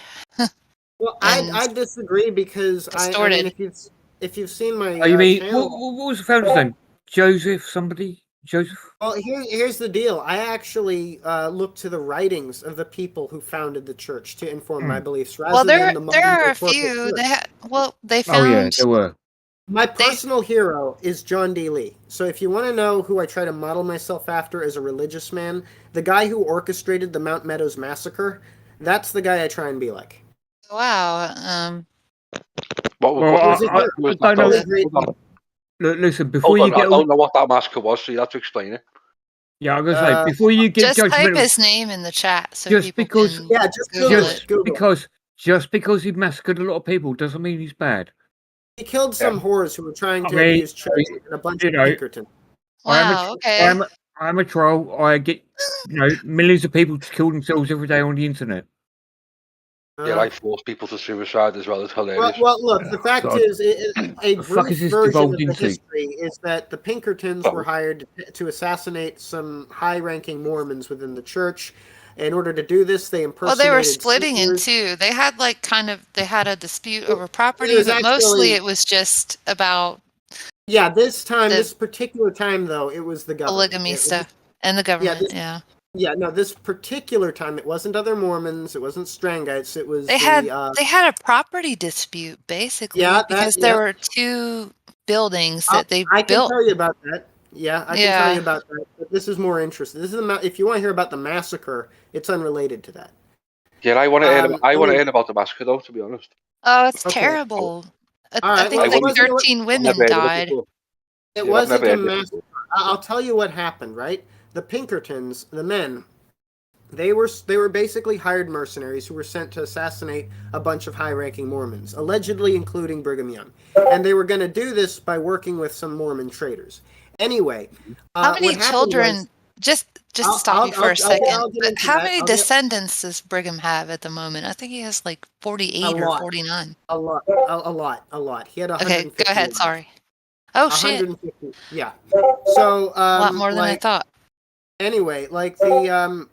Well, and I disagree because I distorted. mean, if you've seen my Oh, you mean... channel, What was the founder's name? Joseph somebody? Joseph? well, here's the deal. I actually look to the writings of the people who founded the church to inform my beliefs, rather Well, than the there are modern-day a few. corporate They church. they Oh, yeah, found there were. My personal hero is John D. Lee. So if you want to know who I try to model myself after as a religious man, the guy who orchestrated the Mount Meadows massacre, that's the guy I try and be like. wow. Listen, before you get... I don't know what that massacre was, so you have to explain it. Yeah, I'm going to say, before you get Just type judgmental... his name in the chat so Just people because... can just Google it. Just because he massacred a lot of people doesn't mean he's bad. He killed some whores who were trying to I mean, abuse church and a bunch of you know, Pinkerton. I'm a troll. I get millions of people to kill themselves every day on the internet. Yeah, I force people to suicide as well. It's hilarious. Well, look, the fact God. is, a The fuck brief is this version of devolved the into? history is that the Pinkertons were hired to assassinate some high-ranking Mormons within the church. In order to do this, they Well, impersonated... they were splitting in singers. two. They had they had a dispute over property, was but mostly actually- it was just about Yeah, this particular time, though, it was the government. polygamy It was- stuff and the government. this- Yeah, no, this particular time, it wasn't other Mormons, it wasn't Strangites, it was They had a property dispute basically because there were two buildings that they I can built. tell you about that. Yeah, I can tell Yeah. you about that. But this is more interesting. This is if you want to hear about the massacre, it's unrelated to that. Yeah, I want to I mean- hear about the massacre, though, to be honest. Oh, it's Okay. terrible. All I right, think well, like you know what? 13 women Never heard of it died. before. It Yeah, wasn't I've a never heard of it massacre. I'll tell you what happened, right? The Pinkertons, the men, They were basically hired mercenaries who were sent to assassinate a bunch of high-ranking Mormons, allegedly including Brigham Young. And they were going to do this by working with some Mormon traders. Anyway, how many children? Was, just stop you for a second. But how many descendants does Brigham have at the moment? I think he has like 48 or 49. A lot. He had 150. Okay, go ahead. Sorry. Oh shit. 150. Yeah. So a lot more than I thought. Anyway, like the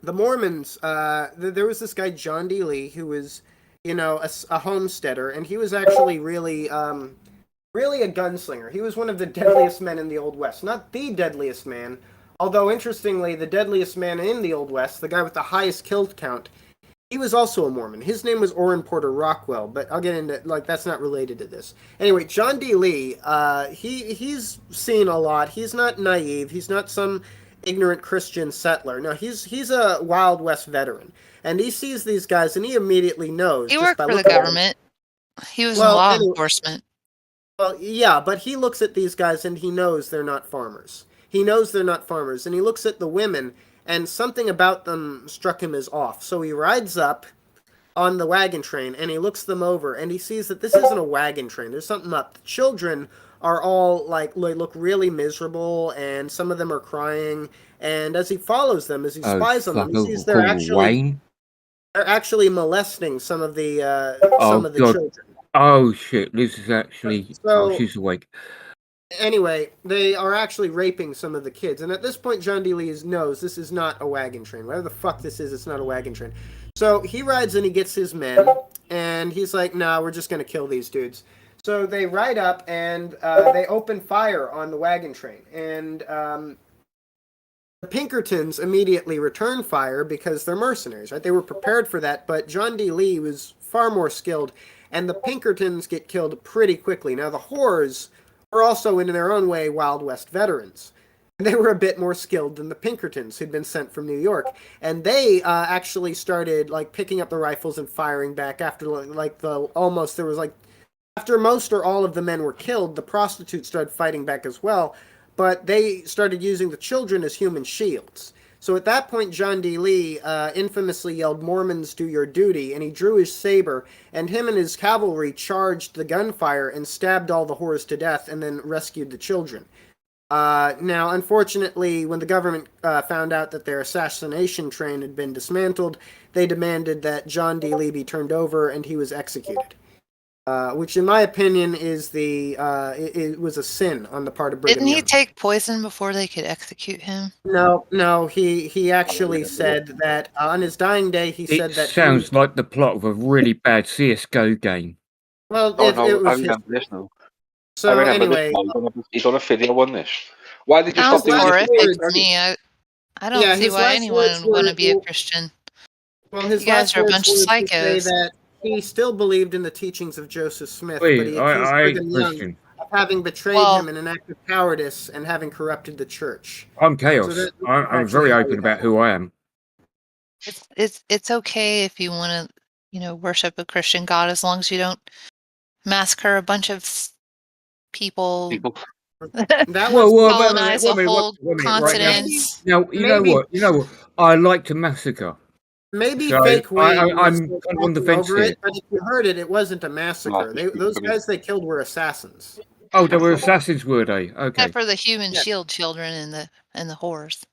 Mormons, there was this guy, John D. Lee, who was, a homesteader, and he was actually really a gunslinger. He was one of the deadliest men in the Old West. Not the deadliest man, although, interestingly, the deadliest man in the Old West, the guy with the highest kill count, he was also a Mormon. His name was Orrin Porter Rockwell, but I'll get into, that's not related to this. Anyway, John D. Lee, he's seen a lot. He's not naive. He's not some ignorant Christian settler. No, he's a Wild West veteran, and he sees these guys, and he immediately knows. He worked for the government. He was in law enforcement. Well, yeah, but he looks at these guys, and he knows they're not farmers. He knows they're not farmers, and he looks at the women, and something about them struck him as off. So he rides up on the wagon train, and he looks them over, and he sees that this isn't a wagon train. There's something up. The children are all they look really miserable, and some of them are crying. And as he follows them, as he spies on them, he sees they're actually molesting some of the children. Oh shit! Liz is actually she's awake. Anyway, they are actually raping some of the kids, and at this point, John D. Lee knows this is not a wagon train. Whatever the fuck this is, it's not a wagon train. So he rides and he gets his men, and he's like, "Nah, we're just gonna kill these dudes." So they ride up and they open fire on the wagon train. And the Pinkertons immediately return fire because they're mercenaries, right? They were prepared for that, but John D. Lee was far more skilled, and the Pinkertons get killed pretty quickly. Now, the Whores were also, in their own way, Wild West veterans. And they were a bit more skilled than the Pinkertons, who'd been sent from New York. And they actually started, picking up the rifles and firing back after, after most or all of the men were killed, the prostitutes started fighting back as well, but they started using the children as human shields. So at that point, John D. Lee infamously yelled, "Mormons, do your duty," and he drew his saber, and him and his cavalry charged the gunfire and stabbed all the Whores to death and then rescued the children. Now, unfortunately, when the government found out that their assassination train had been dismantled, they demanded that John D. Lee be turned over and he was executed. Which, in my opinion, is it was a sin on the part of Brigham Young. Didn't he take poison before they could execute him? No. He actually said that on his dying day. He said that. It sounds like the plot of a really bad CS:GO game. Well, it was his... So anyway, he's on a video on this. Why did you stop doing this? To me. I don't see why anyone would want to be a Christian. Well, his you guys are a bunch of psychos. That he still believed in the teachings of Joseph Smith, Wait, but he accused Brigham Young of having betrayed him in an act of cowardice and having corrupted the church. I'm chaos. So I'm very open about who I am. It's okay if you want to, worship a Christian God as long as you don't massacre a bunch of people. That was colonize a whole continent. Now, you know what? I like to massacre. Maybe fake Wayne I'm kind of on the fence here. But if you heard it wasn't a massacre. Those guys they killed were assassins. Oh, they were assassins, were they? Okay. Except for the human shield children and the Whores.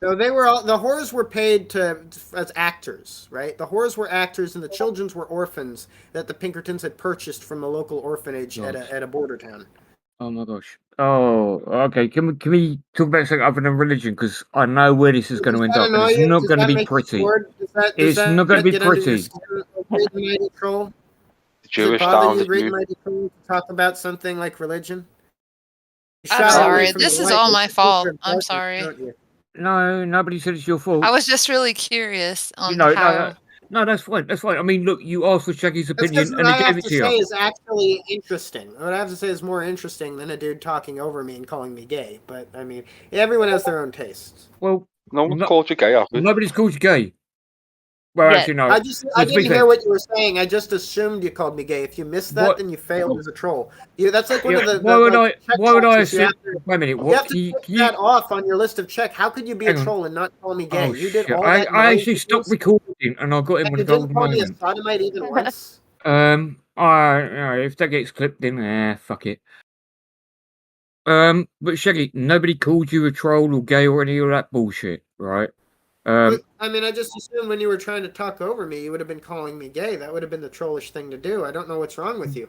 No, they were all, the Whores were paid as actors, right? The Whores were actors, and the children's were orphans that the Pinkertons had purchased from a local orphanage at a border town. Oh my gosh. Oh, okay. Can we talk about something other than religion? Because I know where this is going to end up. And it's not going to be pretty. It's not going to be pretty. The Jewish to talk about something like religion. I'm sorry. This is all my fault. I'm sorry. No, nobody said it's your fault. I was just really curious on how. No, that's fine. That's fine. I mean, look, you asked for Shaggy's opinion, and he gave it to you. What I have to say is actually interesting. What I have to say is more interesting than a dude talking over me and calling me gay. But I mean, everyone has their own tastes. Well, no one called you gay, have we? Nobody's called you gay. Well, Yeah. actually, no. I to be didn't fair, hear what you were saying. I just assumed you called me gay. If you missed that, What- then you failed as a troll. That's like one Yeah, of the why would like, check Why would I boxes. You assume? have to, Wait a minute. you What? have to tick that off on your list of check. How could you be a Hang on. troll and not call me gay? Oh You did shit! all that. I noise actually with stopped this, recording, and I got in and with you a golden didn't call me a moment. sodomite even once. If that gets clipped in, fuck it. But Shaggy, nobody called you a troll or gay or any of that bullshit, right? But, I mean, I just assumed when you were trying to talk over me, you would have been calling me gay. That would have been the trollish thing to do. I don't know what's wrong with you.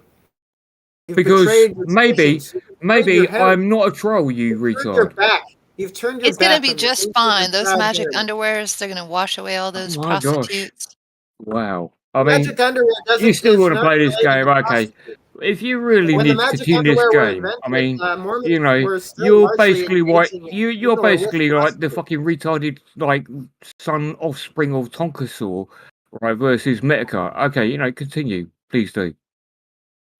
You've because betrayed your maybe decisions. You've turned your head. I'm not a troll, you You've turned your retard. back. You've turned your It's gonna back be on the just ancient fine. and Those proud magic heritage. underwears, they're gonna wash away all those Oh my gosh! prostitutes. Wow. I mean, Magic underwear doesn't. you still it's want to not play this related game, to okay? prostitutes. If you really When the need to magic continue this underwear were game, I invented, mean, Mormons you know, were still you're largely basically like engaging in you're anal or with basically like the prostitutes. fucking retarded like son offspring of Tonkasaur, right? Versus Medicare. Okay, continue, please do.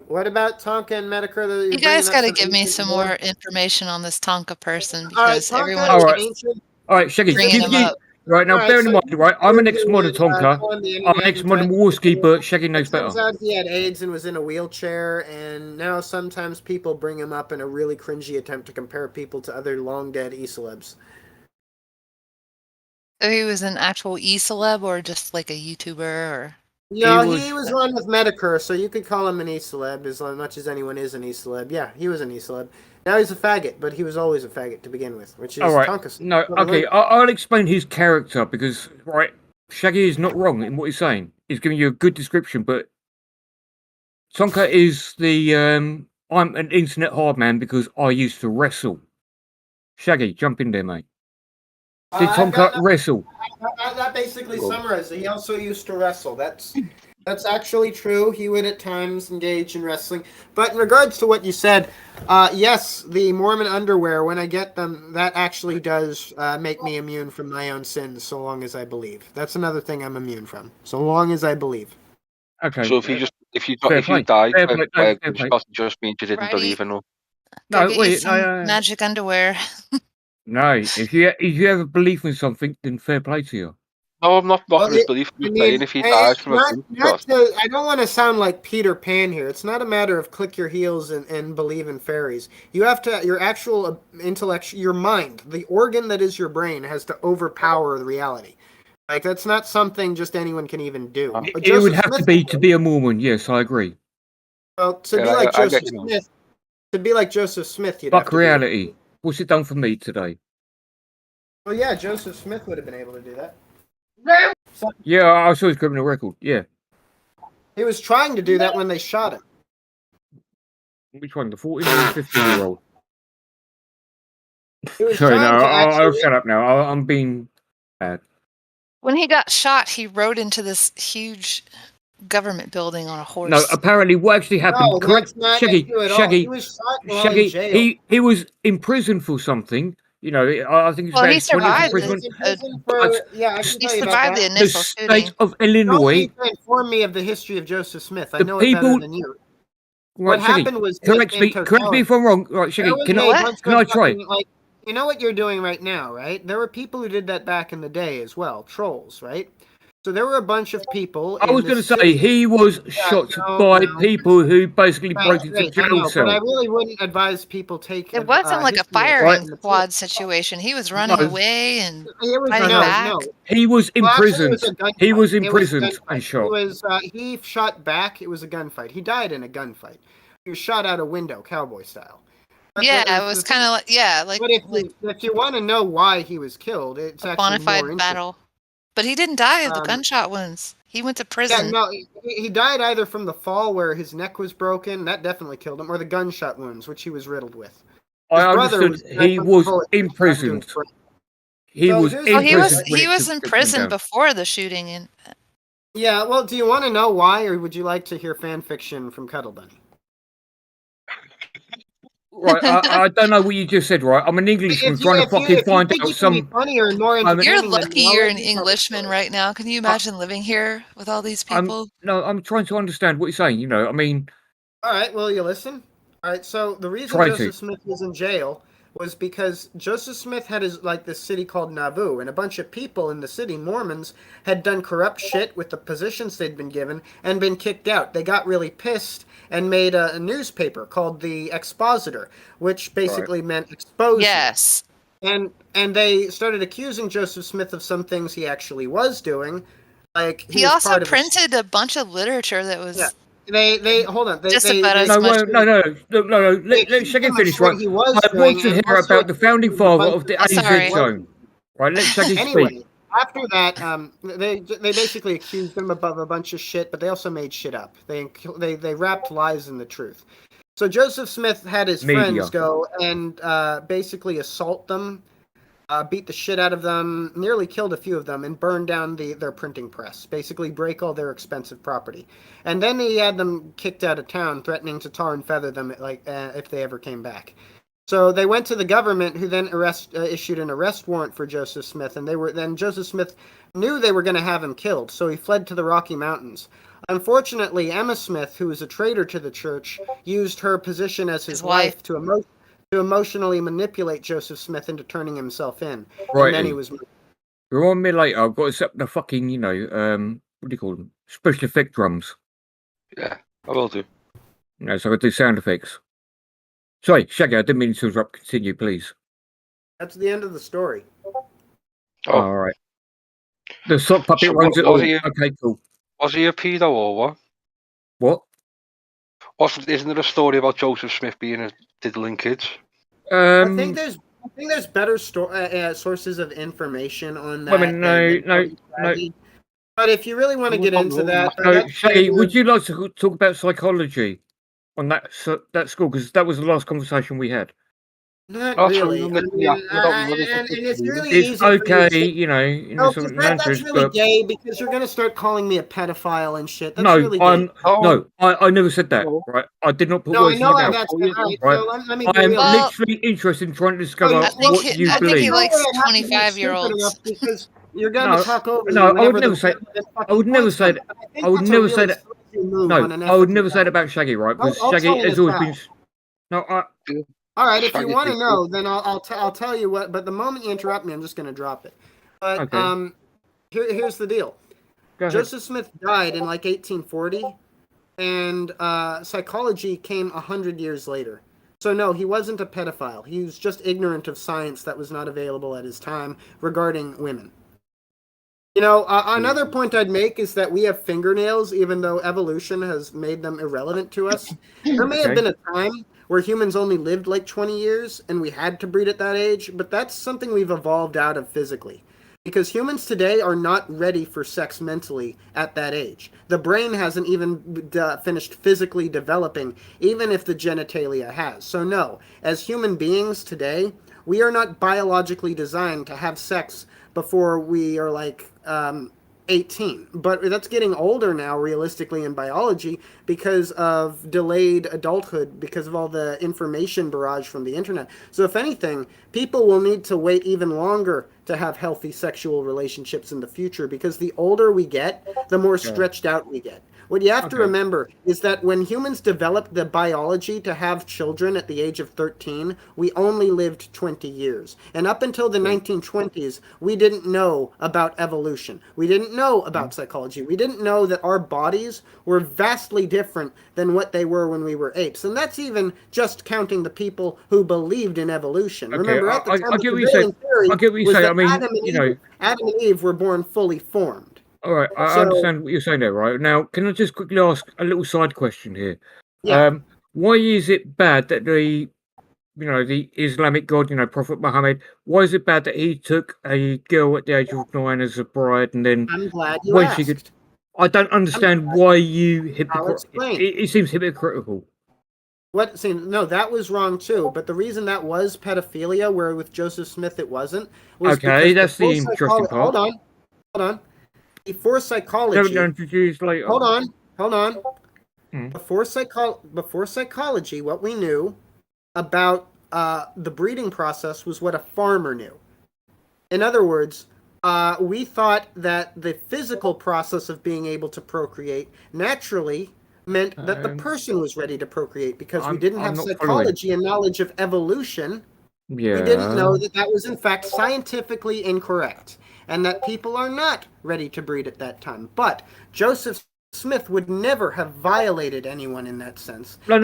What about Tonka and Medicare? That You you're guys bringing up got to some give me ancient some lore? more information on this Tonka person All right, because everyone Tonka All is right, ancient. all right, Shaggy, bringing give him you up. right now. All right, Bear in so mind, right? I'm an dude who ex-mod of would Tonka. go on the I'm an ex-mod of Warski, but Shaggy knows It better. turns out he had AIDS and was in a wheelchair, and now sometimes people bring him up in a really cringy attempt to compare people to other long dead e-celebs. So he was an actual e-celeb or just like a YouTuber or? No, he was on with Medicare, so you could call him an e-celeb as much as anyone is an e-celeb. Yeah, he was an e-celeb. Now he's a faggot, but he was always a faggot to begin with, which is All right. Tonka. No, okay. I'll explain his character because, right, Shaggy is not wrong in what he's saying. He's giving you a good description, but Tonka is the I'm an internet hard man because I used to wrestle. Shaggy, jump in there, mate. Did Tonka wrestle? That basically summarizes it. He also used to wrestle. That's actually true. He would at times engage in wrestling. But in regards to what you said, yes, the Mormon underwear, when I get them, that actually does make me immune from my own sins, so long as I believe. That's another thing I'm immune from, so long as I believe. Okay. So if you died, it just means you didn't Righty. believe in them. Go get you some magic underwear. No, if you have a belief in something, then fair play to you. No, I'm not knocking his belief. I'm saying if he dies from a I don't want to sound like Peter Pan here. It's not a matter of click your heels and believe in fairies. You have to, your actual intellect, your mind, the organ that is your brain, has to overpower the reality. Like, that's not something just anyone can even do. It would have to be a Mormon. Yes, I agree. Well, to be like Joseph Smith, you'd have Fuck to reality. What's it done for me today? Well, yeah, Joseph Smith would have been able to do that. Yeah, I saw his criminal record. Yeah. He was trying to do that when they shot him. Which one? The 14 or 15-year-old? He was Sorry, no, trying to I'll actually- shut up now. I'm being bad. When he got shot, he rode into this huge government building on a horse. No, apparently what actually happened, No, correct? that's not Shaggy, true at all. Shaggy, He was shot while Shaggy, in jail. he was in prison for something. You know, I think it's Well, about he 20 years survived. imprisonment. Yeah, I can He tell you about survived the that. The initial shooting. state of Don't Illinois. need to inform me of the history of Joseph Smith. I The know it better people- than you. Right, What Shaggy, happened was correct me if I'm wrong. Right, Shaggy, There was can a I bunch can of I try? fucking, like, you know what you're doing right now, right? There were people who did that back in the day as well, trolls, right? So there were a bunch of people. I was in going to this say city- he was shot by people who basically Right, broke into right, I jail know, cell. but I really wouldn't advise people take. It wasn't like a history firing lessons in the squad situation. He was running No. away and It was fighting no, back. no. He was Well, actually, it imprisoned. was a gunfight. He was It a imprisoned gunfight. and shot. He shot back. It was a gunfight. He died in a gunfight. He was shot out a window, cowboy style. But Yeah, the- it was kind of like But if you want to know why he was killed, it's a actually bona more fide interesting. battle. But he didn't die of the Um, gunshot wounds. He went to Yeah, prison. no, he died either from the fall where his neck was broken, that definitely killed him, or the gunshot wounds, which he was riddled with. I brother understood was- he was imprisoned. He So was here's- Oh, he was imprisoned. when he it was took in him prison down. before the shooting, and Yeah, well, do you want to know why, or would you like to hear fan fiction from Cuddle Bunny? Right, I don't know what you just said. Right, I'm an Englishman trying to fucking find out some. Funnier and more I'm- you're entertaining than lucky me, I'll you're let an you tell the Englishman story. right now. Can you imagine living here with all these people? I'm trying to understand what you're saying. You know, I mean, All right, will you listen? All right, so the reason Try to. Joseph Smith was in jail was because Joseph Smith had this city called Nauvoo, and a bunch of people in the city, Mormons, had done corrupt shit with the positions they'd been given and been kicked out. They got really pissed and made a newspaper called the Expositor, which basically meant expose. Yes. And they started accusing Joseph Smith of some things he actually was doing. Like he also printed a bunch of literature that was. Yeah. They hold on. Just about as much. No. Let Shaggy finish. Right. I want to hear about the founding father of the AZ Zone. Right. Let Shaggy speak. After that, they basically accused him of a bunch of shit, but they also made shit up. They wrapped lies in the truth. So Joseph Smith had his friends go and basically assault them, beat the shit out of them, nearly killed a few of them, and burned down their printing press. Basically break all their expensive property. And then he had them kicked out of town, threatening to tar and feather them if they ever came back. So they went to the government, who then issued an arrest warrant for Joseph Smith, and Joseph Smith knew they were going to have him killed, so he fled to the Rocky Mountains. Unfortunately, Emma Smith, who was a traitor to the church, used her position as his wife to emotionally manipulate Joseph Smith into turning himself in. Right. And then he was. Remind me later. I've got to set up the fucking, what do you call them? Special effect drums. Yeah, I will do. No, so I got to do sound effects. Sorry, Shaggy, I didn't mean to interrupt. Continue, please. That's the end of the story. Oh, all right. The sock puppet runs it all. Okay, cool. Was he a pedo or what? What? Isn't there a story about Joseph Smith being diddling kids? I think there's better sources of information on that. I mean, no. But if you really want to get into that, Shaggy, would you like to talk about psychology on that school? Because that was the last conversation we had. Not really. And it's really easy. It's okay, that's really gay because you're going to start calling me a pedophile and shit. That's really gay. I never said that. Right? I did not put words in your mouth. Right? I'm literally interested in trying to discover what you believe. I think he likes 25-year-olds. Because you're going to talk over. No, I would never say. I would never say that. I would never say that. No, I would never say that about Shaggy, right? Because Shaggy has always been. No, all right, if you want to know, then I'll tell you what. But the moment you interrupt me, I'm just going to drop it. But okay. Here's the deal. Joseph Smith died in 1840, and psychology came 100 years later. So no, he wasn't a pedophile. He was just ignorant of science that was not available at his time regarding women. Another point I'd make is that we have fingernails, even though evolution has made them irrelevant to us. There may have been a time where humans only lived 20 years and we had to breed at that age, but that's something we've evolved out of physically. Because humans today are not ready for sex mentally at that age. The brain hasn't even finished physically developing, even if the genitalia has. So no, as human beings today, we are not biologically designed to have sex before we are 18, but that's getting older now realistically in biology because of delayed adulthood, because of all the information barrage from the internet. So if anything, people will need to wait even longer to have healthy sexual relationships in the future, because the older we get, the more stretched out we get. What you have to remember is that when humans developed the biology to have children at the age of 13, we only lived 20 years. And up until the 1920s, we didn't know about evolution. We didn't know about psychology. We didn't know that our bodies were vastly different than what they were when we were apes. And that's even just counting the people who believed in evolution. Remember, at the time, the prevailing theory was that Adam and Eve were born fully formed. All right, I understand what you're saying there, right? Now, can I just quickly ask a little side question here? Yeah. Why is it bad that the Islamic God, Prophet Muhammad, why is it bad that he took a girl at the age of 9 as a bride and then... I'm glad you asked. I don't understand why you... It seems hypocritical. What? See, no, that was wrong too. But the reason that was pedophilia, where with Joseph Smith it wasn't, was that's the interesting part. Hold on. Before psychology, hold on. Before psychology, what we knew about the breeding process was what a farmer knew. In other words, we thought that the physical process of being able to procreate naturally meant that the person was ready to procreate, because we didn't have psychology and knowledge of evolution Yeah. He didn't know that that was in fact scientifically incorrect and that people are not ready to breed at that time. But Joseph Smith would never have violated anyone in that sense. No.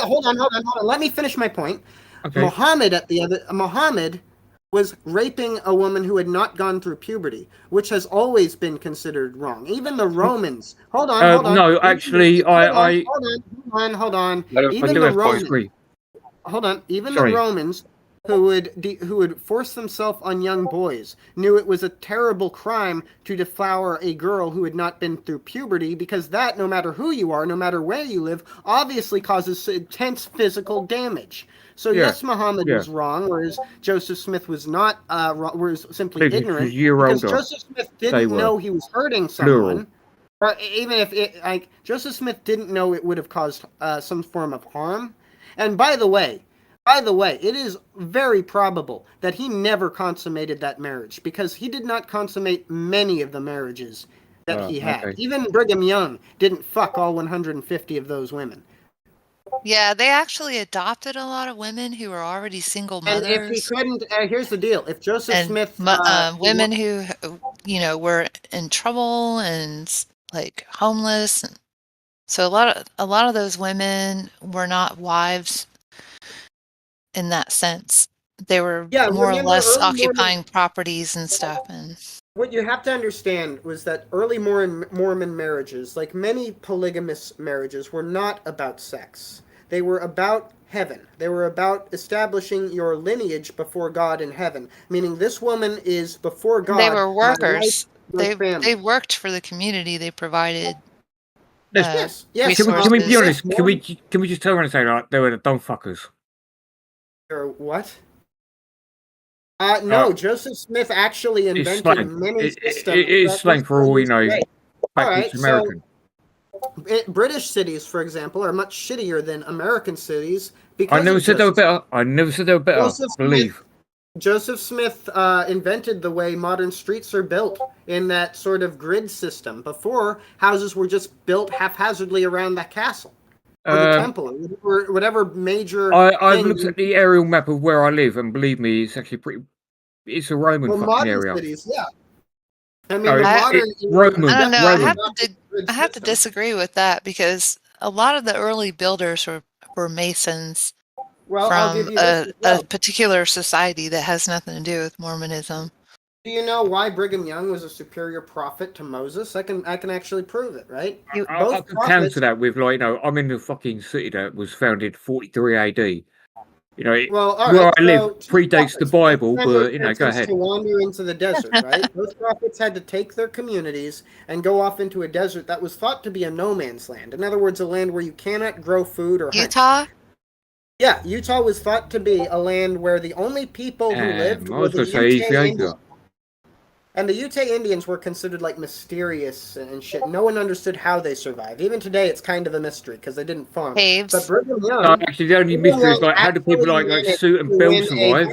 Hold on. Let me finish my point. Okay. Muhammad was raping a woman who had not gone through puberty, which has always been considered wrong. Even the Romans. Hold on. No, actually, Hold on. Even the Romans. Hold on. Even the Romans, who would force themselves on young boys, knew it was a terrible crime to deflower a girl who had not been through puberty, because that, no matter who you are, no matter where you live, obviously causes intense physical damage. So yes, Muhammad was wrong, whereas Joseph Smith was not wrong, was simply ignorant. Because Joseph Smith didn't know he was hurting someone. Or even if Joseph Smith didn't know it would have caused some form of harm. And by the way, it is very probable that he never consummated that marriage, because he did not consummate many of the marriages that he had. Okay. Even Brigham Young didn't fuck all 150 of those women. Yeah, they actually adopted a lot of women who were already single mothers. And if he couldn't, here's the deal: if Joseph Smith, women who, were in trouble and like homeless, and so a lot of those women were not wives in that sense. They were more or less occupying properties and stuff. And what you have to understand was that early Mormon marriages, like many polygamous marriages, were not about sex. They were about heaven. They were about establishing your lineage before God in heaven, meaning this woman is before God. They were workers. They worked for the community. They provided. Yes. Can we be honest? Can we just turn around and say like they were the dumb fuckers? Or what? No, Joseph Smith actually invented many systems. It is slang for all we know. Right, American. British cities, for example, are much shittier than American cities. I never said they were better. Joseph Smith invented the way modern streets are built in that sort of grid system. Before, houses were just built haphazardly around the castle. Or the temple, or whatever major. I've looked at the aerial map of where I live, and believe me, it's actually pretty. It's a Roman fucking area. Cities, yeah. I mean, Roman. I don't know. I have to disagree with that, because a lot of the early builders were Masons from a particular society that has nothing to do with Mormonism. Do you know why Brigham Young was a superior prophet to Moses? I can actually prove it, right? I can counter that with I'm in the fucking city that was founded 43 AD. Where I live predates the Bible, but go ahead. To wander into the desert, right? Those prophets had to take their communities and go off into a desert that was thought to be a no man's land. In other words, a land where you cannot grow food or Utah? Hunt. Yeah, Utah was thought to be a land where the only people who lived were the Utah Indians. And the Utah Indians were considered like mysterious and shit. No one understood how they survived. Even today, it's kind of a mystery because they didn't farm. Caves. But Brigham Young, actually, the only mystery is how do people like Suit and Bill survive?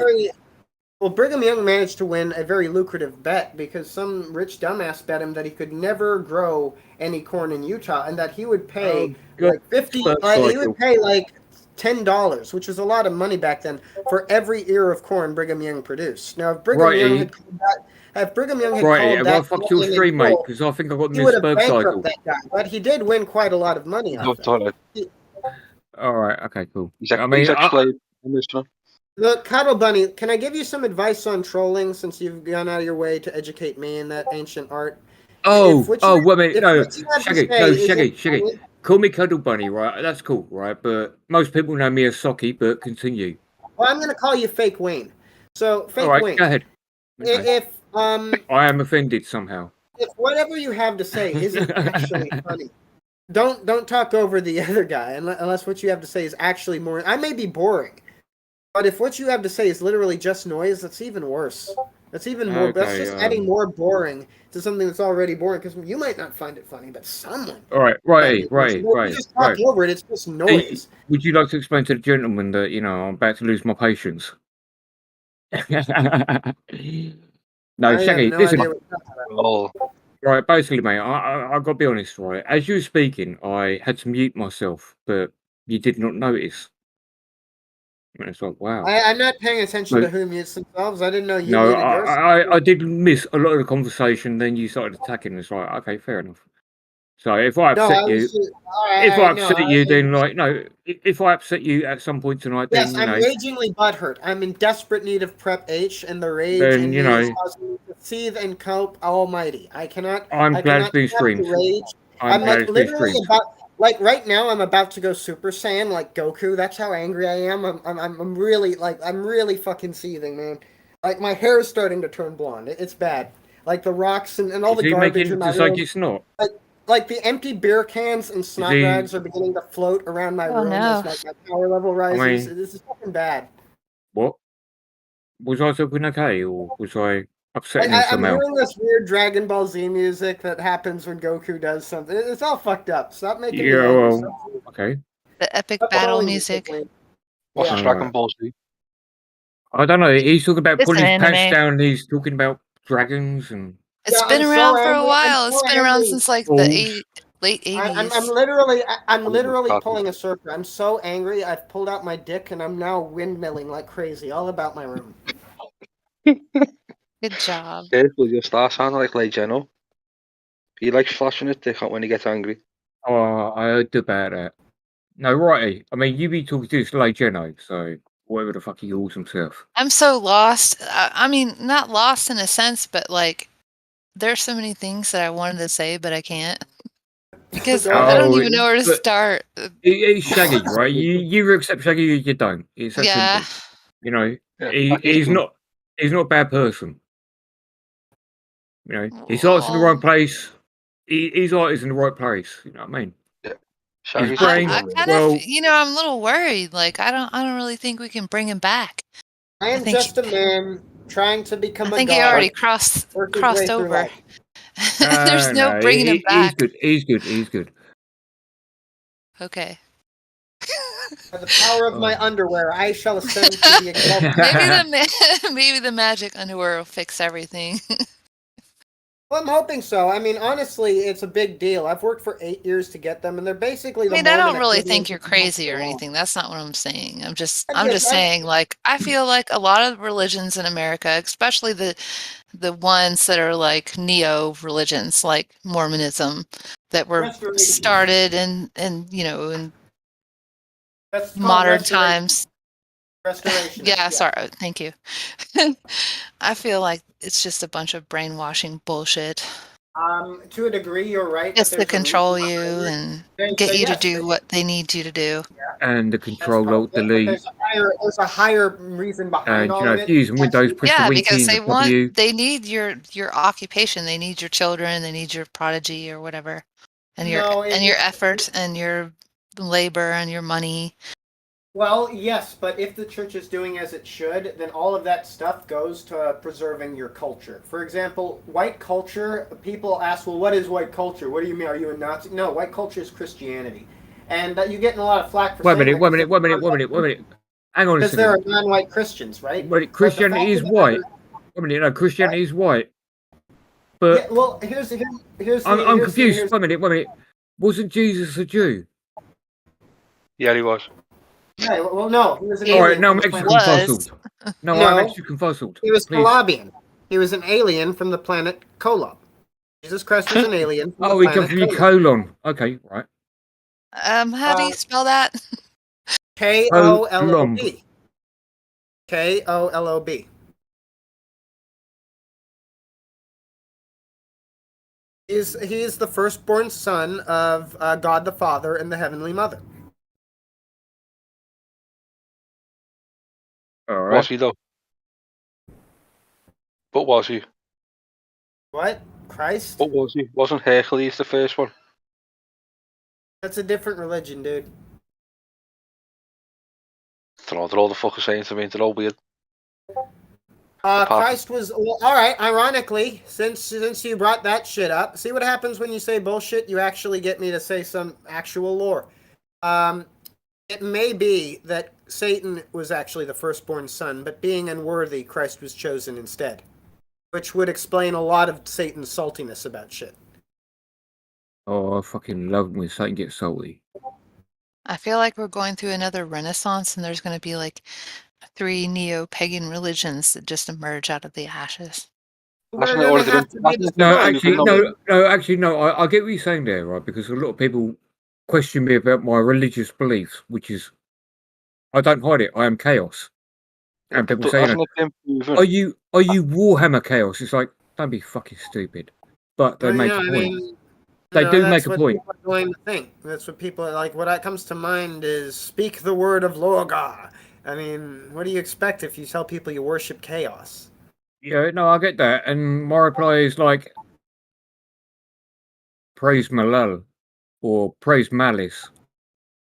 Brigham Young managed to win a very lucrative bet because some rich dumbass bet him that he could never grow any corn in Utah and that he would pay like he would pay like $10, which was a lot of money back then, for every ear of corn Brigham Young produced. Now, if Brigham Young had called that. If Brigham Young had called that, fuck your stream, mate, because I think I got this Berg cycle. That guy, but he did win quite a lot of money. All right, okay, cool. Look, Cuddle Bunny, can I give you some advice on trolling since you've gone out of your way to educate me in that ancient art? Wait a minute, no, Shaggy. Call me Cuddle Bunny, right? That's cool, right? But most people know me as Socky, but continue. Well, I'm going to call you Fake Wayne. So, Fake Wayne. Go ahead. Okay. I am offended somehow. If whatever you have to say isn't actually funny, don't talk over the other guy unless what you have to say is actually more. I may be boring, but if what you have to say is literally just noise, that's even worse. That's even more. That's just adding more boring to something that's already boring, because you might not find it funny, but someone. All right. You just talk over it. It's just noise. Would you like to explain to the gentleman that I'm about to lose my patience? No, Shaggy, listen. Right, basically, mate, I got to be honest, right? As you were speaking, I had to mute myself, but you did not notice. And it's like, wow. I'm not paying attention No. to who mutes themselves. I didn't know you No, muted yours. I did miss a lot of the conversation. Then you started attacking. It's like, okay, fair enough. So if I No, upset I you, was just, if I no, upset you, then like no. If I upset you at some point tonight, yes, then you I'm know, ragingly butthurt. I'm in desperate need of Prep H, and the rage then in you me is know, causing me to seethe and cope. Almighty, I cannot. I'm I glad it's cannot been stop the streamed. rage. I'm glad like it's been literally streamed. about. Like right now, I'm about to go Super Saiyan, like Goku. That's how angry I am. I'm really I'm really fucking seething, man. Like my hair is starting to turn blonde. It's bad. Like the rocks and all Is the he garbage making in my just like room. it's not? Like the empty beer cans and snot he- rags are beginning to float around my Oh, room no. as my power level rises. mean- This is fucking bad. What? Was I talking okay, or was I upsetting him I'm somehow? hearing this weird Dragon Ball Z music that happens when Goku does something. It's all fucked up. Stop making me Yeah, angry. well, Stop- okay. The epic stop battle trolling me, music. Caitlin. What's Yeah. Dragon Ball Z? I don't know. He's talking about It's pulling an his pants anime. down. He's talking about dragons and. It's Yeah, been I'm so around for a angry. while. I'm It's so been around angry. since like Balls. the late 80s. I'm literally fuck. pulling a circle. I'm so angry. I've pulled out my dick and I'm now windmilling like crazy all about my room. Good job. Careful, you'll start sounding like Legeno. He likes flashing his dick out when he gets angry. Oh, I heard about that. No, righty. I mean, you be talking to this Legeno, so whatever the fuck he calls himself. I'm so lost. I mean, not lost in a sense, but like, there's so many things that I wanted to say, but I can't. Because I don't even know where to but start. It's Shaggy, right? You either accept Shaggy or you don't. It's that Yeah. simple. You know, Yeah, he's not a bad person. You know, his heart's in the right place. His heart is in the right place. You know what I mean? Shaggy's His brain, I kind well, of, I'm a little worried. Like, I don't really think we can bring him back. I am think just a man trying to become I a think god. he already crossed work his way through over. life. There's no bringing him back. He's good. He's good. Okay. By the power of my underwear, I shall ascend to the exalted. Maybe the magic underwear will fix everything. Well, I'm hoping so. I mean, honestly, it's a big deal. I've worked for 8 years to get them, and they're basically. I The mean, I don't Mormon really equivalent think you're of crazy or law. anything. That's not what I'm saying. I'm just Yes, saying, like, I feel like a lot of religions in America, especially the ones that are like neo religions, like Mormonism, that were Restoration. started in in That's called modern restoration. times. Restoration. Yeah, sorry. Thank you. I feel like it's just a bunch of brainwashing bullshit. To a degree, you're right. Just that to there's a control reason you behind it. and There's- get you to yes, do what they need you to do. And the control alt but delete. there's a higher reason behind And all you know, of if it. you're using Windows, press Yeah, the wing key because and they the W. they need your occupation, they need your children, they need your prodigy or whatever, and your No, effort and your labor and your money. Well, yes, but if the church is doing as it should, then all of that stuff goes to preserving your culture. For example, white culture, people ask, well, what is white culture? What do you mean? Are you a Nazi? No, white culture is Christianity. And you're getting a lot of flack for Wait a saying minute. that Hang on a because there second. are non-white Christians, right? Wait, Christianity is white. Wait a minute. No, Christianity is white. But Yeah, well, here's I'm confused. Wait a minute. Wasn't Jesus a Jew? Yeah, he was. Yeah, well, no, he was an All alien. right, now I'm from the extra planet- confuzzled. No, No, I'm extra confuzzled. He was Please. Colobian. He was an alien from the planet Kolob. Jesus Christ was an alien from Oh, the he planet comes from your Kolob. colon. Okay, right. How do you spell that? K-O-L-O-B. K-O-L-O-B. He's the firstborn son of God the Father and the Heavenly Mother. All right. Was he though? But was he? What? Christ? But was he? Wasn't Hercules the first one? That's a different religion, dude. They're all the fucking saints. I mean, they're all weird. Christ was well, all right. Ironically, since you brought that shit up, see what happens when you say bullshit. You actually get me to say some actual lore. It may be that Satan was actually the firstborn son, but being unworthy, Christ was chosen instead, which would explain a lot of Satan's saltiness about shit. Oh, I fucking love when Satan gets salty. I feel like we're going through another renaissance, and there's going to be like 3 neo-pagan religions that just emerge out of the ashes. Hasn't it already been? No, actually, no. I get what you're saying there, right? Because a lot of people question me about my religious beliefs, which is, I don't hide it. I am chaos. And people say, are you Warhammer chaos? It's like, don't be fucking stupid. But they make a point. They do make a point. That's what people are going to think. That's what people like. What comes to mind is speak the word of Lorgar. I mean, what do you expect if you tell people you worship chaos? Yeah, no, I get that. And my reply is like, praise Malal or praise Malice.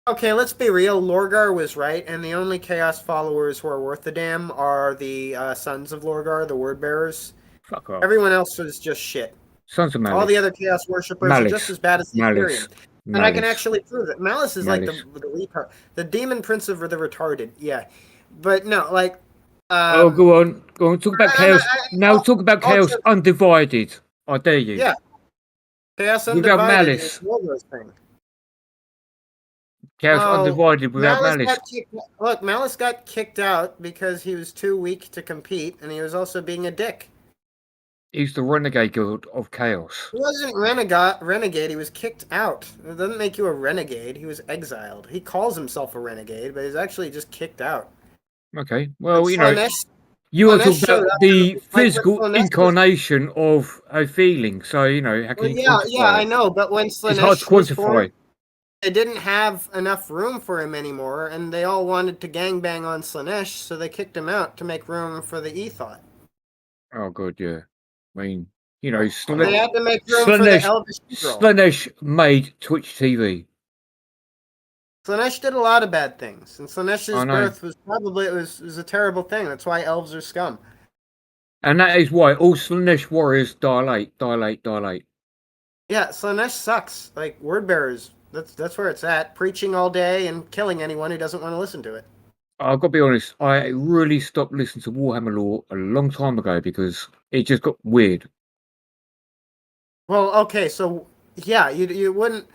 Okay, let's be real. Lorgar was right, and the only chaos followers who are worth a damn are the sons of Lorgar, the word bearers. Fuck off. Everyone else is just shit. Sons of Malice. All the other chaos worshippers are just as bad as the Imperium. And I can Malice. actually prove it. Malice is like the demon prince of the retarded. Yeah. But no, like... oh, go on. Talk about chaos. Now talk about chaos undivided. I dare you. Yeah. Chaos Without undivided Malice. is Lorgar's thing. Chaos undivided without Malice. Look, Malice got kicked out because he was too weak to compete, and he was also being a dick. He's the renegade god of chaos. He wasn't renegade, he was kicked out. It doesn't make you a renegade, he was exiled. He calls himself a renegade, but he's actually just kicked out. Okay, well, you Slaanesh- know, you are Slaanesh talking about showed the up, physical Slaanesh was- incarnation of a feeling. So, you know, how can you quantify Yeah, I it? know, but when It's hard Slaanesh to was quantify. formed, they didn't have enough room for him anymore, and they all wanted to gangbang on Slaanesh, so they kicked him out to make room for the Ethot. Oh, God, yeah. I mean, you know, They had to make room for the Elvish girl. Slaanesh made Twitch TV. Slaanesh did a lot of bad things, and Slaanesh's I know. birth was probably it was a terrible thing. That's why elves are scum. And that is why all Slaanesh warriors dilate. Yeah, Slaanesh sucks. Like word bearers, that's where it's at. Preaching all day and killing anyone who doesn't want to listen to it. I've got to be honest, I really stopped listening to Warhammer lore a long time ago because it just got weird. Well, okay, so yeah, you wouldn't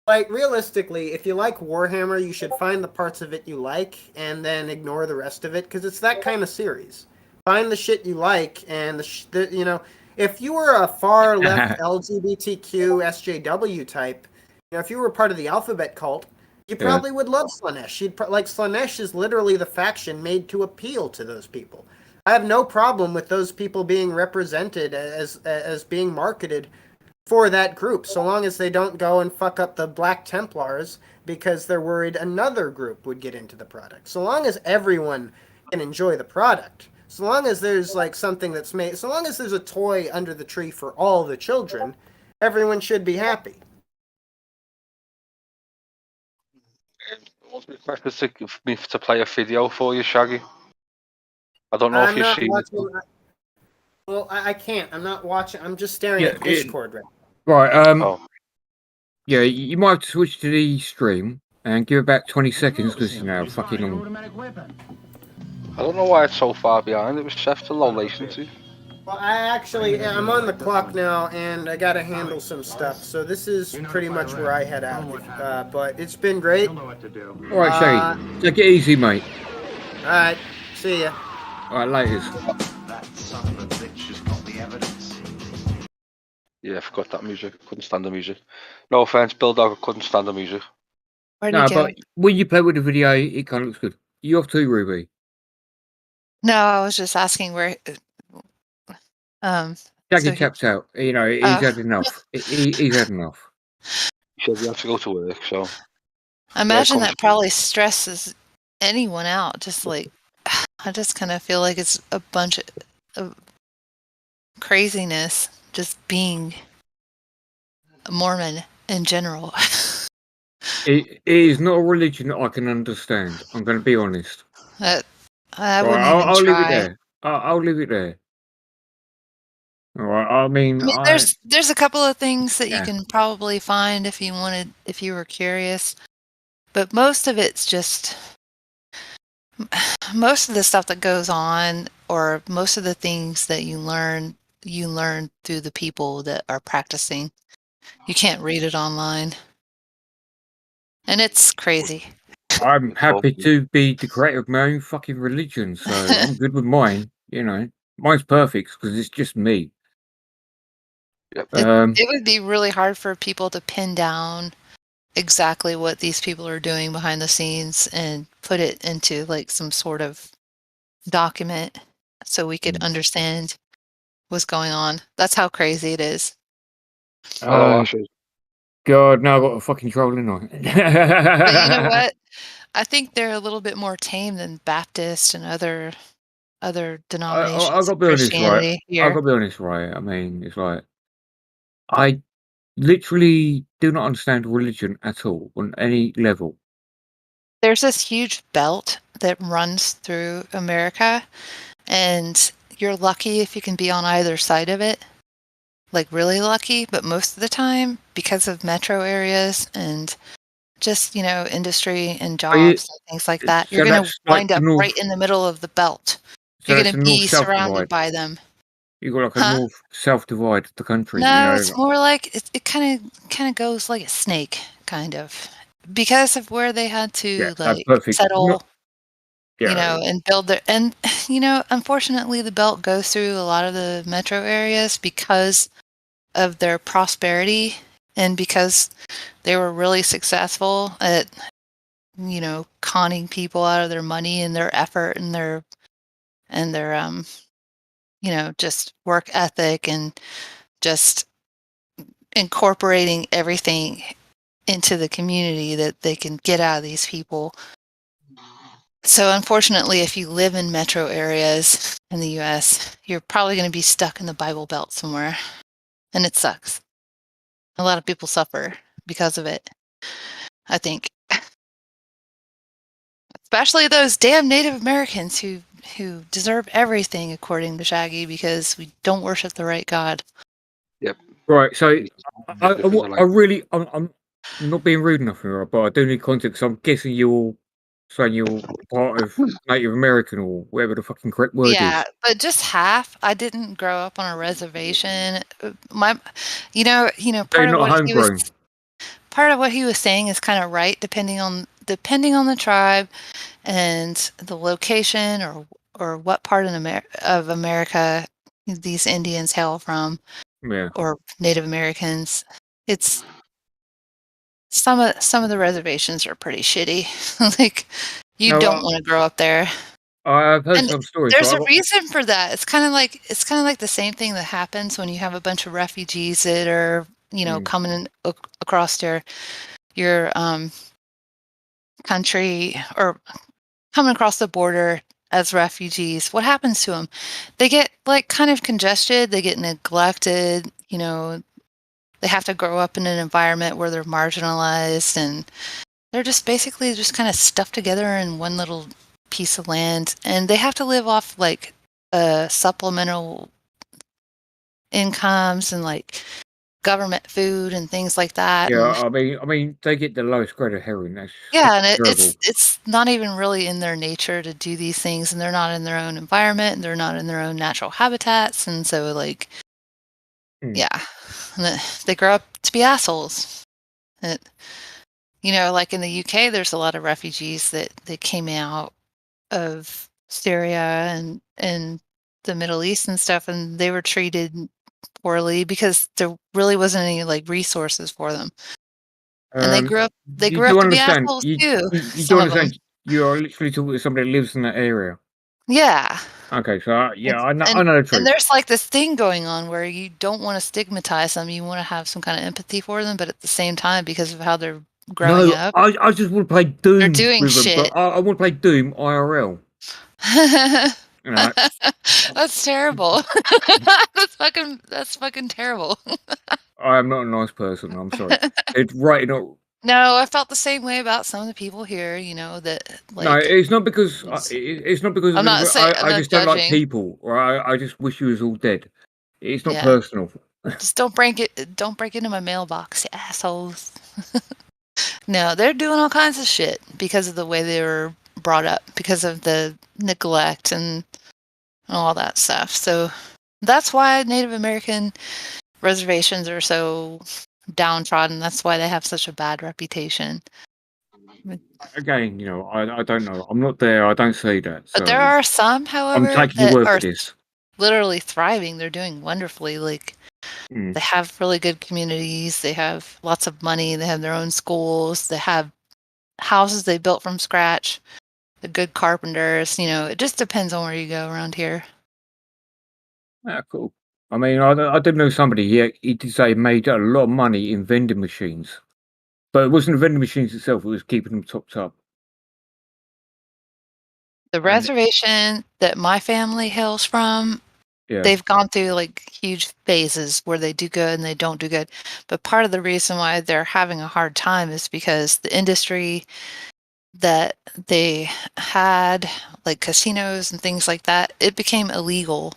like realistically, if you like Warhammer, you should find the parts of it you like and then ignore the rest of it because it's that kind of series. Find the shit you like and you know, if you were a far left LGBTQ SJW type, you know, if you were part of the Alphabet cult, you probably would love Slaanesh. Like Slaanesh is literally the faction made to appeal to those people. I have no problem with those people being represented as being marketed for that group, so long as they don't go and fuck up the Black Templars because they're worried another group would get into the product. So long as everyone can enjoy the product, so long as there's like something that's made, so long as there's a toy under the tree for all the children, everyone should be happy. What's requested me to play a video for you, Shaggy? I don't know if you've seen it. Well, I can't. I'm not watching. I'm just staring at Discord right now. Right, yeah, you might have to switch to the stream and give it back 20 seconds because, you know, fucking long. I don't know why it's so far behind. It was set to low latency. Well, I'm on the clock now, and I gotta handle some stuff. So this is pretty much where I head out. But it's been great. Alright, Shaggy, take it easy, mate. Alright, see ya. Alright, later. Yeah, I forgot that music. Couldn't stand the music. No offense, Bill Dog, couldn't stand the music. No, but when you play with the video, it kind of looks good. You off too, Ruby? No, I was just asking where. Shaggy tapped out. You know, he's had enough. He's had enough. He said we have to go to work, so. I imagine that probably stresses anyone out. Just like, I just kind of feel like it's a bunch of craziness just being a Mormon in general. It is not a religion that I can understand. I'm going to be honest. I Right, wouldn't I'll even leave try. it there. I'll leave it there. All right. I mean, there's a couple of things that you can probably find if you were curious, but most of it's just most of the stuff that goes on, or most of the things that you learn through the people that are practicing. You can't read it online. And it's crazy. I'm happy to be the creator of my own fucking religion, so I'm good with mine. You know, mine's perfect because it's just me. It would be really hard for people to pin down exactly what these people are doing behind the scenes and put it into like some sort of document so we could understand what's going on. That's how crazy it is. God, now I've got a fucking trolling on. But you know what? I think they're a little bit more tame than Baptist and other denominations I've got to of be honest, right? Christianity I've here. got to be honest, right? I mean, it's like I literally do not understand religion at all on any level. There's this huge belt that runs through America, and you're lucky if you can be on either side of it. Like really lucky, but most of the time, because of metro areas and just, industry and jobs and things like that, you're going to wind up right in the middle of the belt. You're going to be surrounded by them. You got like a north-south divide of the country. No, it's more like it kind of goes like a snake, kind of, because of where they had to settle, and build their. And unfortunately, the belt goes through a lot of the metro areas because of their prosperity and because they were really successful at conning people out of their money and their effort and their just work ethic and just incorporating everything into the community that they can get out of these people. So unfortunately, if you live in metro areas in the US, you're probably going to be stuck in the Bible Belt somewhere. And it sucks. A lot of people suffer because of it, I think. Especially those damn Native Americans who deserve everything, according to Shaggy, because we don't worship the right God. Yep. Right. So I'm not being rude enough here, but I do need context. I'm guessing you're saying you're part of Native American or whatever the fucking correct word is. Yeah, but just half. I didn't grow up on a reservation. Part of what he was saying is kind of right, depending on the tribe and the location or what part of America these Indians hail from, or Native Americans. It's some of the reservations are pretty shitty. Like you don't want to grow up there. I've heard some stories. There's a reason for that. It's kind of like the same thing that happens when you have a bunch of refugees that are coming across your country or coming across the border as refugees. What happens to them? They get like kind of congested. They get neglected. They have to grow up in an environment where they're marginalized, and they're just basically just kind of stuffed together in one little piece of land, and they have to live off like supplemental incomes and like government food and things like that. Yeah, I mean, they get the lowest grade of heroin. That's and it's not even really in their nature to do these things, and they're not in their own environment, and they're not in their own natural habitats, and so like, and they grow up to be assholes. And, like in the UK, there's a lot of refugees that came out of Syria and the Middle East and stuff, and they were treated poorly because there really wasn't any like resources for them, and they grew up to be assholes too. You don't understand. You're literally talking to somebody that lives in that area. Yeah. Okay, so I know the truth. And there's like this thing going on where you don't want to stigmatize them. You want to have some kind of empathy for them, but at the same time, because of how they're growing up, I just want to play Doom. They're doing with shit. Them, but I want to play Doom IRL. That's terrible. That's fucking terrible. I am not a nice person. I'm sorry. It's right. No, I felt the same way about some of the people here. That like. No, it's not because it's not because I'm not saying I just don't like people, or I just wish you was all dead. It's not personal. Just don't break into my mailbox, you assholes. No, they're doing all kinds of shit because of the way they were brought up, because of the neglect and all that stuff. So that's why Native American reservations are so downtrodden. That's why they have such a bad reputation. Again, I don't know. I'm not there. I don't see that. But there So are some, I'm however, taking your that word are for this. literally thriving. They're doing wonderfully. Like Mm. they have really good communities. They have lots of money. They have their own schools. They have houses they built from scratch. The good carpenters. It just depends on where you go around here. Yeah, cool. I mean, I did know somebody. He did say he made a lot of money in vending machines, but it wasn't the vending machines itself. It was keeping them topped up. The And reservation that my family hails from, yeah, they've gone through like huge phases where they do good and they don't do good. But part of the reason why they're having a hard time is because the industry that they had, like casinos and things like that, it became illegal.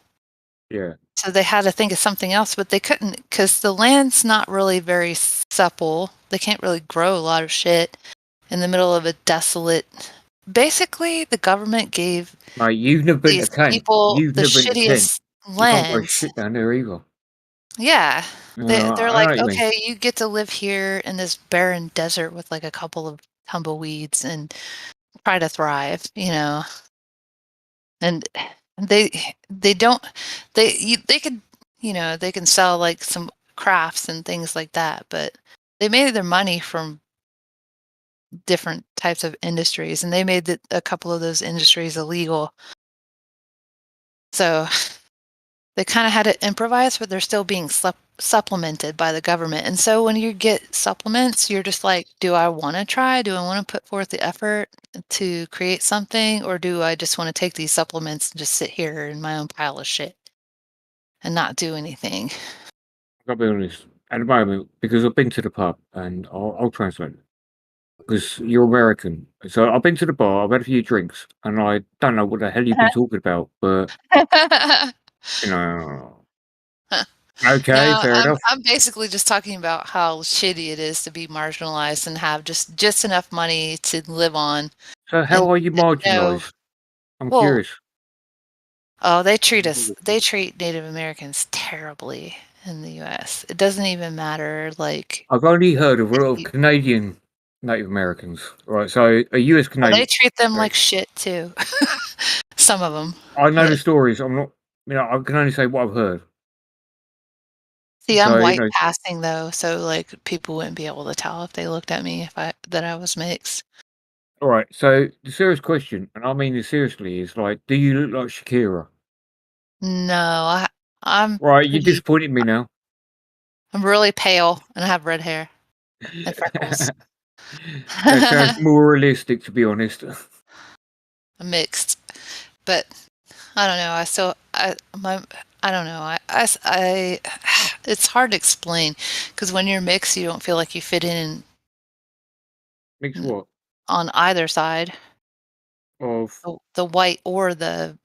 yeah. So they had to think of something else, but they couldn't because the land's not really very supple. They can't really grow a lot of shit in the middle of a desolate. Basically, the government gave Mate, you've never been to these Kent. people You've the never been to Kent. shittiest You can't grow lands. shit down there either. Yeah. They're I know like, what you mean. okay, you get to live here in this barren desert with like a couple of tumbleweeds and try to thrive, And they don't they could they can sell like some crafts and things like that, but they made their money from different types of industries, and they made a couple of those industries illegal. So they kind of had to improvise, but they're still being supplemented by the government. And so when you get supplements, you're just like, do I want to try? Do I want to put forth the effort to create something? Or do I just want to take these supplements and just sit here in my own pile of shit and not do anything? I'll be honest. At the moment, because I've been to the pub, and I'll translate it. Because you're American. So I've been to the bar, I've had a few drinks, and I don't know what the hell you've been talking about, but okay, No, fair enough. I'm basically just talking about how shitty it is to be marginalized and have just enough money to live on. So how And are you marginalized? I'm well, curious. oh, they treat Native Americans terribly in the US. It doesn't even matter, like I've only heard of a lot of Canadian Native Americans, right? So a US oh, Canadian. they treat them like shit too. Some of them. I know the stories. I'm not. I can only say what I've heard. See, I'm So, white passing though, so like people wouldn't be able to tell if they looked at me that I was mixed. All right. So the serious question, and I mean this seriously, is like, do you look like Shakira? No, I'm right. You disappointed me now. I'm really pale and I have red hair and freckles. That sounds more realistic, to be honest. I'm mixed, but I don't know. I don't know. I it's hard to explain because when you're mixed, you don't feel like you fit in. Mixed what? On either side Of the white or the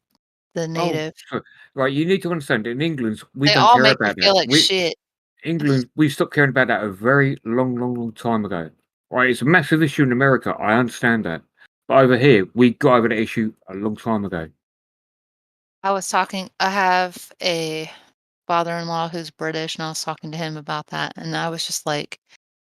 native. Oh, right. You need to understand. In England, we They don't all care make me about feel that. like shit. England, we stopped caring about that a very long time ago. Right, it's a massive issue in America. I understand that, but over here, we got over that issue a long time ago. I have a father-in-law who's British, and I was talking to him about that, and I was just like,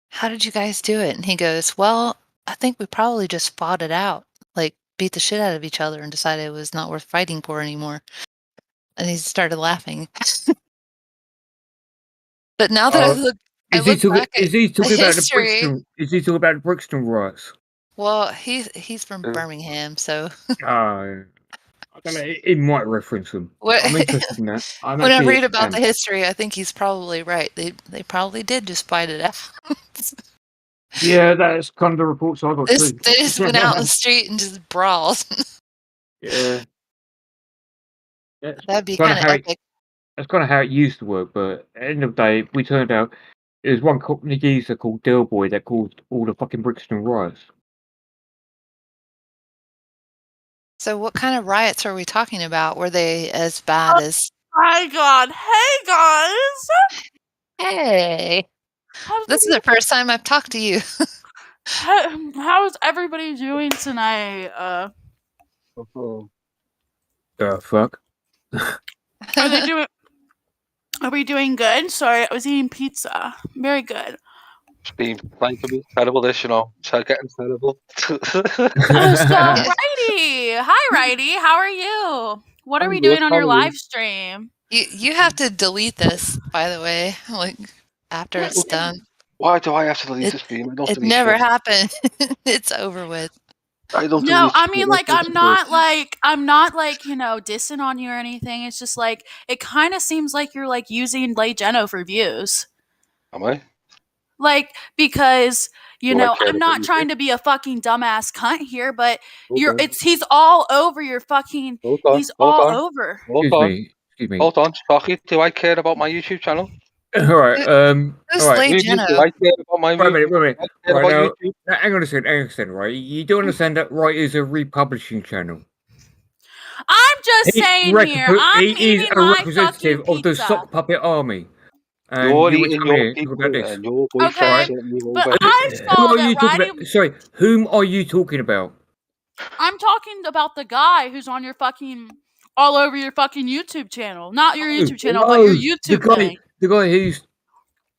"How did you guys do it?" And he goes, "Well, I think we probably just fought it out, like beat the shit out of each other, and decided it was not worth fighting for anymore." And he started laughing. But now that I look back at is he talking about the history. Brixton? Is he talking about the Brixton riots? Well, he's from Birmingham, so I don't know. He might reference them. I'm interested in that. when I read about the history, I think he's probably right. They probably did just fight it out. Yeah, that's kind of the reports I got too. They just went out in the street and just brawled. Yeah. That'd be kind of epic. That's kind of how it used to work, but at the end of the day, we turned out there was one Cockney geezer called Del Boy that caused all the fucking Brixton riots. So what kind of riots are we talking about? Were they as bad as... My God. Hey, guys. Hey. This is the first time I've talked to you. How is everybody doing tonight? The fuck? Are we doing good? Sorry, I was eating pizza. Very good. It's been trying to be terrible, this, you know. It's getting terrible. So, Righty. Hi, Righty. How are you? What are we doing on your live stream? You have to delete this, by the way, like after it's done. Why do I have to delete the stream? I don't It delete never shit. happened. It's over with. I don't No, delete I shit. mean, like, I'm not like, you know, dissing on you or anything. It's just like, it kind of seems like you're like using Lay Jeno for views. Am I? Like, because, you Do I know, care I'm about not you? trying to be a fucking dumbass cunt here, but Okay. he's all over your fucking, Hold on, he's hold all on. over. Hold on. Hold on, Stocky. Do I care about my YouTube channel? All right. Who's All right. Lay Do Jeno? I care about my Wait a minute. YouTube? Wait a minute. Do I care Right about now, YouTube? now, hang on a second. Hang on a second. Right. You don't understand that Right is a republishing channel. I'm just He saying here, I'm he is eating a my representative fucking of the pizza. sock puppet army. And You're you were eating telling your me pizza about this. and your boyfriend Okay, sent me but over. I Who saw are that you talking Righty. about? Sorry, whom are you talking about? I'm talking about the guy who's on your fucking, all over your fucking YouTube channel. Not your YouTube channel, but your YouTube thing. the guy who's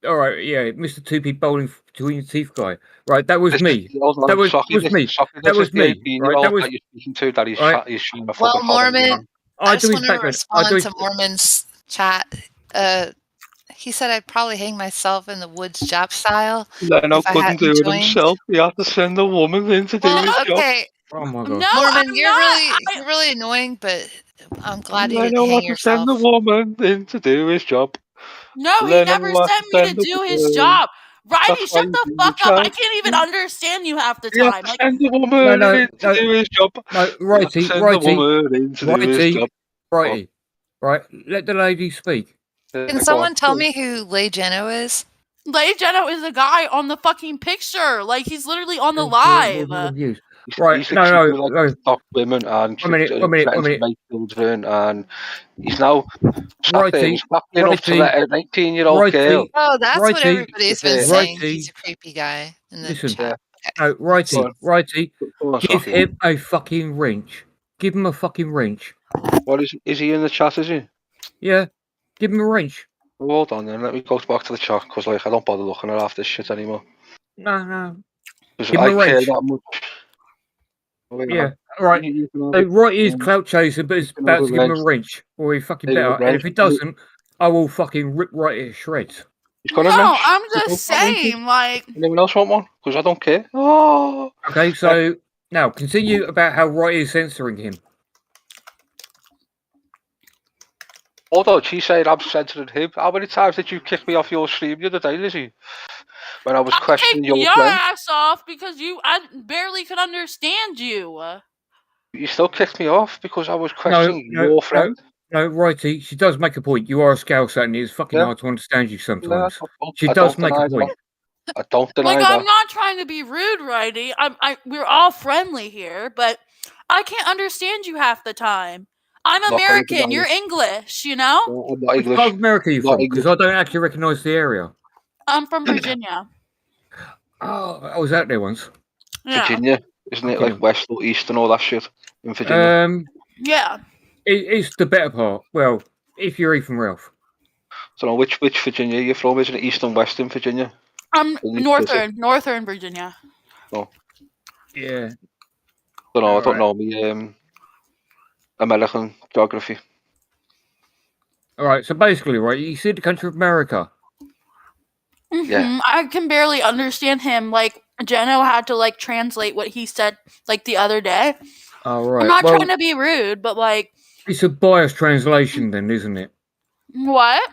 all right. Yeah, Mr. Two P bowling between your teeth guy. Right, that was This me. is, hold on, That was Stocky, me. Stocky, That this was is the me. Right, 18-year-old that was that you're speaking to that he's right. he's showing a Well, fucking holiday, Mormon, man. I just do want his to background. respond to Mormon's chat. He said I'd probably hang myself in the woods job style Leno if I couldn't hadn't do it joined. himself. He had to send a woman in to do his Well, job. okay, Oh my god. No, Mormon, I'm you're not. you're really annoying, but I'm glad you didn't Leno hang had to send yourself. a woman in to do his job. No, he Leno never had to sent me to send a do his woman. job. Righty, That's why shut you the do fuck your up. I job. can't even understand you half the He had time. to Like, send a woman in to do his job. No, He had to righty, send a righty, woman in to do his righty, job. righty. Right, let the lady speak. Can someone tell me who Lay Jeno is? Lay Jeno is the guy on the fucking picture. Like, he's literally on the Right, live. He's the no, kid who likes to stop women and One minute, one minute, one threatens to minute. make children, and he's now Righty, he's backing up to righty, let an 18-year-old girl. Oh, that's what righty, everybody's been Yeah. saying. righty. He's a creepy guy in the Listen, chat. no, righty, Go on. righty. Go on, Give Socky. him a fucking wrench. Give him a fucking wrench. What is he in the chat? Is he? Yeah, give him a wrench. Well, hold on, then let me go back to the chat because like I don't bother looking at half this shit anymore. No. Because Give him I a care wrench. that much. Yeah, right. So right is clout chaser, but it's can have about a to give him a wrench. wrench, or he fucking There you go, better. And if wrench. he doesn't, I will fucking rip right to shreds. He's got a No, wrench. I'm He's just got a wrench. saying, like, Anyone else want one? Because I don't care. Oh. Okay, so now continue about how right is censoring him. Although she said I'm censoring him. How many times did you kick me off your stream the other day, Lizzie? When I was questioning take your your friend. ass off because I barely could understand you. You still kicked me off because I was questioning your friend. No, righty. She does make a point. You are a scouser, and it's fucking Yeah. hard to understand you sometimes. She I does don't make a deny point. that. I don't deny Like, that. I'm not trying to be rude, Righty. We're all friendly here, but I can't understand you half the time. I'm Not very American. good, You're English, you know? No, I'm not Which English. part of America are you Not from? Because I don't actually recognise the area. I'm from Virginia. Oh, I was out there once. Yeah. Virginia, isn't it? Okay. Like West or East and all that shit in Virginia. Yeah. It's the better part. Well, if you're Ethan Ralph. So know which Virginia you're from. Isn't it East and Western Virginia? I'm Or East, is it? northern Virginia. No. Yeah. Don't know. I don't Alright. know me American geography. All right. So basically, right, you see the country of America. Yeah. I can barely understand him. Like, Jeno had to, like, translate what he said, like, the other day. All right. I'm not well, trying to be rude, but, like... It's a biased translation, then, isn't it? What?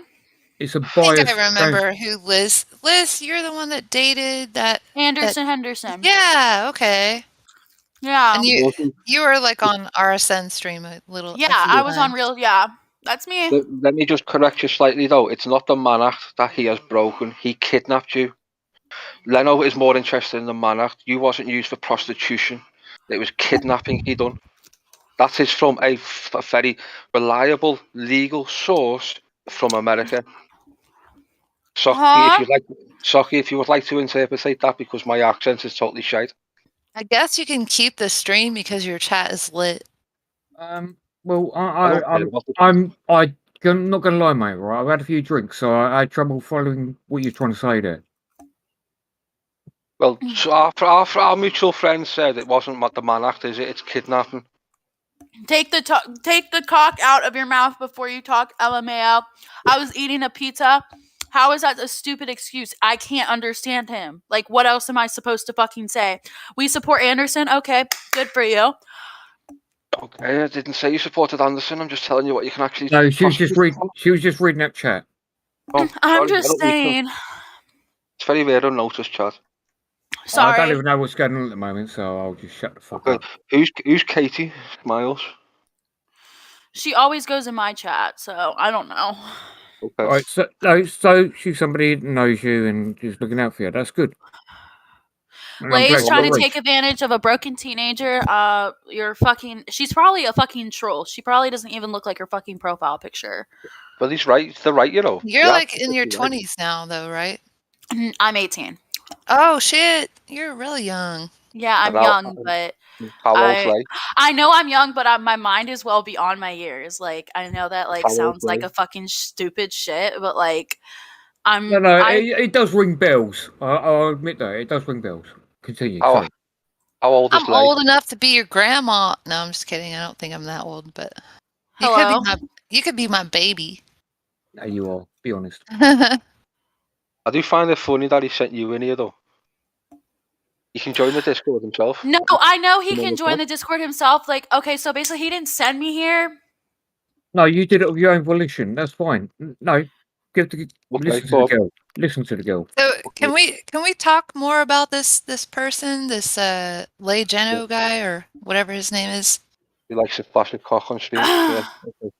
It's a I think biased. I remember who Liz. Liz, you're the one that dated that Anderson Henderson. Yeah. Okay. Yeah. And you were like on RSN stream a little. Yeah, I was on real... Yeah, that's me. Let me just correct you slightly, though. It's not the Mann Act that he has broken. He kidnapped you. Leno is more interested in the Mann Act. You wasn't used for prostitution. It was kidnapping he done. That is from a very reliable legal source from America. Socky, if you would like to interpret that, because my accent is totally shite. I guess you can keep the stream because your chat is lit. Well, I'm not gonna lie, mate. Right, I've had a few drinks, so I had trouble following what you're trying to say there. Well, so our mutual friend said it wasn't the man act, is it? It's kidnapping. Take the cock out of your mouth before you talk, LMAO. I was eating a pizza. How is that a stupid excuse? I can't understand him. Like, what else am I supposed to fucking say? We support Anderson? Okay, good for you. Okay, I didn't say you supported Anderson. I'm just telling you what you can actually... No, she was just reading that chat. Oh, I'm just saying. It's very weird unnoticed chat. Sorry. I don't even know what's going on at the moment, so I'll just shut the fuck up. Who's Katie Miles? She always goes in my chat, so I don't know. Okay. Right, so she's somebody that knows you and is looking out for you. That's good. Lay's trying to take advantage of a broken teenager. She's probably a fucking troll. She probably doesn't even look like her fucking profile picture. But he's right. They're right, you know. You're like in your 20s now, though, right? I'm 18. Oh, shit. You're really young. Yeah, I'm young, but I know I'm young, but my mind is well beyond my years. Like, I know that sounds like a fucking stupid shit, but it does ring bells. I'll admit that it does ring bells. Continue. How old is I'm old enough to be your grandma. No, I'm just kidding. I don't think I'm that old, but you could be my baby. No, you are. Be honest. I do find it funny that he sent you in here, though. He can join the Discord himself. No, I know he can join the Discord himself. Like, okay, so basically he didn't send me here. No, you did it of your own volition. That's fine. No, listen to the girl. Listen to the girl. So can we talk more about this person, this Lay Geno guy or whatever his name is? He likes to flash a cock on stream. Yeah. Okay.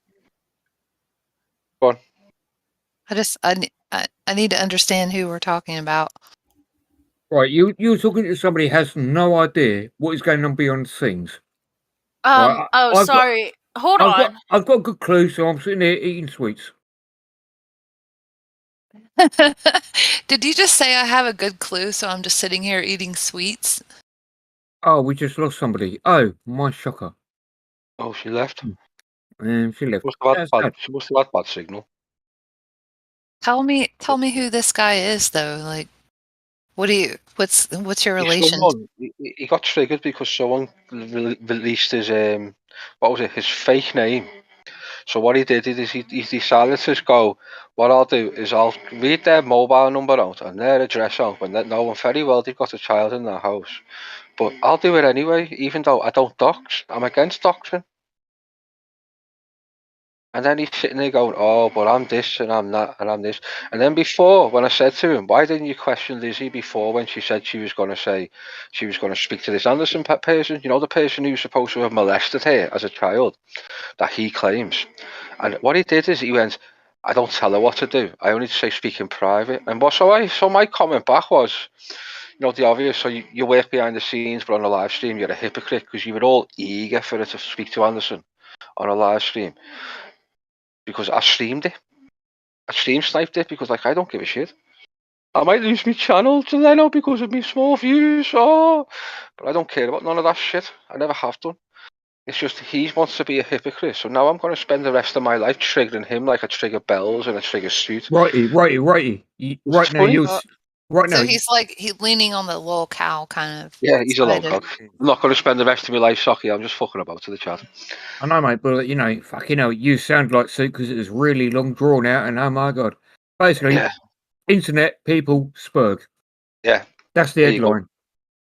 Go on. I need to understand who we're talking about. Right, you're talking to somebody who has no idea what is going on behind the scenes. Right, sorry. Hold on. I've got a good clue, so I'm sitting there eating sweets. Did you just say I have a good clue, so I'm just sitting here eating sweets? Oh, we just lost somebody. Oh, my shocker. Oh, she left? She left. She must have had bad signal. Tell me who this guy is, though. Like, what's your relation? He got triggered because someone released his his fake name. So what he did is he decided to go, what I'll do is I'll read their mobile number out and their address out and knowing very well they've got a child in their house. But I'll do it anyway, even though I don't dox. I'm against doxing. And then he's sitting there going, oh, but I'm this and I'm that and I'm this. And then before, when I said to him, why didn't you question Lizzie before when she said she was going to speak to this Anderson person, you know, the person who's supposed to have molested her as a child, that he claims. And what he did is he went, I don't tell her what to do. I only say speak in private. And so my comment back was, you know, the obvious, so you work behind the scenes, but on a live stream, you're a hypocrite because you were all eager for her to speak to Anderson on a live stream. Because I streamed it. I stream sniped it because, like, I don't give a shit. I might lose my channel to Leno because of my small views, but I don't care about none of that shit. I never have done. It's just he wants to be a hypocrite, so now I'm going to spend the rest of my life triggering him like I trigger bells and I trigger suit. Righty. Right now. So he's leaning on the lol cow kind of. Yeah, he's a lol cow. I'm not going to spend the rest of my life socky. I'm just fucking about to the chat. I know, mate, but you know, fucking hell, you sound like suit because it was really long drawn out, and oh my god, basically, internet people spurg. Yeah, that's the headline.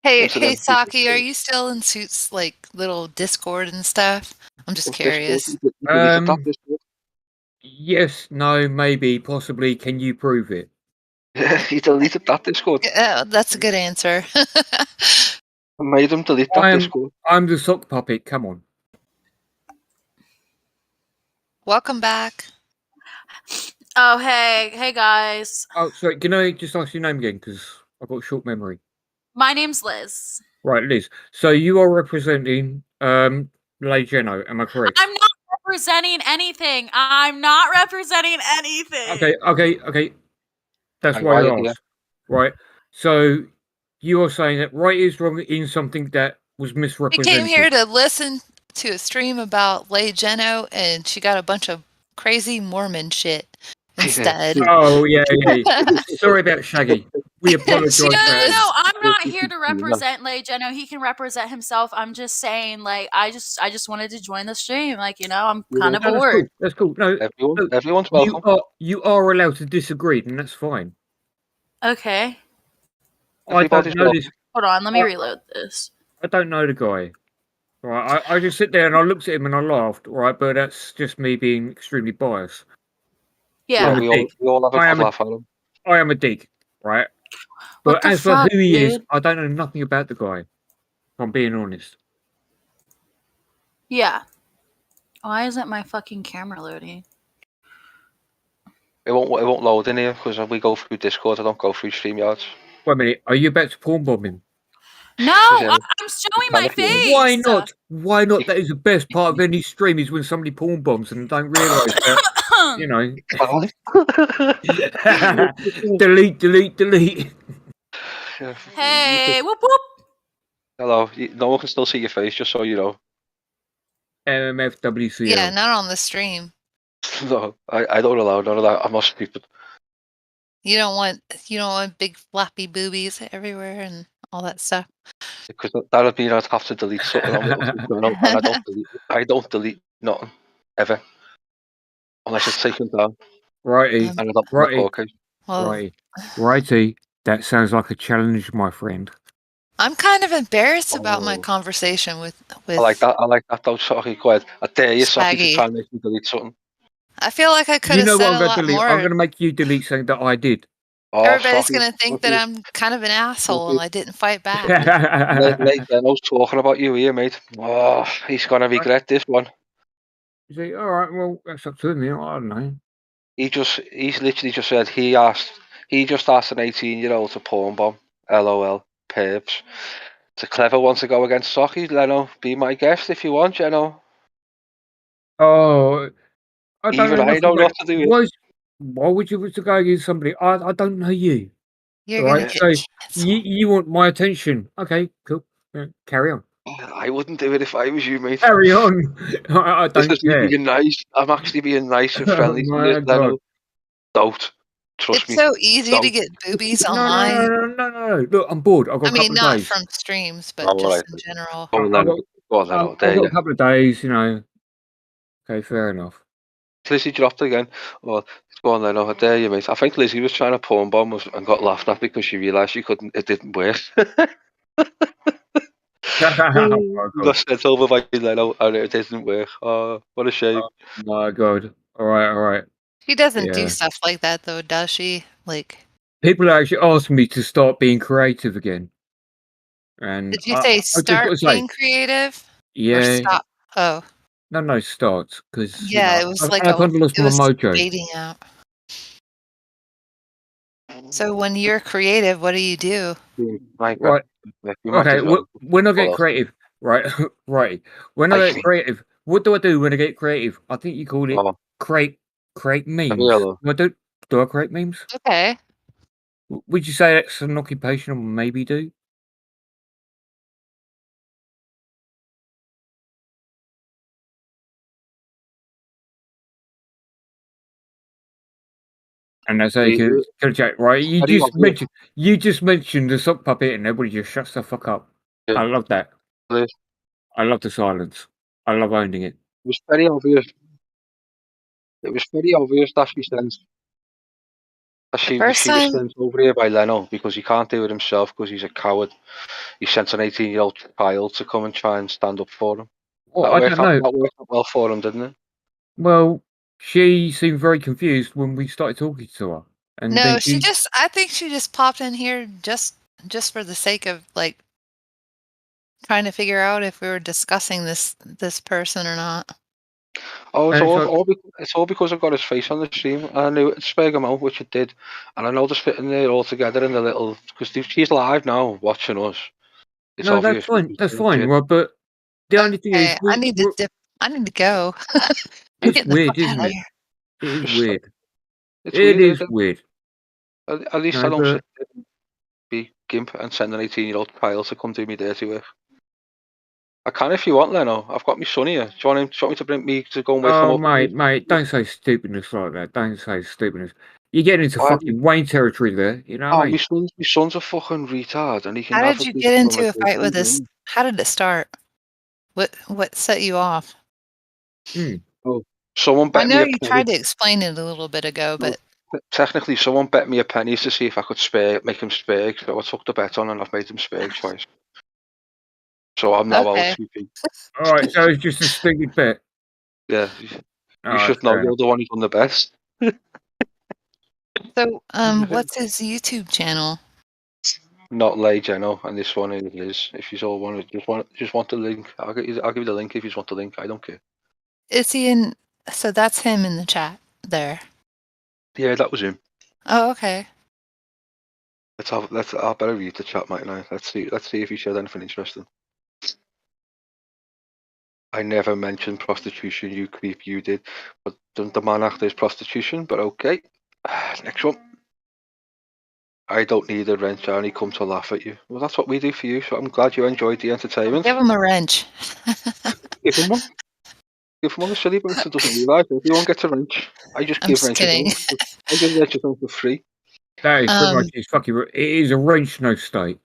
Hey, Saki, are you still in Suit's like little Discord and stuff? I'm just curious. Yes, no, maybe, possibly. Can you prove it? He deleted that Discord. Yeah, that's a good answer. I made him delete that Discord. I'm the sock puppet. Come on. Welcome back. Oh, hey guys. Oh, sorry. Can I just ask your name again? Because I've got short memory. My name's Liz. Right, Liz. So you are representing Lay Geno, am I correct? I'm not representing anything. Okay. That's why I asked. Right. So you are saying that right is wrong in something that was misrepresented. You came here to listen to a stream about Lay Geno, and she got a bunch of crazy Mormon shit instead. Oh, yeah. Sorry about Shaggy. We apologize. No, for I'm not here to represent Legeno. He can represent himself. I'm just saying, like, I just wanted to join the stream. Like, I'm kind of bored. That's cool. No, everyone's welcome. You are allowed to disagree, and that's fine. Okay. I don't know this. Hold on, let me reload this. I don't know the guy. Right, I just sit there and I looked at him and I laughed. Right, but that's just me being extremely biased. Yeah, we all have a laugh at him. I am a dick, right? But as for who he is, I don't know nothing about the guy. If I'm being honest. Yeah. Why isn't my fucking camera loading? It won't load in here because we go through Discord. I don't go through StreamYards. Wait a minute. Are you about to porn bomb him? No, I'm showing my face. Why not? Why not? That is the best part of any stream is when somebody porn bombs and don't realise that. Delete. Hey, whoop whoop. Hello. No one can still see your face, just so you know. MFWCL. Yeah, not on the stream. No, I don't allow none of that. I'm not stupid. You don't want big floppy boobies everywhere and all that stuff. Because that would mean I'd have to delete something. And I don't delete nothing ever, unless it's taken down. Righty, and I don't righty. That sounds like a challenge, my friend. I'm kind of embarrassed about my conversation with. I like that. Though. Sorry, go ahead. I dare you, Sophie, to try and make me delete something. I feel like I could have said a lot more. I'm going to make you delete something that I did. Everybody's going to think that I'm kind of an asshole and I didn't fight back. Leno's talking about you here, mate. Oh, he's going to regret this one. You say, all right, well, that's up to him. I don't know. He's literally just said he just asked an 18-year-old to porn bomb. LOL, perps. It's a clever one to go against Socky. Leno, be my guest if you want, Oh, I don't even I know what to do. Why would you want to go against somebody? I don't know you. You're right, so you want my attention. Okay, cool. Carry on. I wouldn't do it if I was you, mate. Carry on. I don't care. Being nice. I'm actually being nice and friendly to you, Leno. Don't. Trust me. It's so easy to get boobies online. No. Look, I'm bored. I've got a couple of days. not from streams, but just in general. I've got a couple of days, Okay, fair enough. Lizzie dropped again. Well, go on then. I dare you, mate. I think Lizzie was trying to porn bomb us and got laughed at because she realised she couldn't. It didn't work. Got sent over by Leno and it didn't work. Oh, what a shame. Oh my God. All right. She doesn't do stuff like that, though, does she? Like, people actually asked me to start being creative again. And did you say start being creative? Yeah. Or stop? Oh. No, start. Because it was like I kind of lost my mojo. Fading out. So when you're creative, what do you do? Right. Okay. When I get creative, right. When I get creative, what do I do when I get creative? I think you call it create memes. Do I create memes? Okay. Would you say that's an occupation I maybe do? And that's how you can check, right? You just mentioned the sock puppet, and everybody just shuts the fuck up. Yeah. I love that. I love the silence. I love owning it. It was very obvious. That she was sent over here by Leno because he can't do it himself because he's a coward. He sent an 18-year-old child to come and try and stand up for him. Well, I don't know. That worked out well for him, didn't it? Well, she seemed very confused when we started talking to her. And no, I think she just popped in here just for the sake of like trying to figure out if we were discussing this person or not. Oh, it's all because I got his face on the stream. I knew it spag him out, which it did. And I know they're sitting there all together in the little because she's live now watching us. It's no, that's fine. That's fine, Rob. But the only thing is, I need to go. It's weird, isn't it? It is weird. It is weird. At least I don't sit there and be gimp and send an 18-year-old child to come do me dirty work. I can if you want, Leno. I've got my son here. Do you want me to bring me to go and wait for him? Mate, don't say stupidness like that. Don't say stupidness. You're getting into fucking Wayne territory there. You know what I mean? My son's a fucking retard, and he can How have did you good get into a conversation fight with with this? him. How did it start? What set you off? Oh, someone I bet know me a you penny. tried to explain it a little bit ago, Well, but technically, someone bet me a penny to see if I could make him spare. So I took the bet on, and I've made him spare twice. So I'm now out okay. 2p. All right, so it's just a stupid bet. Yeah, All you right, should know. fair You're enough. the one who's done the best. So, what's his YouTube channel? Not Lay Geno, and this one is Liz. If you all want to just want the link, I'll give you the link if you just want the link. I don't care. Is he in? So that's him in the chat there. Yeah, that was him. Oh, okay. I better read the chat, mate. Now let's see if he shared anything interesting. I never mentioned prostitution, you creep. You did, but the man after is prostitution. But okay, next one. I don't need a wrench. I only come to laugh at you. Well, that's what we do for you. So I'm glad you enjoyed the entertainment. Give him a wrench. Give him one. Give him one. The silly bastard doesn't realise everyone gets a wrench. I just I'm give just wrenches. kidding. I give wrenches on for free. That is pretty much his fucking. It is a wrench, no state.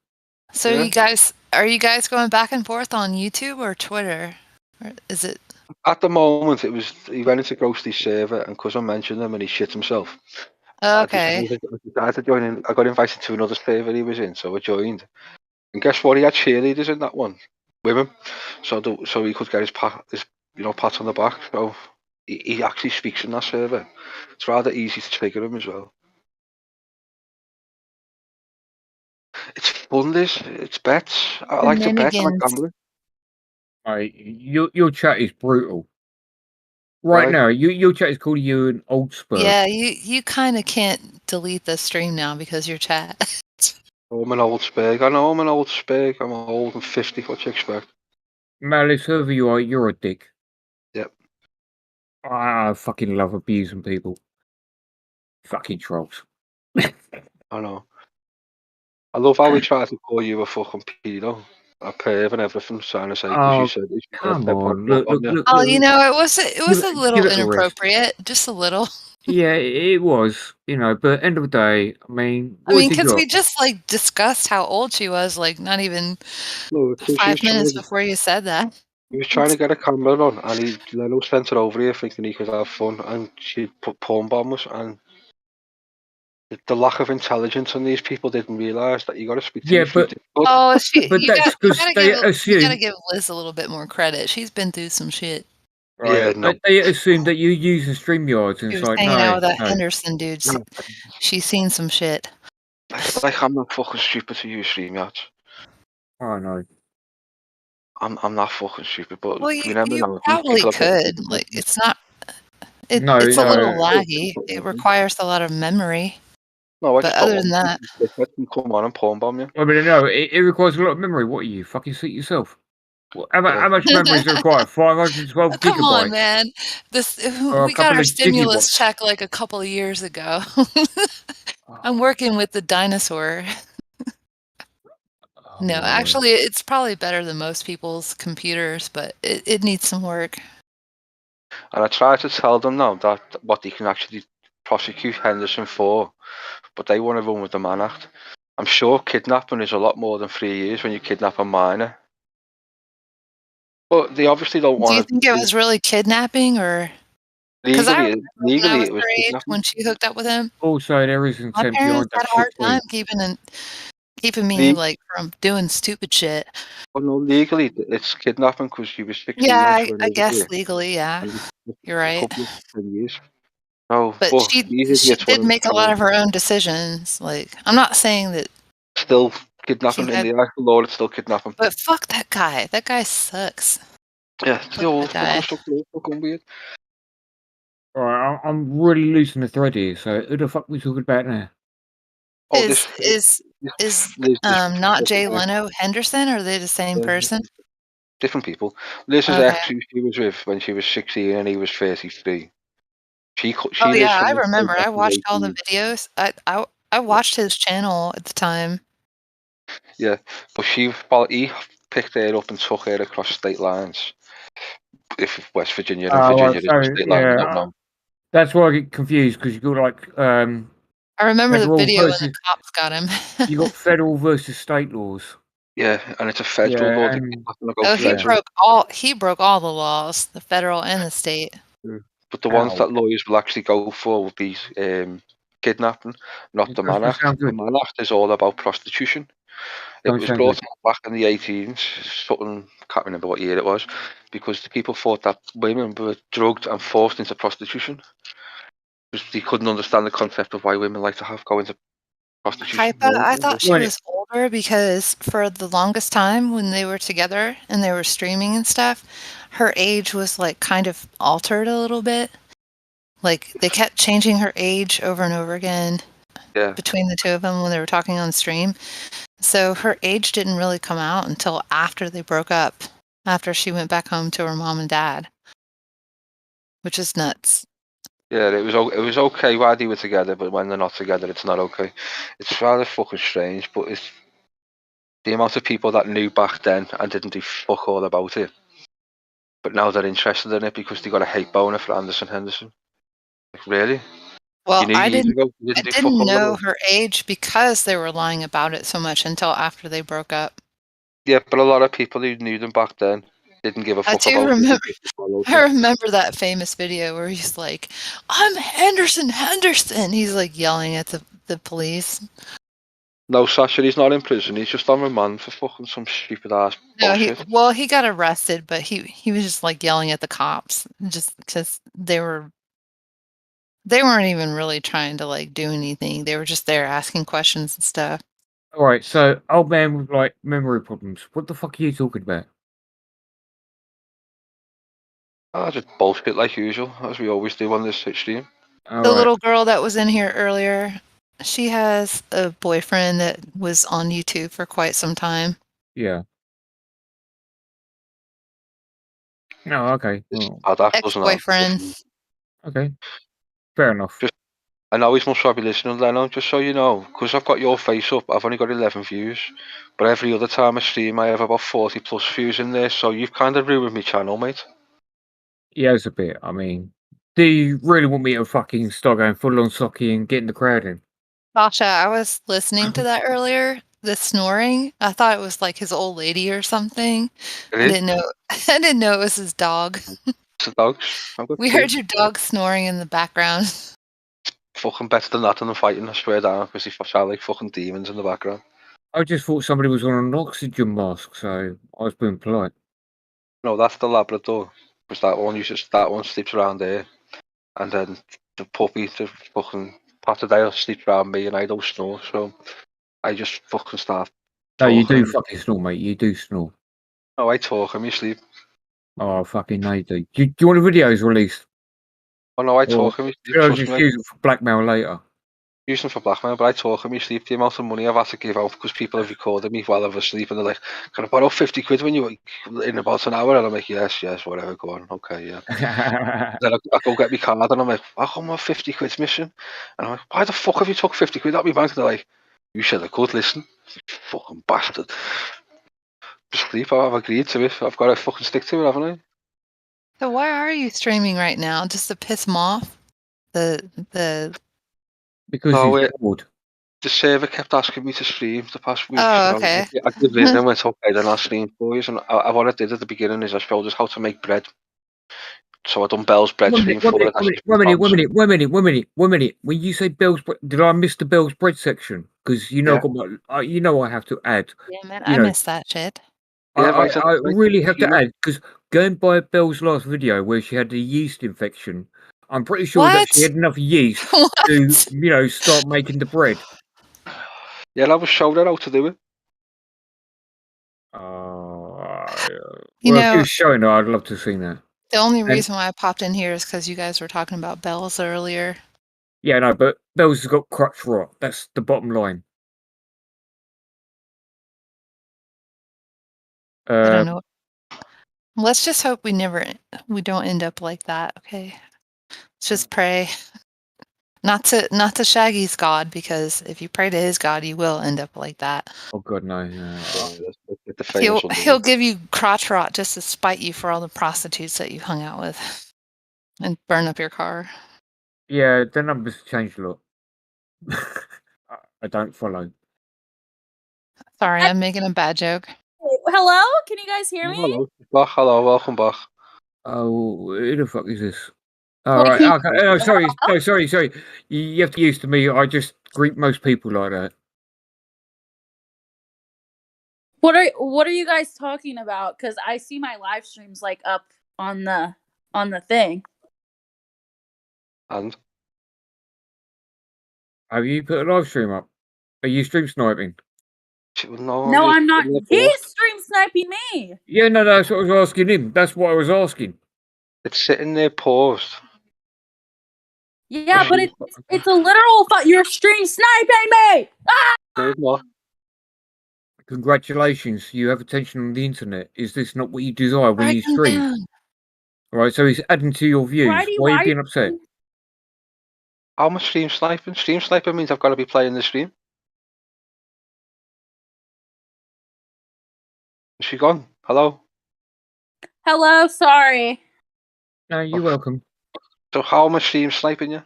So Yeah. are you guys going back and forth on YouTube or Twitter? Or is it? At the moment, he went into Ghosty's server, and because I mentioned him and he shit himself, Okay. I decided to join in. I got invited to another server he was in, so I joined. And guess what? He had cheerleaders in that one with him, so he could get his pat on the back. So he actually speaks in that server. It's rather easy to trigger him as well. It's fun, Liz. It's bets. I like to bet. I like gambling. Your chat is brutal. Right now, your chat is calling you an old spur. Yeah, you kind of can't delete the stream now because your chat. I'm an old spag. I know I'm an old spag. I'm old and 50. What you expect? Malice, whoever you are, you're a dick. Yep. I fucking love abusing people. Fucking trolls. I know. I love how we try to call you a fucking pedo, a perv and everything, trying to say because you said it's come on. Look, Oh, you know, it was a little give it a rest. inappropriate, just a little. Yeah, it was, but end of the day, I mean, Because we just like discussed how old she was, like not even 5 minutes before you said that. He was trying to get a camera on, and Leno sent her over here thinking he could have fun, and she put porn bombers, and the lack of intelligence on these people didn't realise that you got to speak to these people. Oh, but that's because they you assume. gotta give Liz a little bit more credit. She's been through some shit. Right, yeah, no. They assume that you use the StreamYards, and She it's was like, hanging out with that no. Henderson dude. She's seen some shit. Like I'm not fucking stupid to use StreamYards. Oh no. I'm not fucking stupid, but Well, you never you know. probably could. Like, it's not. It's a little laggy. It requires a lot of memory. No, I but just other than that, come on and porn bomb you. I mean, no, it requires a lot of memory. What are you fucking suit yourself? How much memory does it require? 512 gigabytes. Come on, man. We got our stimulus check like a couple of years ago. I'm working with the dinosaur. No, actually, it's probably better than most people's computers, but it needs some work. And I try to tell them now that what they can actually prosecute Henderson for, but they want to run with the Mann Act. I'm sure kidnapping is a lot more than 3 years when you kidnap a minor. But they obviously don't want to. Do you think it was really kidnapping, or? Because legally it was kidnapping. When she hooked up with him. Also, there is intent my parents behind that had a hard shit time keeping me like from doing stupid shit. Well, no, legally it's kidnapping because she was 16. Yeah, I guess legally, yeah. You're right. Years. Oh, but she did make a lot of her own decisions. Like, I'm not saying that. Still kidnapping in the actual law. It's still kidnapping. But fuck that guy. That guy sucks. Yeah, it's the old fucking weird. Alright, I'm really losing the thread here. So who the fuck are we talking about now? Oh, is not Jay Leno Henderson, or are they the same person? Different people. Liz is ex who she was with when she was 16 and he was 33. Oh yeah, I remember. I watched all the videos. I watched his channel at the time. Yeah, but he picked her up and took her across state lines. If West Virginia and Virginia is state line, I don't know. That's why I get confused because you got like I remember the Federal video when versus the cops got him. you got federal versus state laws. Yeah, and it's a federal law. Yeah, They're and not going to go Oh, federal. he broke all the laws, the federal and the state. But the ones Ow. that lawyers will actually go for will be kidnapping, not the Mann Act. The Mann Act is all about prostitution. It was brought back in the 18s, something, can't remember what year it was, because the people thought that women were drugged and forced into prostitution. Because they couldn't understand the concept of why women like to go into prostitution. Hypa, I thought she was older because for the longest time when they were together and they were streaming and stuff, her age was like kind of altered a little bit. Like they kept changing her age over and over again between the two of them when they were talking on stream. So her age didn't really come out until after they broke up, after she went back home to her mom and dad, which is nuts. Yeah, it was okay while they were together, but when they're not together, it's not okay. It's rather fucking strange, but it's the amount of people that knew back then and didn't do fuck all about it, but now they're interested in it because they got a hate boner for Anderson Henderson. Like, really? Well, You knew I years didn't, ago you I didn't do fuck didn't all know about it. her age because they were lying about it so much until after they broke up. Yeah, but a lot of people who knew them back then didn't give a I fuck do about it. remember. They just followed I them. remember that famous video where he's like, "I'm Henderson. He's like yelling at the police. No, Sasha, he's not in prison. He's just on remand for fucking some stupid ass No, bullshit. he got arrested, but he was just like yelling at the cops just because they weren't even really trying to like do anything. They were just there asking questions and stuff. All right, so old man with like memory problems. What the fuck are you talking about? Just bullshit like usual, as we always do on this stream. The little girl that was in here earlier, she has a boyfriend that was on YouTube for quite some time. Yeah. No, okay. Well, Ex-boyfriend. okay. Fair enough. I know he's must be listening, Leno, just so you know, because I've got your face up, I've only got 11 views, but every other time I stream I have about 40 plus views in there, so you've kind of ruined my channel, mate. Yeah, it's a bit. I mean, do you really want me to fucking start going full on socky and getting the crowd in? Sasha, I was listening to that earlier. The snoring. I thought it was like his old lady or something. I didn't know. I didn't know it was his dog. It's the dogs. We heard your dog snoring in the background. Fucking better than that and fighting, I swear down, because they sound like fucking demons in the background. I just thought somebody was on an oxygen mask, so I was being polite. No, that's the Labrador, because that one sleeps around there, and then the puppy, the fucking Patterdale, sleeps around me, and I don't snore, so I just fucking start. No, you do fucking snore, mate. You do snore. No, I talk in my sleep. Oh, fucking no, you do. Do you want the videos released? Oh no, I talk in my sleep. I'll just use them for blackmail later. Use them for blackmail, but I talk in my sleep. The amount of money I've had to give out because people have recorded me while I was asleep, and they're like, "Can I borrow 50 quid when you in about an hour?" And I'm like, "Yes, whatever, go on, okay, yeah." Then I go get my card, and I'm like, "How come my 50 quid's missing?" And I'm like, "Why the fuck have you took 50 quid out of my bank?" And they're like, "You said I could listen, fucking bastard." Sleep, I've agreed to it. I've got to fucking stick to it, haven't I? So why are you streaming right now? Just to piss him off? The Because he's bored. The server kept asking me to stream the past week. Oh, okay. I gave in and went, okay, then I'll stream for you. And what I did at the beginning is I showed us how to make bread. So I done Bell's bread stream for it. One minute. When you say Bell's bread, did I miss the Bell's bread section? Because you know, I have to add. Yeah, man, I missed that shit. I really have to add, because going by Belle's last video where she had the yeast infection, I'm pretty sure that she had enough yeast to, start making the bread. Yeah, I was showed her how to do it. If you were showing her, I'd love to have seen that. The only reason why I popped in here is because you guys were talking about Bells earlier. Yeah, no, but Bells has got crotch rot. That's the bottom line. I don't know. Let's just hope we don't end up like that. Okay, let's just pray. Not to Shaggy's God, because if you pray to his God, you will end up like that. Oh God, no. He'll give you crotch rot just to spite you for all the prostitutes that you hung out with, and burn up your car. Yeah, the numbers changed a lot. I don't follow. Sorry, I'm making a bad joke. Hello? Can you guys hear me? Hello. Back, hello, welcome back. Oh, who the fuck is this? All right. Okay. Oh, sorry. No, sorry. You have to get used to me. I just greet most people like that. What are you guys talking about? Because I see my live streams like up on the thing. And have you put a live stream up? Are you stream sniping? No, I'm not. He's stream sniping me. Yeah, no, that's what I was asking him. That's what I was asking. It's sitting there paused. Yeah, but it's a literal you're stream sniping me. Ah! There's not. Congratulations, you have attention on the internet. Is this not what you desire when you stream? Right, so he's adding to your views. Why are you being upset? How much stream sniping? Stream sniping means I've got to be playing the stream. Is she gone? Hello? Hello, sorry. No, you're welcome. So how am I stream sniping you?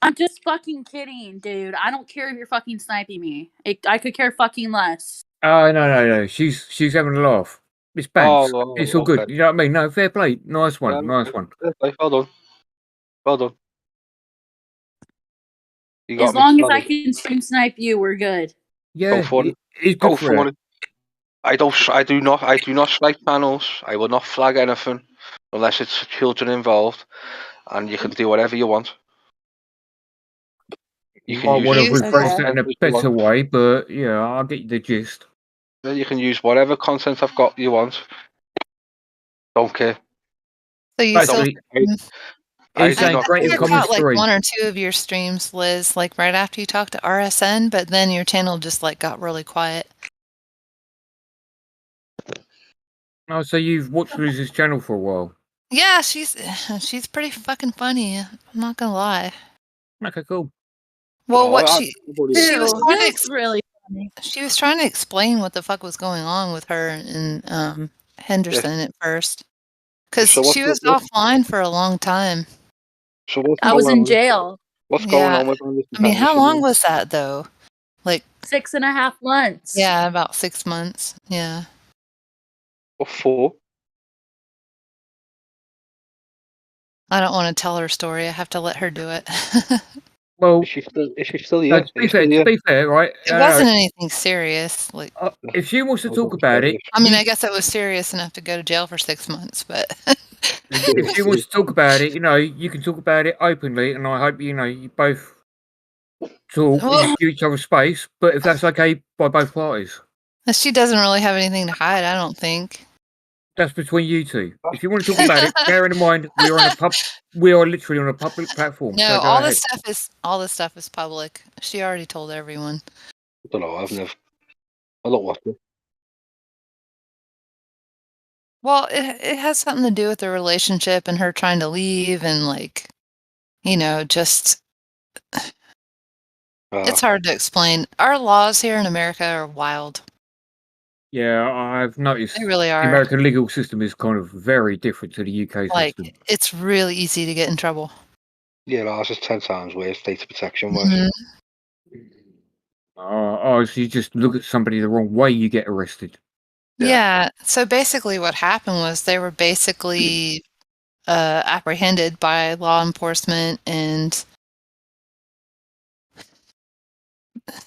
I'm just fucking kidding, dude. I don't care if you're fucking sniping me. I could care fucking less. Oh, no. She's having a laugh. Miss Banks. Oh, it's all good. You know what I mean? No, fair play. Nice one. Nice one. Well done. Well done. As long as I can stream snipe you, we're good. Yeah, go for it. Go for it. I do not snipe channels. I will not flag anything unless it's children involved, and you can do whatever you want. You can use rephrase that in a better way, but yeah, I'll get you the gist. You can use whatever content I've got you want. Don't care. So you still I caught like one or two of your streams, Liz, like right after you talked to RSN, but then your channel just like got really quiet. Oh, so you've watched Liz's channel for a while? Yeah, she's pretty fucking funny. I'm not gonna lie. Okay, cool. Well, she was trying to really funny. She was trying to explain what the fuck was going on with her and Henderson at first, because she was offline for a long time. So I was in jail. What's going on with her? I mean, how long was that though? Like 6.5 months. Yeah, about 6 months. Yeah. What for? I don't want to tell her story. I have to let her do it. Well, is she still here? To be fair, right? It wasn't anything serious. Like, if she wants to talk about it, I mean, I guess it was serious enough to go to jail for 6 months, but if she wants to talk about it, you can talk about it openly, and I hope you both talk and give each other space. But if that's okay by both parties, she doesn't really have anything to hide. I don't think. That's between you two. If you want to talk about it, bearing in mind we are literally on a public platform. No, so all this stuff is public. She already told everyone. I don't know. I don't watch it. Well, it has something to do with the relationship and her trying to leave and just it's hard to explain. Our laws here in America are wild. Yeah, I've noticed. They really are. The American legal system is kind of very different to the UK system. It's really easy to get in trouble. Yeah, ours is 10 times worse. Data protection was. So you just look at somebody the wrong way, you get arrested. Yeah. So basically, what happened was they were basically apprehended by law enforcement, and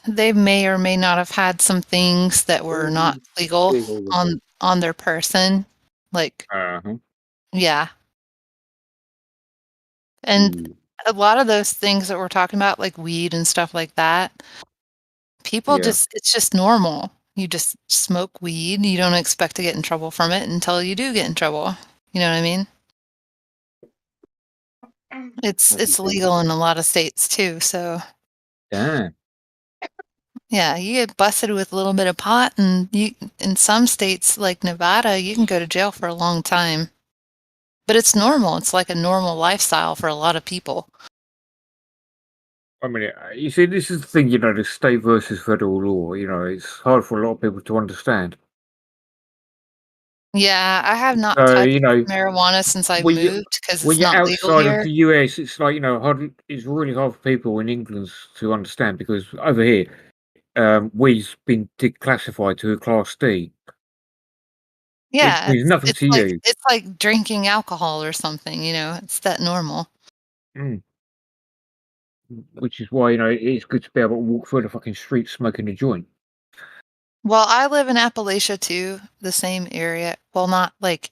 they may or may not have had some things that were not legal on their person, like yeah. And a lot of those things that we're talking about, like weed and stuff like that, people it's just normal. You just smoke weed. You don't expect to get in trouble from it until you do get in trouble. You know what I mean? It's legal in a lot of states too. So yeah, you get busted with a little bit of pot, and in some states like Nevada, you can go to jail for a long time. But it's normal. It's like a normal lifestyle for a lot of people. I mean, you see, this is the thing, the state versus federal law. It's hard for a lot of people to understand. Yeah, I have not So, touched you know, marijuana since I when you moved because when it's you're not legal outside of here. the US, it's like, you know, it's really hard for people in England to understand because over here, weed's been declassified to a Class D. Which Yeah, means nothing to you. it's like drinking alcohol or something, you know, it's that normal. Mm. Which is why, you know, it's good to be able to walk through the fucking street smoking a joint. Well, I live in Appalachia too, the same area. Well, not like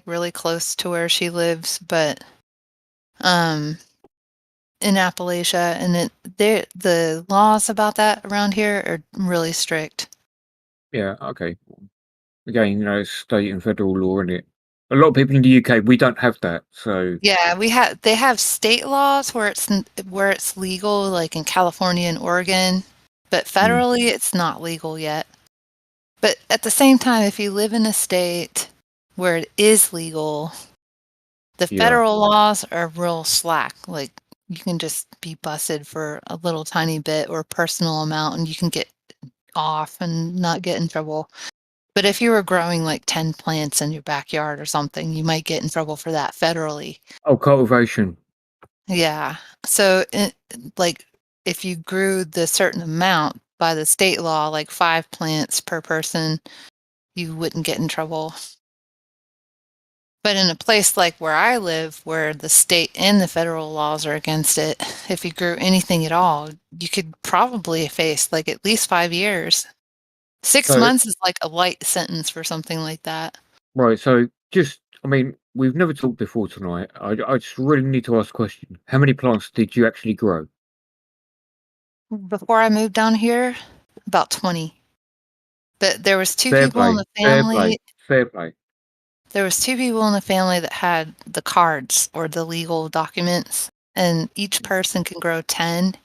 really close to where she lives, but in Appalachia, and the laws about that around here are really strict. Yeah, okay. Again, you know, it's state and federal law, isn't it? A lot of people in the UK, we don't have that, so Yeah, they have state laws where it's legal, like in California and Oregon, but federally it's not legal yet. But at the same time, if you live in a state where it is legal, the Yeah. federal laws are real slack. Like you can just be busted for a little tiny bit or personal amount and you can get off and not get in trouble. But if you were growing like 10 plants in your backyard or something, you might get in trouble for that federally. Oh, cultivation. Yeah. So like if you grew the certain amount by the state law, like 5 plants per person, you wouldn't get in trouble. But in a place like where I live, where the state and the federal laws are against it, if you grew anything at all, you could probably face like at least 5 years. 6 So- months is like a light sentence for something like that. Right, so just, I mean, we've never talked before tonight. I just really need to ask a question. How many plants did you actually grow? Before I moved down here, about 20. But there was 2 Fair people play, in the fair family. play, fair play. There was 2 people in the family that had the cards or the legal documents, and each person can grow 10.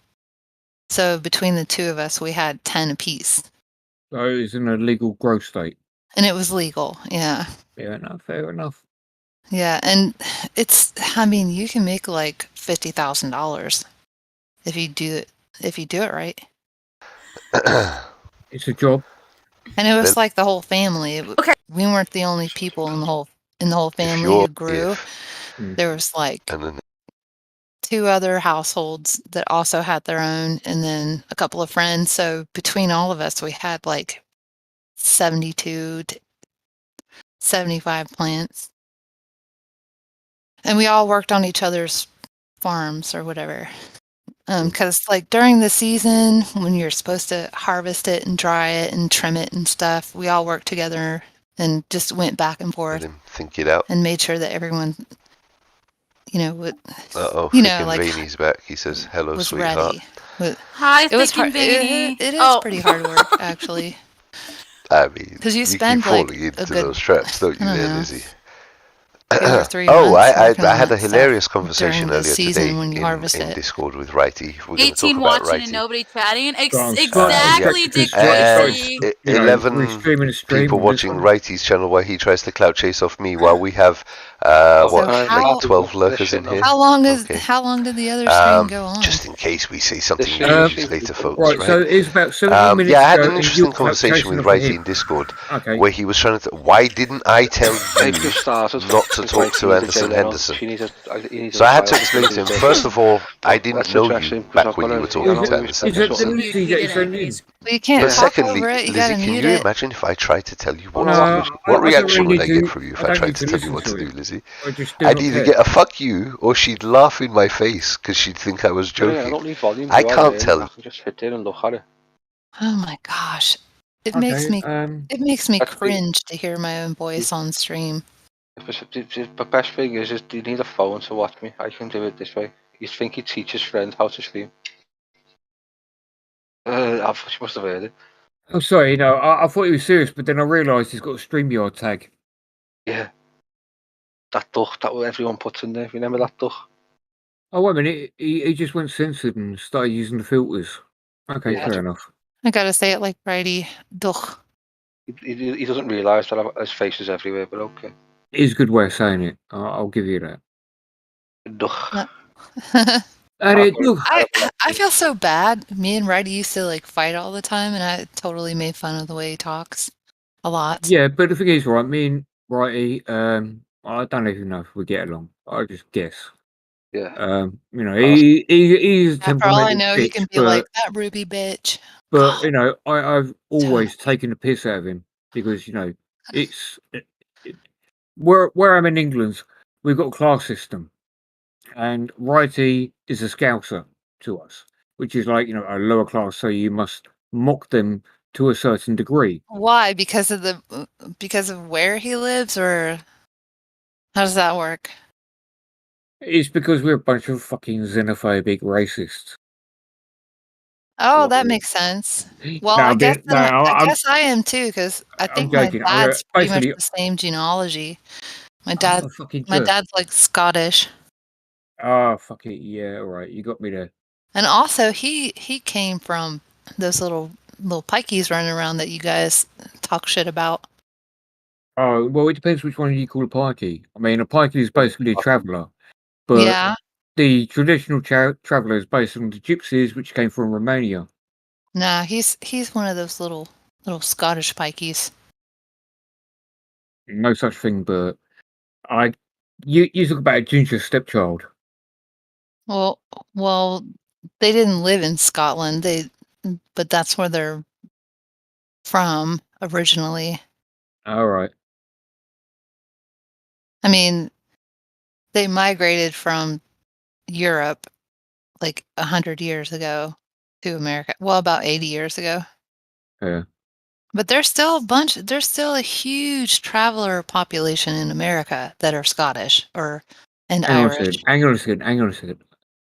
So between the 2 of us, we had 10 apiece. So it's in a legal growth state. And it was legal, yeah. Yeah, no, fair enough. Yeah, and I mean, you can make like $50,000 if you do it right. It's a job. And it was Then- like the whole family. Okay. We weren't the only people in the whole family you're- who grew. There was like And then 2 other households that also had their own, and then a couple of friends. So between all of us, we had like 72 to 75 plants. And we all worked on each other's farms or whatever. Because like during the season, when you're supposed to harvest it and dry it and trim it and stuff, we all worked together and just went back and forth think it out. and made sure that everyone, you know, would, Uh-oh, you know, freaking like Rainey's back. He says, hello, was sweetheart. ready. But Hi, it was thinking hard. baby. It is Oh. pretty hard work, actually. I mean, 'Cause you you keep spend, like, falling a into good- those traps, don't you I don't there, know, Lizzie? 2 or 3 Oh, months I working on had a that stuff hilarious conversation during the earlier season today when you harvest in it. Discord with Righty. We're going to talk 18 about watching Righty. and nobody chatting. Sounds Exactly, Dick Tracy. 11 people watching Righty's channel while he tries to clout chase off me while we have how- 12 lurkers in here. How long Okay. how long did the other stream go on? Just in case we say something This news stream- later, folks. Right, Right? so it's about 17 minutes yeah, I had ago an and interesting you're conversation chasing with off Righty him. in Discord Okay. where he was trying to. Why didn't I tell They've you just started. not to It's talk like to you need Anderson J-Lo. Henderson? She needs you need So I had to file explain to him, this. first of all, I didn't Let's know address you him, 'cause back I've when got you a- were talking I've to got a- Anderson. Is it the Henderson. Lizzie that is on in? Well, you can't But talk secondly, over it. You Lizzie, gotta can mute you it. imagine if I tried to tell you what No, to do? I What don't reaction really would I do- get from you if I I don't tried need to to tell you listen what to to do, it. Lizzie? I just do I'd not either care. get a fuck you or she'd laugh in my face because she'd think I was Yeah, I joking. don't need volume. I do I, can't really? tell. I can just sit there and look at it. Oh my gosh. It Okay, makes me That's the- cringe to hear my own voice on stream. The best thing is you need a phone to watch me. I can do it this way. You think he teaches friends how to stream? She must have heard it. I'm sorry, you know, I thought he was serious, but then I realised he's got a StreamYard tag. Yeah. That duck that everyone puts in there. Remember that duck? Oh, wait a minute. He just went censored and started using the filters. Okay, Yeah. fair enough. I gotta say it like righty. Duh. He doesn't realise that his face is everywhere, but okay. It is a good way of saying it. I'll give you that. Duck. And it, look, I feel so bad. Me and Righty used to like fight all the time, and I totally made fun of the way he talks. a lot. Yeah, but the thing is, right, me and Righty, I don't even know if we get along. I just guess. Yeah. You know, he's a Yeah, for all I temperamental know, he bitch, can be but like that Ruby bitch. you know, I've always taken the piss out of him because you know it's where I'm in England, we've got a class system, and Righty is a scouser to us, which is like you know a lower class, so you must mock them to a certain degree. Why? Because of where he lives, or how does that work? It's because we're a bunch of fucking xenophobic racists. Oh, that makes sense. Well, No, I guess no, I guess I am too, because I I'm think my joking. dad's pretty much Basically, the same genealogy. My oh, fucking dad's like Scottish, oh, fuck it. Yeah, all right. You got me there. and also he came from those little pikeys running around that you guys talk shit about. Oh, well, it depends which one you call a pikey. I mean, a pikey is basically a traveller, but Yeah. the traditional traveller is based on the gypsies, which came from Romania. Nah, he's one of those little Scottish pikeys. No such thing, but you talk about a ginger stepchild. Well, they didn't live in Scotland. But that's where they're from originally. All right. I mean, they migrated from Europe like 100 years ago to America. Well, about 80 years ago. Yeah. But there's still a huge traveler population in America that are Scottish and Irish. Hang on a second.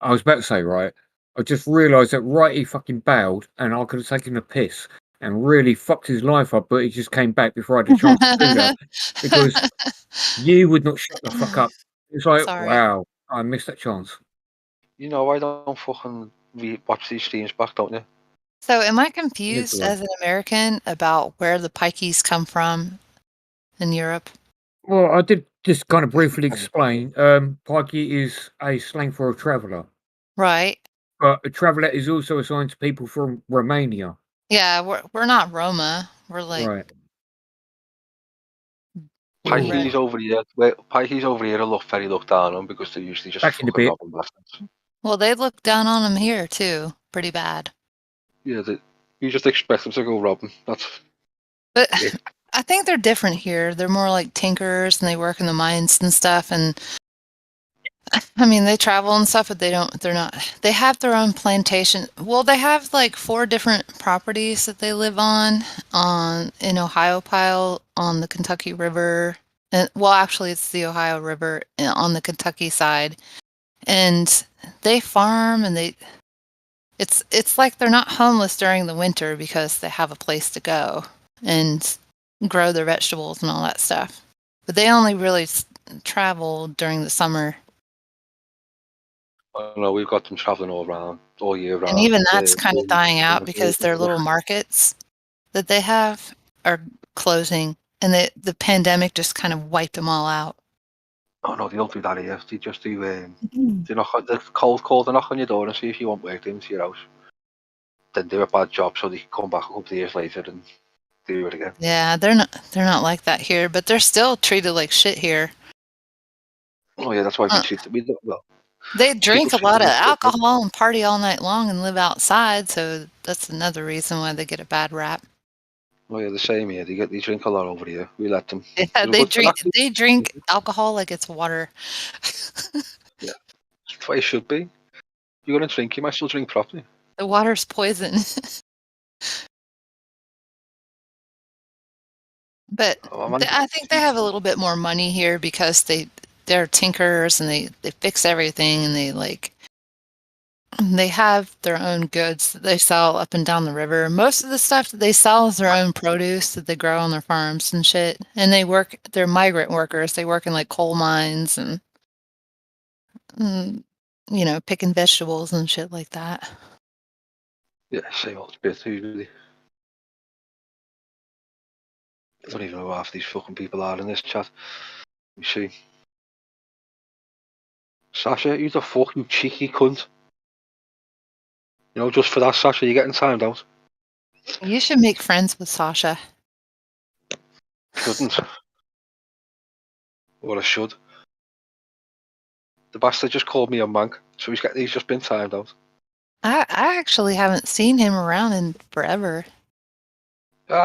I was about to say, right, I just realised that Righty fucking bailed and I could have taken a piss and really fucked his life up, but he just came back before I had a chance to do that because you would not shut the fuck up. It's like, Sorry. wow, I missed that chance. You know, I don't fucking watch these streams back, don't you? So am I confused as an American about where the pikeys come from in Europe? Well, I did just kind of briefly explain. Pikey is a slang for a traveller. Right. But a traveller is also assigned to people from Romania. Yeah, we're not Roma. We're like Right. Pikey's over here. Pikey's over here are very looked down on because they're usually just Back in the fucking bit. robbing bastards. Well, they look down on them here too, pretty bad. Yeah, you just expect them to go robbing. But I think they're different here. They're more like tinkerers, and they work in the mines and stuff. And I mean, they travel and stuff, but they're not. They have their own plantation. Well, they have like 4 different properties that they live on in Ohiopyle on the Kentucky River. And well, actually, it's the Ohio River on the Kentucky side, and they farm and it's like they're not homeless during the winter because they have a place to go and grow their vegetables and all that stuff. But they only really travel during the summer. I don't know, we've got them travelling all year round. And even that's kind of dying out because their little markets that they have are closing, and the pandemic just kind of wiped them all out. Oh no, they don't do that here. They just do. They cold call, they knock on your door and see if you want work into your house. Then do a bad job so they can come back a couple of years later and do it again. Yeah, they're not like that here, but they're still treated like shit here. Oh yeah, that's why we treat them. Well, they drink a lot of alcohol and party all night long and live outside, so that's another reason why they get a bad rap. Oh yeah, the same here. They drink a lot over here. We let them. Yeah, they drink alcohol like it's water. Yeah, that's what it should be. You're gonna drink, you might still drink properly. The water's poison. But I think they have a little bit more money here because they're tinkerers and they fix everything, and they have their own goods that they sell up and down the river. Most of the stuff that they sell is their own produce that they grow on their farms and shit. And they're migrant workers. They work in like coal mines and picking vegetables and shit like that. Yeah, same old bit really. I don't even know who half these fucking people are in this chat. Let me see. Sasha, you the fuck, you cheeky cunt. You know, just for that, Sasha, you're getting timed out. You should make friends with Sasha. Shouldn't. Or I should. The bastard just called me a mank, so he's just been timed out. I actually haven't seen him around in forever.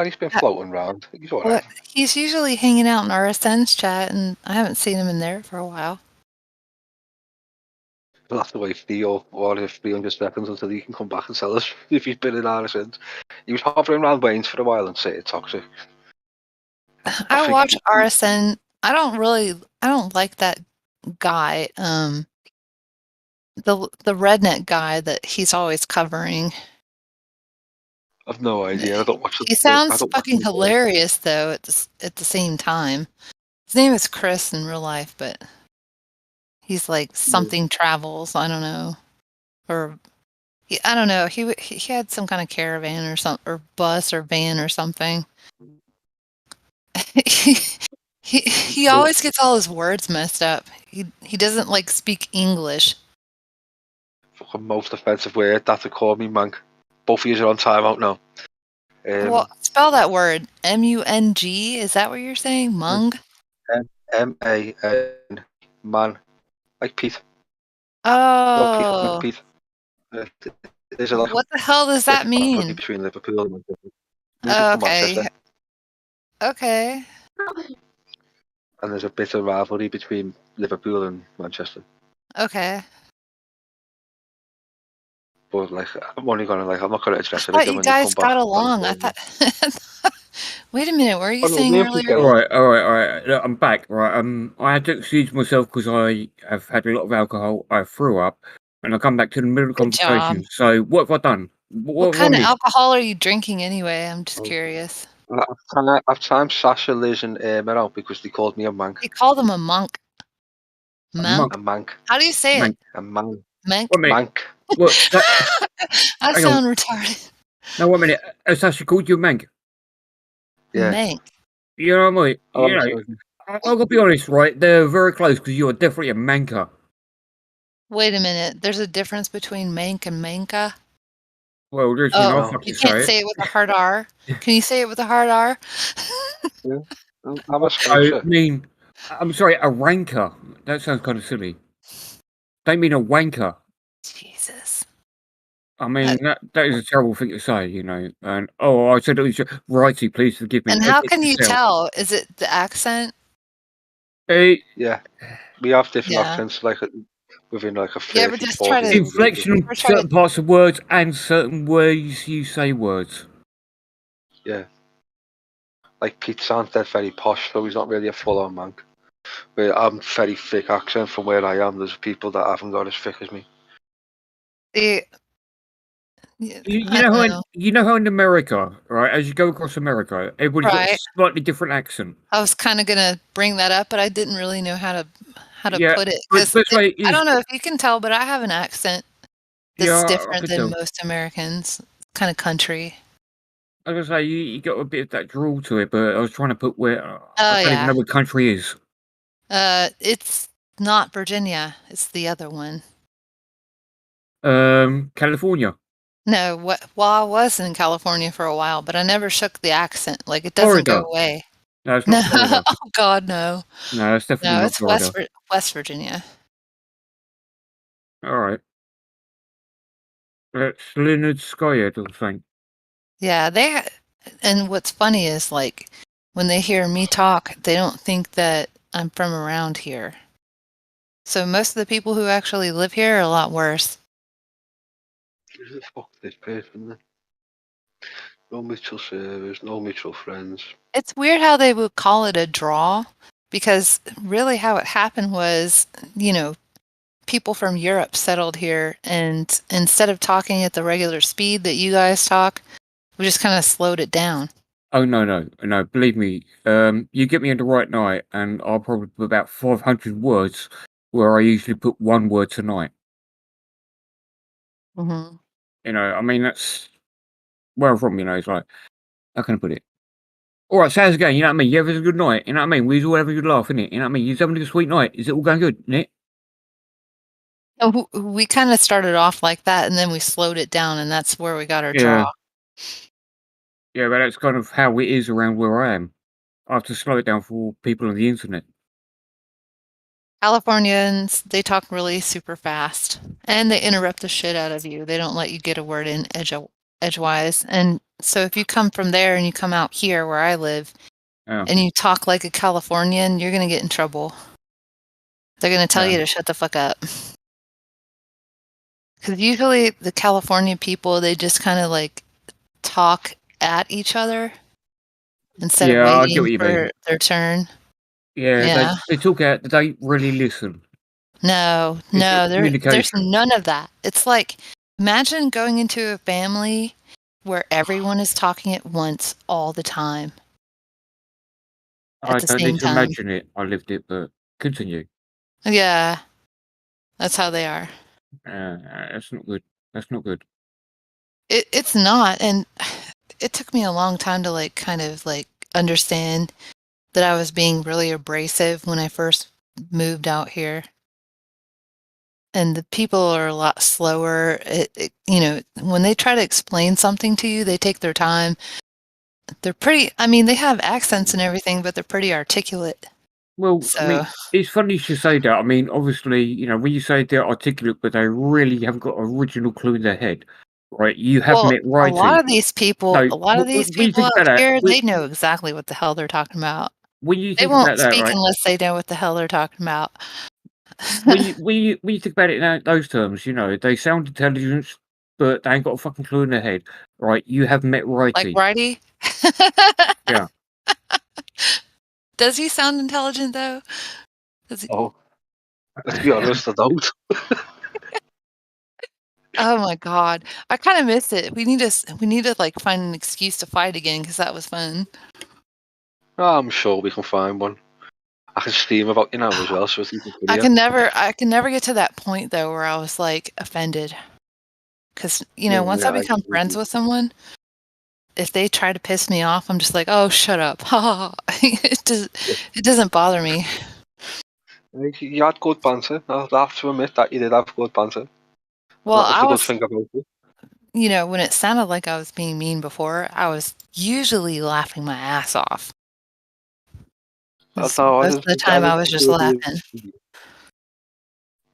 He's been floating around. He's all right. He's usually hanging out in RSN's chat, and I haven't seen him in there for a while. We'll have to wait 300 seconds until he can come back and tell us if he's been in RSN. He was hovering around Wayne's for a while and saying toxic. I watch RSN. I don't like that guy. The redneck guy that he's always covering. I've no idea. I don't watch He sounds fucking hilarious though at the same time. His name is Chris in real life, but he's like something travels. I don't know, or I don't know. He had some kind of caravan or something, or bus or van or something. He always gets all his words messed up. He doesn't like speak English. Fucking most offensive word that to call me mank. Both of you are on timeout now. Well, spell that word. Mung. Is that what you're saying? Mung? MAN. Man. Like Pete. Oh. No, Pete. What the hell does that mean? Between Liverpool and Okay. Okay. And there's a bit of rivalry between Liverpool and Manchester. Okay. But I'm not gonna address it. I thought you guys got along. I thought. Wait a minute. What were you saying earlier? All right. Look, I'm back. Right. I had to excuse myself because I have had a lot of alcohol. I threw up, and I come back to the middle of the conversation. Job. So what have I done? What kind of alcohol are you drinking anyway? I'm just curious. I've timed Sasha, Liz, and Mel out because they called me a mank. You called him a monk. A mank. How do you say it? A mank. Mank. I sound retarded. No, 1 minute. Sasha called you a mank. Yeah. Mank. You know what I mean? I've got to be honest, right? They're very close because you're definitely a manker. Wait a minute. There's a difference between mank and manka? Well, there's you can't say it with a hard R. Can you say it with a hard R? I mean, I'm sorry, a ranker. That sounds kind of silly. They mean a wanker. Jesus. I mean, that is a terrible thing to say, you know. And I said it was righty. Please forgive me. And how can you tell? Is it the accent? Yeah, we have different accents, within a 30, but just try to inflection on certain parts of words and certain ways you say words. Yeah, like Pete sounds very posh, so he's not really a full-on mank. But I'm very thick accent from where I am. There's people that haven't got as thick as me. You know how in America, right? As you go across America, everybody's got a slightly different accent. I was kind of gonna bring that up, but I didn't really know how to put it. I don't know if you can tell, but I have an accent that's different than most Americans. Kind of country. I was gonna say you got a bit of that drawl to it, but I was trying to put where I don't even know what country is. It's not Virginia. It's the other one. California. No, well, I was in California for a while, but I never shook the accent. Like, it doesn't go away. No, it's not Florida. Oh God, no. No, it's definitely not Florida. It's West Virginia. All right. It's Leonard Skyhead or something. Yeah, and what's funny is, like, when they hear me talk, they don't think that I'm from around here. So most of the people who actually live here are a lot worse. Who the fuck this person? No mutual servers, no mutual friends. It's weird how they would call it a draw, because really how it happened was, people from Europe settled here, and instead of talking at the regular speed that you guys talk, we just kind of slowed it down. Oh, no. Believe me, you get me in the right night, and I'll probably put about 500 words where I usually put one word tonight. Mm-hmm. I mean, that's where I'm from, it's like, how can I put it? All right, sounds again, you know what I mean? You having a good night, you know what I mean? We're all having a good laugh, innit? You know what I mean? You're having a sweet night. Is it all going good, innit? We kind of started off like that, and then we slowed it down, and that's where we got our draw. Yeah, but that's kind of how it is around where I am. I have to slow it down for people on the internet. Californians, they talk really super fast, and they interrupt the shit out of you. They don't let you get a word in edgewise. And so if you come from there and you come out here where I live, and you talk like a Californian, you're gonna get in trouble. They're gonna tell you to shut the fuck up. Because usually the California people, they just kind of like talk at each other instead of I get what waiting you for mean. their turn. Yeah, Yeah. they talk out. They don't really listen. No, It's no, a there's communication. none of that. It's like, imagine going into a family where everyone is talking at once all the time. I At the don't same need to time. imagine it. I lived it, but continue. Yeah, that's how they are. That's not good. That's not good. It's not, and it took me a long time to like kind of like understand that I was being really abrasive when I first moved out here. And the people are a lot slower. You know, when they try to explain something to you, they take their time. They're pretty, I mean, they have accents and everything, but they're pretty articulate. Well, I So, mean, it's funny you should say that. I mean, obviously, you know, when you say they're articulate, but they really haven't got an original clue in their head, right? You have well, met a righty. lot of these people, No, a lot of these when you people think out about that, here, they know exactly what the hell they're talking about. when you They think won't about that, speak right? unless they know what the hell they're talking about. When you think about it in those terms, you know, they sound intelligent, but they ain't got a fucking clue in their head, right? You have met Like righty. righty? Yeah. Does he sound intelligent though? Does he? Oh, let's be honest, I don't. Oh my god, I kind of miss it. We need to like find an excuse to fight again because that was fun. I'm sure we can find one. I can stream about you now as well, so it's even I funnier. can never get to that point though where I was like offended, because you know once I become friends with someone, if they try to piss me off, I'm just like, oh shut up, it doesn't bother me. You had good banter. I'll have to admit that you did have good banter. Well, That was I the good was, thing about it. you know, when it sounded like I was being mean before, I was usually laughing my ass off. Most of the time I was just laughing.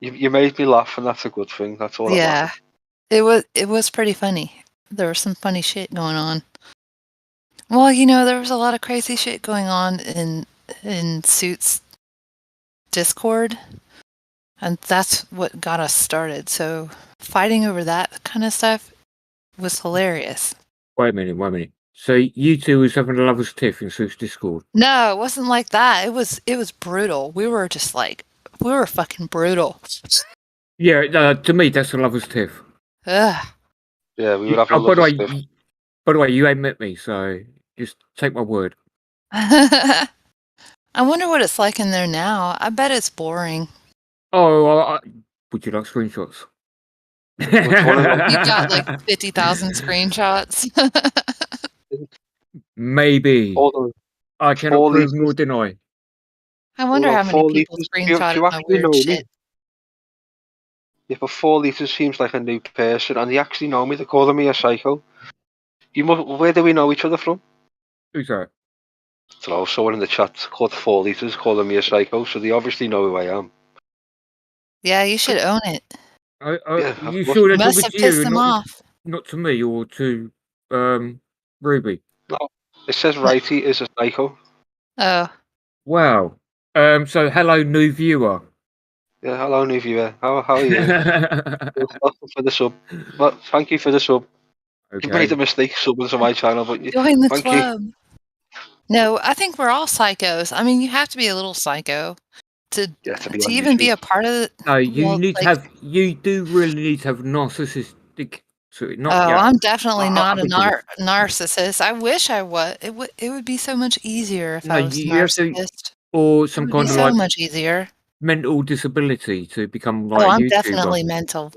You made me laugh, and that's a good thing. That's all that Yeah, matters. it was pretty funny. There was some funny shit going on. Well, you know, there was a lot of crazy shit going on in Suits Discord, and that's what got us started. So fighting over that kind of stuff was hilarious. Wait a minute. So you two was having a lover's tiff in Suits Discord? No, it wasn't like that. It was brutal. We were fucking brutal. Yeah, to me that's a lover's tiff. Ugh. Yeah, we would have a lover's tiff. By the way, you ain't met me, so just take my word. I wonder what it's like in there now. I bet it's boring. Oh, would you like screenshots? You got like 50,000 screenshots. Maybe. I cannot prove nor deny. I wonder how many people screenshotted my weird shit. Yeah, but 4 Liters seems like a new person, and they actually know me. They're calling me a psycho. Where do we know each other from? Who's that? So someone in the chat called 4 Liters calling me a psycho, so they obviously know who I am. Yeah, you should own it. You sure they're must talking have to pissed you, them off. not to me or to Ruby? No, it says Righty is a psycho. Oh. Wow. So hello, new viewer. Yeah, hello, new viewer. How are you? Welcome for the sub. Well, thank you for the sub. Okay. You made a mistake subbing to my channel, but Join the thank club. you. No, I think we're all psychos. I mean, you have to be a little psycho to even be a part of it. No, you need to have. You do really need to have narcissistic. I'm definitely not a narcissist. I wish I was. It would be so much easier if I was a narcissist. Or some it would kind be of so like much easier. mental disability to become like. I'm a YouTuber. definitely mental.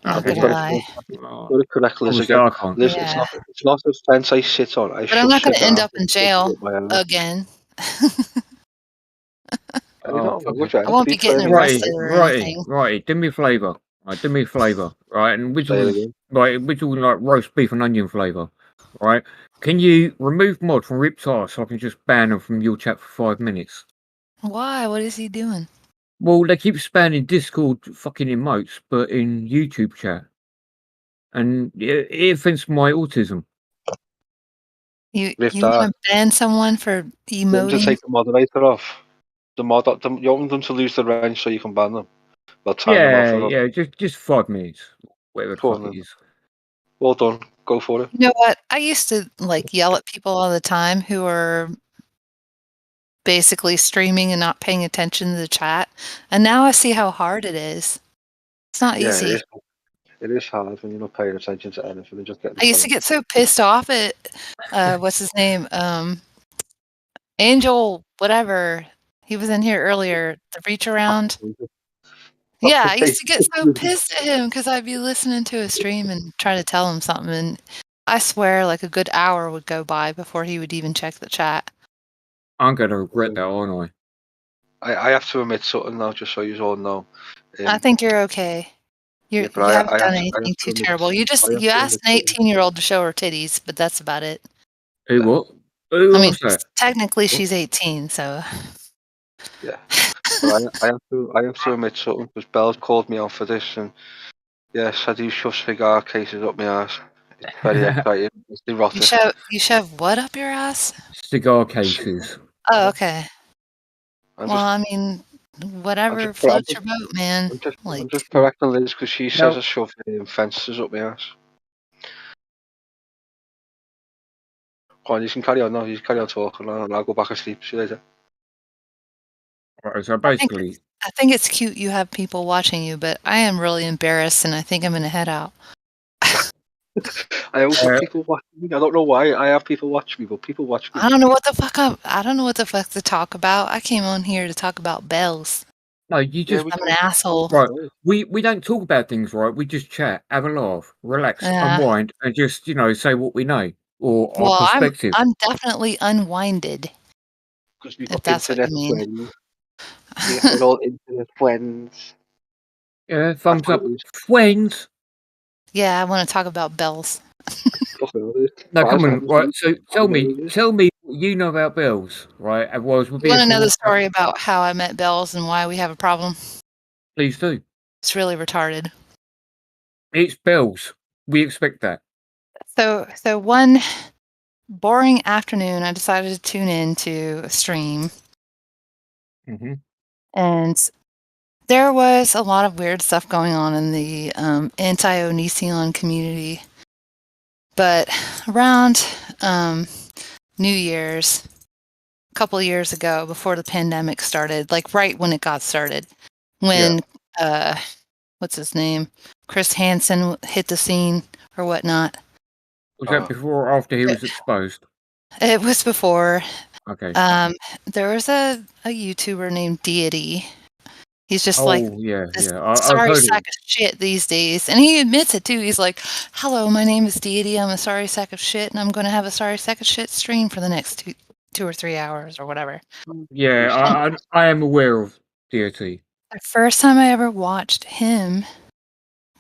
I'm not gonna lie. Got it correct, Liz. Again. Liz, it's not a fence I sit on. But I'm not going to end up in jail again. I won't be getting arrested or anything. Right, do me a flavour. Right, do me a flavour. Right, and which one like roast beef and onion flavour. right? Can you remove mod from Rip's arse so I can just ban them from your chat for 5 minutes? Why? What is he doing? Well, they keep spamming Discord fucking emotes, but in YouTube chat. And it offends my autism. You want to ban someone for emoting? Just take the moderator off. You want them to lose the range so you can ban them. Well, time them off. Yeah, just 5 minutes. Whatever the fuck it is. Well done. Go for it. You know what? I used to like yell at people all the time who are basically streaming and not paying attention to the chat. And now I see how hard it is. It's not easy. It is hard when you're not paying attention to anything and just getting. I used to get so pissed off at what's his name? Angel, whatever. He was in here earlier. The reach around. Yeah, I used to get so pissed at him because I'd be listening to a stream and try to tell him something, and I swear like a good hour would go by before he would even check the chat. I'm gonna regret that, aren't I have to admit something now, just so you all know. I think you're okay. You haven't done anything too terrible. You asked an 18-year-old to show her titties, but that's about it. Hey, what? I mean, technically she's 18, so. Yeah, but I have to admit something because Belle's called me out for this, and yes, I do shove cigar cases up my ass. It's very exciting. It's erotic. You shove what up your ass? Cigar cases. Oh, okay. I mean, whatever floats your boat, man. I'm just correcting Liz because she says I shove fences up my ass. Go on, you can carry on now. You can carry on talking, and I'll go back and sleep. See you later. Right, so basically, I think it's cute you have people watching you, but I am really embarrassed, and I think I'm going to head out. I always have people watching me. I don't know why I have people watch me, but people watch me. I don't know what the fuck I don't know what the fuck to talk about. I came on here to talk about bells. No, you just. I'm an asshole. Right, we don't talk about things, right? We just chat, have a laugh, relax, unwind, and just say what we know or our perspective. I'm definitely unwinded. If that's what you mean. We're all internet friends. Yeah, thumbs up, friends. Yeah, I want to talk about bells. No, come on, right? So tell me what you know about bells, right? Otherwise, you want to know the story about how I met bells and why we have a problem? Please do. It's really retarded. It's bells. We expect that. So one boring afternoon, I decided to tune in to a stream. Mm-hmm. And there was a lot of weird stuff going on in the anti-Onision community. But around New Year's, a couple of years ago, before the pandemic started, like right when it got started, when, what's his name? Chris Hansen hit the scene or whatnot. Was that before or after he was exposed? It was before. Okay. There was a YouTuber named Deity. He's just sorry sack of shit these days. And he admits it too. He's like, hello, my name is Deity. I'm a sorry sack of shit. And I'm going to have a sorry sack of shit stream for the next 2 or 3 hours or whatever. Yeah, I am aware of Deity. The first time I ever watched him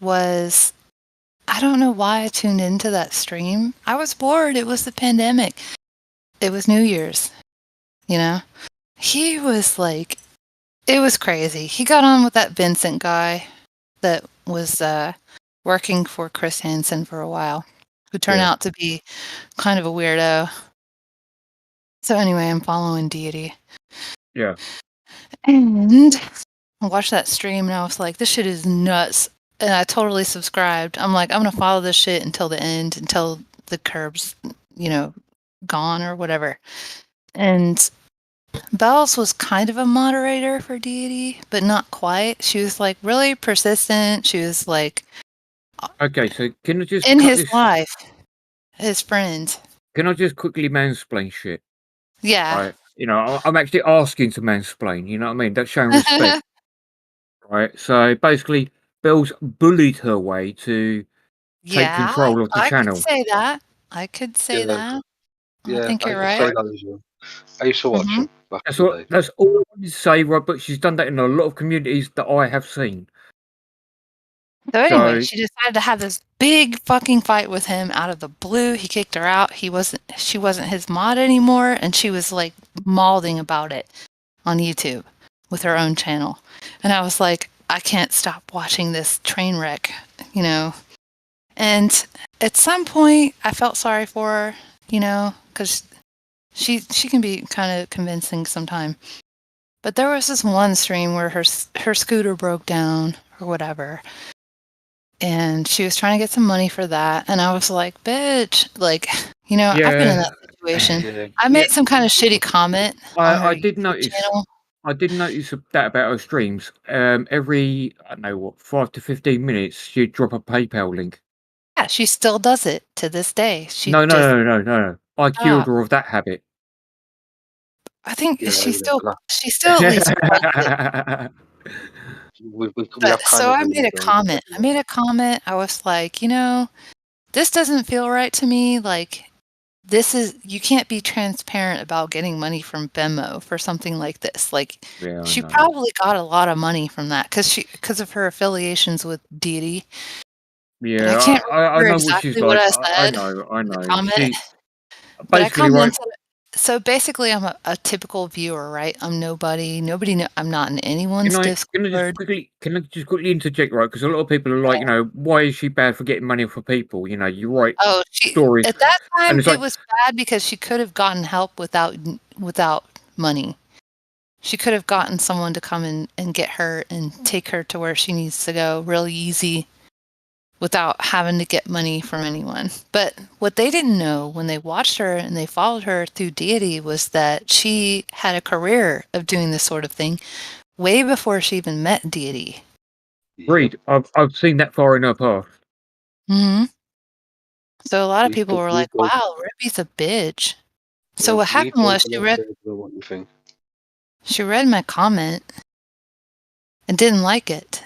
was, I don't know why I tuned into that stream. I was bored. It was the pandemic. It was New Year's, He was like, it was crazy. He got on with that Vincent guy that was working for Chris Hansen for a while, who turned out to be kind of a weirdo. So anyway, I'm following Deity. Yeah. And I watched that stream and I was like, this shit is nuts. And I totally subscribed. I'm like, I'm going to follow this shit until the end, until the curb's, gone or whatever. And Bells was kind of a moderator for Deity, but not quite. She was like really persistent. She was like, okay, so can I just in his life, his friend. Can I just quickly mansplain shit? Yeah. Right? I'm actually asking to mansplain. You know what I mean? That's showing respect. Right. So basically, Bells bullied her way to take control of the channel. I could say that. Yeah, I think you're right. I used to watch him. That's all I wanted to say, right? But she's done that in a lot of communities that I have seen. So anyway, she decided to have this big fucking fight with him out of the blue. He kicked her out. She wasn't his mod anymore, and she was like mauling about it on YouTube with her own channel. And I was like, I can't stop watching this train wreck, you know. And at some point, I felt sorry for her, you know, because she can be kind of convincing sometimes. But there was this one stream where her scooter broke down or whatever. And she was trying to get some money for that. And I was like, bitch, like, you know, I've been in that situation. I made some kind of shitty comment. I did notice. I did notice that about her streams. Every, I don't know what, 5 to 15 minutes, she'd drop a PayPal link. Yeah, she still does it to this day. No. I cured her of that habit. I think she still at least does it. So I made a comment. I was like, you know, this doesn't feel right to me. Like, you can't be transparent about getting money from Venmo for something like this. Like, she probably got a lot of money from that because of her affiliations with Deity. Yeah, I can't remember know exactly what she's what like. I said. I know. Comment. But I commented. So basically, I'm a typical viewer, right? I'm nobody. I'm not in anyone's Discord. Can I just quickly interject, right? Because a lot of people are like, you know, why is she bad for getting money for people? You know, you write stories. At that time, it was bad because she could have gotten help without money. She could have gotten someone to come in and get her and take her to where she needs to go really easy without having to get money from anyone. But what they didn't know when they watched her and they followed her through Deity was that she had a career of doing this sort of thing way before she even met Deity. Agreed. I've seen that far enough off. Mm-hmm. So a lot of people were like, wow, Ruby's a bitch. So what happened was she read my comment and didn't like it.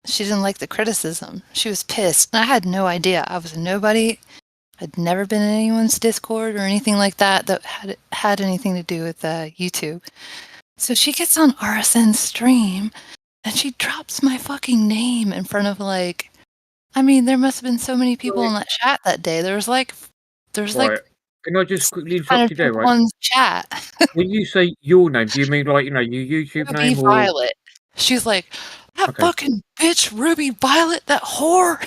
She didn't like the criticism. She was pissed. And I had no idea. I was a nobody. I'd never been in anyone's Discord or anything like that had anything to do with YouTube. So she gets on RSN's stream and she drops my fucking name in front of like, I mean, there must have been so many people in that chat that day. There was like Can I just quickly interrupt you there, right? One's chat. When you say your name, do you mean like, you know, your YouTube Ruby name or Violet. She's like, that fucking bitch Ruby Violet, that whore.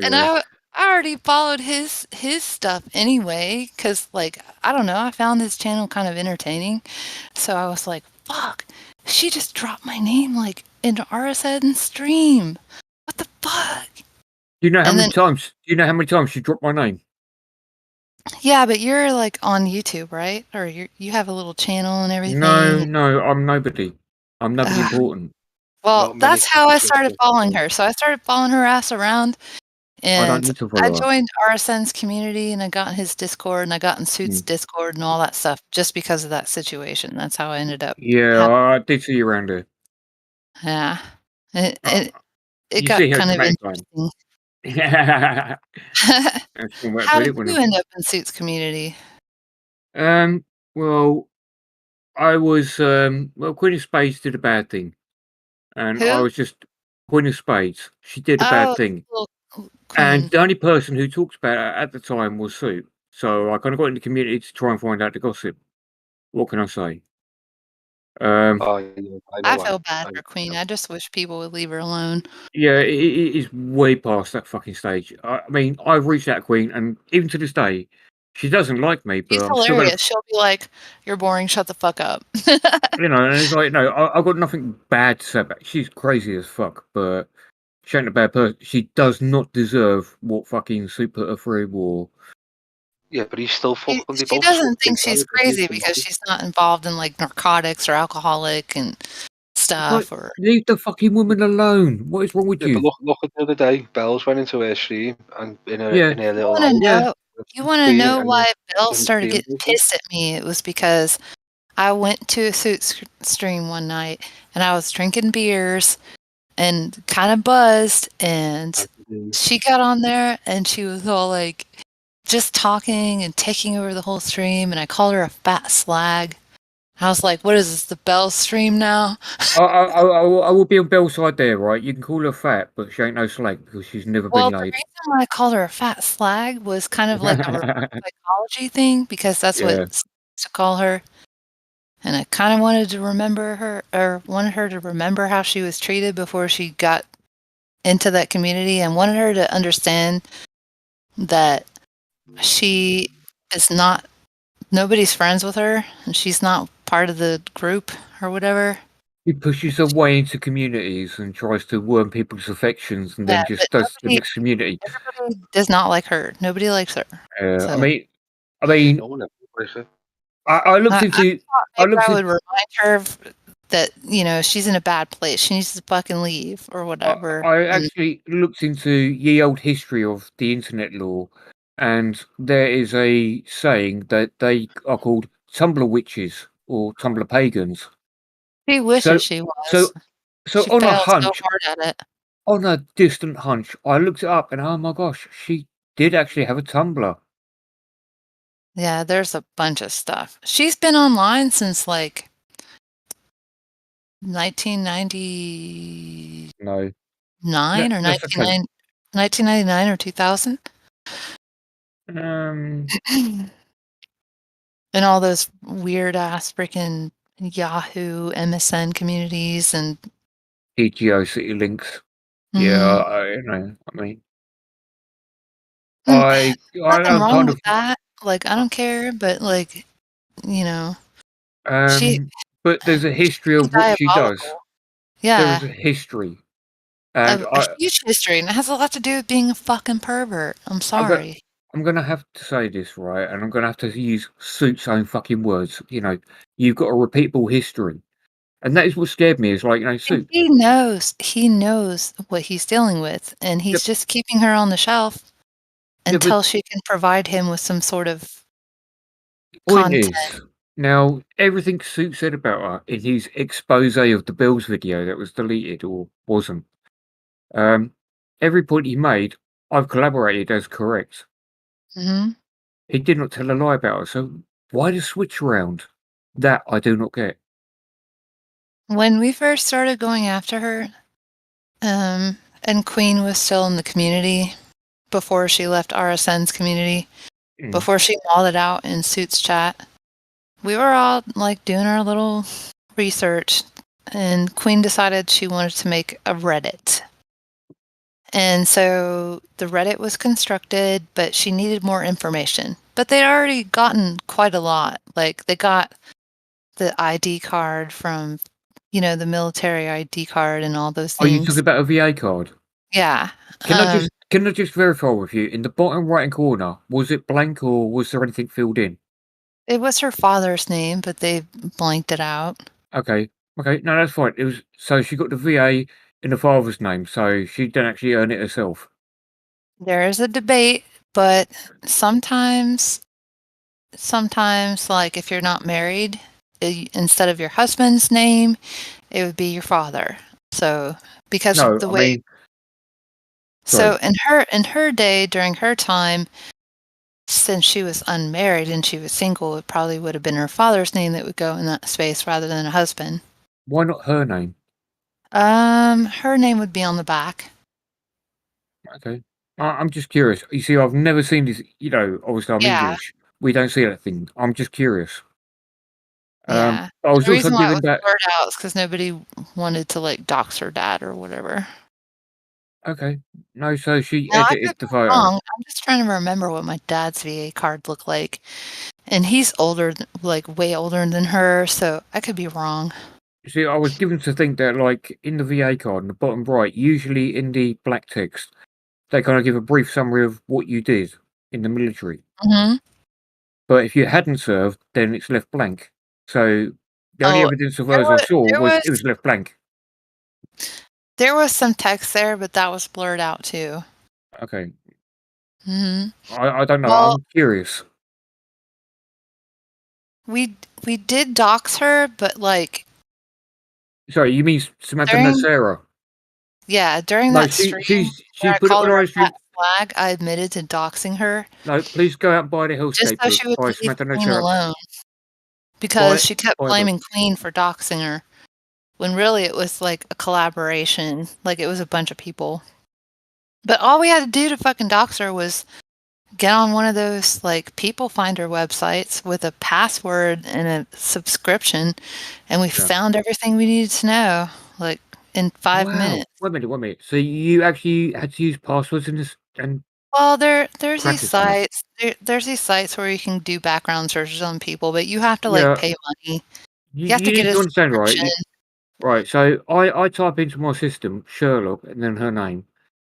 And I already followed his stuff anyway, because like, I don't know, I found his channel kind of entertaining. So I was like, fuck, she just dropped my name like into RSN stream. What the fuck? Do you know how many times she dropped my name? Yeah, but you're like on YouTube, right? Or you have a little channel and everything. No, I'm nobody. I'm nobody important. Well, that's how I started following her. So I started following her ass around, and I joined RSN's community, and I got in his Discord, and I got in Suits' Discord, and all that stuff, just because of that situation. That's how I ended up. Yeah, I did see you around there. Yeah, it got kind of interesting. Yeah. How did you end up in Suits' community? Well, I was Queen of Spades did a bad thing. And I was just Queen of Spades. She did a bad thing. And the only person who talks about it at the time was Sue. So I kind of got in the community to try and find out the gossip. What can I say? I feel bad for Queen. I just wish people would leave her alone. Yeah, it is way past that fucking stage. I mean, I've reached out to Queen, and even to this day, she doesn't like me. But She's hilarious. She'll be like, "You're boring. Shut the fuck up." You know, and it's like, no, I've got nothing bad to say about. She's crazy as fuck, but she ain't a bad person. She does not deserve what fucking Sue put her through. Or yeah, but he's still fucking. She doesn't think she's crazy because she's not involved in like narcotics or alcoholic and stuff. Or leave the fucking woman alone. What is wrong with you? But look at the other day. Bells went into her stream and in her little. You want to know why Belle started getting pissed at me? It was because I went to a Suits stream one night and I was drinking beers and kind of buzzed, and she got on there and she was all like just talking and taking over the whole stream, and I called her a fat slag. I was like, what is this, the Bell stream now? I will be on Bell's side there, right? You can call her fat, but she ain't no slag because she's never Well, been the laid. reason why I called her a fat slag was kind of like a reverse psychology thing, because that's what Yeah. to call her. And I kind of wanted to remember her, or wanted her to remember how she was treated before she got into that community, and wanted her to understand that she is not, nobody's friends with her, and she's not part of the group or whatever. He pushes her way into communities and tries to worm people's affections, and then Yeah, just but does the next community. everybody does not like her. Nobody likes her. I So- mean, No one ever plays it. I looked I into. thought I maybe looked I in- would remind her that, you know, she's in a bad place. She needs to fucking leave or whatever. I And actually looked into ye old history of the internet law, and there is a saying that they are called Tumblr witches or Tumblr pagans. she wishes she was. So she on a failed hunch, so hard at it. on a distant hunch, I looked it up, and oh my gosh, she did actually have a Tumblr. Yeah, there's a bunch of stuff. She's been online since like 1999 No. or That's okay. 1999 or 2000. Um, And all those weird ass freaking Yahoo MSN communities and PGO City Links. Mhm. Yeah, you know, I mean, Nothing I'm wrong kind with of that. Like, I don't care, but like, you know, she but there's a history of what she does. diabolical. Yeah. There is a history, and A huge history, and it has a lot to do with being a fucking pervert. I'm sorry. I'm gonna have to say this, right, and I'm gonna have to use Suit's own fucking words. You know, you've got a repeatable history, and that is what scared me. Is like, you know, And Suit. he knows what he's dealing with, and he's just keeping her on the shelf but- until she can provide him with some sort of Point content. is, now everything Suit said about her in his expose of the Bills video that was deleted or wasn't, every point he made, I've collaborated as correct. Mhm. He did not tell a lie about her, so why the switch around? That I do not get. When we first started going after her, and Queen was still in the community before she left RSN's community, before she mauled it out in Suits chat, we were all like doing our little research, and Queen decided she wanted to make a Reddit. And so the Reddit was constructed, but she needed more information. But they'd already gotten quite a lot. Like, they got the ID card from, you know, the military ID card and all those Are you things. talking about a VA card? Yeah. Can I just verify with you, in the bottom right-hand corner, was it blank or was there anything filled in? It was her father's name, but they blanked it out. Okay, no, that's fine. It was so she got the VA in the father's name, so she didn't actually earn it herself. There is a debate, but sometimes, like, if you're not married, instead of your husband's name, it would be your father. So, because No, of the I way. mean, So sorry. in her day, during her time, since she was unmarried and she was single, it probably would have been her father's name that would go in that space rather than a husband. Why not her name? Her name would be on the back. Okay. I'm just curious. You see, I've never seen this, you know, obviously I'm Yeah. English. We don't see that thing. I'm just curious. Yeah. I was The also reason why it given was that. blurred out is because nobody wanted to like dox her dad or whatever. Okay. No, so she Now, I edited could the be photo. wrong. I'm just trying to remember what my dad's VA card looked like. And he's older, like way older than her, so I could be wrong. You see, I was given to think that, like, in the VA card, in the bottom right, usually in the black text, they kind of give a brief summary of what you did in the military. Mm-hmm. But if you hadn't served, then it's left blank. So the only evidence of hers I saw was it was left blank. There was some text there, but that was blurred out too. Okay. Mm-hmm. I don't know. Well, I'm curious. we did dox her, but like Sorry, you mean Samantha during- Nacera? yeah, during No, that she stream where I put it called on her her a stream. fat flag, I admitted to doxing her No, please go out and buy the just Hellscape so she book would by leave Samantha Queen Nacera. alone. because she kept blaming Queen for doxing her, when really it was like a collaboration. Like it was a bunch of people. But all we had to do to fucking dox her was get on one of those like people finder websites with a password and a subscription, and we found everything we needed to know like in 5 minutes. Wait a minute. So you actually had to use passwords in this and Well, there's these practice them? sites. There's these sites where you can do background searches on people, but you have to like pay money. You have to get need a to understand, right? subscription. Right. So I type into my system Sherlock and then her name,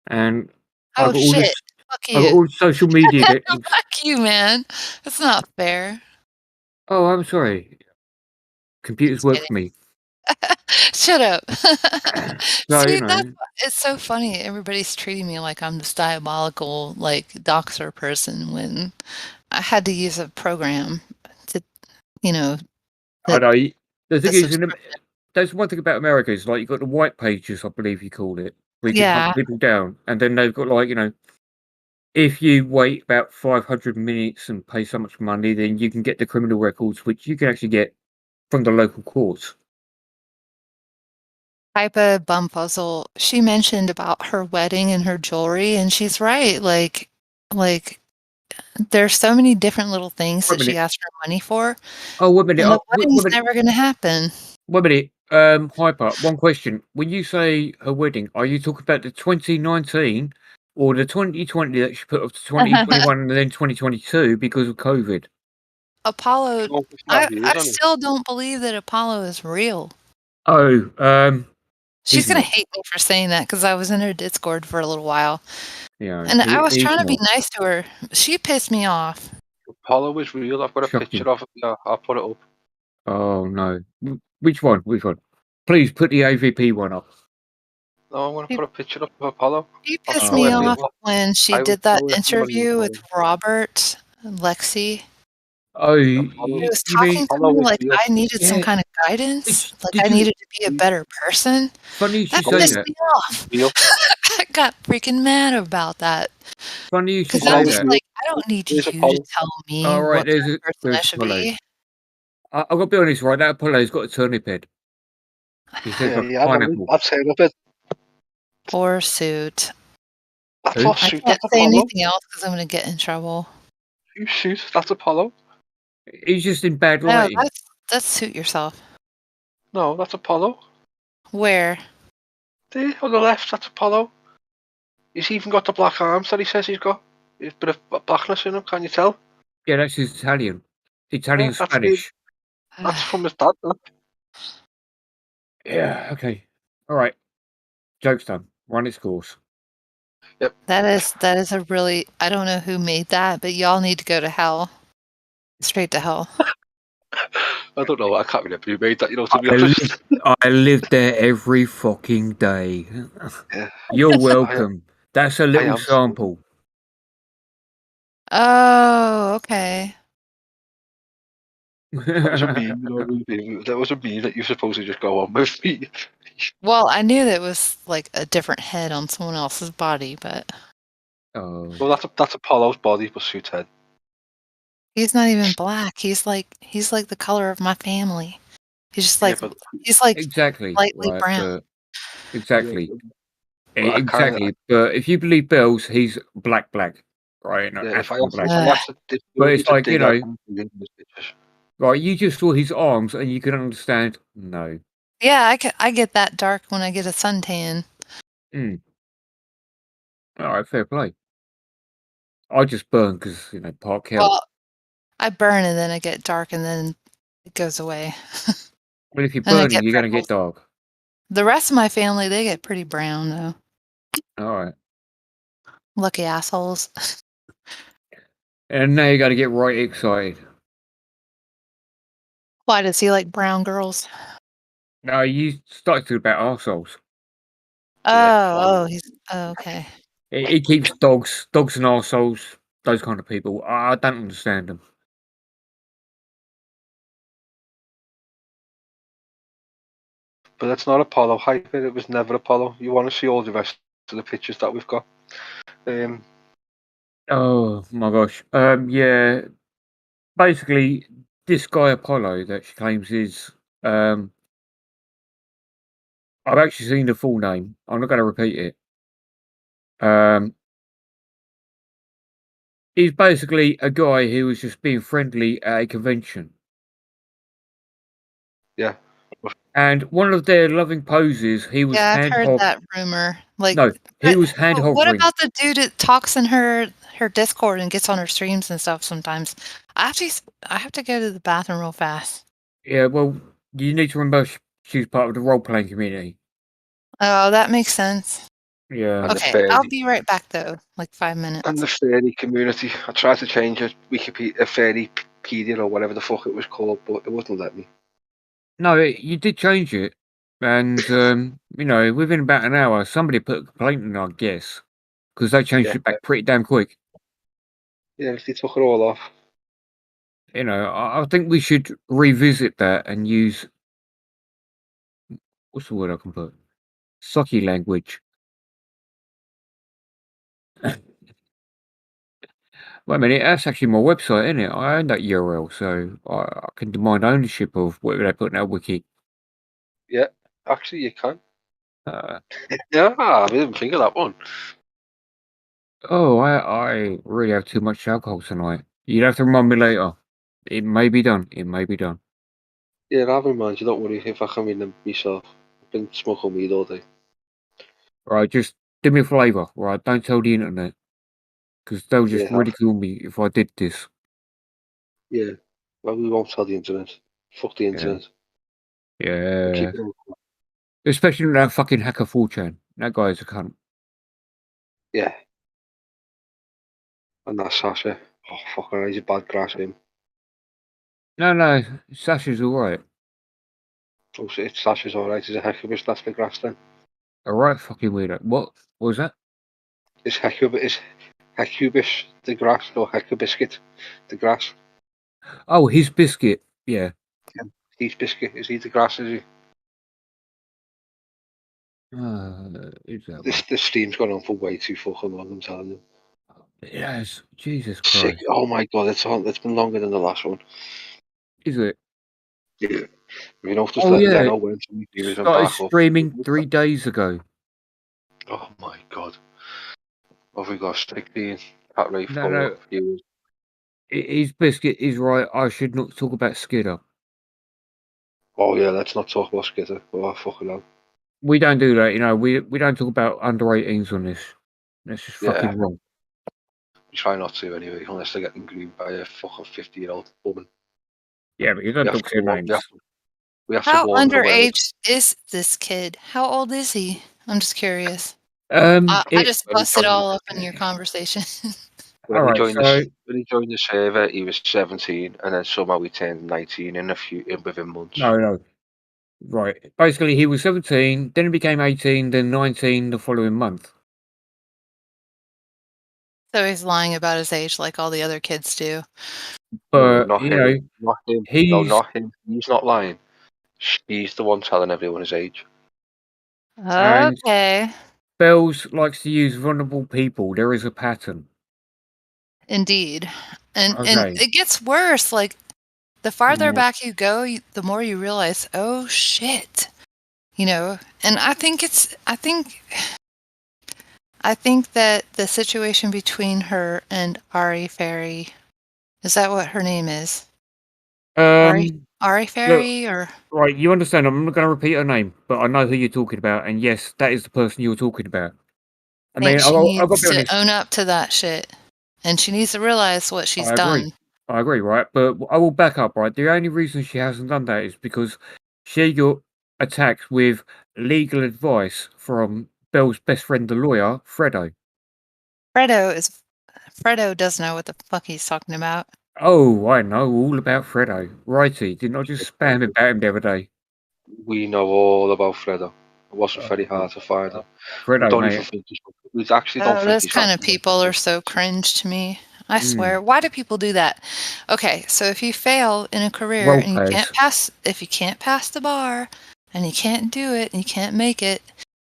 and I Oh got all this. shit! Fuck I got you. all the social media links. Fuck you, man. That's not fair. Oh, I'm sorry. Computers work for me. Shut up. So See, it's so funny. Everybody's treating me like I'm this diabolical, like doxer person when I had to use a program to, you know. I know. The thing is, there's one thing about America is like you've got the white pages, I believe you call it, where you can hunt people down, and then they've got like if you wait about 500 minutes and pay so much money, then you can get the criminal records, which you can actually get from the local courts. Piper Bumfuzzle, she mentioned about her wedding and her jewelry, and she's right. Like there's so many different little things that she asked for money for. Oh, wait a minute. And the wedding's never going to happen. Wait a minute. Hyper, one question. When you say her wedding, are you talking about the 2019 or the 2020 that she put up to 2021 and then 2022 because of COVID? Apollo, I still don't believe that Apollo is real. Oh, she's going to hate me for saying that because I was in her Discord for a little while. Yeah. And I was trying to be nice to her. She pissed me off. Apollo is real. I've got a picture of it. Yeah, I'll put it up. Oh, no. Which one? Please put the AVP one up. No, I'm going to put a picture up of Apollo. She pissed me off when she did that interview with Robert and Lexi. Oh, He was talking to me like I needed some kind of guidance. Like I needed to be a better person. Funny you that say pissed that. me off. I got freaking mad about that. Funny you should Because I say was that. like, I don't need you to tell me All right, what kind of person I should be. I've got to be honest, right? That Apollo's got a turnip head. He says like pineapple. I've said of it. Or suit. That's I not suit. can't That's say Apollo. anything else because I'm going to get in trouble. You suit. That's Apollo. He's just in bad No, lighting. that's suit yourself. No, that's Apollo. Where? There, on the left, that's Apollo. He's even got the black arms that he says he's got. There's a bit of blackness in him, can you tell? Yeah, that's his Italian. Italian that's Spanish. That's from his dad. Yeah, okay. All right. Joke's done. Run its course. Yep. That is a really, I don't know who made that, but y'all need to go to hell. Straight to hell. I don't know. I can't remember who made that, to be honest. I live there every fucking day. Yeah. You're welcome. That's a little sample. Oh, okay. That was a meme, that was a meme that you're supposed to just go on with me. Well, I knew that it was like a different head on someone else's body, but Oh. Well, that's Apollo's body, but suit's head. he's not even black. He's like the color of my family. He's just like he's like exactly lightly right, brown. exactly. Well, Exactly. But if you believe Bells, he's black, right? No, Yeah, if I African have black. to, But it's like, dig out the pictures. right, you just saw his arms and you can understand. No. Yeah, I get that dark when I get a suntan. All right, fair play. I just burn because, Park Hill. Well, I burn and then I get dark and then it goes away. Well, if you're And I burning, get you're going to freckles. get dark. The rest of my family, they get pretty brown though. All right. Lucky assholes. And now you got to get right excited. Why does he like brown girls? No, you started to about arseholes. He's okay. He keeps dogs and arseholes, those kind of people. I don't understand them. But that's not Apollo hype. It was never Apollo. You want to see all the rest of the pictures that we've got. Oh my gosh. Yeah. Basically, this guy Apollo that she claims is. I've actually seen the full name. I'm not going to repeat it. He's basically a guy who was just being friendly at a convention. Yeah. And one of their loving poses, he was Yeah, I've hand heard hovering. that rumor. Like, No, he but was hand what hovering. about the dude that talks in her Discord and gets on her streams and stuff sometimes? I have to go to the bathroom real fast. Yeah, well, you need to remember she's part of the role playing community. Oh, that makes sense. Yeah. And the Okay, fairy I'll be right back though, like 5 minutes. and the fairy community. I tried to change it, Wikipedia, Fairypedia or whatever the fuck it was called, but it wouldn't let me. No, you did change it. And, you know, within about an hour, somebody put a complaint in, I guess. Because they changed Yeah. it back pretty damn quick. Yeah, they took it all off. You know, I think we should revisit that and use. What's the word I can put? Sucky language. Wait a minute, that's actually my website, isn't it? I own that URL, so I can demand ownership of whatever they put in that wiki. Yeah, actually, you can. Uh, Yeah, I didn't think of that one. oh, I really have too much alcohol tonight. You'd have to remind me later. It may be done. It may be done. Yeah, I'll remind you, don't worry if I come in them myself. I've been smoking weed all day. Right, just do me a favour, right? Don't tell the internet. Because they'll just Yeah. ridicule me if I did this. Yeah, well, we won't tell the internet. Fuck the internet. We'll Yeah. keep it on. Especially that fucking hacker 4chan. That guy is a cunt. Yeah. And that Sasha. Oh, fucking hell, he's a bad grass, him. No, Sasha's alright. Oh, so if Sasha's alright, he's a Hecubus, that's the grass then. Alright, fucking weirdo. What was that? Is Hecubus the grass or Hecubiscuit the grass? Oh, his biscuit. Yeah. He's biscuit. Is he the grass, is he? Is that This stream's gone on for way too fucking long, I'm telling you. Yes, Jesus Sick. Christ. Oh my god, it's been longer than the last one. Is it? Yeah. You know, just Oh, letting yeah. Leno win some viewers and Started back up. streaming 3 days ago. Oh my god. What have we got? 16 at rate No. viewers. His biscuit is right. I should not talk about Skidder. Oh yeah, let's not talk about Skitter. Oh fucking hell. We don't do that, you know. We don't talk about under 18s on this. That's just fucking wrong. We try not to anyway, unless they're getting groomed by a fucking 50-year-old woman. Yeah, but you don't talk their names. We have to How warn them away. underage is this kid? How old is he? I'm just curious. I I just busted all up in your conversation. When he joined the server, he was 17, and then somehow he turned 19 within months. No. Right. Basically, he was 17, then he became 18, then 19 the following month. So he's lying about his age like all the other kids do. But, not you him. know, Not him. he's... No, not him. He's not lying. He's the one telling everyone his age. Okay. Bells likes to use vulnerable people. There is a pattern. Indeed. And Okay. it gets worse. Like, the farther back you go, the more you realize, oh, shit. You know? And I think that the situation between her and Ari Fairy, is that what her name is? Ari Fairy, or Right, you understand, I'm not going to repeat her name, but I know who you're talking about, and yes, that is the person you're talking about. I think she needs to own up to that shit. And she needs to realize what she's done. I agree, right? But I will back up, right? The only reason she hasn't done that is because she got attacked with legal advice from Belle's best friend, the lawyer, Fredo. Fredo does know what the fuck he's talking about. Oh, I know all about Fredo. Righty, didn't I just spam about him the other day? We know all about Fredo. It wasn't very hard to find him. Fredo, We actually don't think those he's kind of people are so cringe to me. I swear. Why do people do that? Okay, so if you fail in a career and you can't pass, if you can't pass the bar and you can't do it and you can't make it,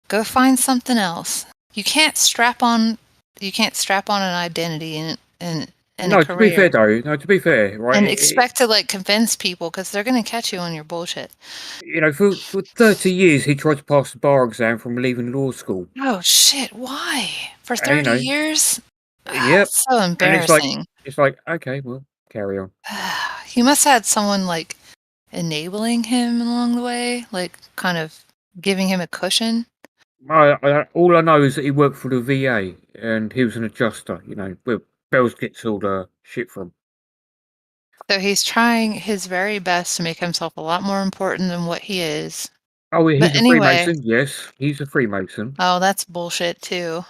go find something else. You can't strap on an identity and in No, a to be fair career though, no, to be fair, right? and expect to like convince people because they're going to catch you on your bullshit. You know, for 30 years he tried to pass the bar exam from leaving law school. Oh shit! Why for You 30 know, years? yep. So And embarrassing. it's like, okay, well, carry on. He must have had someone like enabling him along the way, like kind of giving him a cushion. All I know is that he worked for the VA and he was an adjuster, you know, where Bells gets all the shit from. So he's trying his very best to make himself a lot more important than what he is. Oh, he's But a anyway, Freemason. Yes, he's a Freemason. oh, that's bullshit too.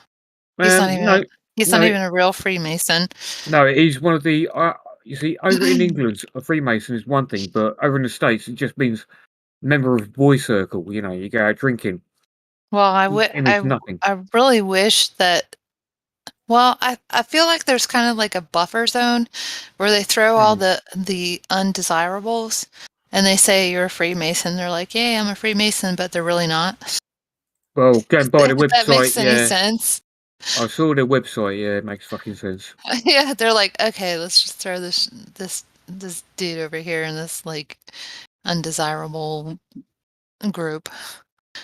He's not even. No, He's not even a real Freemason. No, he's one of the. You see, over in England, a Freemason is one thing, but over in the States, it just means member of boy circle. You know, you go out drinking. Well, It means nothing. I really wish that. Well, I feel like there's kind of like a buffer zone where they throw all the undesirables and they say you're a Freemason. They're like, yeah, I'm a Freemason, but they're really not. Well, going by the If that website, makes any sense. I saw their website. Yeah, it makes fucking sense. Yeah, they're like, okay, let's just throw this dude over here in this like undesirable group.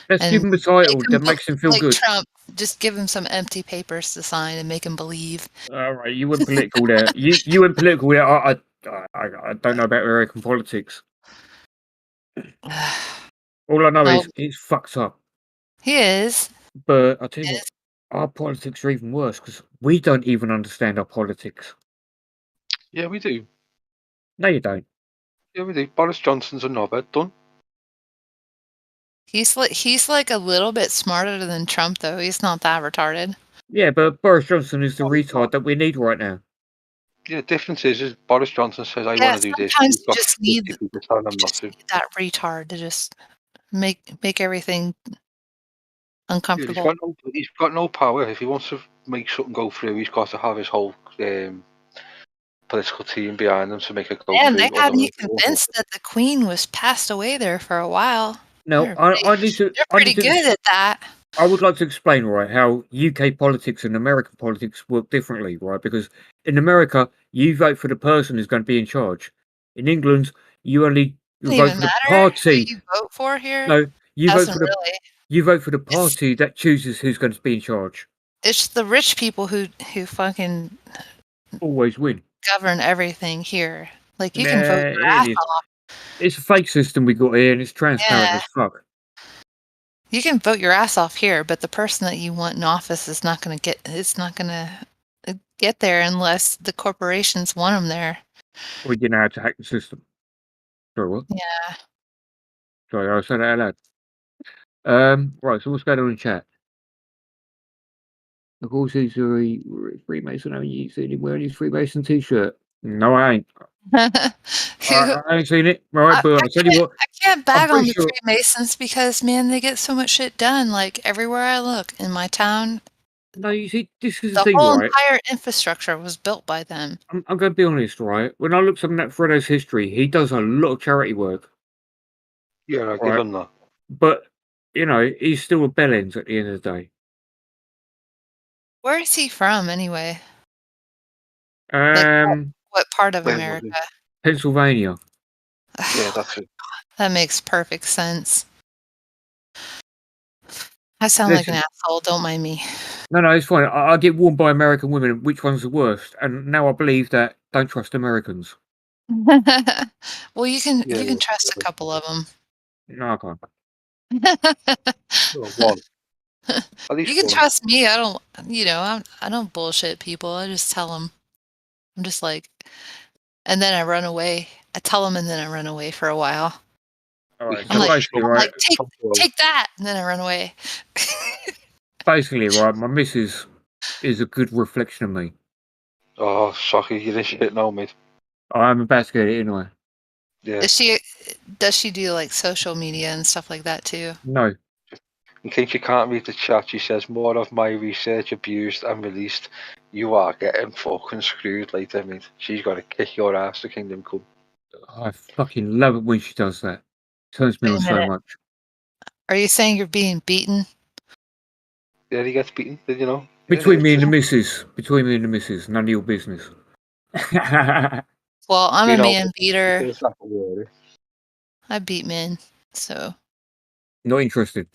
Let's give him a title that makes him feel like good. Trump, just give him some empty papers to sign and make him believe. All right, you went political there. You went political there. I don't know about American politics. All I know is he's fucked up. He is. But I tell you what, our politics are even worse because we don't even understand our politics. Yeah, we do. No, you don't. Yeah, we do. Boris Johnson's a knobhead, done. He's like a little bit smarter than Trump, though. He's not that retarded. Yeah, but Boris Johnson is the retard that we need right now. Yeah, the difference is Boris Johnson says, I want to do this. Sometimes you just need that retard to just make everything uncomfortable. Dude, he's got no power. If he wants to make something go through, he's got to have his whole political team behind him to make it go through. And they had me convinced that the Queen was passed away there for a while. No, I need to. They're pretty good at that. I would like to explain, right, how UK politics and American politics work differently, right? Because in America, you vote for the person who's going to be in charge. In England, you only vote for the party. Who you vote for here? No, you vote for really. vote for the party that chooses who's going to be in charge. It's the rich people who fucking always win, govern everything here. Like you can vote your ass off. It's a fake system we got here, and it's transparent as fuck. You can vote your ass off here, but the person that you want in office is not going to get. It's not going to get there unless the corporations want them there. We didn't know how to hack the system. Sorry, what? Yeah. Sorry, I said that out loud. Right. So what's going on in chat? Of course, he's a Freemason. Haven't you seen him wearing his Freemason t-shirt? No, I ain't. I ain't seen it. Right, but I'll tell you what. I can't bag on the Freemasons because, man, they get so much shit done. Like everywhere I look in my town. No, you see, this is the thing, whole right? entire infrastructure was built by them. I'm going to be honest, right? When I looked up at Freddo's history, he does a lot of charity work. Yeah, I give him that. But you know, he's still a bellends at the end of the day. Where is he from, anyway? What part of America? Pennsylvania. Yeah, that's it. That makes perfect sense. I sound like an asshole. Don't mind me. No, it's fine. I get warned by American women which one's the worst, and now I believe that don't trust Americans. Well, you can trust a couple of them. No, I can't. One. You can trust me. I don't. I don't bullshit people. I just tell them. I'm just like, and then I run away. I tell them, and then I run away for a while. All right, I'm like, take that, and then I run away. Basically, right, my missus is a good reflection of me. Oh, sorry, you didn't shit now, mate. I'm about to get it anyway. Yeah. Does she do like social media and stuff like that too? No. In case you can't read the chat, she says, more of my research abused and released. You are getting fucking screwed later, mate. She's got to kick your ass to Kingdom Come. I fucking love it when she does that. Turns me on so much. Are you saying you're being beaten? Yeah, he gets beaten, did you know? Between me and the missus. None of your business. Well, I'm You a know, man beater. it's not the word. I beat men, so. Not interested.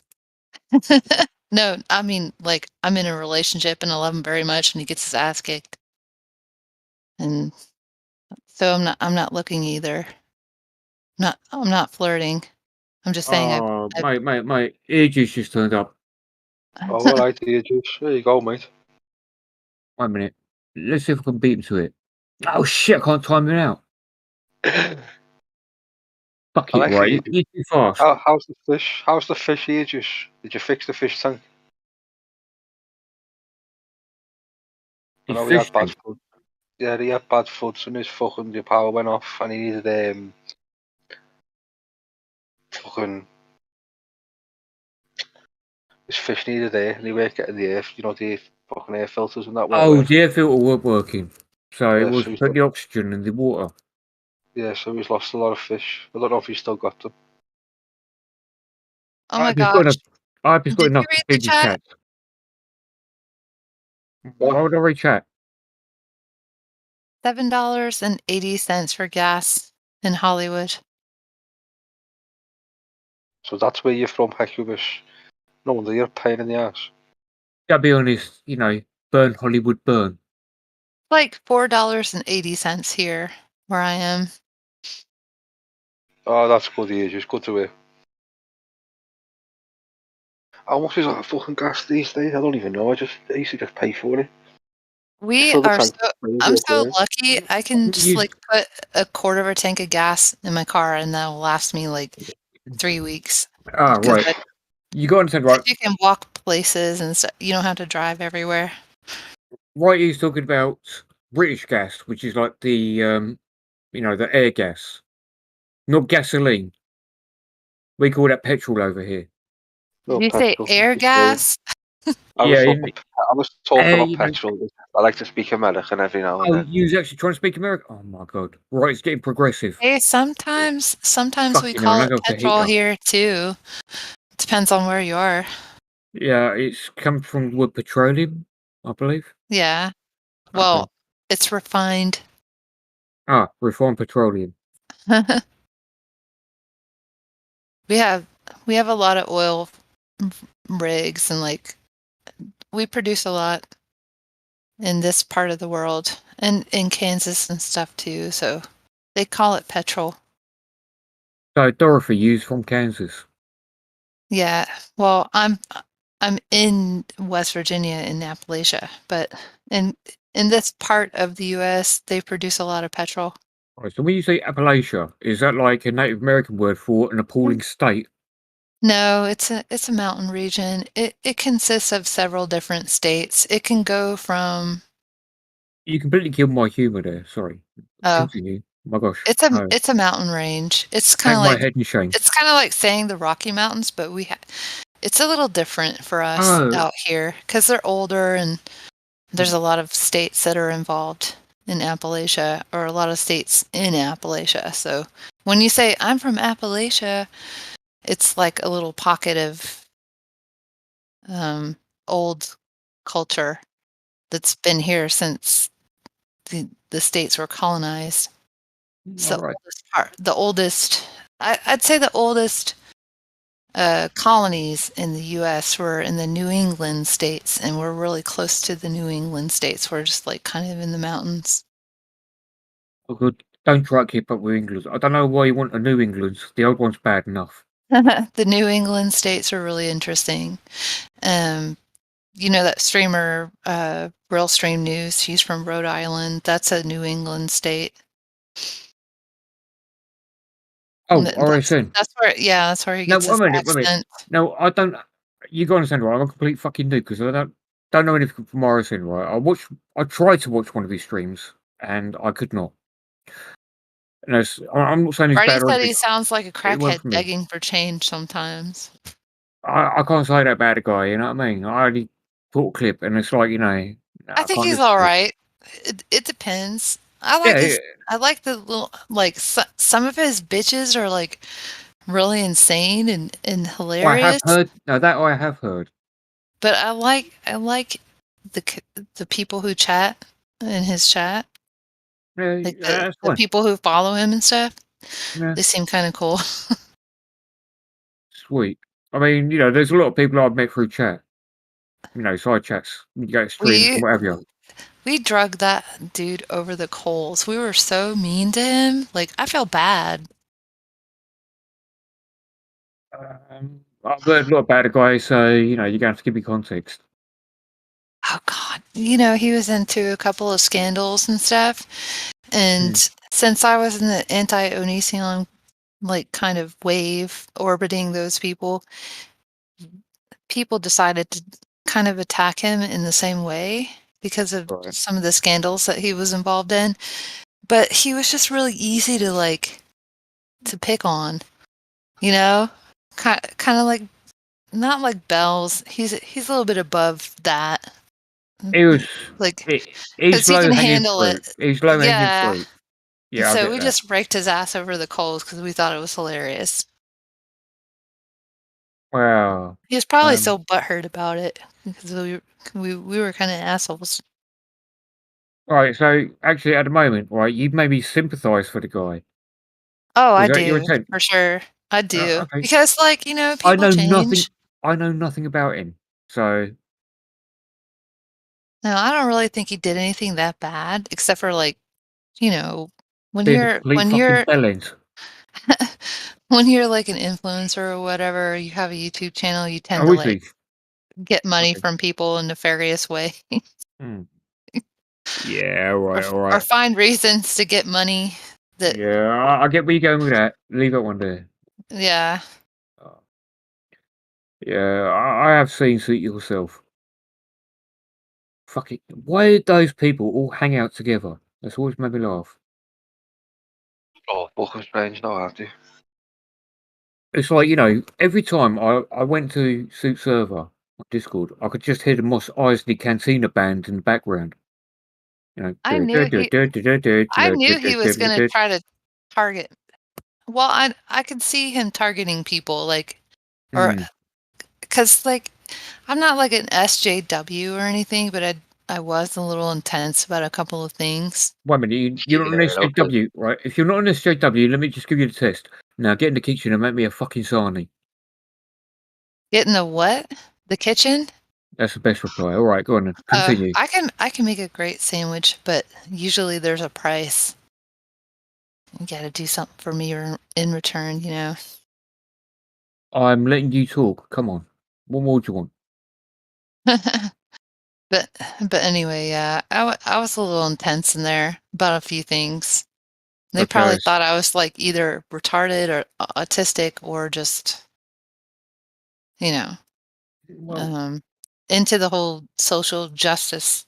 No, I mean, like, I'm in a relationship and I love him very much, and he gets his ass kicked. And so I'm not looking either. I'm not flirting. I'm just saying Oh, mate, ear juice just turned up. Oh, all right, ear juice. There you go, mate. 1 minute. Let's see if I can beat him to it. Oh shit, I can't time him out. Fuck it, right? You're too fast. How's the fish? How's the fish, ear juice? Did you fix the fish tank? I know he had bad food. Yeah, he had bad floods and his fucking the power went off and he needed fucking his fish needed air and he weren't getting the air, you know, the fucking air filters and that weren't Oh, working. the air filter weren't working. So Yeah, it was so he's put the oxygen in the water. Yeah, so he's lost a lot of fish. I don't know if he's still got them. Oh my gosh. I hope he's got Did enough you read to the feed his chat? cat. Why would I read chat? $7.80 for gas in Hollywood. So that's where you're from, Hecubus. No wonder you're a pain in the ass. Gotta be honest, you know, burn Hollywood burn. Like $4.80 here where I am. Oh, that's good, it's good to hear. How much is that fucking gas these days? I don't even know. I used to just pay for it. I'm so lucky. I can just like put a quarter of a tank of gas in my car and that'll last me like 3 weeks. Ah, right. You got to understand, right? You can walk places and stuff. You don't have to drive everywhere. Right, he's talking about British gas, which is like the, you know, the air gas, not gasoline. We call that petrol over here. Did you say air gas? I was talking about petrol. I like to speak American every now and Oh, then. you was actually trying to speak American? Oh my god! Right, it's getting progressive. Hey, sometimes we Fucking call hell, I it go for petrol heater. here too. Depends on where you are. Yeah, it's come from the word petroleum, I believe. Yeah. Well, it's refined. Ah, refined petroleum. We have a lot of oil rigs and like we produce a lot in this part of the world and in Kansas and stuff too, so they call it petrol. So Dorothy, you's from Kansas. Yeah. Well, I'm in West Virginia in Appalachia, but in this part of the US, they produce a lot of petrol. Right, so when you say Appalachia, is that like a Native American word for an appalling state? No, it's a mountain region. It consists of several different states. It can go from You completely killed my humor there. Sorry. Oh. Continue. My gosh. It's a mountain range. It's kind of my like head in shame. it's kind of like saying the Rocky Mountains, but it's a little different for us out here because they're older and there's a lot of states that are involved in Appalachia or a lot of states in Appalachia. So when you say I'm from Appalachia, it's like a little pocket of old culture that's been here since the states were colonized. So the oldest, I'd say the oldest colonies in the U.S. were in the New England states, and we're really close to the New England states. We're just like kind of in the mountains. Oh, good. Don't try to keep up with England. I don't know why you want a New England. The old one's bad enough. The New England states are really interesting. You know that streamer, Real Stream News, he's from Rhode Island. That's a New England state. Oh, RSN. That's where he gets his accent. No, I don't. You got to understand, right? I'm a complete fucking noob because I don't know anything from RSN, right? I tried to watch one of his streams and I could not. And I'm not saying he's bad. Brady said he sounds like a crackhead begging for change sometimes. I can't say that about a guy, you know what I mean? I only caught a clip and it's like, you know. I think he's all right. It depends. I like the little, like some of his bitches are like really insane and hilarious. I have heard. But I like the people who chat in his chat. Like the that's fine. people who follow him and stuff. Yeah. They seem kind of cool. Sweet. I mean, there's a lot of people I've met through chat. Side chats. You go streams and whatever. We drug that dude over the coals. We were so mean to him. Like, I feel bad. I've heard a lot about the guy, so you're going to have to give me context. Oh God, he was into a couple of scandals and stuff, and since I was in the anti-Onision kind of wave orbiting those people decided to kind of attack him in the same way because of some of the scandals that he was involved in. But he was just really easy to pick on, kind of like, not like Bells. He's a little bit above that. He was he's low hanging fruit. He's low hanging fruit. Yeah. So we just raked his ass over the coals because we thought it was hilarious. Wow. He was probably so butthurt about it because we were kind of assholes. All right. So actually, at the moment, right, you've made me sympathise for the guy. Oh, I do for sure. I do okay. because people I know change. nothing. I know nothing about him. So. No, I don't really think he did anything that bad, except for when you're when you're like an influencer or whatever, you have a YouTube channel, you tend to get money from people in nefarious ways. Yeah, right, all right. Or find reasons to get money. Yeah, I get where you're going with that. Leave that one there. Yeah. Yeah, I have seen Suit Yourself. Fuck it. Why did those people all hang out together? That's always made me laugh. Oh, fucking strange now, have you? It's like, every time I went to Suit Server on Discord, I could just hear the Mos Eisley Cantina band in the background. I knew he was going to try to target. Well, I could see him targeting people, because I'm not like an SJW or anything, but I was a little intense about a couple of things. Wait a minute, you're not an SJW, right? If you're not an SJW, let me just give you the test. Now get in the kitchen and make me a fucking sarnie. Get in the what? The kitchen? That's the best reply. All right, go on then. Continue. I can make a great sandwich, but usually there's a price. You got to do something for me or in return, I'm letting you talk. Come on. What more do you want? But anyway, yeah, I was a little intense in there about a few things. They probably thought I was either retarded or autistic or just, into the whole social justice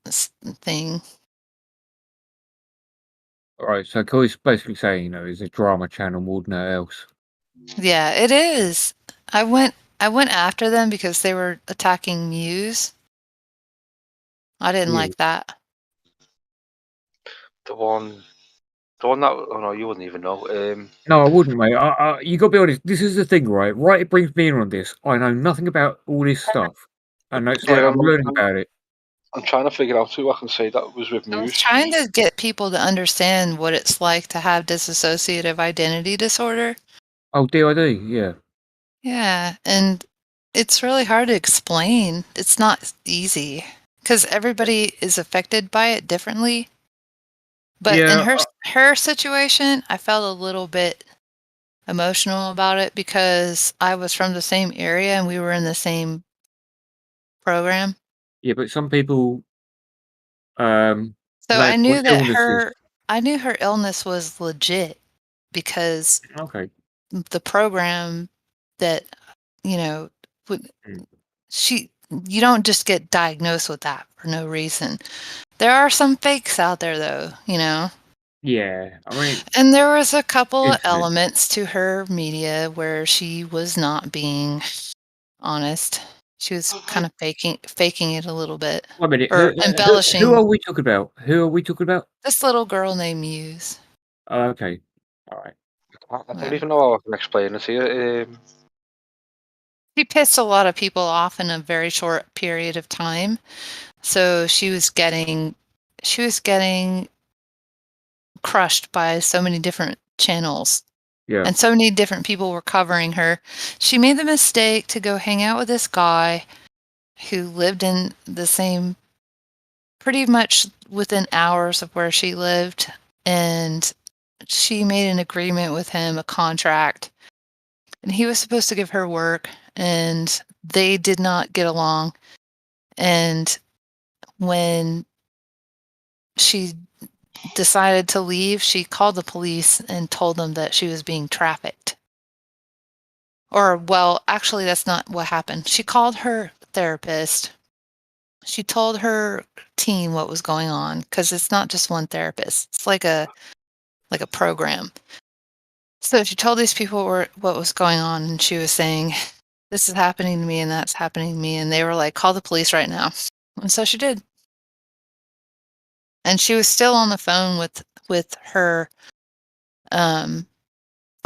thing. All right, so Coy's basically saying, it's a drama channel more than else. Yeah, it is. I went after them because they were attacking Muse. I didn't like that. The one that, oh no, you wouldn't even know. No, I wouldn't, mate. You got to be honest. This is the thing, right? Right, it brings me in on this. I know nothing about all this stuff, and it's like I'm learning about it. I'm trying to figure out who I can say that was with Muse. I was trying to get people to understand what it's like to have dissociative identity disorder. Oh, DID, yeah. Yeah, and it's really hard to explain. It's not easy because everybody is affected by it differently. But in her situation, I felt a little bit emotional about it because I was from the same area and we were in the same program. Yeah, but some people. So I knew that her illness was legit because the program that you don't just get diagnosed with that for no reason. There are some fakes out there though, Yeah, I mean, and there was a couple of elements to her media where she was not being honest. She was kind of faking it a little bit. Wait a minute. Or embellishing. Who are we talking about? This little girl named Muse. Oh, okay. All right. I don't even know how I can explain it to you. She pissed a lot of people off in a very short period of time. So she was getting crushed by so many different channels. Yeah. And so many different people were covering her. She made the mistake to go hang out with this guy who lived in the same, pretty much within hours of where she lived. And she made an agreement with him, a contract. And he was supposed to give her work, and they did not get along. And when she decided to leave, she called the police and told them that she was being trafficked. Or, well, actually, that's not what happened. She called her therapist. She told her team what was going on, because it's not just one therapist. It's like a program. So she told these people what was going on, and she was saying, this is happening to me and that's happening to me. And they were like, call the police right now. And so she did. And she was still on the phone with her.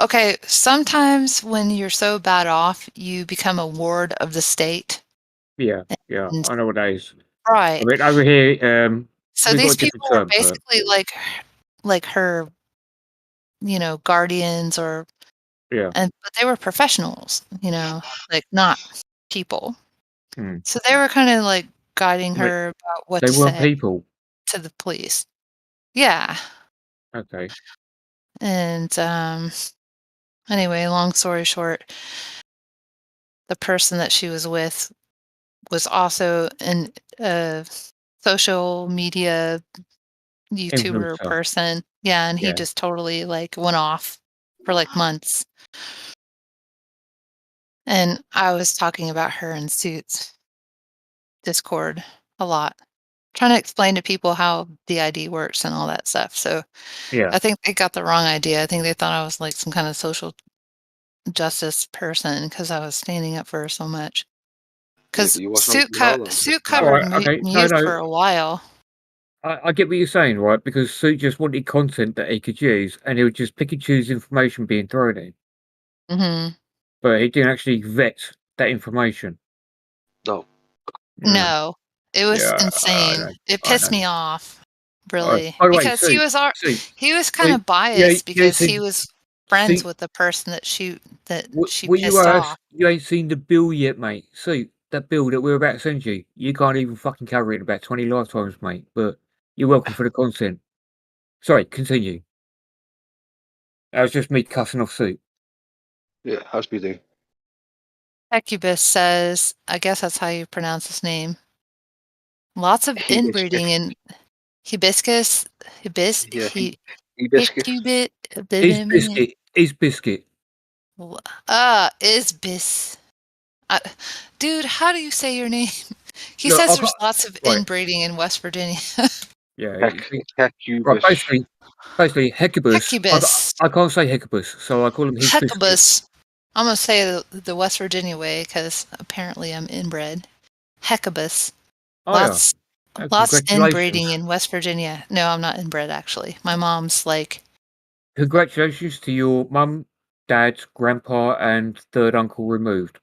Okay, sometimes when you're so bad off, you become a ward of the state. Yeah, And- I know what that is. Right. I mean, over here, So we've got these a different people were term for it. basically like her, guardians or Yeah. but they were professionals, like not people. Hmm. So they were kind of like guiding I mean, her about what They to weren't say people. to the police. Yeah. Okay. And anyway, long story short, the person that she was with was also a social media YouTuber Influencer. person. Yeah, and he Yeah. just totally went off for months. And I was talking about her in Suits Discord a lot, trying to explain to people how the ID works and all that stuff. So Yeah. I think they got the wrong idea. I think they thought I was like some kind of social justice person because I was standing up for her so much. Because you wasn't on Suit All covered right, okay, Mute no. for a while. I get what you're saying, right? Because Sue just wanted content that he could use, and he would just pick and choose information being thrown in. Hmm. But he didn't actually vet that information. No. No, it was Yeah, I insane. know, It I pissed know. me off, really, By the way, because Sue, he was kind Sue, of biased you because see- he was friends see- with the person that she What you pissed off. you ain't seen the bill yet, mate. See, that bill that we're about to send you, you can't even fucking cover it in about 20 lifetimes, mate. But you're welcome for the content. Sorry, continue. That was just me cussing off Sue. Yeah, how's me do? Hecubus says, I guess that's how you pronounce his name. Lots of inbreeding in hibiscus. Yeah, Hibiscus. Is biscuit. Isbis. Dude, how do you say your name? He No, says I there's can't- lots of right. inbreeding in West Virginia. Yeah. Hecubus. Right, basically, Hecubus. Hecubus. I can't say Hecubus, so I call him his biscuit. Hecubus. I'm going to say the West Virginia way because apparently I'm inbred. Hecubus. Oh, Lots yeah. lots Congratulations. inbreeding in West Virginia. No, I'm not inbred actually. My mom's Congratulations to your mum, dad, grandpa, and third uncle removed.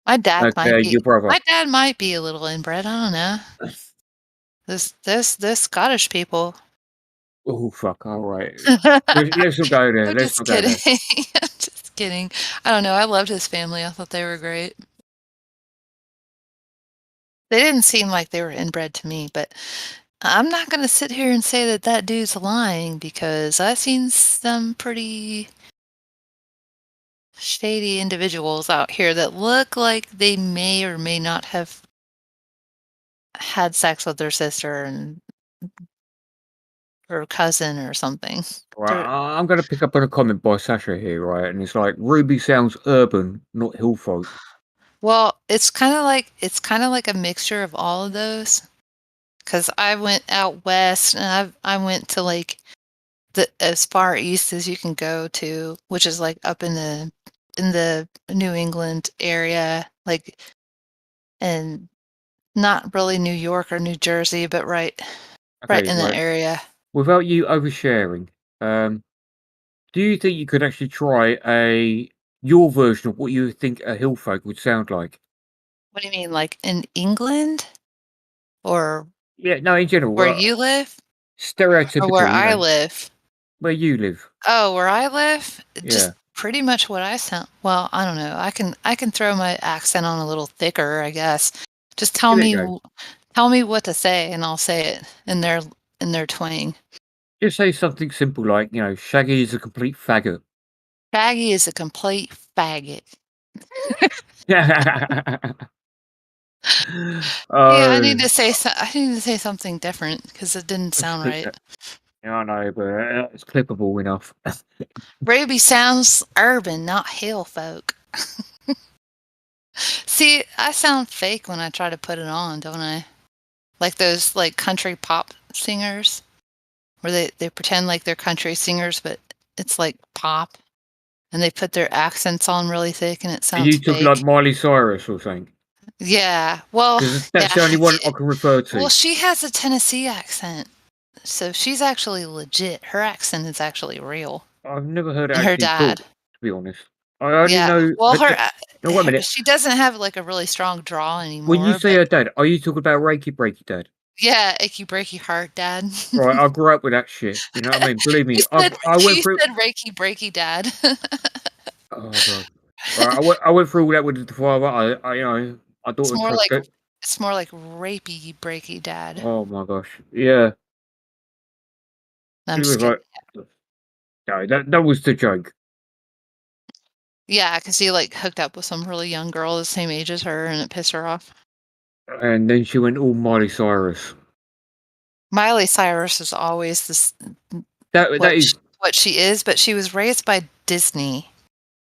my dad might be. your brother. My dad might be a little inbred. I don't know. This Scottish people. Oh, fuck, all right. Let's not go there. I'm Let's just not go there. kidding. I'm just kidding. I don't know. I loved his family. I thought they were great. They didn't seem like they were inbred to me, but I'm not going to sit here and say that dude's lying because I've seen some pretty shady individuals out here that look like they may or may not have had sex with their sister and or cousin or something. Right, I'm going to pick up on a comment by Sasha here, right? And it's like, Ruby sounds urban, not hill folk. Well, it's kind of like a mixture of all of those. Because I went out west and I went to like as far east as you can go to, which is like up in the New England area, like, and not really New York or New Jersey, but right in that area. Without you oversharing, do you think you could actually try your version of what you think a hill folk would sound like? What do you mean, like in England, or yeah, no, in general, where you live? Stereotypical. Or where I live. Where you live. Oh, where I live? Just Yeah. pretty much what I sound. Well, I don't know. I can throw my accent on a little thicker, I guess. Just tell There me you what to say, and I'll say it in their twang. Just say something simple like, Shaggy is a complete faggot. Shaggy is a complete faggot. Yeah. Yeah, I need to say something different because it didn't sound right. Yeah, I know, but it's clippable enough. Ruby sounds urban, not hill folk. See, I sound fake when I try to put it on, don't I? Like those country pop singers, where they pretend like they're country singers, but it's like pop, and they put their accents on really thick, and it Are sounds you fake. talking like Miley Cyrus or something? Yeah, well, That's the only one I can refer to. well, she has a Tennessee accent, so she's actually legit. Her accent is actually real. I've never heard it And her actually dad. talk, to be honest. I only know. Well, No, wait a minute. she doesn't have like a really strong draw anymore. When you say her dad, are you talking about Reiki Breaky Dad? Yeah, Icky Breaky Heart Dad. Right, I grew up with that shit. You know what I mean? Believe me, I went through. He said Reiki Breaky Dad. Oh god. Right, I went through all that with the father. I thought It's more like rapey breaky dad. Oh my gosh, yeah. I'm just kidding. No, that was the joke. Yeah, because he hooked up with some really young girl the same age as her, and it pissed her off. And then she went all Miley Cyrus. Miley Cyrus is always this. That is what she is, but she was raised by Disney.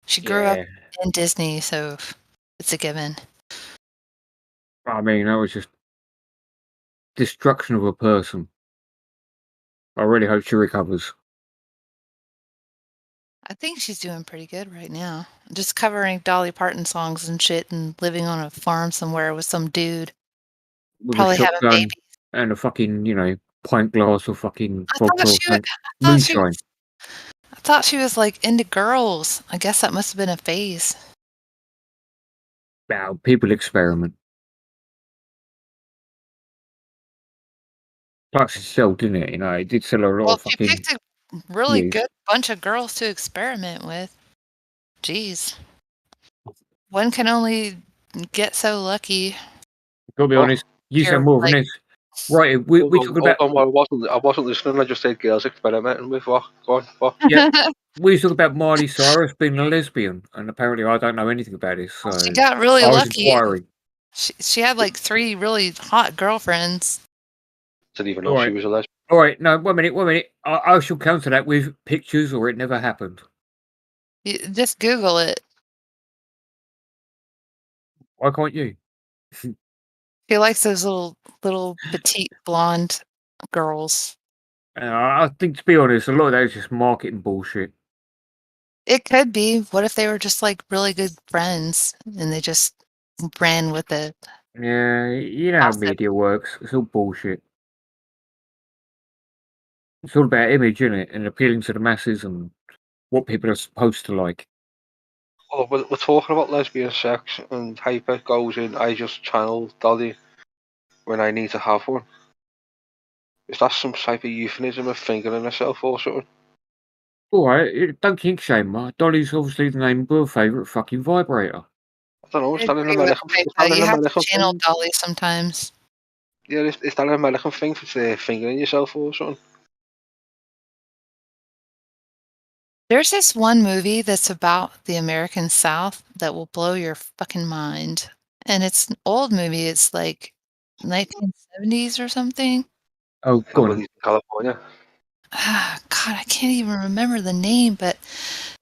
She grew up in Disney, so it's a given. I mean, that was just destruction of a person. I really hope she recovers. I think she's doing pretty good right now. Just covering Dolly Parton songs and shit and living on a farm somewhere with some dude. With Probably a having shotgun babies. and a fucking, pint glass of fucking I moonshine. thought she was into girls. I guess that must have been a phase. Wow, people experiment. Plus, it sold, didn't it? It did sell a lot of fucking. She picked a really news. good bunch of girls to experiment with. Jeez. One can only get so lucky. Gotta be honest, you sound more of an ex. Right, we talking about. I wasn't listening. I just said girls experimenting with what? Go on, what? Yeah, we talk about Miley Cyrus being a lesbian, and apparently I don't know anything about this. So She got really I was lucky. inquiring. She had 3 really hot girlfriends. Didn't even know she was a lesbian. All right, no, 1 minute. I shall counter that with pictures, or it never happened. Just Google it. Why can't you? She likes those little petite blonde girls. I think, to be honest, a lot of that is just marketing bullshit. It could be. What if they were just really good friends and they just ran with it? Yeah, you know how media works. It's all bullshit. It's all about image, isn't it? And appealing to the masses and what people are supposed to like. Oh, we're talking about lesbian sex, and Hyper goes in, I just channel Dolly when I need to have one. Is that some type of euphemism of fingering herself or something? Alright, don't kink shame her. Dolly's obviously the name of her favourite fucking vibrator. I don't know, is that an You have American to channel thing? Dolly sometimes. Yeah, is that an American thing for fingering yourself or something? There's this one movie that's about the American South that will blow your fucking mind. And it's an old movie. It's 1970s or something. Oh, go on. California. God, I can't even remember the name, but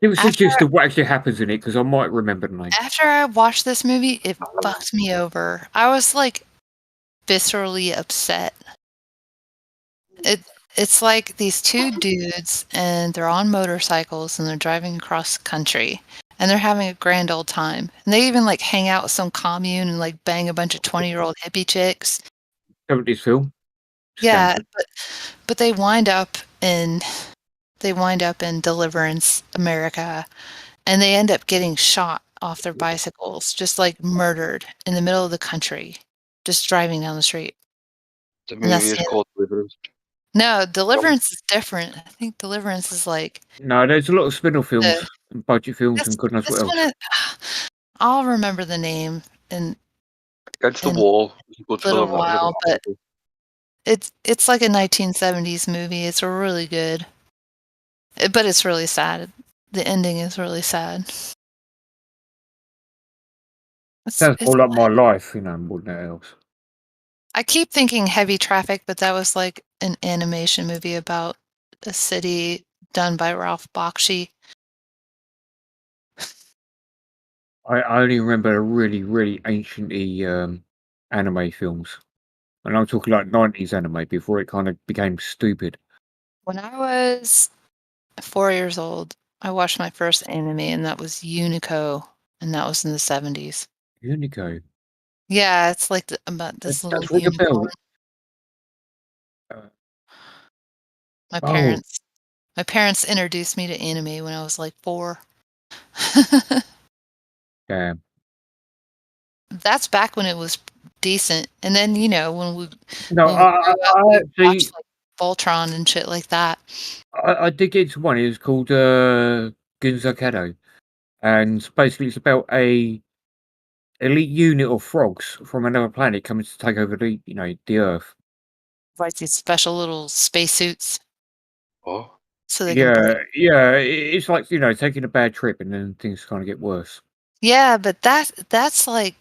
It was just what actually happens in it, because I might remember the name. after I watched this movie, it fucked me over. I was viscerally upset. It's these 2 dudes, and they're on motorcycles, and they're driving across the country, and they're having a grand old time. And they even hang out with some commune and bang a bunch of 20-year-old hippie chicks. 70s film. Yeah, but they wind up in Deliverance, America, and they end up getting shot off their bicycles, just murdered in the middle of the country, just driving down the street. The movie is called Deliverance. No, Deliverance is different. I think Deliverance is like No, there's a lot of spin-off films the and budget films this and God knows what this else. one. I'll remember the name in Against the in Wall. It's a good a little film. That was while, about but it's like a 1970s movie. It's really good, but it's really sad. The ending is really sad. Sounds It's more like my life, more than anything else. I keep thinking Heavy Traffic, but that was like an animation movie about a city done by Ralph Bakshi. I only remember really, really ancient anime films. And I'm talking like 90s anime before it kind of became stupid. When I was 4 years old, I watched my first anime, and that was Unico, and that was in the 70s. Unico? Yeah, it's like about this little That's ring a unicorn. bell. My parents introduced me to anime when I was like 4. Damn. That's back when it was decent, and then when we No, when we grew up, we actually, watched like Voltron and shit like that. I did get into one. It was called Gunzo Kado, and basically it's about a elite unit of frogs from another planet coming to take over the the Earth. Like these special little spacesuits. Oh. So they can breathe. It's like taking a bad trip and then things kind of get worse. Yeah, but that's like,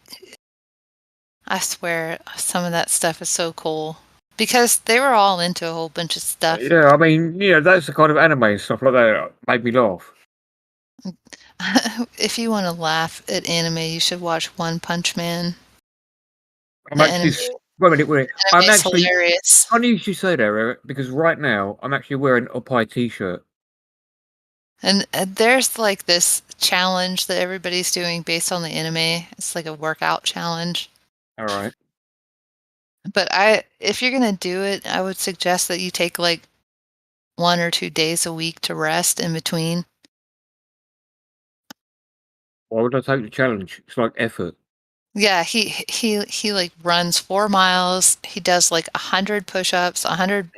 I swear, some of that stuff is so cool because they were all into a whole bunch of stuff. Yeah, I mean, that's the kind of anime and stuff like that made me laugh. If you want to laugh at anime, you should watch One Punch Man. I'm actually wait a minute. I'm actually hilarious. Funny you should say that, Eric, because right now I'm actually wearing a Opie t-shirt. And there's like this challenge that everybody's doing based on the anime. It's like a workout challenge. All right. But if you're gonna do it, I would suggest that you take like 1 or 2 days a week to rest in between. Why would I take the challenge? It's like effort. Yeah, he like runs 4 miles. He does like 100 push-ups, 100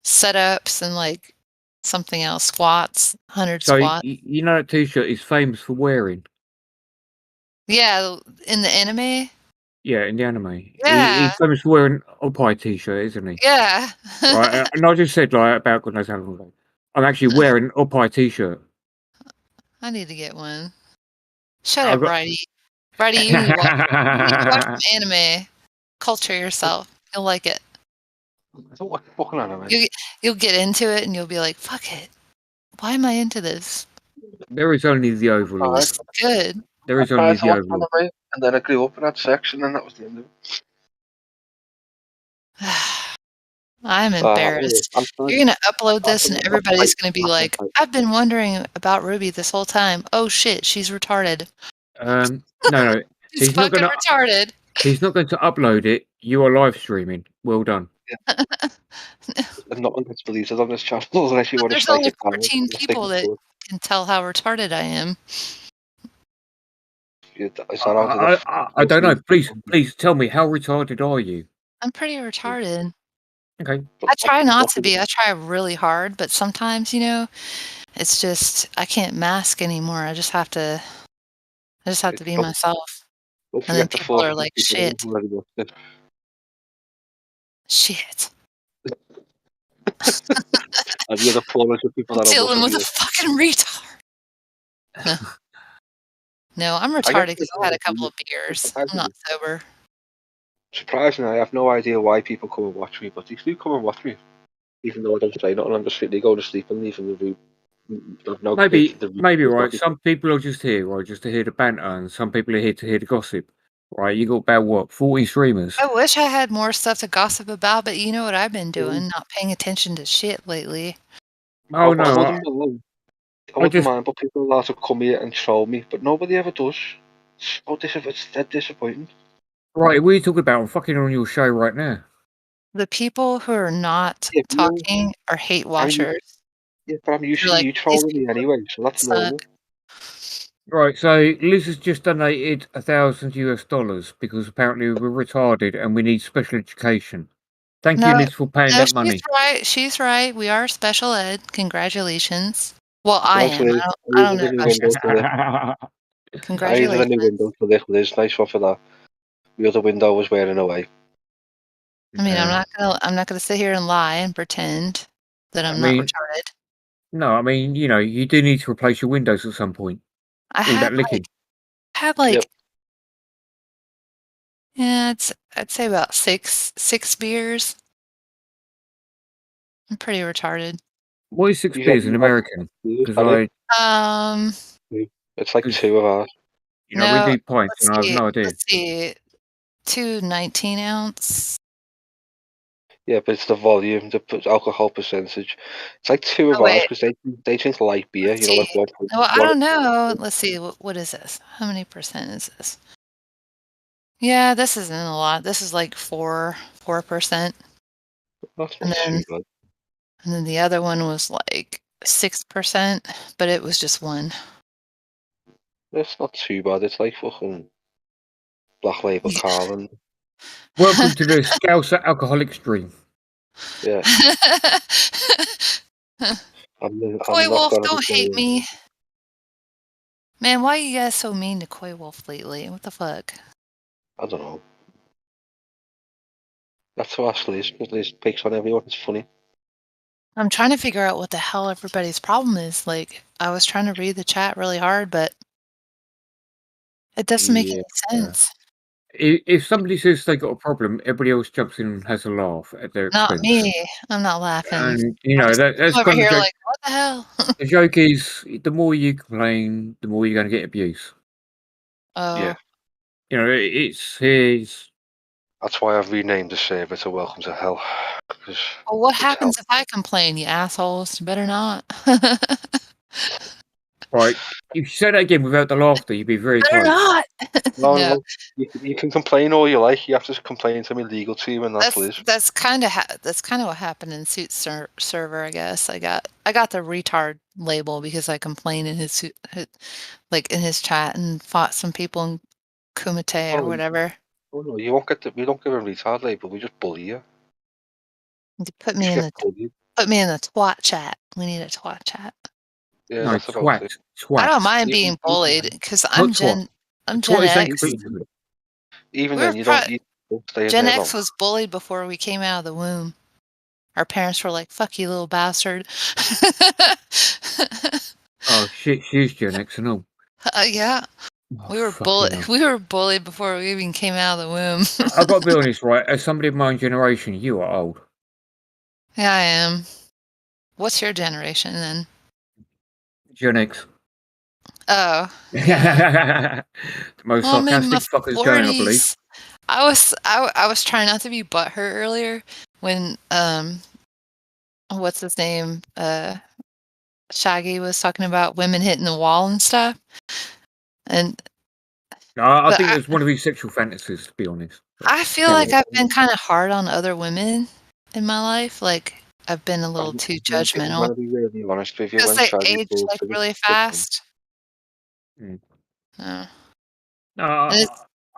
setups, and like something else, squats, 100 So squats. that t-shirt is famous for wearing. Yeah, in the anime. Yeah, in the anime. Yeah. He's famous for wearing Opie t-shirt, isn't he? Yeah. Right, and I just said like about God knows how long ago. I'm actually wearing an Opie t-shirt. I need to get one. Shut up, Bridie. Bridie, you need to watch some anime. Culture yourself. You'll like it. I don't like fucking anime. You'll get into it and you'll be like, fuck it. Why am I into this? There is only the Overlord. It's good. There is only the Overlord. Anime, and then I grew up in that section, and that was the end of it. I'm embarrassed. You're going to upload this and everybody's going to be like, I've been wondering about Ruby this whole time. Oh shit, she's retarded. No. He's fucking retarded. He's not going to upload it. You are live streaming. Well done. Yeah. And no one gets deleted on this channel unless you want to. There's only 14 people that can tell how retarded I am. I don't know. Please tell me, how retarded are you? I'm pretty retarded. Okay. I try not to be. I try really hard, but sometimes, it's just I can't mask anymore. I just have to be myself. And then people are like, shit. Shit. Have you the people that dealing with a fucking retard? No, I'm retarded because I had a couple of beers. I'm not sober. Surprisingly, I have no idea why people come and watch me, but they do come and watch me. Even though I don't say nothing, I'm just sitting there, go to sleep and leaving the room. No maybe right. Some people are just here, right, just to hear the banter, and some people are here to hear the gossip. Right, you got about what, 40 streamers? I wish I had more stuff to gossip about, but you know what I've been doing? Not paying attention to shit lately. Oh no, I wouldn't mind, but people are allowed to come here and troll me, but nobody ever does. It's dead disappointing. Right, what are you talking about? I'm fucking on your show right now. The people who are not talking are hate watchers. Yeah, but I'm used to you trolling me anyway, so that's normal. Right, so Liz has just donated $1,000 US because apparently we're retarded and we need special education. Thank you, Liz, for paying that she's money. right. She's right. We are special ed. Congratulations. Well, I Nice, am. Liz. I don't know Using the about window for you. this. I used the Congratulations. new window for this, Liz. Nice one for that. The other window was wearing away. I mean, I'm not gonna sit here and lie and pretend that I'm not retarded. No, I mean, you do need to replace your windows at some point. I All had that licking. yeah, I'd say about six beers. I'm pretty retarded. What is 6 beers in American? Because It's like 2 of ours. we do pints, and I have no idea. Let's see. 2 19-ounce. Yeah, but it's the volume, the alcohol percentage. It's like 2 of ours because they drink light beer. Let's Like see. 1. Well, I don't know. Let's see. What is this? How many percent is this? Yeah, this isn't a lot. This is like 4%. That's not too bad. And then the other one was like 6%, but it was just 1. It's not too bad. It's like fucking Black Label Carlin. Welcome to the Scouser Alcoholic Stream. Yeah. Coy Wolf, don't hate me. Man, why are you guys so mean to Coy Wolf lately? What the fuck? I don't know. That's to ask Liz, because Liz picks on everyone. It's funny. I'm trying to figure out what the hell everybody's problem is. Like, I was trying to read the chat really hard, but it doesn't make any sense. If somebody says they got a problem, everybody else jumps in and has a laugh at their expense. Not me. I'm not laughing. And that's over kind here of the joke. like, what the hell? The joke is, the more you complain, the more you're going to get abuse. Oh. Yeah. It's That's why I've renamed the server to Welcome to Hell. Well, what happens if I complain, you assholes? You better not. right. If you say that again without the laughter, you'd be very Better close. not. No. You can complain all you like. You have to complain to me legal team, and that's Liz. That's kind of what happened in Suit server, I guess. I got the retard label because I complained in his in his chat and fought some people in Kumite or whatever. Oh no, you won't get we don't give a retard label. We just bully you. Put me in the twat chat. We need a twat chat. Yeah, no, that's about it. I don't mind being bullied because I'm Gen X. Even then, you don't stay in Gen there X long. was bullied before we came out of the womb. Our parents were like, "Fuck you, little bastard." Oh shit, she's Gen X and all. Yeah. We were bullied. We were bullied before we even came out of the womb. I've got to be honest, right? As somebody of my own generation, you are old. Yeah, I am. What's your generation then? Gen X. Oh. The most Well, I'm in my sarcastic fuckers going, I believe. 40s. I was trying not to be butthurt earlier when what's his name? Shaggy was talking about women hitting the wall and stuff. And No, I think it's one of his sexual fantasies, to be honest. I feel like I've been kind of hard on other women in my life. Like I've been a little too judgmental. I'm gonna be really honest with you. Because When they Shaggy age goes like to the really kitchen- fast. Mm. No. No, I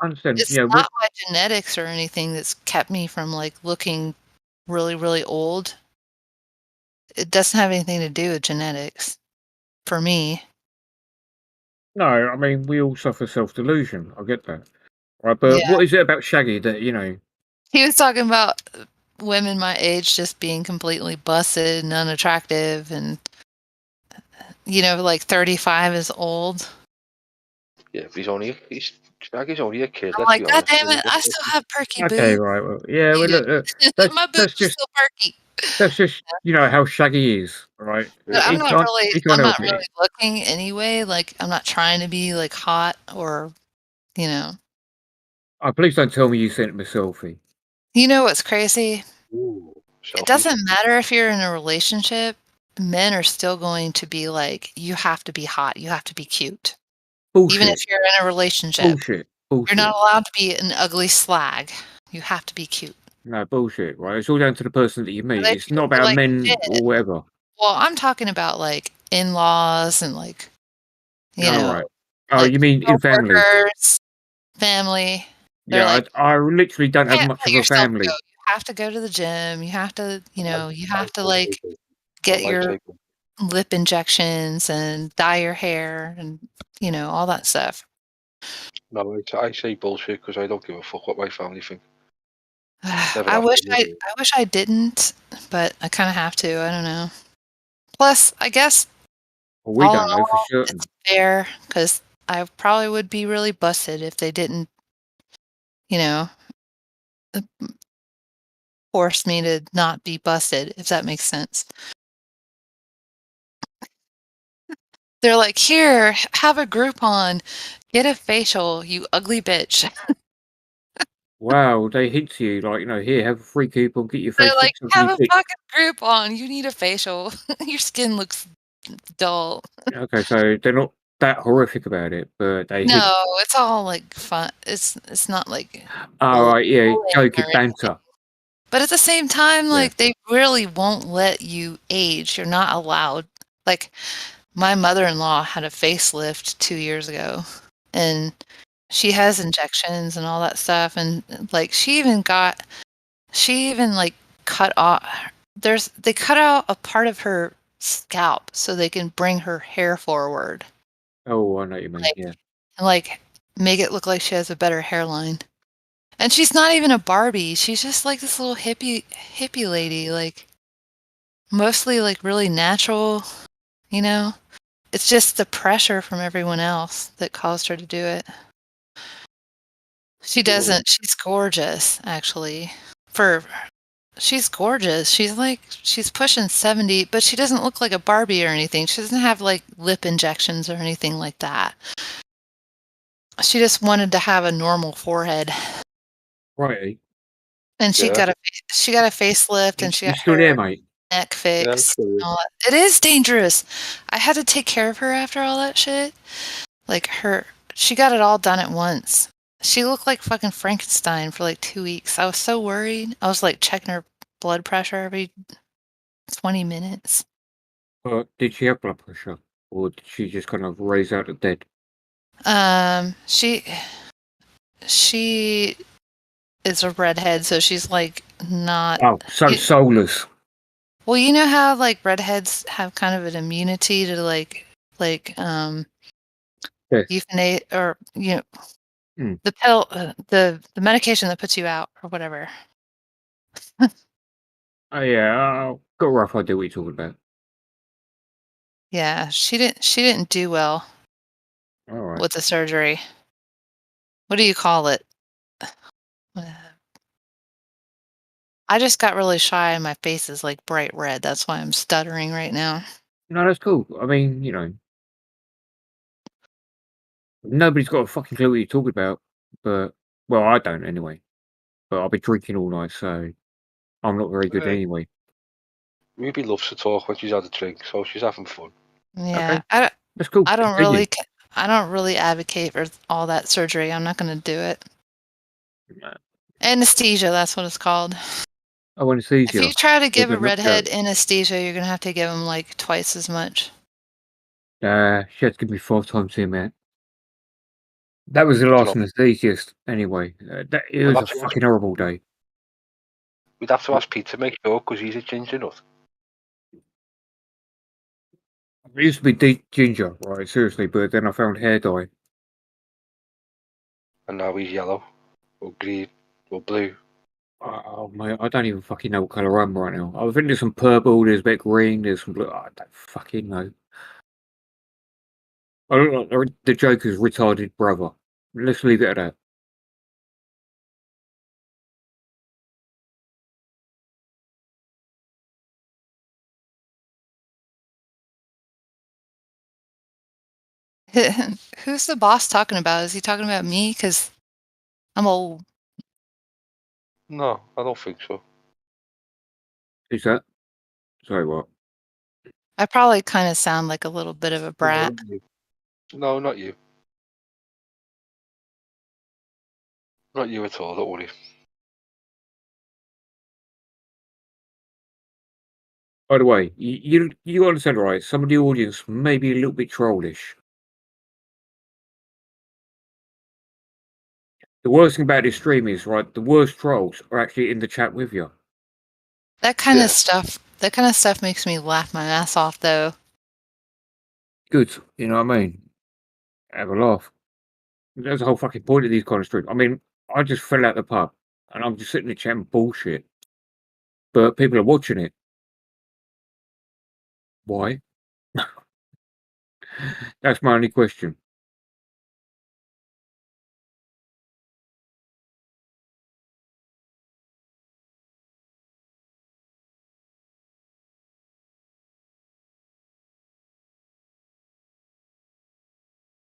understand. It's Yeah, not my genetics or anything that's kept me from like looking really, really old. It doesn't have anything to do with genetics for me. no, I mean, we all suffer self-delusion. I get that. Right, but Yeah. what is it about Shaggy that, He was talking about women my age just being completely busted and unattractive and, like 35 is old. Yeah, Shaggy's only a kid. I'm Let's like, be God honest. damn it, I still have perky boobs. Okay, right. Well, yeah, well, look, My boobs are still perky. that's just, how Shaggy is, right? But I'm not really help it. looking anyway. Like, I'm not trying to be like hot or, Oh, please don't tell me you sent him a selfie. You know what's crazy? Ooh, It doesn't matter if you're in a relationship. Men are still going to be like, you have to be hot. You have to be cute. Bullshit. Even if you're in a relationship. Bullshit. You're not allowed to be an ugly slag. You have to be cute. No, bullshit, right? It's all down to the person that you meet. They It's not treat you about like men shit. or whatever. Well, I'm talking about like in-laws and like, Right. Oh, you mean in family? coworkers, family. They're Yeah, like, I literally don't have can't much let of a yourself family. go. You have to go to the gym. You have to, you have to like get your lip injections and dye your hair and all that stuff. No, I say bullshit because I don't give a fuck what my family think. I wish I didn't, but I kind of have to. I don't know. Plus, I guess Well, we all don't in know for all, certain. it's fair because I probably would be really busted if they didn't, uh, force me to not be busted, if that makes sense. They're like, here, have a Groupon, get a facial, you ugly bitch. Wow, they hint to you like, here, have a free coupon, get your They're face like, fixed, have ugly a bitch. fucking Groupon, you need a facial. Your skin looks dull. Okay, so they're not that horrific about it, but they hint. No, it's all like fun. It's not like Oh, right, yeah, bullying joking, or banter. But at the same time, Yeah. like they really won't let you age. You're not allowed. Like my mother-in-law had a facelift 2 years ago, and she has injections and all that stuff. And like she even like cut off. They cut out a part of her scalp so they can bring her hair forward. Oh, I know what you mean. Yeah. And like make it look like she has a better hairline. And she's not even a Barbie. She's just like this little hippie lady, like mostly like really natural, It's just the pressure from everyone else that caused her to do it. She doesn't. She's gorgeous, actually. She's gorgeous. She's pushing 70, but she doesn't look like a Barbie or anything. She doesn't have like lip injections or anything like that. She just wanted to have a normal forehead. Right. And she got a facelift, and she got still there, mate? Neck fix. It is dangerous. I had to take care of her after all that shit. Like she got it all done at once. She looked like fucking Frankenstein for like 2 weeks. I was so worried. I was like checking her blood pressure every 20 minutes. Did she have blood pressure, or did she just kind of raise out of dead? She is a redhead, so she's like not. Oh, so soulless. Well, you know how like redheads have kind of an immunity to euthanasia or the pill, the medication that puts you out or whatever. Oh yeah, I've got a rough idea what you're talking about. Yeah, she didn't do well All right. with the surgery. What do you call it? I just got really shy and my face is like bright red. That's why I'm stuttering right now. No, that's cool. I mean, nobody's got a fucking clue what you're talking about. But, well, I don't anyway. But I'll be drinking all night, so I'm not very good anyway. Ruby loves to talk when she's had a drink, so she's having fun. Yeah, okay. That's cool. I don't really advocate for all that surgery. I'm not going to do it. No. Anesthesia, that's what it's called. Oh, anesthesia. If you try to give a redhead anesthesia, you're going to have to give him like twice as much. She had to give me 4 times the amount. That was the last anesthesiast, anyway. It was a fucking horrible day. We'd have to ask Pete to make sure because he's a ginger nut. I used to be deep ginger, right? Seriously, but then I found hair dye. And now he's yellow, or green, or blue. Oh, mate, I don't even fucking know what colour I'm right now. I think there's some purple, there's a bit green, there's some blue. I don't fucking know. I look like the Joker's retarded brother. Let's leave it at that. Who's the boss talking about? Is he talking about me? Because I'm old. No, I don't think so. Who's that? Sorry, what? I probably kind of sound like a little bit of a brat. No, not you. Not you at all, don't worry. By the way, you understand, right? Some of the audience may be a little bit trollish. The worst thing about this stream is, right, the worst trolls are actually in the chat with you. That kind of stuff makes me laugh my ass off, though. Good, you know what I mean? Have a laugh. That's the whole fucking point of these kind of streams. I mean, I just fell out the pub, and I'm just sitting in the chat and bullshit. But people are watching it. Why? That's my only question.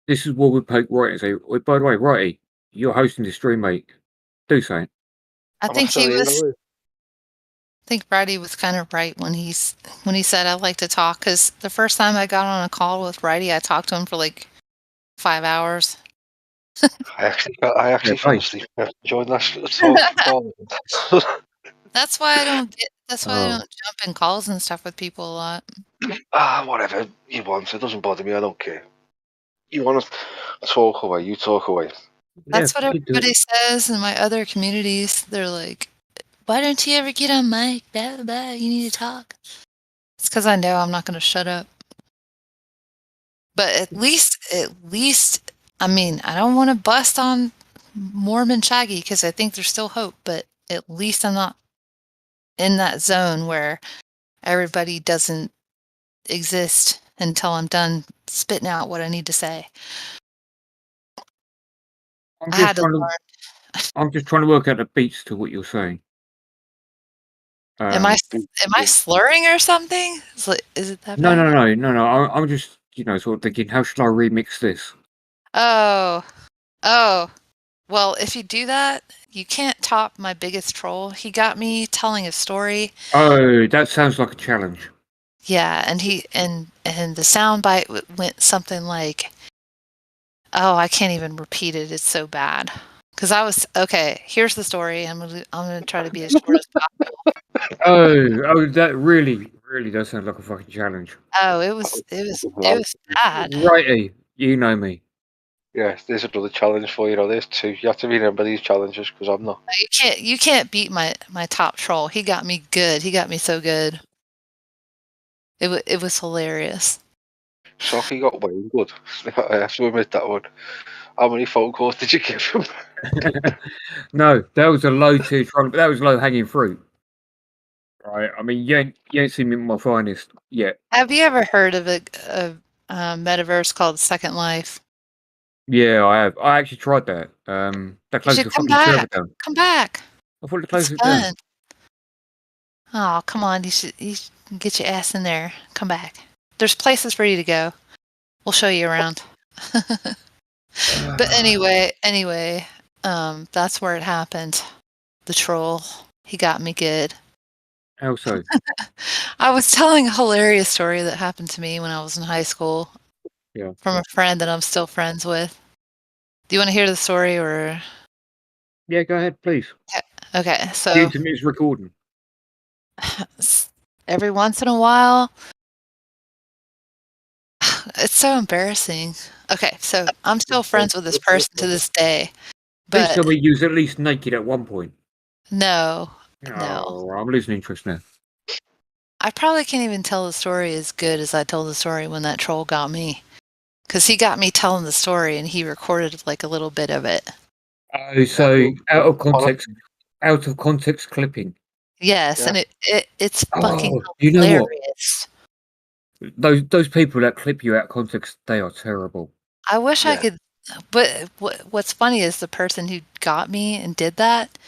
This is what we poke right and say, oh, by the way, Righty, you're hosting the stream, mate. Do something. I think Righty was kind of right when he said I like to talk, because the first time I got on a call with Righty, I talked to him for like 5 hours. I actually fell asleep during that call. That's why I don't jump in calls and stuff with people a lot. Whatever you want, it doesn't bother me. I don't care. You want to talk away, you talk away. That's what everybody says in my other communities. They're like, why don't you ever get on mic? Blah, blah, blah. You need to talk. It's because I know I'm not going to shut up. But at least, I mean, I don't want to bust on Mormon Shaggy because I think there's still hope, but at least I'm not in that zone where everybody doesn't exist until I'm done spitting out what I need to say. I'm just trying to work out the beats to what you're saying. Am I slurring or something? Is it that bad? No. I'm just, sort of thinking, how should I remix this? Oh. Well, if you do that, you can't top my biggest troll. He got me telling a story. Oh, that sounds like a challenge. Yeah, and the soundbite went something like, oh, I can't even repeat it. It's so bad. Because here's the story. I'm gonna try to be as short as possible. Oh, that really does sound like a fucking challenge. Oh, it was bad. Righty, you know me. Yeah, there's another challenge for you. There's two. You have to remember these challenges because I'm not. You can't beat my top troll. He got me good. He got me so good. It was hilarious. Shocky got Wayne good. I have to admit that one. How many phone calls did you give him? No, that was a low tier troll. That was low hanging fruit. Right. I mean, you ain't seen me at my finest yet. Have you ever heard of a metaverse called Second Life? Yeah, I have. I actually tried that. That closed the fucking server down. Come back. I thought it closed it down. Oh, come on. You should get your ass in there. Come back. There's places for you to go. We'll show you around. But anyway, that's where it happened. The troll. He got me good. How so? I was telling a hilarious story that happened to me when I was in high school. Yeah. From a friend that I'm still friends with. Do you want to hear the story or? Yeah, go ahead, please. Okay, so the internet is recording. Every once in a while, it's so embarrassing. Okay, so I'm still friends with this person to this day. Please tell me you was at least naked at one point. No. Oh, I'm losing interest now. I probably can't even tell the story as good as I told the story when that troll got me. Because he got me telling the story and he recorded like a little bit of it. Oh, so out of context clipping. Yes, yeah. And it's fucking hilarious. You know what? Those people that clip you out of context, they are terrible. I wish I could, but what's funny is the person who got me and did that,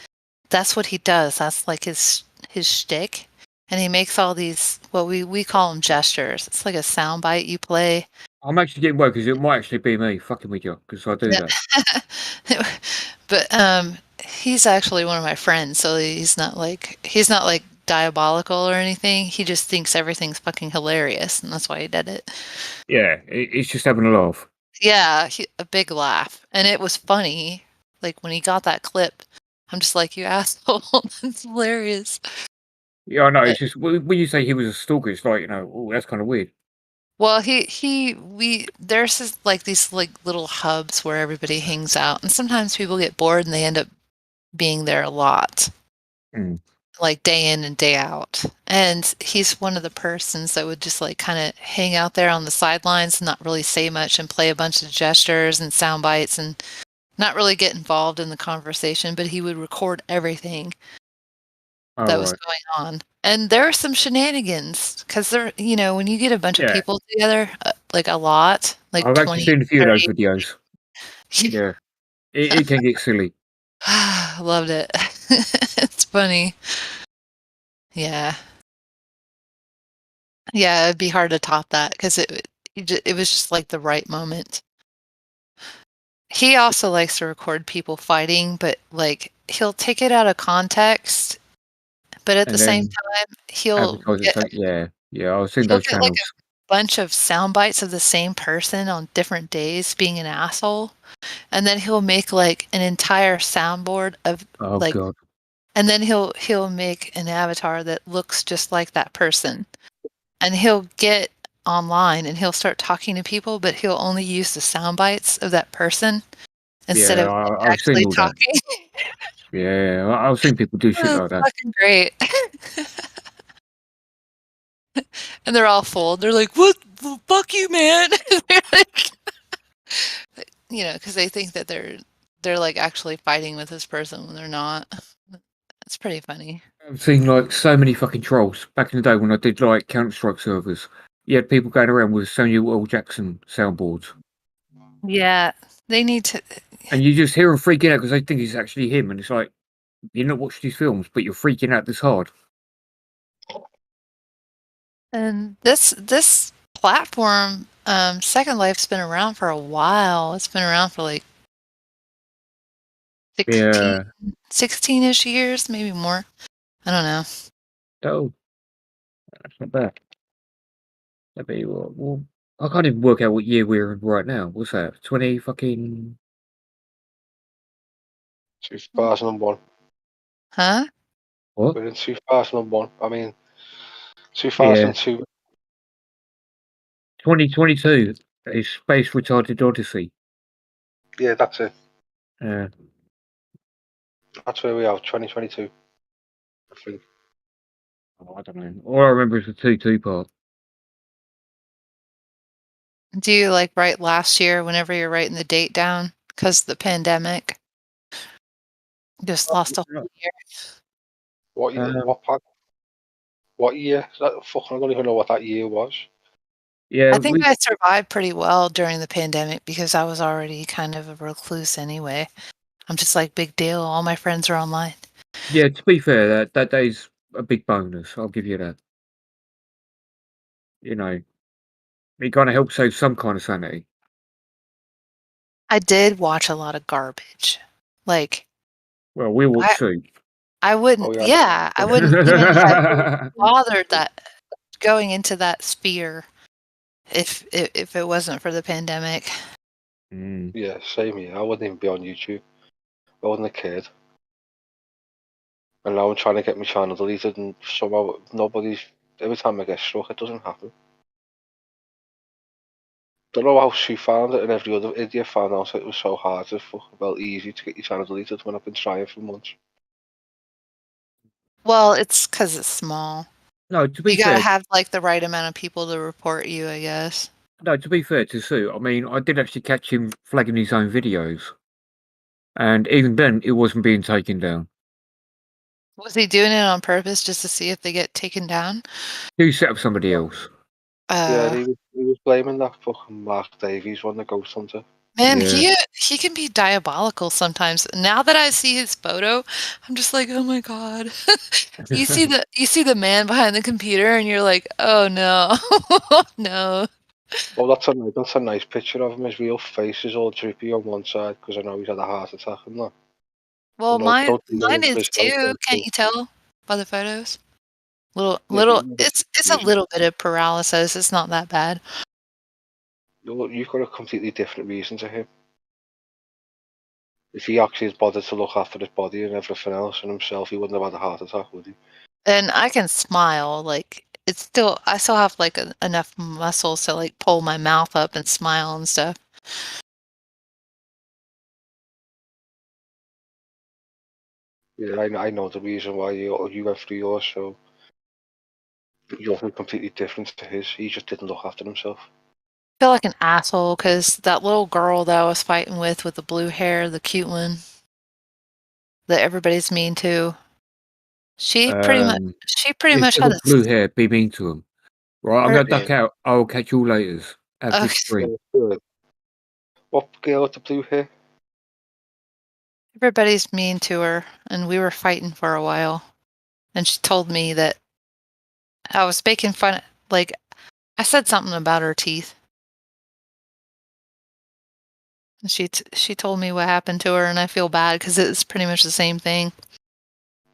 that's what he does. That's like his shtick. And he makes all these, what we call them gestures. It's like a soundbite you play. I'm actually getting worried because it might actually be me fucking with you because I do that. But he's actually one of my friends, so he's not like diabolical or anything. He just thinks everything's fucking hilarious, and that's why he did it. Yeah, he's just having a laugh. Yeah, a big laugh, and it was funny. Like when he got that clip, I'm just like, you asshole, that's hilarious. Yeah, I know. It's just when you say he was a stalker, it's like, oh, that's kind of weird. Well, there's these little hubs where everybody hangs out, and sometimes people get bored and they end up being there a lot, like day in and day out. And he's one of the persons that would just like kind of hang out there on the sidelines and not really say much and play a bunch of gestures and sound bites and not really get involved in the conversation, but he would record everything that was going on. And there are some shenanigans because when you get a bunch of people together, like a lot, like I've 20, actually seen a few 30. of those videos. Yeah, it can get silly. I loved it. It's funny. Yeah. Yeah, it'd be hard to top that because it was just like the right moment. He also likes to record people fighting, but like he'll take it out of context. But at the same time, he'll get I've seen he'll those get like channels. a bunch of sound bites of the same person on different days being an asshole, and then he'll make like an entire soundboard of Oh god. and then he'll make an avatar that looks just like that person. And he'll get online and he'll start talking to people, but he'll only use the sound bites of that person instead of I've actually seen all that. talking. Yeah, I've seen people do shit It's like that. fucking great. And they're all full. They're like, "What? Well, fuck you, man!" They're like, because they think that they're like actually fighting with this person when they're not. It's pretty funny. I've seen like so many fucking trolls back in the day when I did like Counter-Strike servers. You had people going around with Samuel L. Jackson soundboards. Yeah, they need to. And you just hear them freaking out because they think it's actually him, and it's like you're not watching these films, but you're freaking out this hard. And this platform, Second Life's been around for a while. It's been around for like 16-ish years, maybe more. I don't know. Oh, that's not bad. That'd be well, I can't even work out what year we're in right now. What's that? 2001. Huh? What? We're in 2001. I mean, 2002. 2022 is Space Retarded Odyssey. Yeah, that's it. Yeah. That's where we are, 2022. I think. Oh, I don't know. All I remember is the 2 part. Do you like write last year whenever you're writing the date down because of the pandemic? Just lost a whole year. What year? What part? What year? I don't even know what that year was. Yeah, I think I survived pretty well during the pandemic because I was already kind of a recluse anyway. I'm just like, big deal. All my friends are online. Yeah, to be fair, that day's a big bonus. I'll give you that. It kind of helps save some kind of sanity. I did watch a lot of garbage. Like, well, we watch Soup. I wouldn't. I wouldn't even have bothered that going into that sphere if it wasn't for the pandemic. Yeah, same here. I wouldn't even be on YouTube. I wasn't a kid. And now I'm trying to get my channel deleted, and somehow every time I get struck, it doesn't happen. Don't know how Sue found it and every other idiot found out it was so hard easy to get your channel deleted when I've been trying for months. Well, it's because it's small. No, to be you fair, gotta have like the right amount of people to report you, I guess. No, to be fair to Sue, I mean, I did actually catch him flagging his own videos, and even then, it wasn't being taken down. Was he doing it on purpose just to see if they get taken down? He set up somebody else. Yeah, he was blaming that fucking Mark Davies one, the Ghost Hunter. Man, he can be diabolical sometimes. Now that I see his photo, I'm just like, oh my god. you see the man behind the computer, and you're like, oh no, no. Well, that's a nice picture of him. His real face is all droopy on one side because I know he's had a heart attack and that. Well, mine is too. Can't you tell by the photos? It's a little bit of paralysis. It's not that bad. You've got a completely different reason to him. If he actually has bothered to look after his body and everything else and himself, he wouldn't have had a heart attack, would he? And I can smile. Like, it's still I still have like enough muscles to like pull my mouth up and smile and stuff. Yeah, I know the reason why you went through yours, so you're completely different to his. He just didn't look after himself. I feel like an asshole because that little girl that I was fighting with the blue hair, the cute one that everybody's mean to. She pretty much had a blue hair. Be mean to him. Right, I'm Her- gonna duck out. I'll catch you later. Have Okay. this free. What girl with the blue hair? Everybody's mean to her, and we were fighting for a while. And she told me that I was making fun. Like, I said something about her teeth. And she told me what happened to her, and I feel bad because it's pretty much the same thing.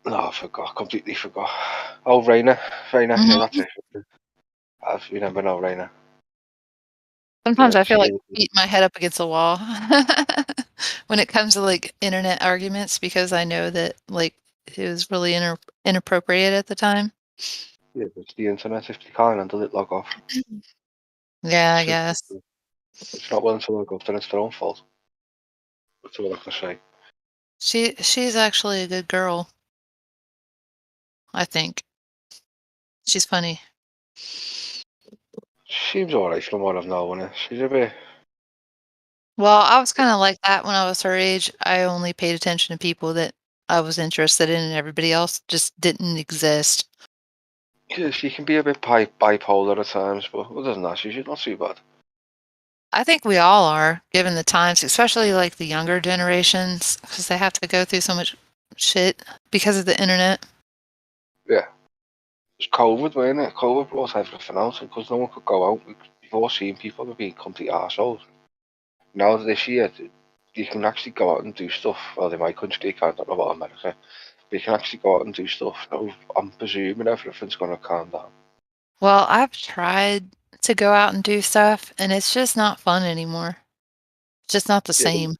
No, I forgot. Completely forgot. Oh, Raina. Yeah, that's it. I remember now, Raina. Sometimes I feel like beating my head up against the wall when it comes to like internet arguments because I know that like it was really inappropriate at the time. Yeah, it's the internet. If you can't handle it, log off. Yeah, I guess. It's not willing to log off, then it's their own fault. That's all I can say. She's actually a good girl. I think. She's funny. Seems alright from what I've known. She's a bit. Well, I was kind of like that when I was her age. I only paid attention to people that I was interested in, and everybody else just didn't exist. Yeah, she can be a bit bipolar at times, but other than that, she's not too bad. I think we all are, given the times, especially like the younger generations, because they have to go through so much shit because of the internet. Yeah. It's COVID, wasn't it? COVID brought everything out because no one could go out. We've all seen people being complete arseholes. Now this year, you can actually go out and do stuff. Well, in my country, you can't, I don't know about America. But you can actually go out and do stuff. Now, I'm presuming everything's going to calm down. Well, I've tried to go out and do stuff, and it's just not fun anymore. It's just not the same.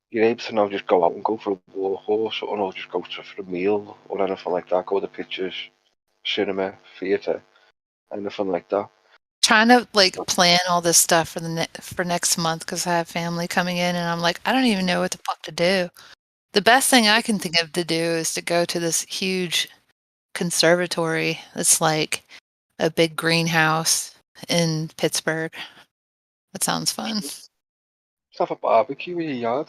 You're able to now just go out and go for a walk or something, or just go for a meal or anything like that. Go to the pictures, cinema, theatre, anything like that. Trying to like plan all this stuff for next month because I have family coming in, and I'm like, I don't even know what the fuck to do. The best thing I can think of to do is to go to this huge conservatory. It's like a big greenhouse in Pittsburgh. That sounds fun. Just have a barbecue in your yard.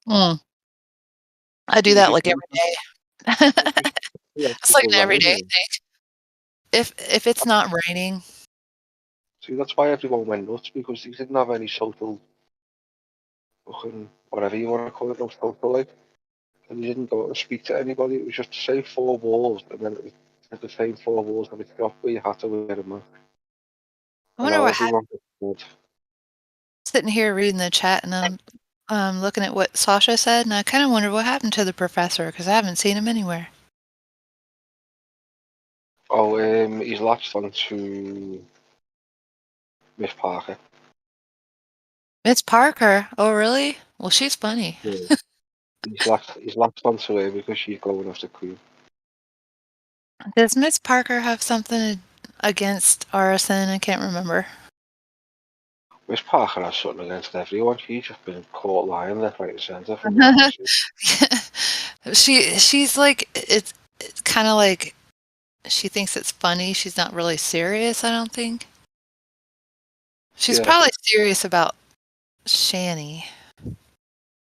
I do that like every day. It's like an everyday thing. If it's not raining. See, that's why everyone went nuts, because they didn't have any social, fucking, whatever you want to call it, no social life. And you didn't go out and speak to anybody. It was just the same four walls, and then it was the same four walls of a shop where you had to wear a mask. I wonder what happened. Sitting here reading the chat, and I'm looking at what Sasha said, and I kind of wonder what happened to the professor because I haven't seen him anywhere. Oh, he's latched on to Miss Parker. Miss Parker? Oh, really? Well, she's funny. Yeah. he's latched onto her because she's going after Queen. Does Miss Parker have something against RSN? I can't remember. Miss Parker has something against everyone. She's just been caught lying left, right, and centre. She's like it's kind of like she thinks it's funny. She's not really serious. I don't think. She's probably serious about Shani,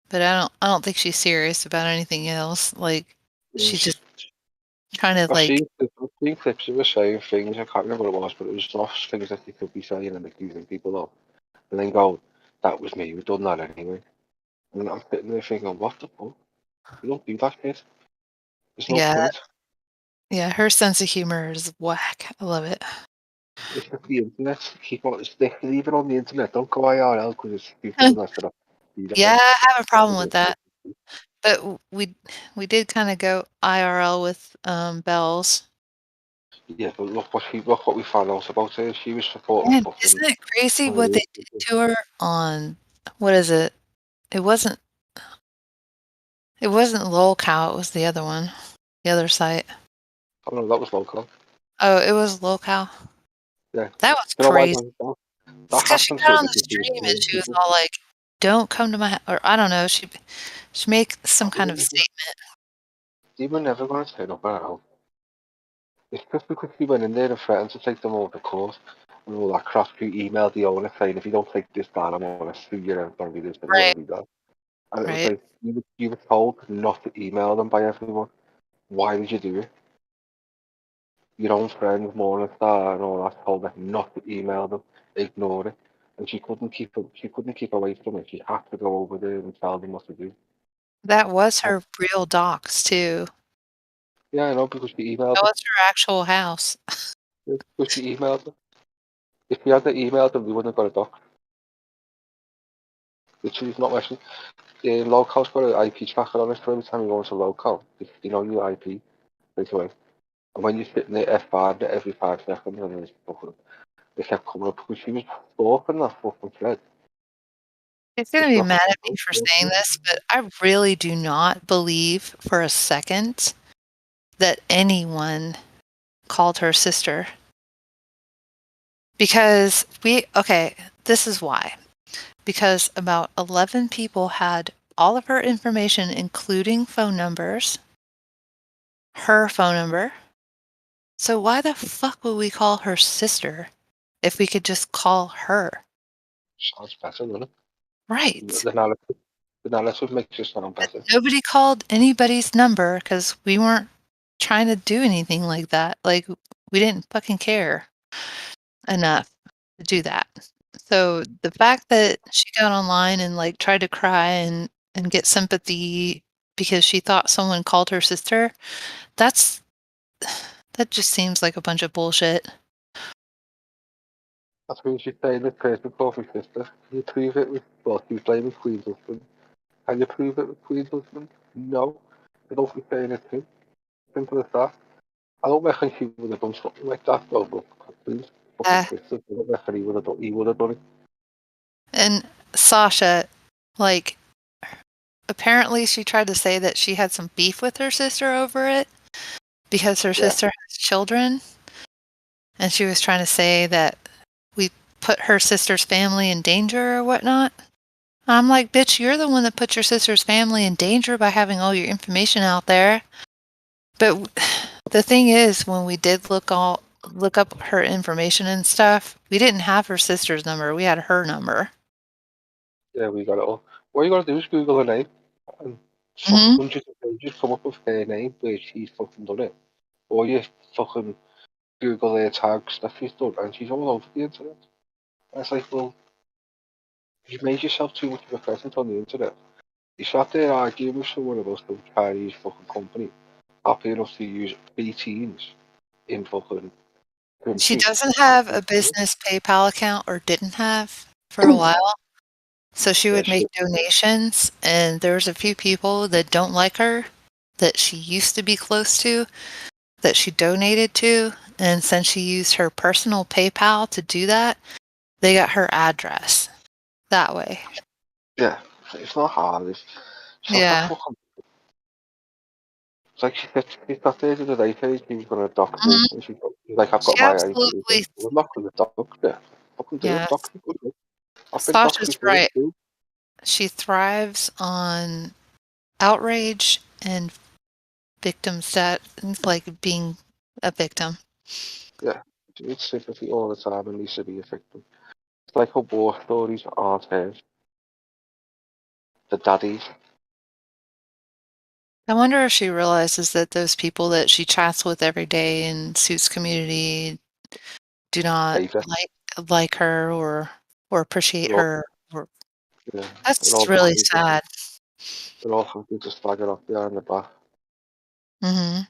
but I don't think she's serious about anything else. Like she's just trying to like. I've seen clips of her saying things. I can't remember what it was, but it was not things that she could be saying and accusing people of, and then go, "That was me. We've done that anyway." And I'm sitting there thinking, "What the fuck? You don't do that, kid. There's no point." Yeah, her sense of humor is whack. I love it. It's just the internet. Keep on leave it on the internet. Don't go IRL because it's people that stuff. Yeah, I have a problem with that. But we did kind of go IRL with Bells. Yeah, but look what we found out about her. She was supporting. Man, isn't it crazy what they did to her on what is it? It wasn't LolCow, it was the other one. The other site. Oh no, that was LolCow. Oh, it was locale. Yeah. That was You know why crazy. that It's because she happens got to on the because she was stream and killing she was people. all like, "Don't come to my," or I don't know. She made some kind of statement. They were never going to turn up at all. It's just because she went in there and threatened to take them over the course and all that crap. She emailed the owner saying, if you don't take this down, I'm going to sue you and don't do this and Right. do that. And it was Right. like, you were told not to email them by everyone. Why would you do it? Your own friends, Morningstar and all that, told her not to email them, ignore it. And she couldn't keep away from it. She had to go over there and tell them what to do. That was her real docs too. Yeah, I know, because she emailed That them. was her actual house. Yeah, because she emailed them. If she hadn't emailed them, we wouldn't have got a doc. Literally, not messing. Local's got an IP tracker on it, so every time you go into local, you know your IP straight away. And when you're sitting there F5 every 5 seconds, and they kept coming up because she was stalking that fucking thread. She's gonna be mad at me for saying this, but I really do not believe for a second that anyone called her sister. Because this is why. Because about 11 people had all of her information, including phone numbers, her phone number. So why the fuck would we call her sister if we could just call her? Sounds better, doesn't it? Right. The narrative makes it sound better. Nobody called anybody's number because we weren't trying to do anything like that. Like, we didn't fucking care enough to do that. So the fact that she got online and like tried to cry and get sympathy because she thought someone called her sister, that just seems like a bunch of bullshit. That's when she's saying this person called her sister. Can you prove it with, well, she's blaming Queen's husband. Can you prove it with Queen's husband? No. They don't be saying it too. Simple as that. I don't reckon she would have done something like that, though, but please, fucking sister, I don't reckon he would have done it. And Sasha, like, apparently she tried to say that she had some beef with her sister over it because her sister has children. And she was trying to say that we put her sister's family in danger or whatnot. I'm like, bitch, you're the one that put your sister's family in danger by having all your information out there. But the thing is, when we did look up her information and stuff, we didn't have her sister's number. We had her number. Yeah, we got it all. What you got to do is Google her name. And hundreds of pages come up with her name where she's fucking done it. Or you fucking Google her tags that she's done, and she's all over the internet. And it's like, well, you've made yourself too much of a presence on the internet. You sat there arguing with someone about some Chinese fucking company, happy enough to use BTs in fucking. She doesn't have a business PayPal account, or didn't have for a while. So she would make donations, and there's a few people that don't like her that she used to be close to that she donated to, and since she used her personal PayPal to do that, they got her address that way. Yeah, it's not hard. It's Yeah. It's like she sat there the other day saying she was going to dox me, and she's like, I've got She my absolutely. ID. I'm not going to dox you. Fucking do it, dox me. I've been doxed Sasha's before right. too. She thrives on outrage and victim like being a victim. Yeah, she needs sympathy all the time and needs to be a victim. It's like her war stories aren't hers. The daddies. I wonder if she realizes that those people that she chats with every day in Suits community do not like her or appreciate her. That's really sad. They're all happy to stagger off behind the back. And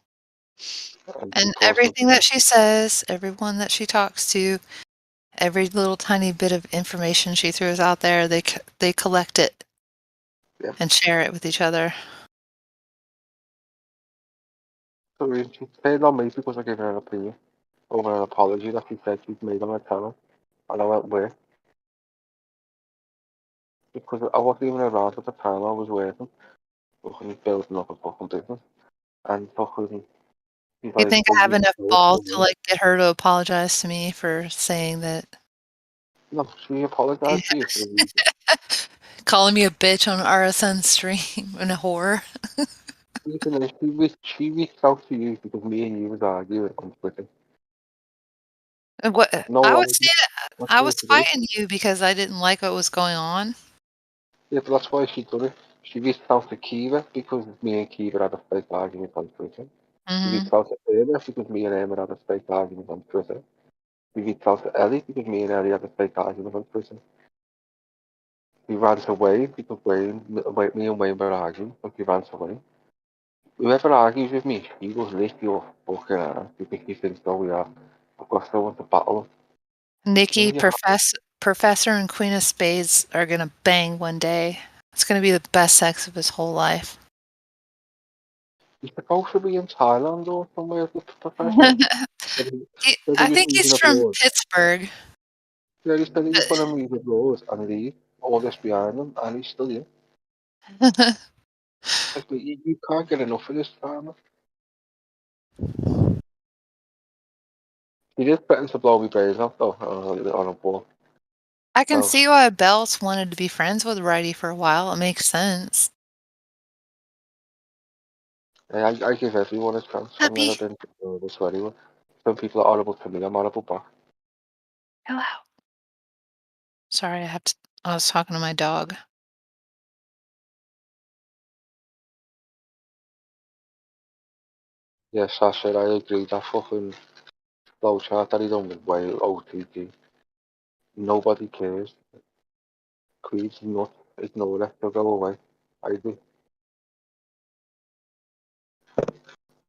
everything that she says, everyone that she talks to, every little tiny bit of information she throws out there, they collect it and share it with each other. So she turned on me because I gave her an opinion over an apology that she said she'd made on her channel. And I went, where? Because I wasn't even around at the time. I was working, fucking building up a fucking business. And fucking, He's You like, think "Well, I have you enough know it, balls don't to you?" like get her to apologize to me for saying that, No, she apologized to you for the reason. calling me a bitch on RSN stream and a whore? Listen, she reached out to you because me and you was arguing on Twitter. What No I lie. was saying, That's I what was she did. fighting you because I didn't like what was going on. Yeah, but that's why she done it. She reached out to Kiva because me and Kiva had a fake argument on Twitter. She Hmm. reached out to Emma because me and Emma had a fake argument on Twitter. We reached out to Ellie because me and Ellie had a fake argument on Twitter. We ran to Wayne because me and Wayne were arguing, but we ran to Wayne. Whoever argues with me, he goes lick your fucking ass because he thinks, oh, we are. I've got someone to battle. Nikki, Yeah. Professor and Queen of Spades are gonna bang one day. It's gonna be the best sex of his whole life. He's supposed to be in Thailand or somewhere with the professor. I think he's from Pittsburgh. Yeah, he said he was going to move abroad and leave all this behind him, and he's still here. Like, you can't get enough of this drama. He did threaten to blow me brains off, though, on a ball. I can So, see why Bells wanted to be friends with Righty for a while. It makes sense. yeah, I give everyone a chance. I've never been horrible to anyone. Some people are horrible to me, I'm horrible back. Hello. Sorry, I was talking to my dog. Yeah, Sasha, I agree. That fucking flow chart that he done with Whale OTT. Nobody cares. Creed's nut. Ignore it. They'll go away. I agree.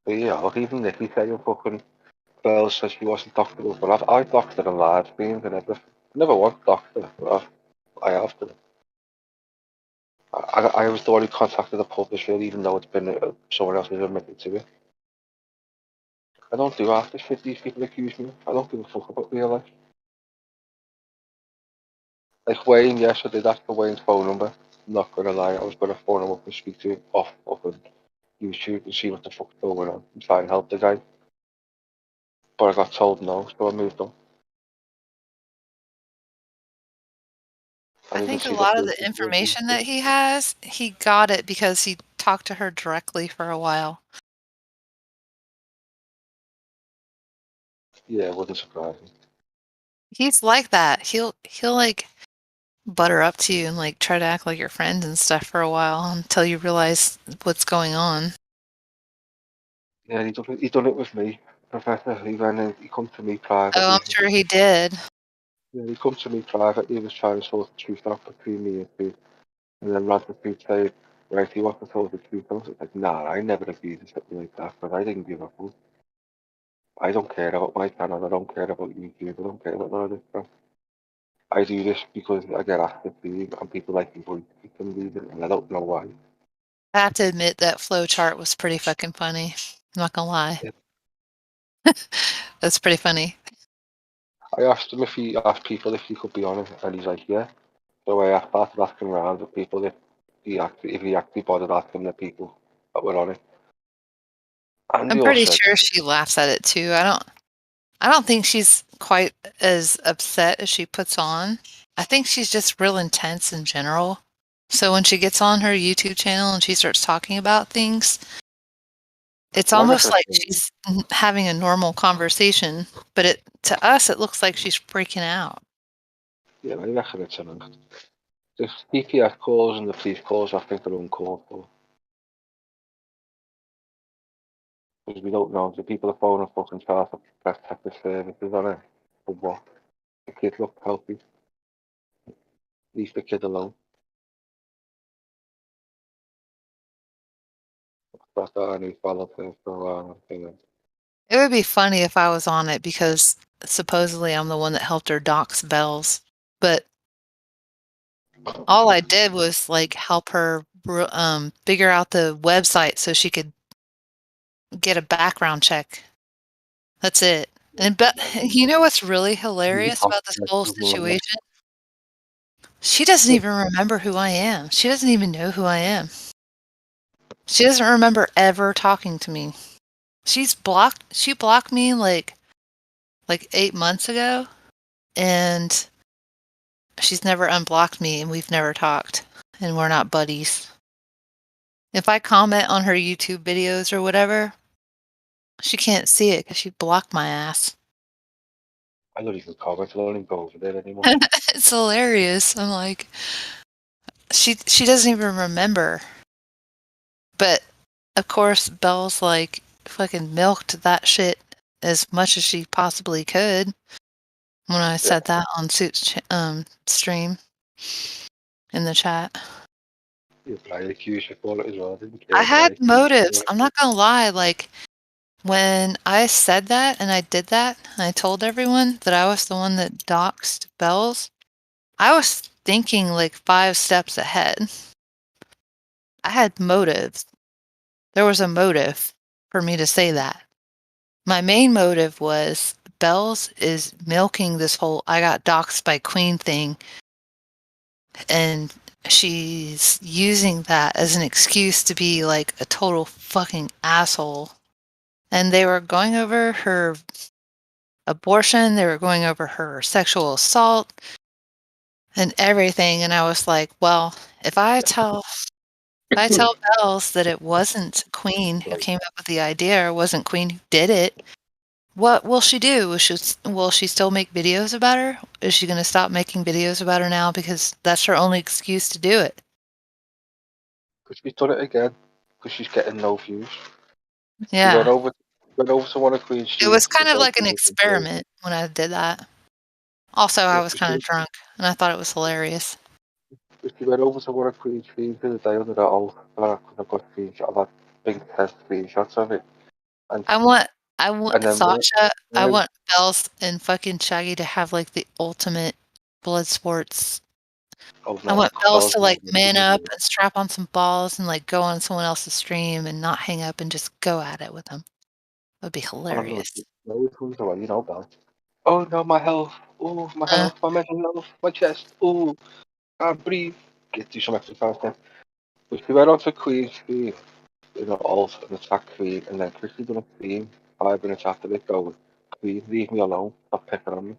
But yeah, look, even Nikki saying fucking Belle says she wasn't doctored, but I've doctored on live streams and everything. Never was doctor, but I have to. I was the one who contacted the publisher, even though it's been someone else has admitted to it. I don't do half this shit these people accuse me of. I don't give a fuck about real life. Like Wayne, yes, I did ask for Wayne's phone number. I'm not gonna lie, I was gonna phone him up and speak to him off fucking YouTube and see what the fuck's going on and try and help the guy. But I got told no, so I moved on. I think a lot of the information that he has, he got it because he talked to her directly for a while. Yeah, it wouldn't surprise me. He's like that. He'll like butter up to you and like try to act like your friend and stuff for a while until you realize what's going on. Yeah, he done it with me, Professor. He went and he come to me privately. Oh, I'm sure he did. Yeah, he come to me privately. He was trying to sort the truth out between me and you, and then ran the truth saying, right, he wants to sort the truth out. It's like, nah, I never agreed to something like that, but I didn't give a fuck. I don't care about my channel. I don't care about YouTube. I don't care about none of this stuff. I do this because I get asked to leave, and people like me want to keep them leaving, and I don't know why. I have to admit that flow chart was pretty fucking funny. I'm not gonna lie. Yeah. That's pretty funny. I asked him if he asked people if he could be on it, and he's like, yeah. So I started asking around the people if he actually bothered asking the people that were on it. And I'm they all pretty said, sure she laughs at it too. I don't think she's quite as upset as she puts on. I think she's just real intense in general. So when she gets on her YouTube channel and she starts talking about things, it's almost like she's having a normal conversation, but to us it looks like she's freaking out. yeah, I reckon it's an act. The DPS calls and the police calls, I think, are uncalled for. Because we don't know. The people are phoning fucking Child Protective Services on it. For what? The kid looked healthy. Leave the kid alone. That's I knew followed her for a while. It would be funny if I was on it because supposedly I'm the one that helped her dox Bells, but all I did was like help her figure out the website so she could get a background check. That's it. And but you know what's really hilarious about this whole situation? She doesn't even remember who I am. She doesn't even know who I am. She doesn't remember ever talking to me. She blocked me like 8 months ago, and she's never unblocked me, and we've never talked, and we're not buddies. If I comment on her YouTube videos or whatever, she can't see it because she blocked my ass. I don't even comment. I don't even go over there anymore. It's hilarious. I'm like, she doesn't even remember. But of course, Belle's like fucking milked that shit as much as she possibly could when I said that on Suit's stream in the chat. You probably accused you for it as well, didn't you? I had motives. I'm not gonna lie. Like, when I said that and I did that, and I told everyone that I was the one that doxed Bells, I was thinking like 5 steps ahead. I had motives. There was a motive for me to say that. My main motive was Bells is milking this whole I got doxed by Queen thing, and she's using that as an excuse to be like a total fucking asshole. And they were going over her abortion, they were going over her sexual assault and everything, and I was like, well, if I tell Bells that it wasn't Queen who came up with the idea, or wasn't Queen who did it, what will she do? Will she still make videos about her? Is she going to stop making videos about her now because that's her only excuse to do it? Because she's done it again. Because she's getting no views. Yeah. She went over to one of Queen's It was kind of like an experiment when I did that. Also, I was kind of drunk, and I thought it was hilarious. She went over to one of Queen's streams the other day under that old I've got a screenshot of that big test screenshots of it. And I want Sasha, I want Bells and fucking Shaggy to have like the ultimate blood sports. I want Bells to like man up and strap on some balls and like go on someone else's stream and not hang up and just go at it with them. That would be hilarious. You know, Bell. Oh no, my health. Oh, my health, my mental health, my chest. Oh, can't breathe. Do some exercise then. But she went on to Queen's stream, alt and attack Queen, and then Chrissy done a stream 5 minutes after it going, Queen, leave me alone, stop picking on me. I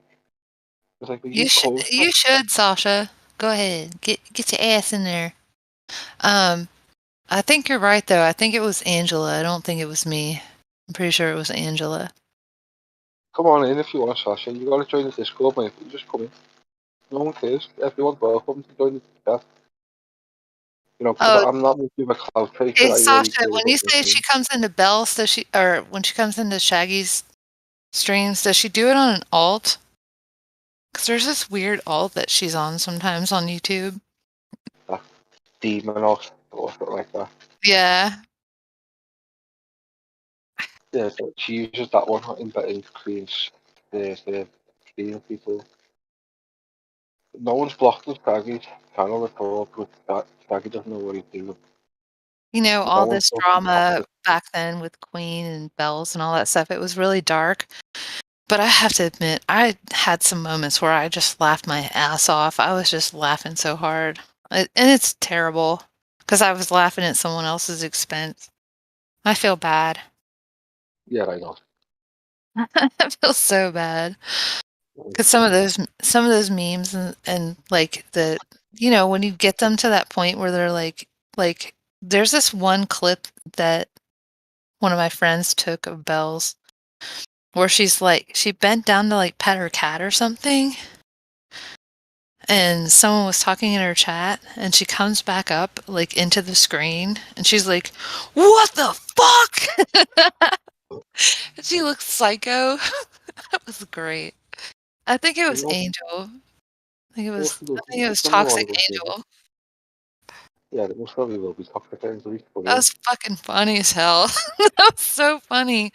was like, you should, Sasha. Go ahead, get your ass in there. I think you're right though. I think it was Angela. I don't think it was me. I'm pretty sure it was Angela. Come on in if you want, Sasha. You gotta join the Discord, mate. You just come in. No one cares. Everyone's welcome to join the chat. You know, I'm not much of a cloud chaser. Hey, Sasha, when you say she comes into Bells, when she comes into Shaggy's streams, does she do it on an alt? Because there's this weird alt that she's on sometimes on YouTube. Demon or something like that. Yeah. Yeah, so she uses that one in Queen's the people. No one's blocked the Shaggy's channel at all, but Shaggy doesn't know what he's doing. You know, all this drama back then with Queen and Bells and all that stuff, it was really dark. But I have to admit, I had some moments where I just laughed my ass off. I was just laughing so hard. And it's terrible because I was laughing at someone else's expense. I feel bad. Yeah, I know. I feel so bad. Because some of those memes and like the, you know, when you get them to that point where they're like there's this one clip that one of my friends took of Belle's where she's like, she bent down to like pet her cat or something, and someone was talking in her chat, and she comes back up like into the screen, and she's like, "What the fuck?" She looks psycho. That was great. I think it was Angel. I think it was Toxic Angel. Yeah, it most probably will be Toxic Angel. That was fucking funny as hell. That was so funny.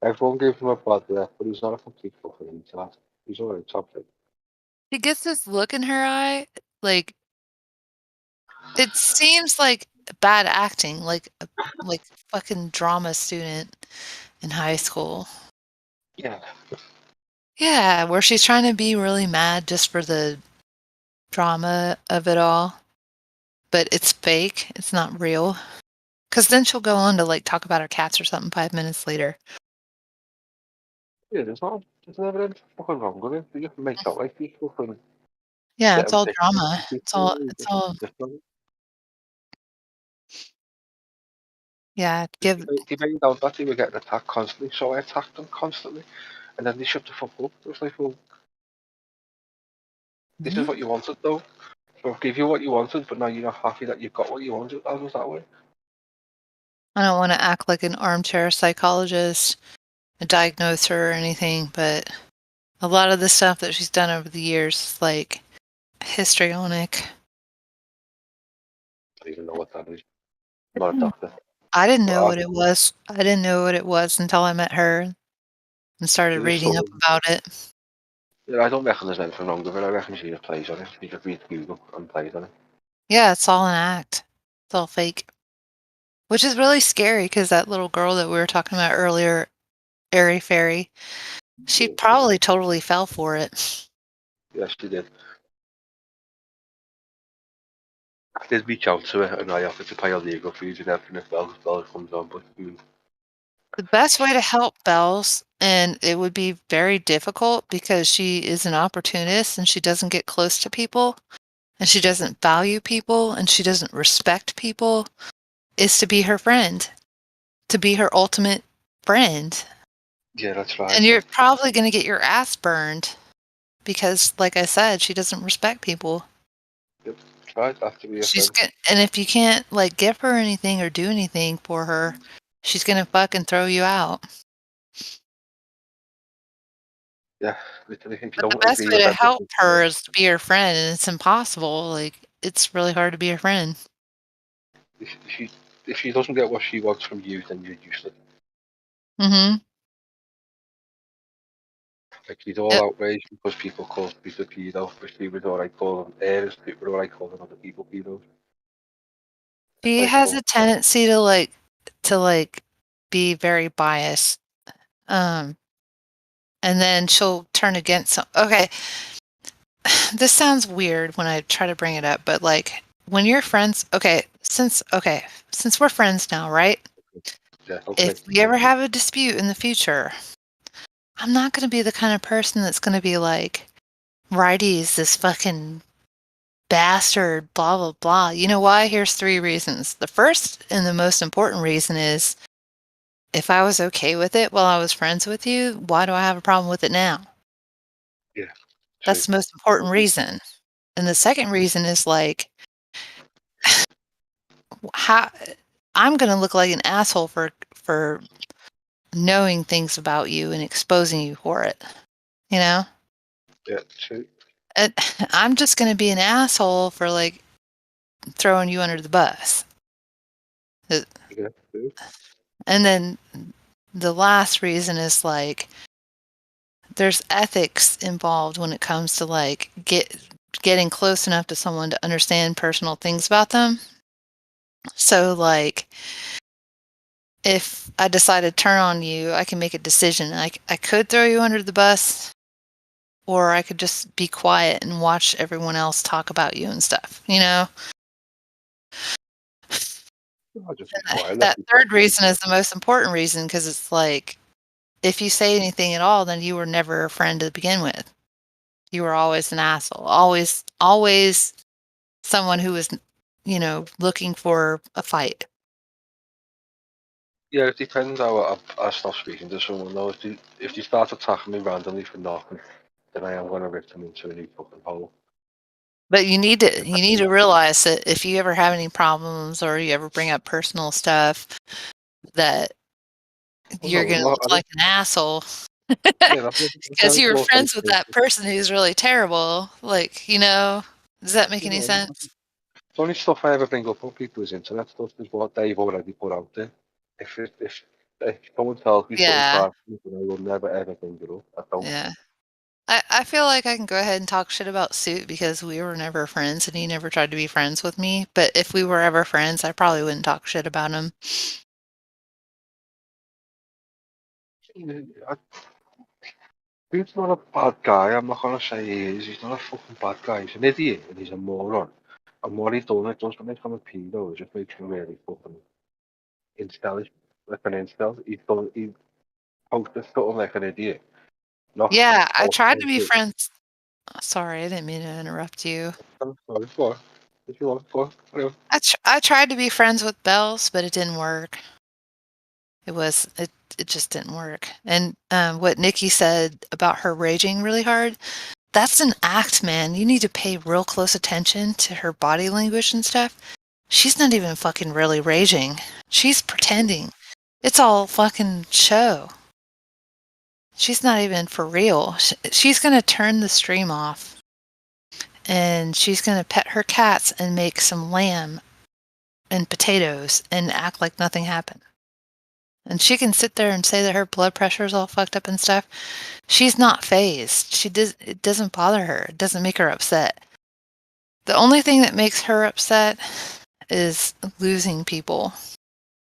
Everyone gave him a bad rep, but he's not a complete fucking idiot. He's already toxic. She gets this look in her eye, like it seems like bad acting, like fucking drama student in high school. Yeah. Yeah, where she's trying to be really mad just for the drama of it all. But it's fake. It's not real. Because then she'll go on to like talk about her cats or something 5 minutes later. Yeah, there's never anything fucking wrong with it. You can make out like these fucking. Yeah, Get it's them all taken. drama. It's all. Yeah, They made out that they were getting attacked constantly, so I attacked them constantly, and then they shut the fuck up. It was like, well, this is what you wanted, though. So I'll give you what you wanted, but now you're not happy that you got what you wanted. How was that way? I don't want to act like an armchair psychologist, a diagnoser or anything, but a lot of the stuff that she's done over the years is like histrionic. I don't even know what that is. I'm not a doctor. I didn't know what it was. I didn't know what it was until I met her and started Is it reading up so- about it. Yeah, I don't reckon there's anything wrong with it. I reckon she just plays on it. You just read Google and plays on it. Yeah, it's all an act. It's all fake. Which is really scary because that little girl that we were talking about earlier, Airy Fairy, she probably totally fell for it. Yes, she did. I did reach out to her and I offered to pay her legal fees and everything if Bella comes on, but The best way to help Bells, and it would be very difficult because she is an opportunist and she doesn't get close to people and she doesn't value people and she doesn't respect people, is to be her friend, to be her ultimate friend. yeah, that's right. And you're probably going to get your ass burned because, like I said, she doesn't respect people. Yep, that's right. Have to be a She's friend. and if you can't like give her anything or do anything for her, she's gonna fucking throw you out. Yeah, literally. If you But the don't best agree way with to help everything, her is to be her friend, and it's impossible. Like it's really hard to be her friend. if she doesn't get what she wants from you, then you're useless. Mm-hmm. Like she's all outraged because people call people pedo, but she was alright calling heirs, people were alright calling other people pedos. She has a tendency to be very biased. And then she'll turn against some. Okay, this sounds weird when I try to bring it up, but like when you're friends, since we're friends now, right? Yeah, okay. If we ever have a dispute in the future, I'm not going to be the kind of person that's going to be like, Righty's this fucking bastard, blah, blah, blah. You know why? Here's 3 reasons. The first and the most important reason is if I was okay with it while I was friends with you, why do I have a problem with it now? Yeah. That's the most important reason. And the second reason is like, how I'm going to look like an asshole for knowing things about you and exposing you for it. You know? Yeah, true. I'm just going to be an asshole for like throwing you under the bus. Yeah, true. And then the last reason is like there's ethics involved when it comes to like getting close enough to someone to understand personal things about them. So like if I decide to turn on you, I can make a decision. I could throw you under the bus, or I could just be quiet and watch everyone else talk about you and stuff, you know? That third reason is the most important reason because it's like, if you say anything at all, then you were never a friend to begin with. You were always an asshole. Always someone who was, looking for a fight. Yeah, it depends how I stop speaking to someone though. If they start attacking me randomly for nothing, then I am going to rip them into a new fucking hole. But you need to realize that if you ever have any problems or you ever bring up personal stuff, that you're going to look like an asshole. Because you were friends with that person who's really terrible. Like, does that make any sense? The only stuff I ever bring up on people's internet stuff is what they've already put out there. If someone tells me something bad, I will never ever bring it up. I don't. Yeah. I feel like I can go ahead and talk shit about Suit because we were never friends and he never tried to be friends with me. But if we were ever friends, I probably wouldn't talk shit about him. Suit's not a bad guy. I'm not going to say he is. He's not a fucking bad guy. He's an idiot and he's a moron. And what he's done, it doesn't make him a pedo. It just makes him really fucking incel, like an incel. He posted something like an idiot. Yeah, I tried to be friends. Sorry, I didn't mean to interrupt you. If you want, whatever. I tried to be friends with Bells, but it didn't work. It just didn't work. And what Nikki said about her raging really hard, that's an act, man. You need to pay real close attention to her body language and stuff. She's not even fucking really raging. She's pretending. It's all fucking show. She's not even for real. She's going to turn the stream off. And she's going to pet her cats and make some lamb and potatoes and act like nothing happened. And she can sit there and say that her blood pressure is all fucked up and stuff. She's not phased. It doesn't bother her. It doesn't make her upset. The only thing that makes her upset is losing people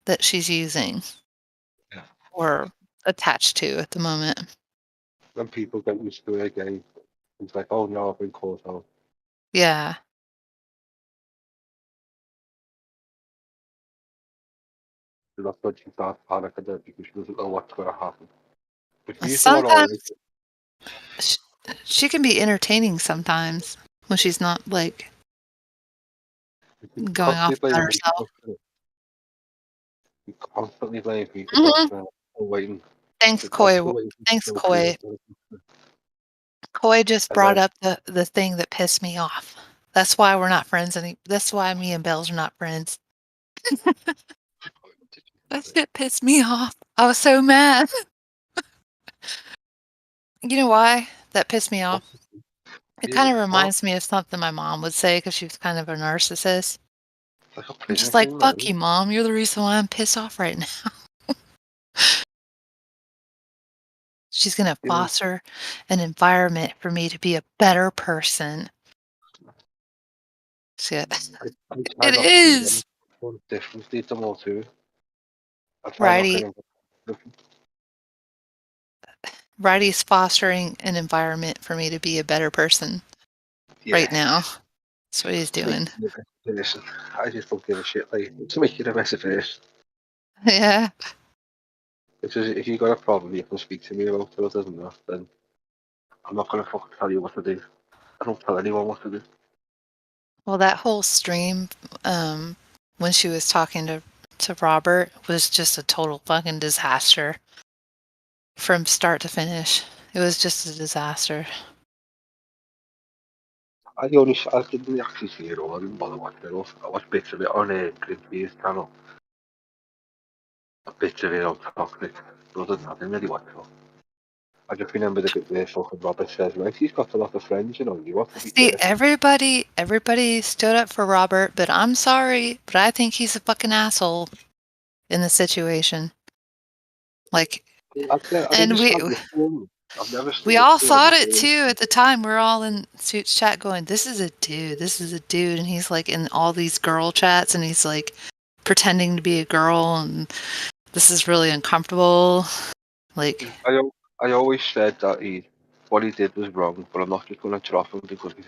that she's using or attached to at the moment. When people get used to it again, it's like, oh no, I've been caught out. Yeah. That's when she starts panicking then because she doesn't know what's going to happen. Sometimes she can be entertaining sometimes when she's not like going off about herself. You constantly blame people. Waiting. Thanks, Koi. Thanks, Koi. Koi just brought up the thing that pissed me off. That's why we're not friends that's why me and Bells are not friends. That shit pissed me off. I was so mad. You know why that pissed me off? It kind of reminds me of something my mom would say because she was kind of a narcissist. I'm just like, fuck you, Mom. You're the reason why I'm pissed off right now. She's going to foster an environment for me to be a better person. Shit. It is. Righty's fostering an environment for me to be a better person right now. That's what he's doing. Listen, I just don't give a shit. Like, to make it a mess of this. Yeah. Because if you got a problem, you can speak to me about it, doesn't it? Then I'm not going to fucking tell you what to do. I don't tell anyone what to do. Well, that whole stream, when she was talking to Robert, was just a total fucking disaster. From start to finish. It was just a disaster. I didn't actually see it all. I didn't bother watching it all. I watched bits of it on Grimsby's channel. Bits of it on Toxic. Other than that, I didn't really watch it all. I just remember the bit where fucking Robert says, right, he's got a lot of friends, you know. See, everybody stood up for Robert, but I'm sorry, but I think he's a fucking asshole in the situation. Like, and we all thought it too at the time. We're all in Suits chat going, this is a dude. And he's like in all these girl chats and he's like pretending to be a girl and this is really uncomfortable. Like, I always said that what he did was wrong, but I'm not just going to drop him because he's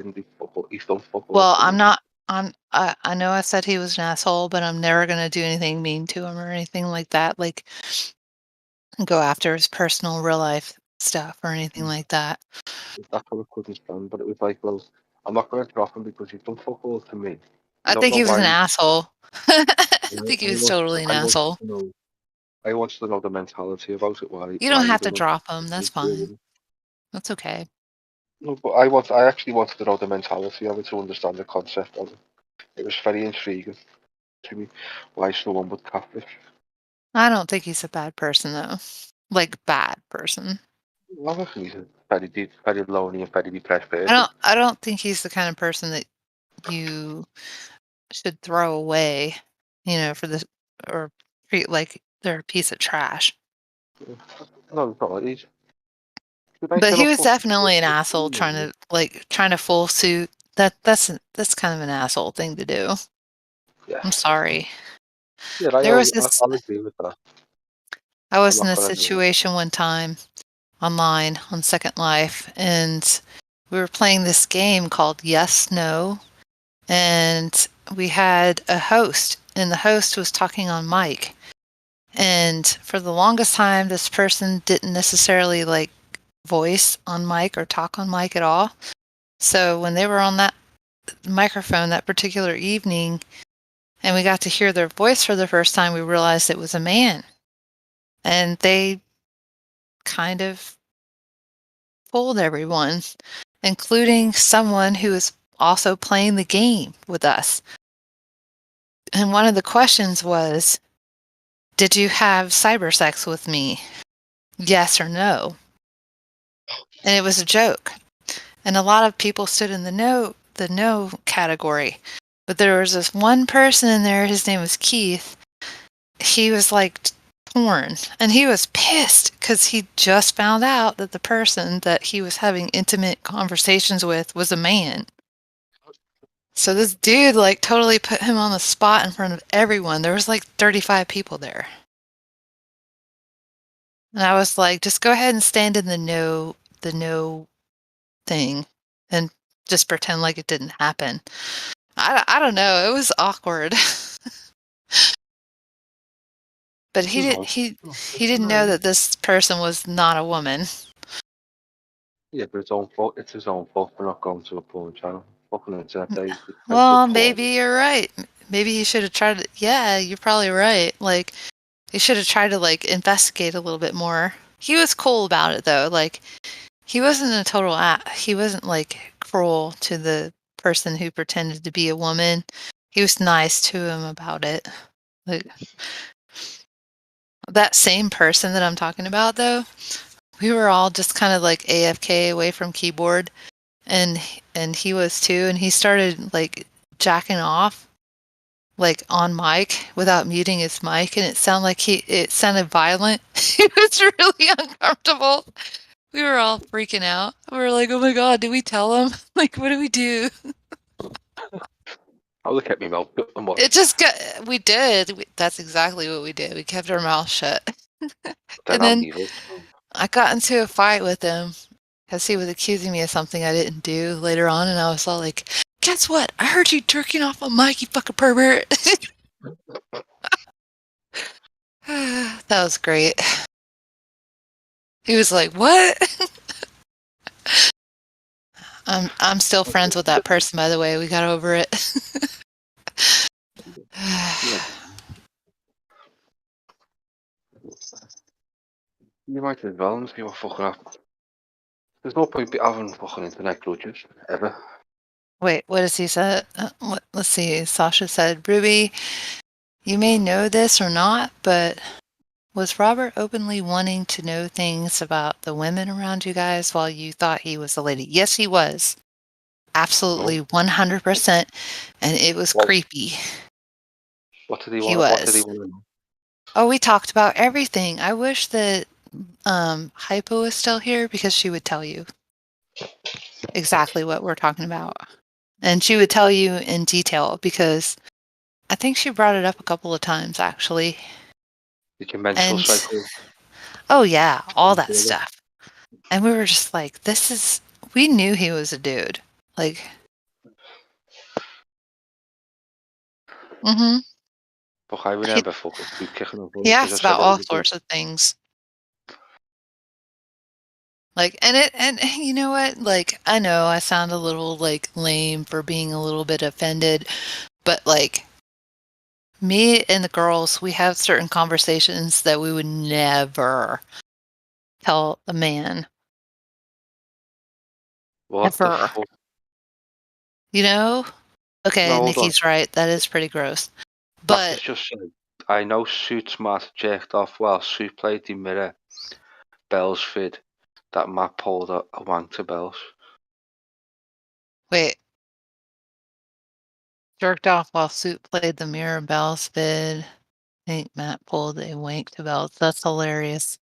done fuck all. Well, I know I said he was an asshole, but I'm never going to do anything mean to him or anything like that. Like, go after his personal real life stuff or anything like that. That's what I couldn't stand, but it was like, well, I'm not going to drop him because he's done fuck all to me. I think he was an asshole. I think he was totally an asshole. I want to know the mentality about it. Why you don't have to drop him. That's fine. That's okay. No, but I actually wanted to know the mentality of it to understand the concept of it. It was very intriguing to me why someone would catfish. I don't think he's a bad person though. Like bad person. Well, I think he's a very lonely and very depressed person. I don't think he's the kind of person that you should throw away, for this or treat like they're a piece of trash. No, not he's. But he was definitely an asshole trying to full suit. That's kind of an asshole thing to do. Yeah. I'm sorry. Yeah, I'll agree with that. I was in a situation one time online on Second Life, and we were playing this game called Yes, No, and we had a host, and the host was talking on mic, And for the longest time, this person didn't necessarily like voice on mic or talk on mic at all. So when they were on that microphone that particular evening and we got to hear their voice for the first time, we realized it was a man. And they kind of fooled everyone, including someone who was also playing the game with us. And one of the questions was, did you have cyber sex with me? Yes or no? And it was a joke. And a lot of people stood in the no category. But there was this one person in there, his name was Keith. He was like torn. And he was pissed because he just found out that the person that he was having intimate conversations with was a man. So this dude like totally put him on the spot in front of everyone. There was like 35 people there. And I was like, just go ahead and stand in the no thing and just pretend like it didn't happen. I don't know. It was awkward. But he didn't know that this person was not a woman. Yeah, but it's own fault. It's his own fault for not going to a porn channel. Fucking internet days. Well, maybe you're right. Maybe he should have tried to. Yeah, you're probably right. Like, he should have tried to like investigate a little bit more. He was cool about it though. Like, he wasn't a total. He wasn't like cruel to the person who pretended to be a woman. He was nice to him about it. Like, that same person that I'm talking about though, we were all just kind of like AFK away from keyboard, and he was too, and he started like jacking off like on mic without muting his mic, and it sounded violent. It was really uncomfortable. We were all freaking out. We were like, oh my god, did we tell him? Like, what do we do? I would have kept my mouth shut and watched. It just got, we did. That's exactly what we did. We kept our mouth shut. And then I got into a fight with him because he was accusing me of something I didn't do later on, and I was all like, guess what? I heard you jerking off on Mike, you fucking pervert. That was great. He was like, what? I'm still friends with that person, by the way. We got over it. You might as well and see what fucking happens. There's no point having fucking internet grudges, ever. Wait, what does he say? Let's see. Sasha said, Ruby, you may know this or not, but was Robert openly wanting to know things about the women around you guys while you thought he was a lady? Yes, he was. Absolutely, 100%. And it was creepy. What did he want? He was. What did he want to know? Oh, we talked about everything. I wish that Hypo was still here because she would tell you exactly what we're talking about. And she would tell you in detail because I think she brought it up a couple of times, actually. The conventional cycle. Oh, yeah, all that stuff. And we were just like, we knew he was a dude. Like, But I remember fucking kicking him. He asked about all sorts of things. Like, and you know what? Like, I know I sound a little like lame for being a little bit offended, but like, me and the girls, we have certain conversations that we would never tell a man. What ever. the fuck? You know? Okay, No, Nikki's right. That is pretty gross. But it's just like, I know Suit's Matt jerked off while Suit played the mirror. Bells vid that Matt pulled a wank to Bells. Wait. Jerked off while Suit played the Mirror Bells vid. I think Matt pulled a wank to Bells. That's hilarious.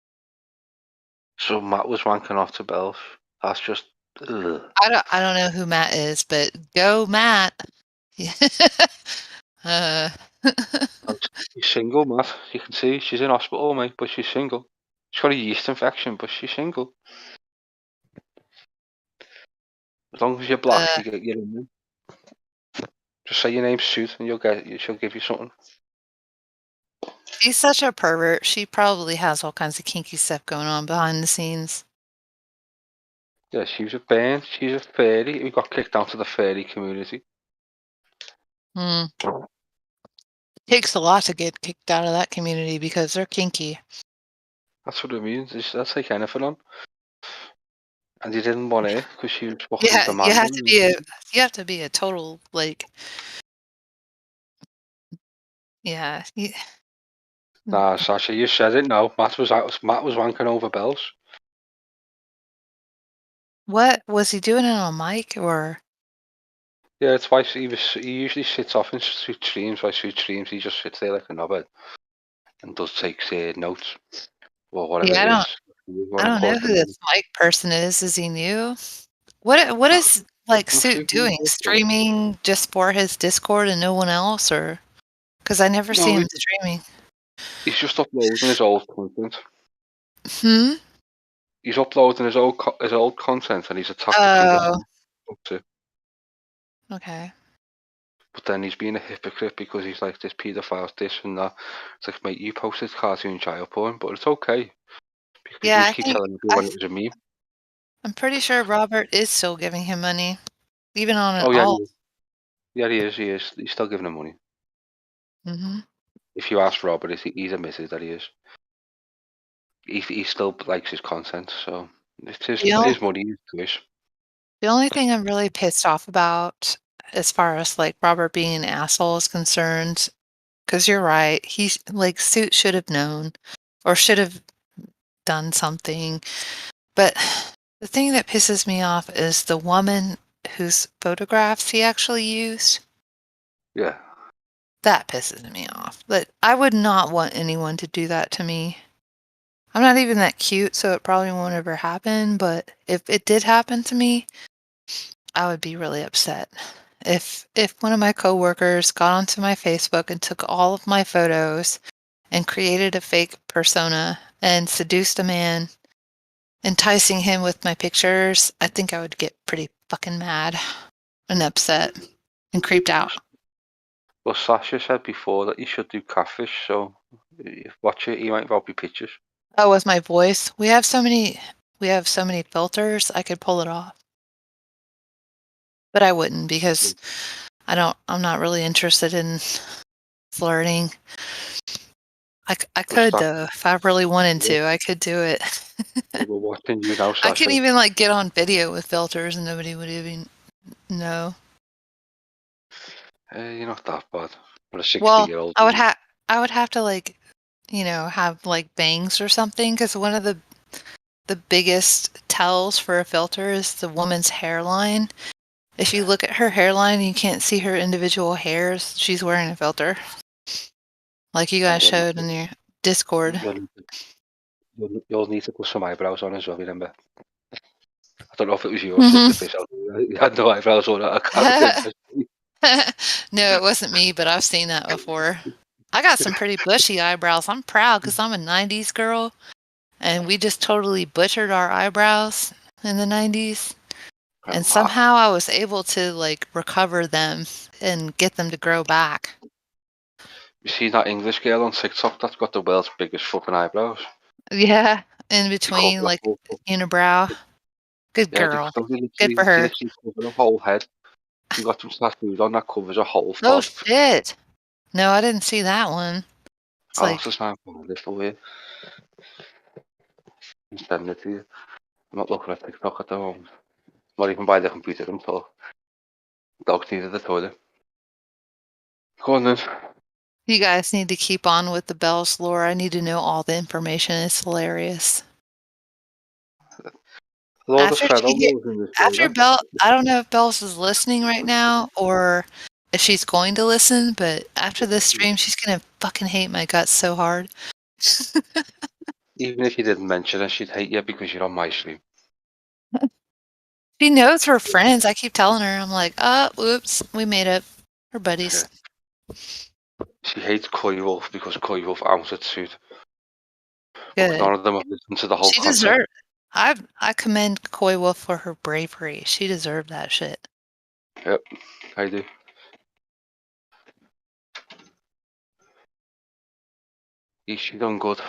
So Matt was wanking off to Bells. That's just. Ugh. I don't know who Matt is, but go Matt. She's single, Matt. You can see she's in hospital, mate, but she's single. She's got a yeast infection, but she's single. As long as you're black, you get your in. Just say your name's Suit, and she'll give you something. He's such a pervert. She probably has all kinds of kinky stuff going on behind the scenes. Yeah, she was a band. She's a fairy. We got kicked out of the fairy community. It takes a lot to get kicked out of that community because they're kinky. That's what it means. That's like anything on. And he didn't want it because she was fucking Yeah, demanding. you have to be a total like. Yeah. Nah, Sasha, you said it. No, Matt was wanking over Bells. What was he doing it on mic or? Yeah, it's why he usually sits off in Suit streams. By Suit streams, he just sits there like a knobhead and does takes notes or whatever Yeah, it is. I don't know who this mic person is. Is he new? What is like Suit doing? Streaming just for his Discord and no one else, or because I never see him streaming. He's just uploading his old content. Hmm. He's uploading his old content and he's attacking people. Okay. But then he's being a hypocrite because he's like, this paedophile's this and that. It's like, mate, you posted cartoon child porn, but it's okay. Because Yeah, you keep telling everyone it was a meme. I'm pretty sure Robert is still giving him money, even on an yeah, alt. he is. He's still giving him money. Mm-hmm. If you ask Robert, he's admitted that he is. He still likes his content, so it's his money, his choice. The only thing I'm really pissed off about, as far as like Robert being an asshole is concerned, because you're right, he's like Suit should have known or should have done something. But the thing that pisses me off is the woman whose photographs he actually used. Yeah. That pisses me off. But I would not want anyone to do that to me. I'm not even that cute, so it probably won't ever happen. But if it did happen to me, I would be really upset. If one of my coworkers got onto my Facebook and took all of my photos and created a fake persona and seduced a man, enticing him with my pictures, I think I would get pretty fucking mad and upset and creeped out. Well, Sasha said before that you should do catfish, so watch it. He might well be pictures. Oh, with my voice, we have so many filters. I could pull it off, but I wouldn't because I'm not really interested in flirting. I could though if I really wanted to. I could do it. We're watching you now, Sasha. I could even like get on video with filters and nobody would even know. You're not that bad. For a 60-year-old. I would have to like, have like bangs or something because one of the biggest tells for a filter is the woman's hairline. If you look at her hairline and you can't see her individual hairs, she's wearing a filter. Like you guys showed in your Discord. You'll need to put some eyebrows on as well, remember? I don't know if it was yours. You had no eyebrows on it. No, it wasn't me, but I've seen that before. I got some pretty bushy eyebrows. I'm proud because I'm a 90s girl. And we just totally butchered our eyebrows in the 90s. And somehow I was able to like recover them and get them to grow back. You see that English girl on TikTok that's got the world's biggest fucking eyebrows? Yeah, in between like unibrow. Good girl. Good for her. She covered her whole head. She got some tattoos on that covers her whole face. Oh shit! No, I didn't see that one. It's like that's not for you. I'm sending it to you. I'm not looking at TikTok at the moment. I'm not even by the computer until dogs needed the toilet. Go on then. You guys need to keep on with the Bells lore. I need to know all the information. It's hilarious. After Bell, I don't know if Bells is listening right now or if she's going to listen, but after this stream, she's going to fucking hate my guts so hard. Even if you didn't mention it, she'd hate you because you're on my stream. She knows her friends. I keep telling her, I'm like, whoops, we made up. We're buddies. She hates Coy Wolf because Coy Wolf outed Suit. Good. None of them have listened to the whole content. Deserved. I commend Coy Wolf for her bravery. She deserved that shit. Yep, I do. She done good.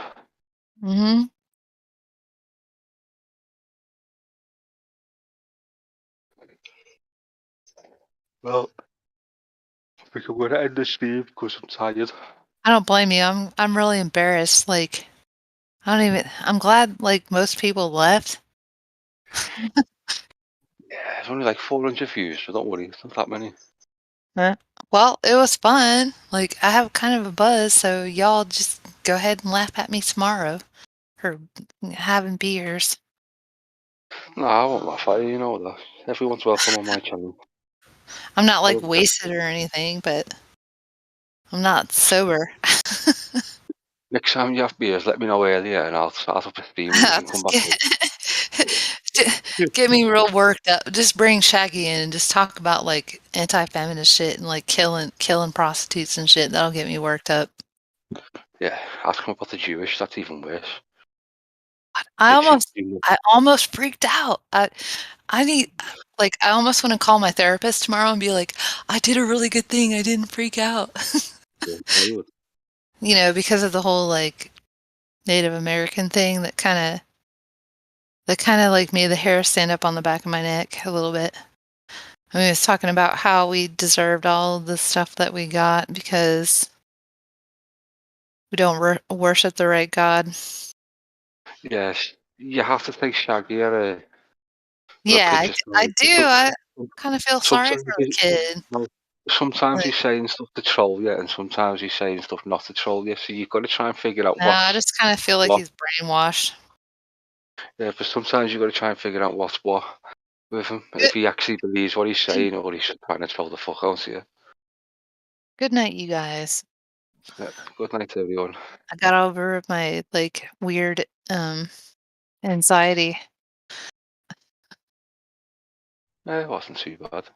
Mm-hmm. Well, I think I'm gonna end the stream because I'm tired. I don't blame you. I'm really embarrassed. Like, I'm glad like most people left. Yeah, it's only like 400 views, so don't worry, it's not that many. Well, it was fun. Like, I have kind of a buzz, so y'all just go ahead and laugh at me tomorrow for having beers. No, I won't laugh at you, you know that. Everyone's welcome on my channel. I'm not like Okay. wasted or anything, but I'm not sober. Next time you have beers, let me know earlier and I'll start up a stream and you can come back in. Get me real worked up. Just bring Shaggy in and just talk about like anti-feminist shit and like killing prostitutes and shit. That'll get me worked up. Yeah, ask him about the Jewish, that's even worse. I almost freaked out. I almost want to call my therapist tomorrow and be like, I did a really good thing. I didn't freak out. You know, because of the whole like Native American thing that kind of like made the hair stand up on the back of my neck a little bit. I mean, it was talking about how we deserved all the stuff that we got because we don't worship the right God. Yes, you have to take Shaggy at a Yeah, picture. I do. I kind of feel sorry for the kid. Sometimes Like, he's saying stuff to troll you, and sometimes he's saying stuff not to troll you. So you've got to try and figure out no, I just kind of feel like he's brainwashed. Yeah, but sometimes you've got to try and figure out what's what with him. If he actually believes what he's saying, or he's just trying to troll the fuck out of you. Good night, you guys. Yeah, good night, everyone. I got over my like weird anxiety. It wasn't too bad.